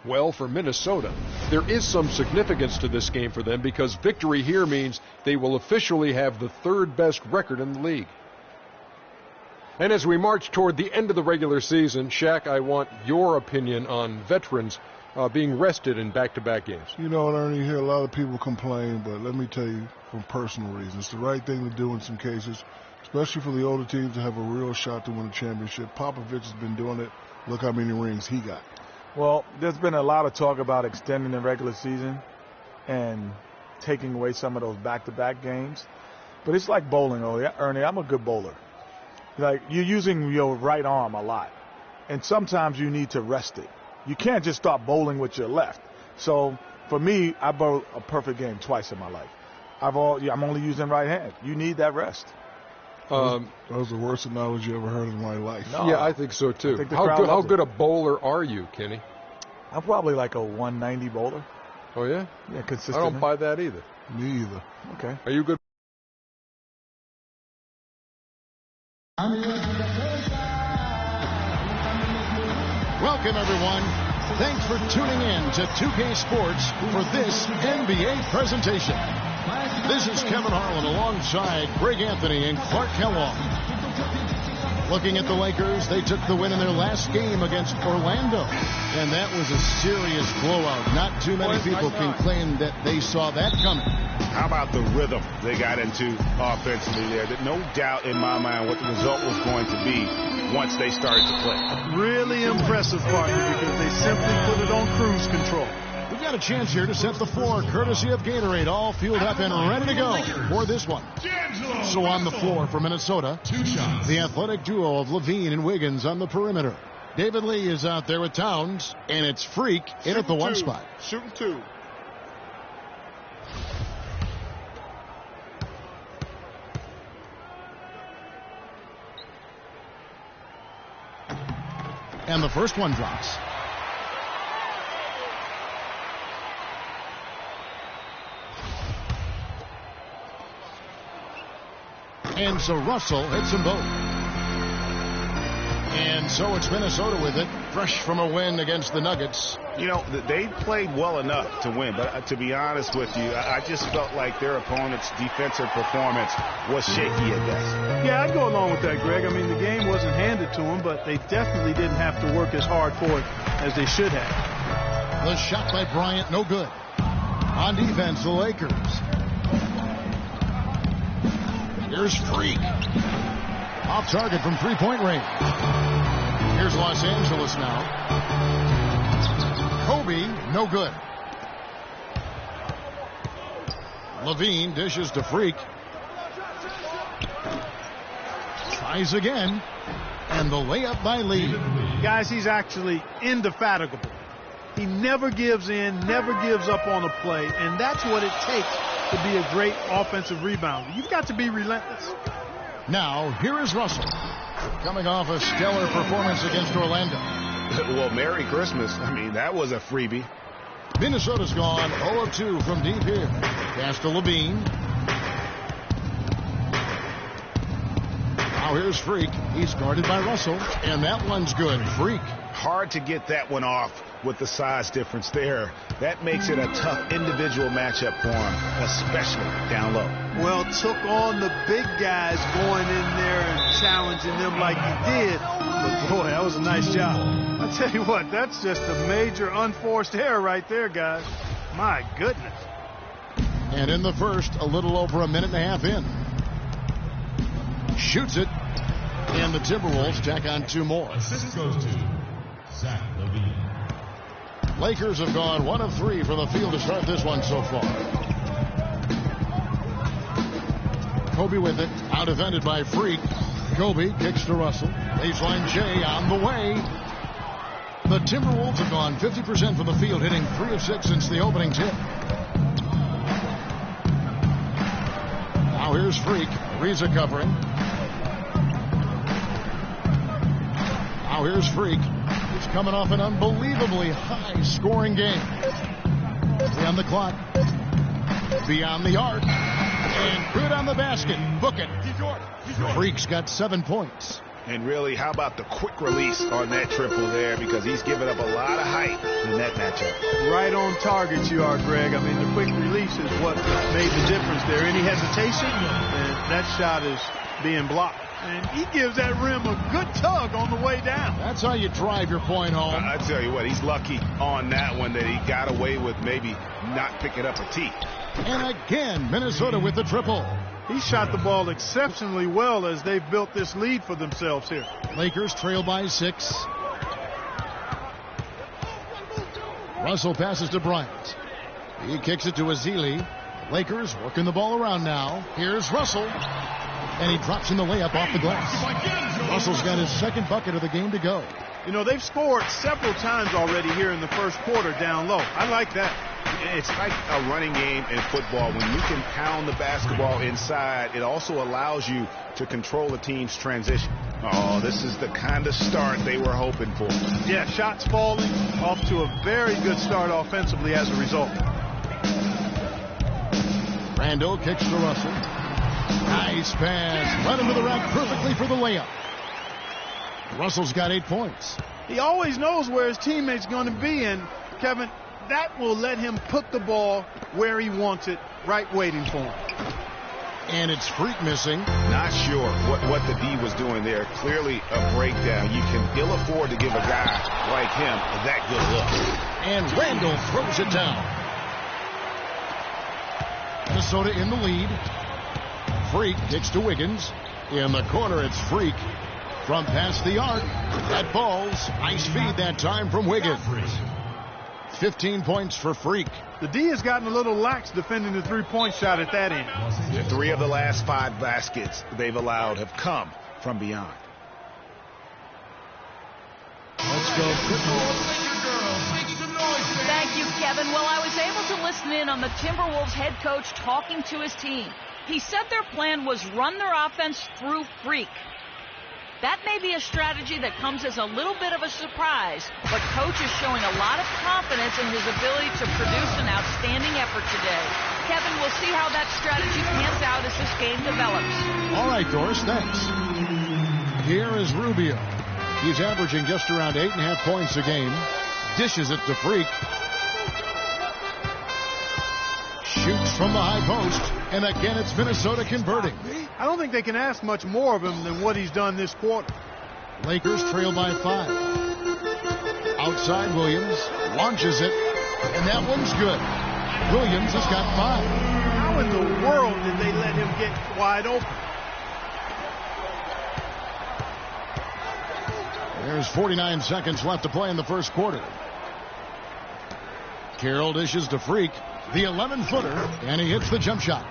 Speaker 2: Well, for Minnesota, there is some significance to this game for them because victory here means they will officially have the third best record in the league. And as we march toward the end of the regular season, Shaq, I want your opinion on veterans being rested in back-to-back games.
Speaker 3: You know what, Ernie, you hear a lot of people complain, but let me tell you from personal reasons, it's the right thing to do in some cases, especially for the older teams to have a real shot to win a championship. Popovich has been doing it. Look how many rings he got.
Speaker 11: Well, there's been a lot of talk about extending the regular season and taking away some of those back-to-back games. But it's like bowling, Ernie. I'm a good bowler. Like, you're using your right arm a lot, and sometimes you need to rest it. You can't just start bowling with your left. So, for me, I bowled a perfect game twice in my life. I'm only using right hand. You need that rest.
Speaker 3: That was the worst analogy I ever heard in my life.
Speaker 2: No, yeah, I think so, too. How good a bowler are you, Kenny?
Speaker 11: I'm probably like a 190 bowler.
Speaker 2: Oh, yeah?
Speaker 11: Yeah, consistent.
Speaker 2: I don't buy that either.
Speaker 3: Me either.
Speaker 11: Okay.
Speaker 2: Are you good?
Speaker 5: Welcome, everyone. Thanks for tuning in to 2K Sports for this NBA presentation. This is Kevin Harlan alongside Greg Anthony and Clark Kellogg. Looking at the Lakers, they took the win in their last game against Orlando, and that was a serious blowout. Not too many people can claim that they saw that coming.
Speaker 6: How about the rhythm they got into offensively there? No doubt in my mind what the result was going to be once they started to play.
Speaker 7: Really impressive, partner, because they simply put it on cruise control.
Speaker 5: We've got a chance here to set the floor, courtesy of Gatorade, all fueled up and ready to go for this one. So on the floor for Minnesota, the athletic duo of Levine and Wiggins on the perimeter. David Lee is out there with Towns, and it's Freak in at the one spot.
Speaker 15: Shooting two.
Speaker 5: And the first one drops. And so Russell hits them both. And so it's Minnesota with it, fresh from a win against the Nuggets.
Speaker 6: You know, they played well enough to win, but to be honest with you, I just felt like their opponent's defensive performance was shaky at best.
Speaker 7: Yeah, I'd go along with that, Greg. I mean, the game wasn't handed to them, but they definitely didn't have to work as hard for it as they should have.
Speaker 5: The shot by Bryant, no good. On defense, the Lakers. Here's Freak. Off target from three-point range. Here's Los Angeles now. Kobe, no good. Levine dishes to Freak. Tries again. And the layup by Lee.
Speaker 7: Guys, he's actually indefatigable. He never gives in, never gives up on a play, and that's what it takes to be a great offensive rebounder. You've got to be relentless.
Speaker 5: Now, here is Russell, coming off a stellar performance against Orlando.
Speaker 6: Well, Merry Christmas. I mean, that was a freebie.
Speaker 5: Minnesota's gone 0 of 2 from deep here. Pass to Levine. Now here's Freak. He's guarded by Russell, and that one's good. Freak.
Speaker 6: Hard to get that one off with the size difference there. That makes it a tough individual matchup for him, especially down low.
Speaker 7: Well, took on the big guys going in there and challenging them like he did. But boy, that was a nice job. I tell you what, that's just a major unforced error right there, guys. My goodness.
Speaker 5: And in the first, a little over a minute and a half in. Shoots it. And the Timberwolves tack on 2 more.
Speaker 4: Assist goes to Zach Levine.
Speaker 5: Lakers have gone 1 of 3 from the field to start this one so far. Kobe with it, out defended by Freak. Kobe kicks to Russell. Baseline J on the way. The Timberwolves have gone 50% from the field, hitting 3 of 6 since the opening tip. Now here's Freak. Ariza covering. Now here's Freak. He's coming off an unbelievably high-scoring game. 3 on the clock. beyond the arc. And good on the basket. Book it. Freak's got 7 points.
Speaker 6: And really, how about the quick release on that triple there? Because he's given up a lot of height in that matchup.
Speaker 7: Right on target you are, Greg. I mean, the quick release is what made the difference there. Any hesitation, and that shot is being blocked. And he gives that rim a good tug on the way down.
Speaker 5: That's how you drive your point home.
Speaker 6: I tell you what, he's lucky on that one that he got away with maybe not picking up a tee.
Speaker 5: And again, Minnesota with the triple.
Speaker 7: He shot the ball exceptionally well as they've built this lead for themselves here.
Speaker 5: Lakers trail by 6. Russell passes to Bryant. He kicks it to Ezeli. Lakers working the ball around now. Here's Russell. And he drops in the layup off the glass. Russell's got his second bucket of the game to go.
Speaker 7: You know, they've scored several times already here in the first quarter down low. I like that.
Speaker 6: It's like a running game in football. When you can pound the basketball inside, it also allows you to control a team's transition. Oh, this is the kind of start they were hoping for.
Speaker 7: Yeah, shots falling, off to a very good start offensively as a result.
Speaker 5: Randall kicks to Russell. Nice pass. Led him to the rack perfectly for the layup. Russell's got 8 points.
Speaker 7: He always knows where his teammate's going to be, and Kevin, that will let him put the ball where he wants it, right waiting for him.
Speaker 5: And it's Freak missing.
Speaker 6: Not sure what the D was doing there. Clearly a breakdown. You can ill afford to give a guy like him that good look.
Speaker 5: And Randall throws it down. Minnesota in the lead. Freak kicks to Wiggins. In the corner, it's Freak. From past the arc, that falls. Nice feed that time from Wiggins. 15 points for Freak.
Speaker 7: The D has gotten a little lax defending the three-point shot at that end.
Speaker 6: 3 of the last 5 baskets they've allowed have come from beyond.
Speaker 5: Let's go.
Speaker 8: Thank you, Kevin. Well, I was able to listen in on the Timberwolves head coach talking to his team. He said their plan was run their offense through Freak. That may be a strategy that comes as a little bit of a surprise, but Coach is showing a lot of confidence in his ability to produce an outstanding effort today. Kevin, we'll see how that strategy pans out as this game develops.
Speaker 5: All right, Doris, thanks. Here is Rubio. He's averaging just around 8.5 points a game. Dishes it to Freak. Shoots from the high post. And again, it's Minnesota converting.
Speaker 7: I don't think they can ask much more of him than what he's done this quarter.
Speaker 5: Lakers trail by 5. Outside Williams. Launches it. And that one's good. Williams has got 5.
Speaker 7: How in the world did they let him get wide open?
Speaker 5: There's 49 seconds left to play in the first quarter. Carroll dishes to Freak. The 11-footer, and he hits the jump shot.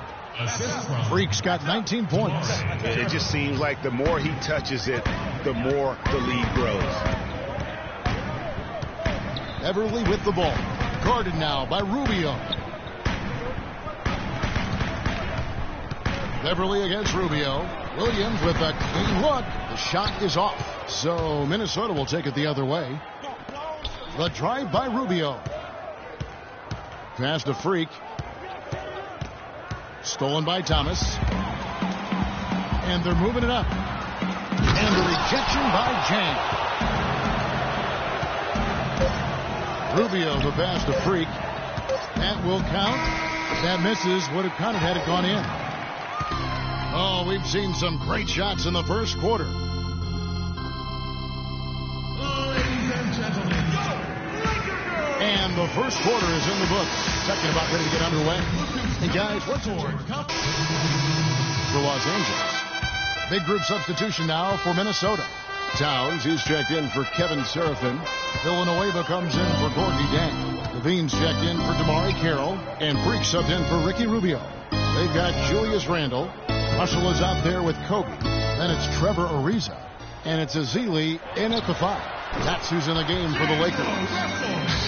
Speaker 5: Freak's got 19 points.
Speaker 6: It just seems like the more he touches it, the more the lead grows.
Speaker 5: Everly with the ball. Guarded now by Rubio. Beverly against Rubio. Williams with a clean look. The shot is off. So Minnesota will take it the other way. The drive by Rubio. Pass to Freak. Stolen by Thomas. And they're moving it up. And the rejection by Jang. Rubio the pass to Freak. That will count. That misses. Would have counted had it gone in. Oh, we've seen some great shots in the first quarter.
Speaker 4: Ladies and gentlemen,
Speaker 5: and the first quarter is in the books. Second about ready to get underway. And guys, what's for Los Angeles? Big group substitution now for Minnesota. Towns, he's checked in for Kevin Seraphin. Villanueva comes in for Gorgie Dang. Levine's checked in for Damari Carroll. And Freak subbed in for Ricky Rubio. They've got Julius Randle. Russell is out there with Kobe. Then it's Trevor Ariza. And it's Ezeli in at the 5. That's who's in the game for the Lakers.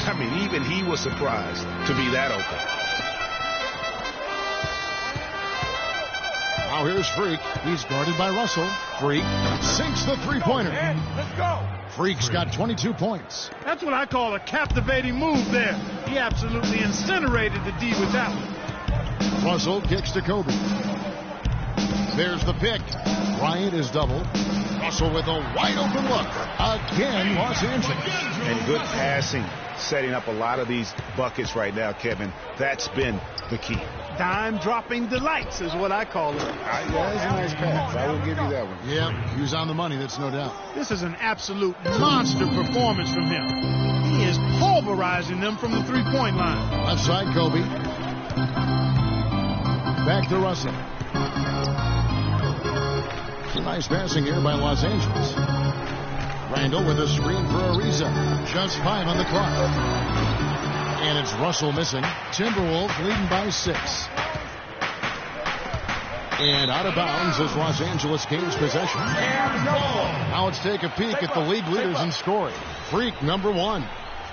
Speaker 6: I mean, even he was surprised to be that open.
Speaker 5: Now here's Freak. He's guarded by Russell. Freak sinks the three-pointer.
Speaker 7: Let's go.
Speaker 5: Freak's got 22 points.
Speaker 7: That's what I call a captivating move there. He absolutely incinerated the D with that one.
Speaker 5: Russell kicks to Kobe. There's the pick. Bryant is doubled. Russell with a wide open look. Again, Los Angeles.
Speaker 6: And good passing, setting up a lot of these buckets right now, Kevin. That's been the key.
Speaker 7: Dime-dropping delights is what I call it.
Speaker 3: Yeah, that's a nice pass. I will give you that one.
Speaker 5: Yeah, he was on the money, that's no doubt.
Speaker 7: This is an absolute monster performance from him. He is pulverizing them from the three-point line.
Speaker 5: Left side, Kobe. Back to Russell. Some nice passing here by Los Angeles. Randall with a screen for Ariza. Just 5 on the clock. And it's Russell missing. Timberwolves leading by 6. And out of bounds as Los Angeles gains possession. Now let's take a peek at the league leaders in scoring. Freak number 1.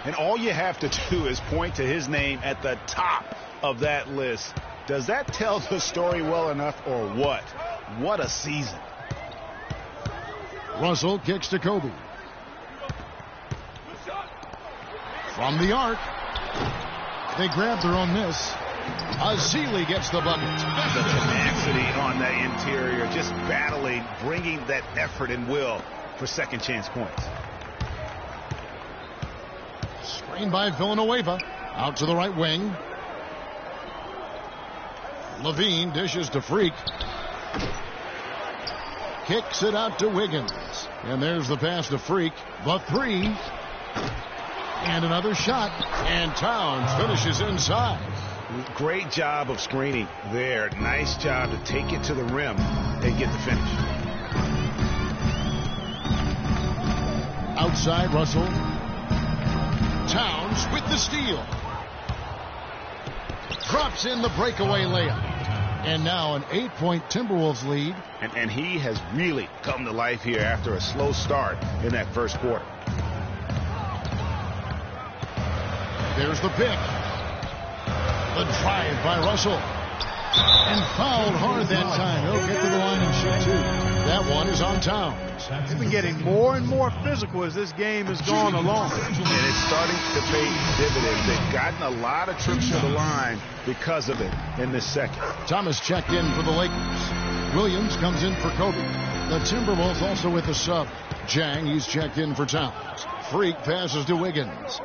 Speaker 6: And all you have to do is point to his name at the top of that list. Does that tell the story well enough or what? What a season.
Speaker 5: Russell kicks to Kobe. From the arc. They grab their own miss. Azili gets the bucket.
Speaker 6: The tenacity on that interior, just battling, bringing that effort and will for second chance points.
Speaker 5: Screen by Villanueva. Out to the right wing. Levine dishes to Freak. Kicks it out to Wiggins. And there's the pass to Freak. The 3. And another shot. And Towns finishes inside.
Speaker 6: Great job of screening there. Nice job to take it to the rim and get the finish.
Speaker 5: Outside, Russell. Towns with the steal. Drops in the breakaway layup. And now an 8-point Timberwolves lead.
Speaker 6: And he has really come to life here after a slow start in that first quarter.
Speaker 5: There's the pick. The drive by Russell. And fouled hard that time. He'll get to the line and shoot 2. That one is on Towns.
Speaker 7: They've been getting more and more physical as this game has gone along.
Speaker 6: And it's starting to pay dividends. They've gotten a lot of trips to the line because of it in this second.
Speaker 5: Thomas checked in for the Lakers. Williams comes in for Kobe. The Timberwolves also with the sub. Jang, he's checked in for Towns. Freak passes to Wiggins.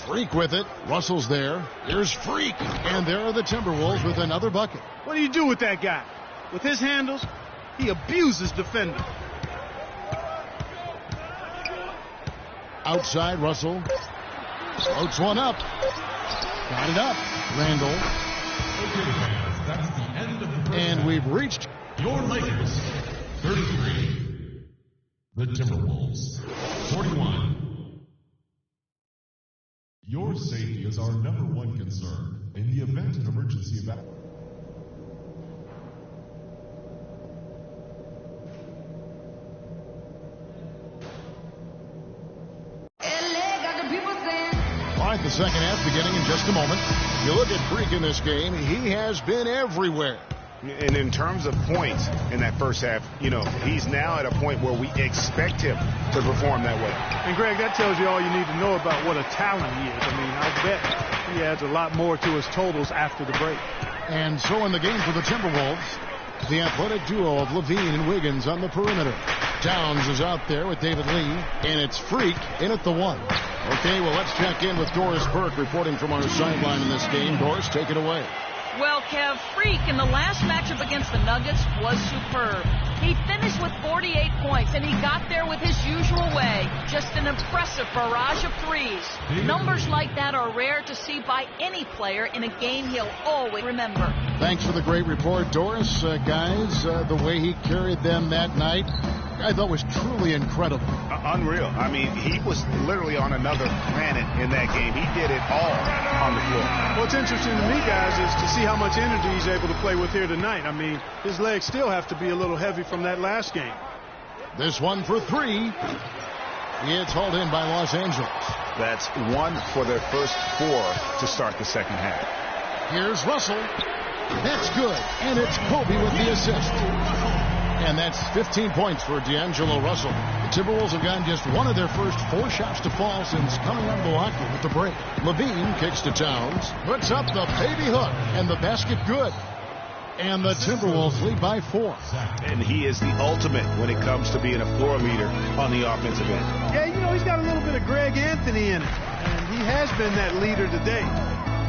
Speaker 5: Freak with it. Russell's there. Here's Freak. And there are the Timberwolves with another bucket.
Speaker 7: What do you do with that guy? With his handles, he abuses defenders.
Speaker 5: Outside, Russell. Floats one up. Got it up. Randall.
Speaker 4: That's the end of the first
Speaker 5: And we've reached
Speaker 4: your Lakers 33. The Timberwolves 41. Your safety is our #1 concern in the event of emergency evacuation.
Speaker 5: All right, the second half beginning in just a moment. You look at Freak in this game, he has been everywhere.
Speaker 6: And in terms of points in that first half, you know, he's now at a point where we expect him to perform that way.
Speaker 7: And, Greg, that tells you all you need to know about what a talent he is. I mean, I bet he adds a lot more to his totals after the break.
Speaker 5: And so in the game for the Timberwolves, the athletic duo of Levine and Wiggins on the perimeter. Towns is out there with David Lee, and it's Freak in at the 1. Okay, well, let's check in with Doris Burke reporting from our sideline in this game. Doris, take it away.
Speaker 8: Well, Kev, Freak in the last matchup against the Nuggets was superb. He finished with 48 points, and he got there with his usual way. Just an impressive barrage of threes. Numbers like that are rare to see by any player in a game he'll always remember.
Speaker 5: Thanks for the great report, Doris. Guys, the way he carried them that night, I thought was truly incredible.
Speaker 6: Unreal. I mean, he was literally on another planet in that game. He did it all on the floor.
Speaker 7: What's interesting to me, guys, is to see how much energy he's able to play with here tonight. I mean, his legs still have to be a little heavy from that last game.
Speaker 5: This one for 3. It's hauled in by Los Angeles.
Speaker 6: That's 1 for their first 4 to start the second half.
Speaker 5: Here's Russell. That's good. And it's Kobe with the assist. And that's 15 points for D'Angelo Russell. The Timberwolves have gotten just one of their first 4 shots to fall since coming out of Milwaukee with the break. Levine kicks to Towns, puts up the baby hook, and the basket good. And the Timberwolves lead by 4.
Speaker 6: And he is the ultimate when it comes to being a floor leader on the offensive end.
Speaker 7: Yeah, you know, he's got a little bit of Greg Anthony in it, and he has been that leader today.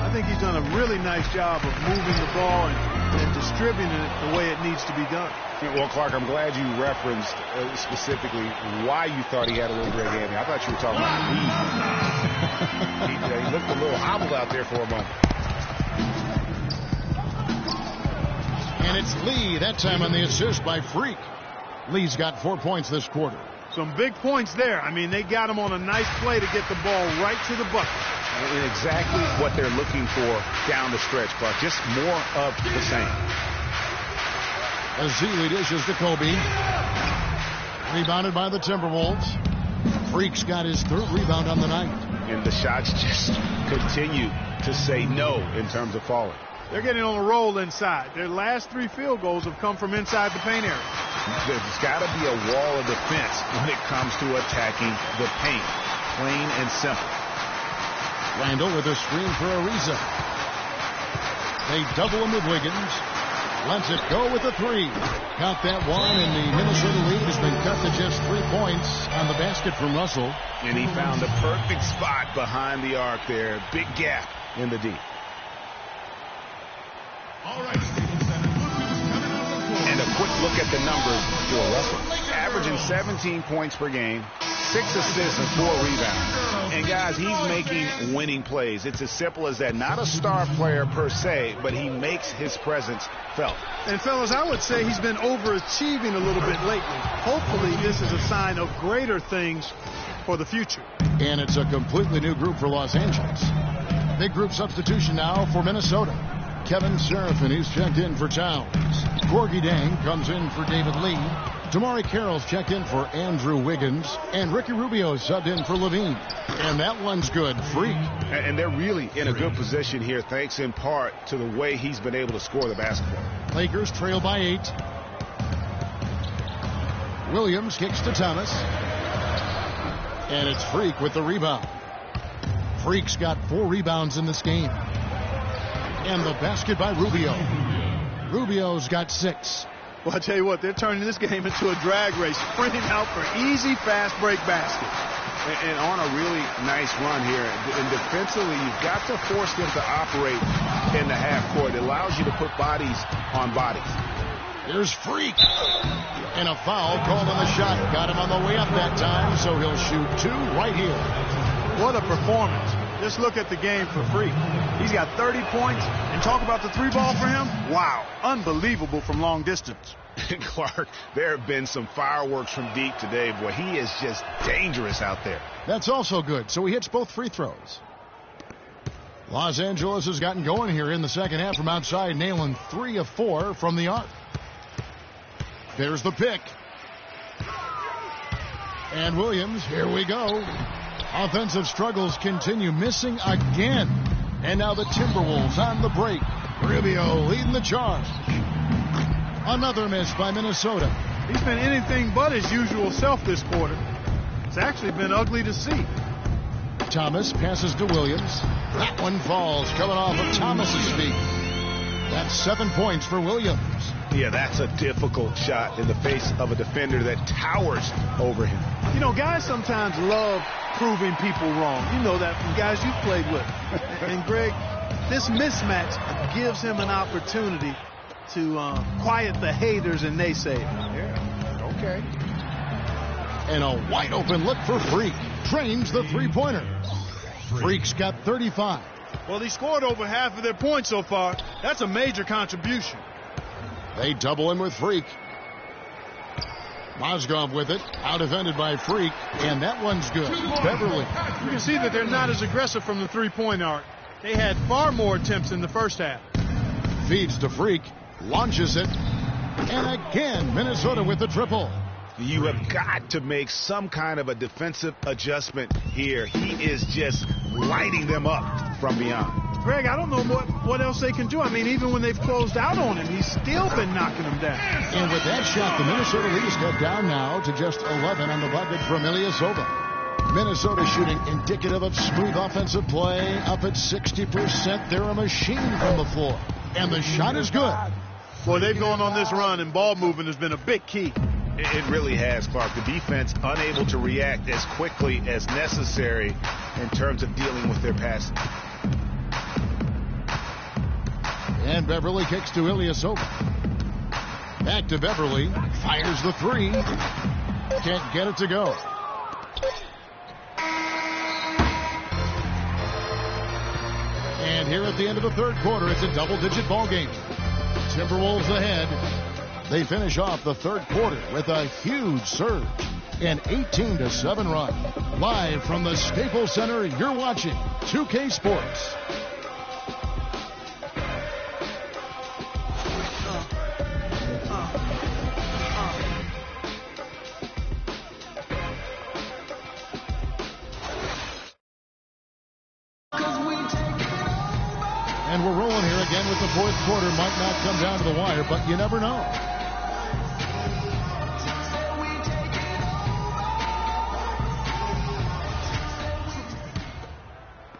Speaker 7: I think he's done a really nice job of moving the ball and distributing it the way it needs to be done.
Speaker 6: Well, Clark, I'm glad you referenced specifically why you thought he had a little Greg Anthony. I thought you were talking about Lee. He looked a little hobbled out there for a moment.
Speaker 5: And it's Lee that time on the assist by Freak. Lee's got 4 points this quarter.
Speaker 7: Some big points there. I mean, they got him on a nice play to get the ball right to the bucket.
Speaker 6: And exactly what they're looking for down the stretch, Clark. Just more of the same.
Speaker 5: Azili dishes to Kobe. Rebounded by the Timberwolves. Freak's got his 3rd rebound on the night.
Speaker 6: And the shots just continue to say no in terms of falling.
Speaker 7: They're getting on a roll inside. Their last 3 field goals have come from inside the paint area.
Speaker 6: There's got to be a wall of defense when it comes to attacking the paint. Plain and simple.
Speaker 5: Randall with a screen for Ariza. They double him with Wiggins. Lets it go with a 3. Count that one, and the Minnesota lead has been cut to just 3 points on the basket from Russell.
Speaker 6: And he found the perfect spot behind the arc there. Big gap in the D.
Speaker 4: All right,
Speaker 6: and a quick look at the numbers for Russell. Averaging 17 points per game, 6 assists and 4 rebounds. And guys, he's making winning plays. It's as simple as that. Not a star player per se, but he makes his presence felt.
Speaker 7: And fellas, I would say he's been overachieving a little bit lately. Hopefully this is a sign of greater things for the future.
Speaker 5: And it's a completely new group for Los Angeles. Big group substitution now for Minnesota. Kevin Serafin, he's checked in for Towns. Gorgie Dang comes in for David Lee. Damari Carroll's checked in for Andrew Wiggins. And Ricky Rubio subbed in for Levine. And that one's good. Freak.
Speaker 6: And they're really in a good position here, thanks in part to the way he's been able to score the basketball.
Speaker 5: Lakers trail by 8. Williams kicks to Thomas. And it's Freak with the rebound. Freak's got 4 rebounds in this game. And the basket by Rubio. Rubio's got 6.
Speaker 7: Well, I tell you what, they're turning this game into a drag race, sprinting out for easy, fast break baskets.
Speaker 6: And on a really nice run here. And defensively, you've got to force them to operate in the half court. It allows you to put bodies on bodies.
Speaker 5: Here's Freak. And a foul called on the shot. Got him on the way up that time, so he'll shoot 2 right here.
Speaker 7: What a performance. Just look at the game for Freak. He's got 30 points, and talk about the 3-ball for him. Wow, unbelievable from long distance.
Speaker 6: Clark, there have been some fireworks from deep today. Boy, he is just dangerous out there.
Speaker 5: That's also good, so he hits both free throws. Los Angeles has gotten going here in the second half from outside, nailing 3 of 4 from the arc. There's the pick. And Williams, here we go. Offensive struggles continue, missing again. And now the Timberwolves on the break. Rubio leading the charge. Another miss by Minnesota.
Speaker 7: He's been anything but his usual self this quarter. It's actually been ugly to see.
Speaker 5: Thomas passes to Williams. That one falls, coming off of Thomas's feet. That's 7 points for Williams.
Speaker 6: Yeah, that's a difficult shot in the face of a defender that towers over him.
Speaker 7: You know, guys sometimes love proving people wrong. You know that from guys you've played with. And Greg, this mismatch gives him an opportunity to quiet the haters and naysayers.
Speaker 6: Yeah, okay.
Speaker 5: And a wide open look for Freak. Drains the 3-pointer. Freak's got 35.
Speaker 7: Well, he scored over half of their points so far. That's a major contribution.
Speaker 5: They double him with Freak. Mozgov with it, out-defended by Freak, and that one's good. Beverly.
Speaker 7: You can see that they're not as aggressive from the 3-point arc. They had far more attempts in the first half.
Speaker 5: Feeds to Freak, launches it, and again, Minnesota with the triple.
Speaker 6: You have got to make some kind of a defensive adjustment here. He is just lighting them up from beyond.
Speaker 7: Greg, I don't know what else they can do. I mean, even when they've closed out on him, he's still been knocking them down.
Speaker 5: And with that shot, the Minnesota lead cut down now to just 11 on the bucket from Ilyasova. Minnesota shooting indicative of smooth offensive play, up at 60%. They're a machine from the floor. And the shot is good.
Speaker 7: Boy, they've gone on this run, and ball movement has been a big key.
Speaker 6: It really has, Clark. The defense unable to react as quickly as necessary in terms of dealing with their passing.
Speaker 5: And Beverly kicks to Ilyasova. Back to Beverly. Fires the three. Can't get it to go. And here at the end of the third quarter, it's a double-digit ball game. Timberwolves ahead. They finish off the third quarter with a huge surge. An 18-7 run. Live from the Staples Center, you're watching 2K Sports. And we're rolling here again with the fourth quarter. Might not come down to the wire, but you never know.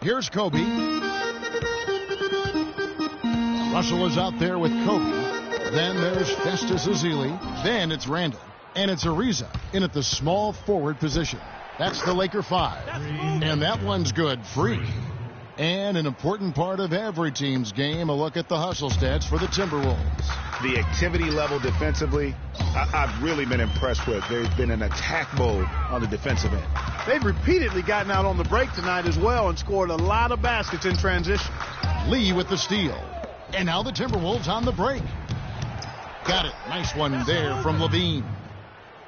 Speaker 5: Here's Kobe. Russell is out there with Kobe. Then there's Festus Ezeli. Then it's Randall. And it's Ariza in at the small forward position. That's the Laker 5. And that one's good. Free. And an important part of every team's game, a look at the hustle stats for the Timberwolves.
Speaker 6: The activity level defensively, I've really been impressed with. There's been an attack mode on the defensive end.
Speaker 7: They've repeatedly gotten out on the break tonight as well and scored a lot of baskets in transition.
Speaker 5: Lee with the steal. And now the Timberwolves on the break. Got it. Nice one there from Levine.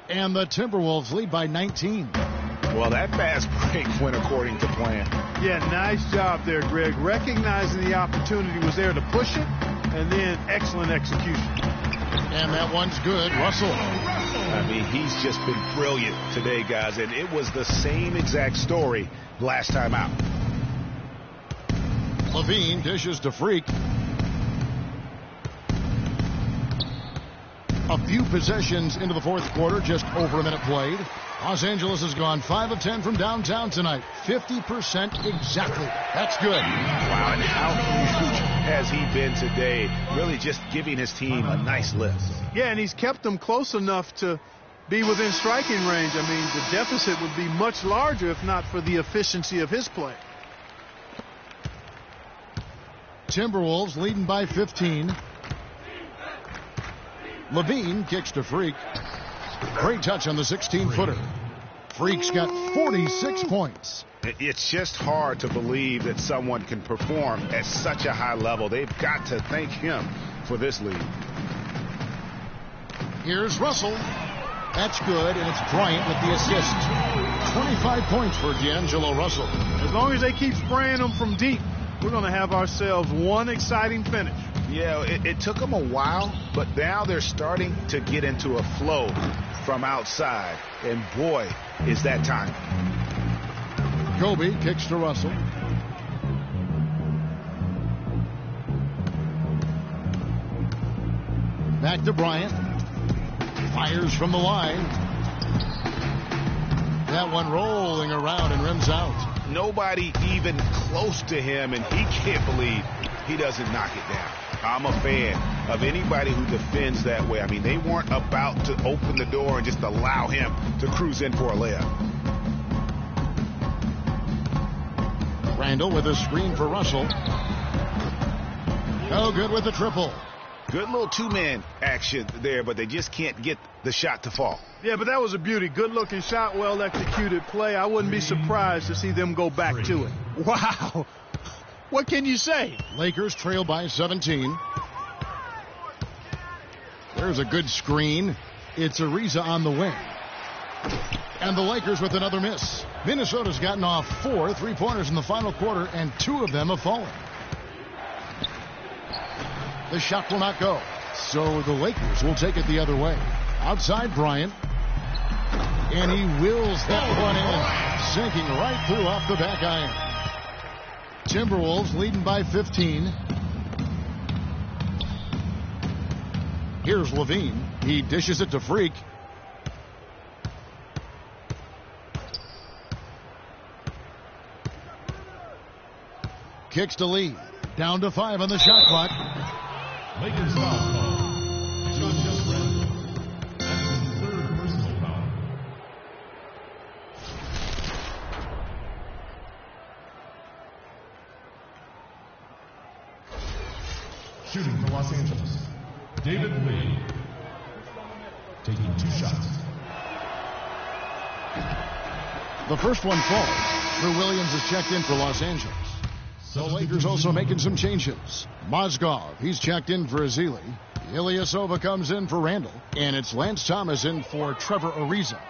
Speaker 5: And the Timberwolves lead by 19.
Speaker 6: Well, that fast break went according to plan.
Speaker 7: Yeah, nice job there, Greg. Recognizing the opportunity was there to push it, and then excellent execution.
Speaker 5: And that one's good. Russell.
Speaker 6: I mean, he's just been brilliant today, guys, and it was the same exact story last time out.
Speaker 5: Levine dishes to Freak. A few possessions into the fourth quarter, just over a minute played. Los Angeles has gone 5 of 10 from downtown tonight. 50% exactly. That's good.
Speaker 6: Wow, and how huge has he been today? Really just giving his team a nice lift.
Speaker 7: Yeah, and he's kept them close enough to be within striking range. I mean, the deficit would be much larger if not for the efficiency of his play.
Speaker 5: Timberwolves leading by 15. Levine kicks to Freak. Great touch on the 16-footer. Freak's got 46 points.
Speaker 6: It's just hard to believe that someone can perform at such a high level. They've got to thank him for this lead.
Speaker 5: Here's Russell. That's good, and it's Bryant with the assist. 25 points for D'Angelo Russell.
Speaker 7: As long as they keep spraying them from deep, we're going to have ourselves one exciting finish.
Speaker 6: Yeah, it took them a while, but now they're starting to get into a flow from outside. And boy, is that time.
Speaker 5: Kobe kicks to Russell. Back to Bryant. Fires from the line. That one rolling around and rims out.
Speaker 6: Nobody even close to him, and he can't believe he doesn't knock it down. I'm a fan of anybody who defends that way. I mean, they weren't about to open the door and just allow him to cruise in for a layup.
Speaker 5: Randall with a screen for Russell. Oh, good with the triple.
Speaker 6: Good little two-man action there, but they just can't get the shot to fall.
Speaker 7: Yeah, but that was a beauty. Good-looking shot, well-executed play. I wouldn't be surprised to see them go back to it. Wow. What can you say?
Speaker 5: Lakers trail by 17. There's a good screen. It's Ariza on the wing. And the Lakers with another miss. Minnesota's gotten off 4 3-pointers in the final quarter, and 2 of them have fallen. The shot will not go. So the Lakers will take it the other way. Outside Bryant. And he wills that one in. Sinking right through off the back iron. Timberwolves leading by 15. Here's Levine. He dishes it to Freak. Kicks to Lee. Down to 5 on the shot clock.
Speaker 4: Lakers foul call. Julius Randle. That's his third personal foul. Shooting for Los Angeles, David Lee. Taking 2 shots.
Speaker 5: The first one falls. Drew Williams is checked in for Los Angeles. The Lakers also making some changes. Mozgov, he's checked in for Azili. Ilyasova comes in for Randall. And it's Lance Thomas in for Trevor Ariza.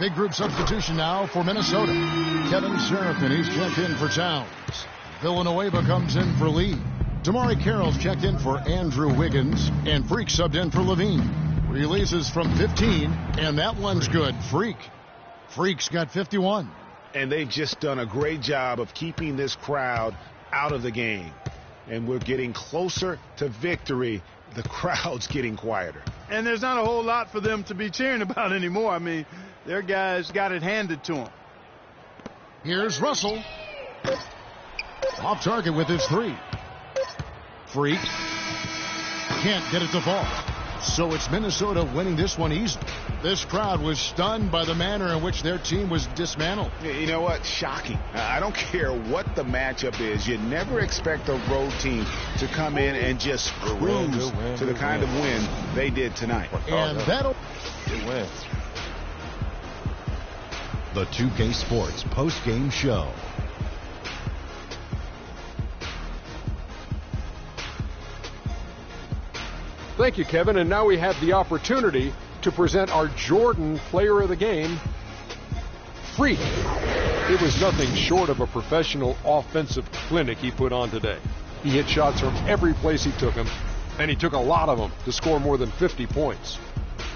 Speaker 5: Big group substitution now for Minnesota. Kevin Seraphin, he's checked in for Towns. Villanueva comes in for Lee. Damari Carroll's checked in for Andrew Wiggins. And Freak subbed in for Levine. Releases from 15, and that one's good. Freak's got 51.
Speaker 6: And they've just done a great job of keeping this crowd out of the game. And we're getting closer to victory. The crowd's getting quieter.
Speaker 7: And there's not a whole lot for them to be cheering about anymore. I mean, their guys got it handed to them.
Speaker 5: Here's Russell. Off target with his 3. Freak can't get it to fall. So it's Minnesota winning this one easily. This crowd was stunned by the manner in which their team was dismantled.
Speaker 6: You know what? Shocking. I don't care what the matchup is. You never expect a road team to come in and just cruise to the kind of win they did tonight.
Speaker 5: And that'll
Speaker 13: win.
Speaker 1: The 2K Sports post-game show.
Speaker 2: Thank you, Kevin. And now we have the opportunity to present our Jordan Player of the Game, Freak. It was nothing short of a professional offensive clinic he put on today. He hit shots from every place he took them, and he took a lot of them to score more than 50 points.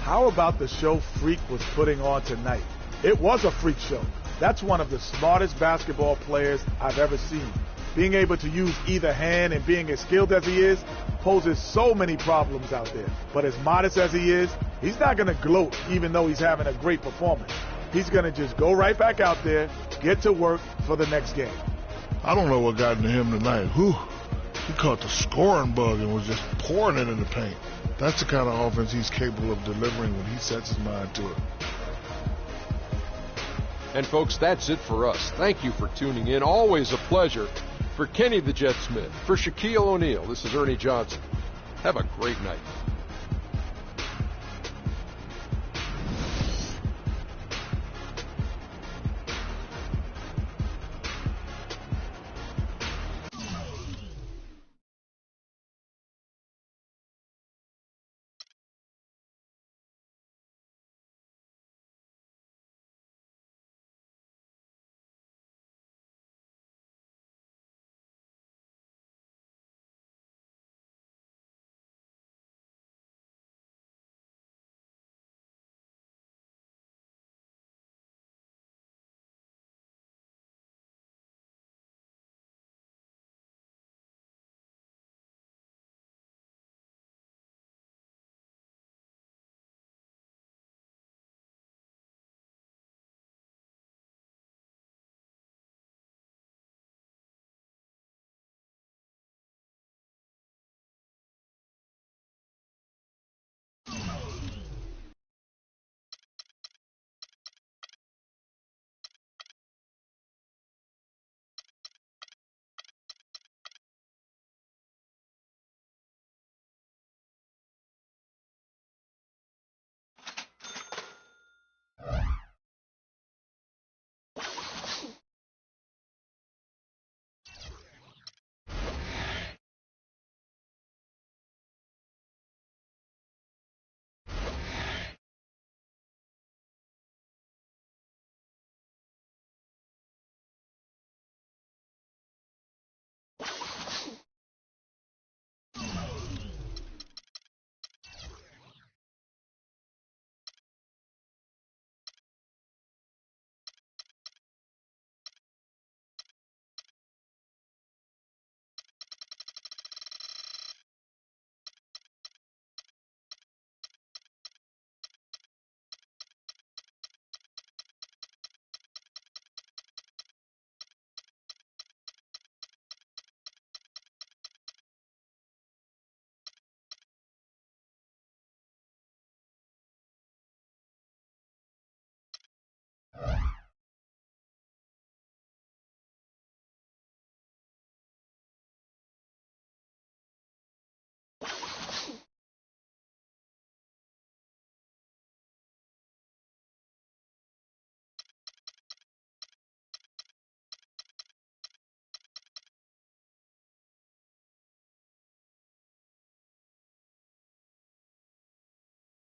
Speaker 11: How about the show Freak was putting on tonight? It was a freak show. That's one of the smartest basketball players I've ever seen. Being able to use either hand and being as skilled as he is poses so many problems out there. But as modest as he is, he's not going to gloat even though he's having a great performance. He's going to just go right back out there, get to work for the next game.
Speaker 3: I don't know what got into him tonight. He caught the scoring bug and was just pouring it in the paint. That's the kind of offense he's capable of delivering when he sets his mind to it.
Speaker 2: And folks, that's it for us. Thank you for tuning in. Always a pleasure. For Kenny the Jet Smith, for Shaquille O'Neal, this is Ernie Johnson. Have a great night.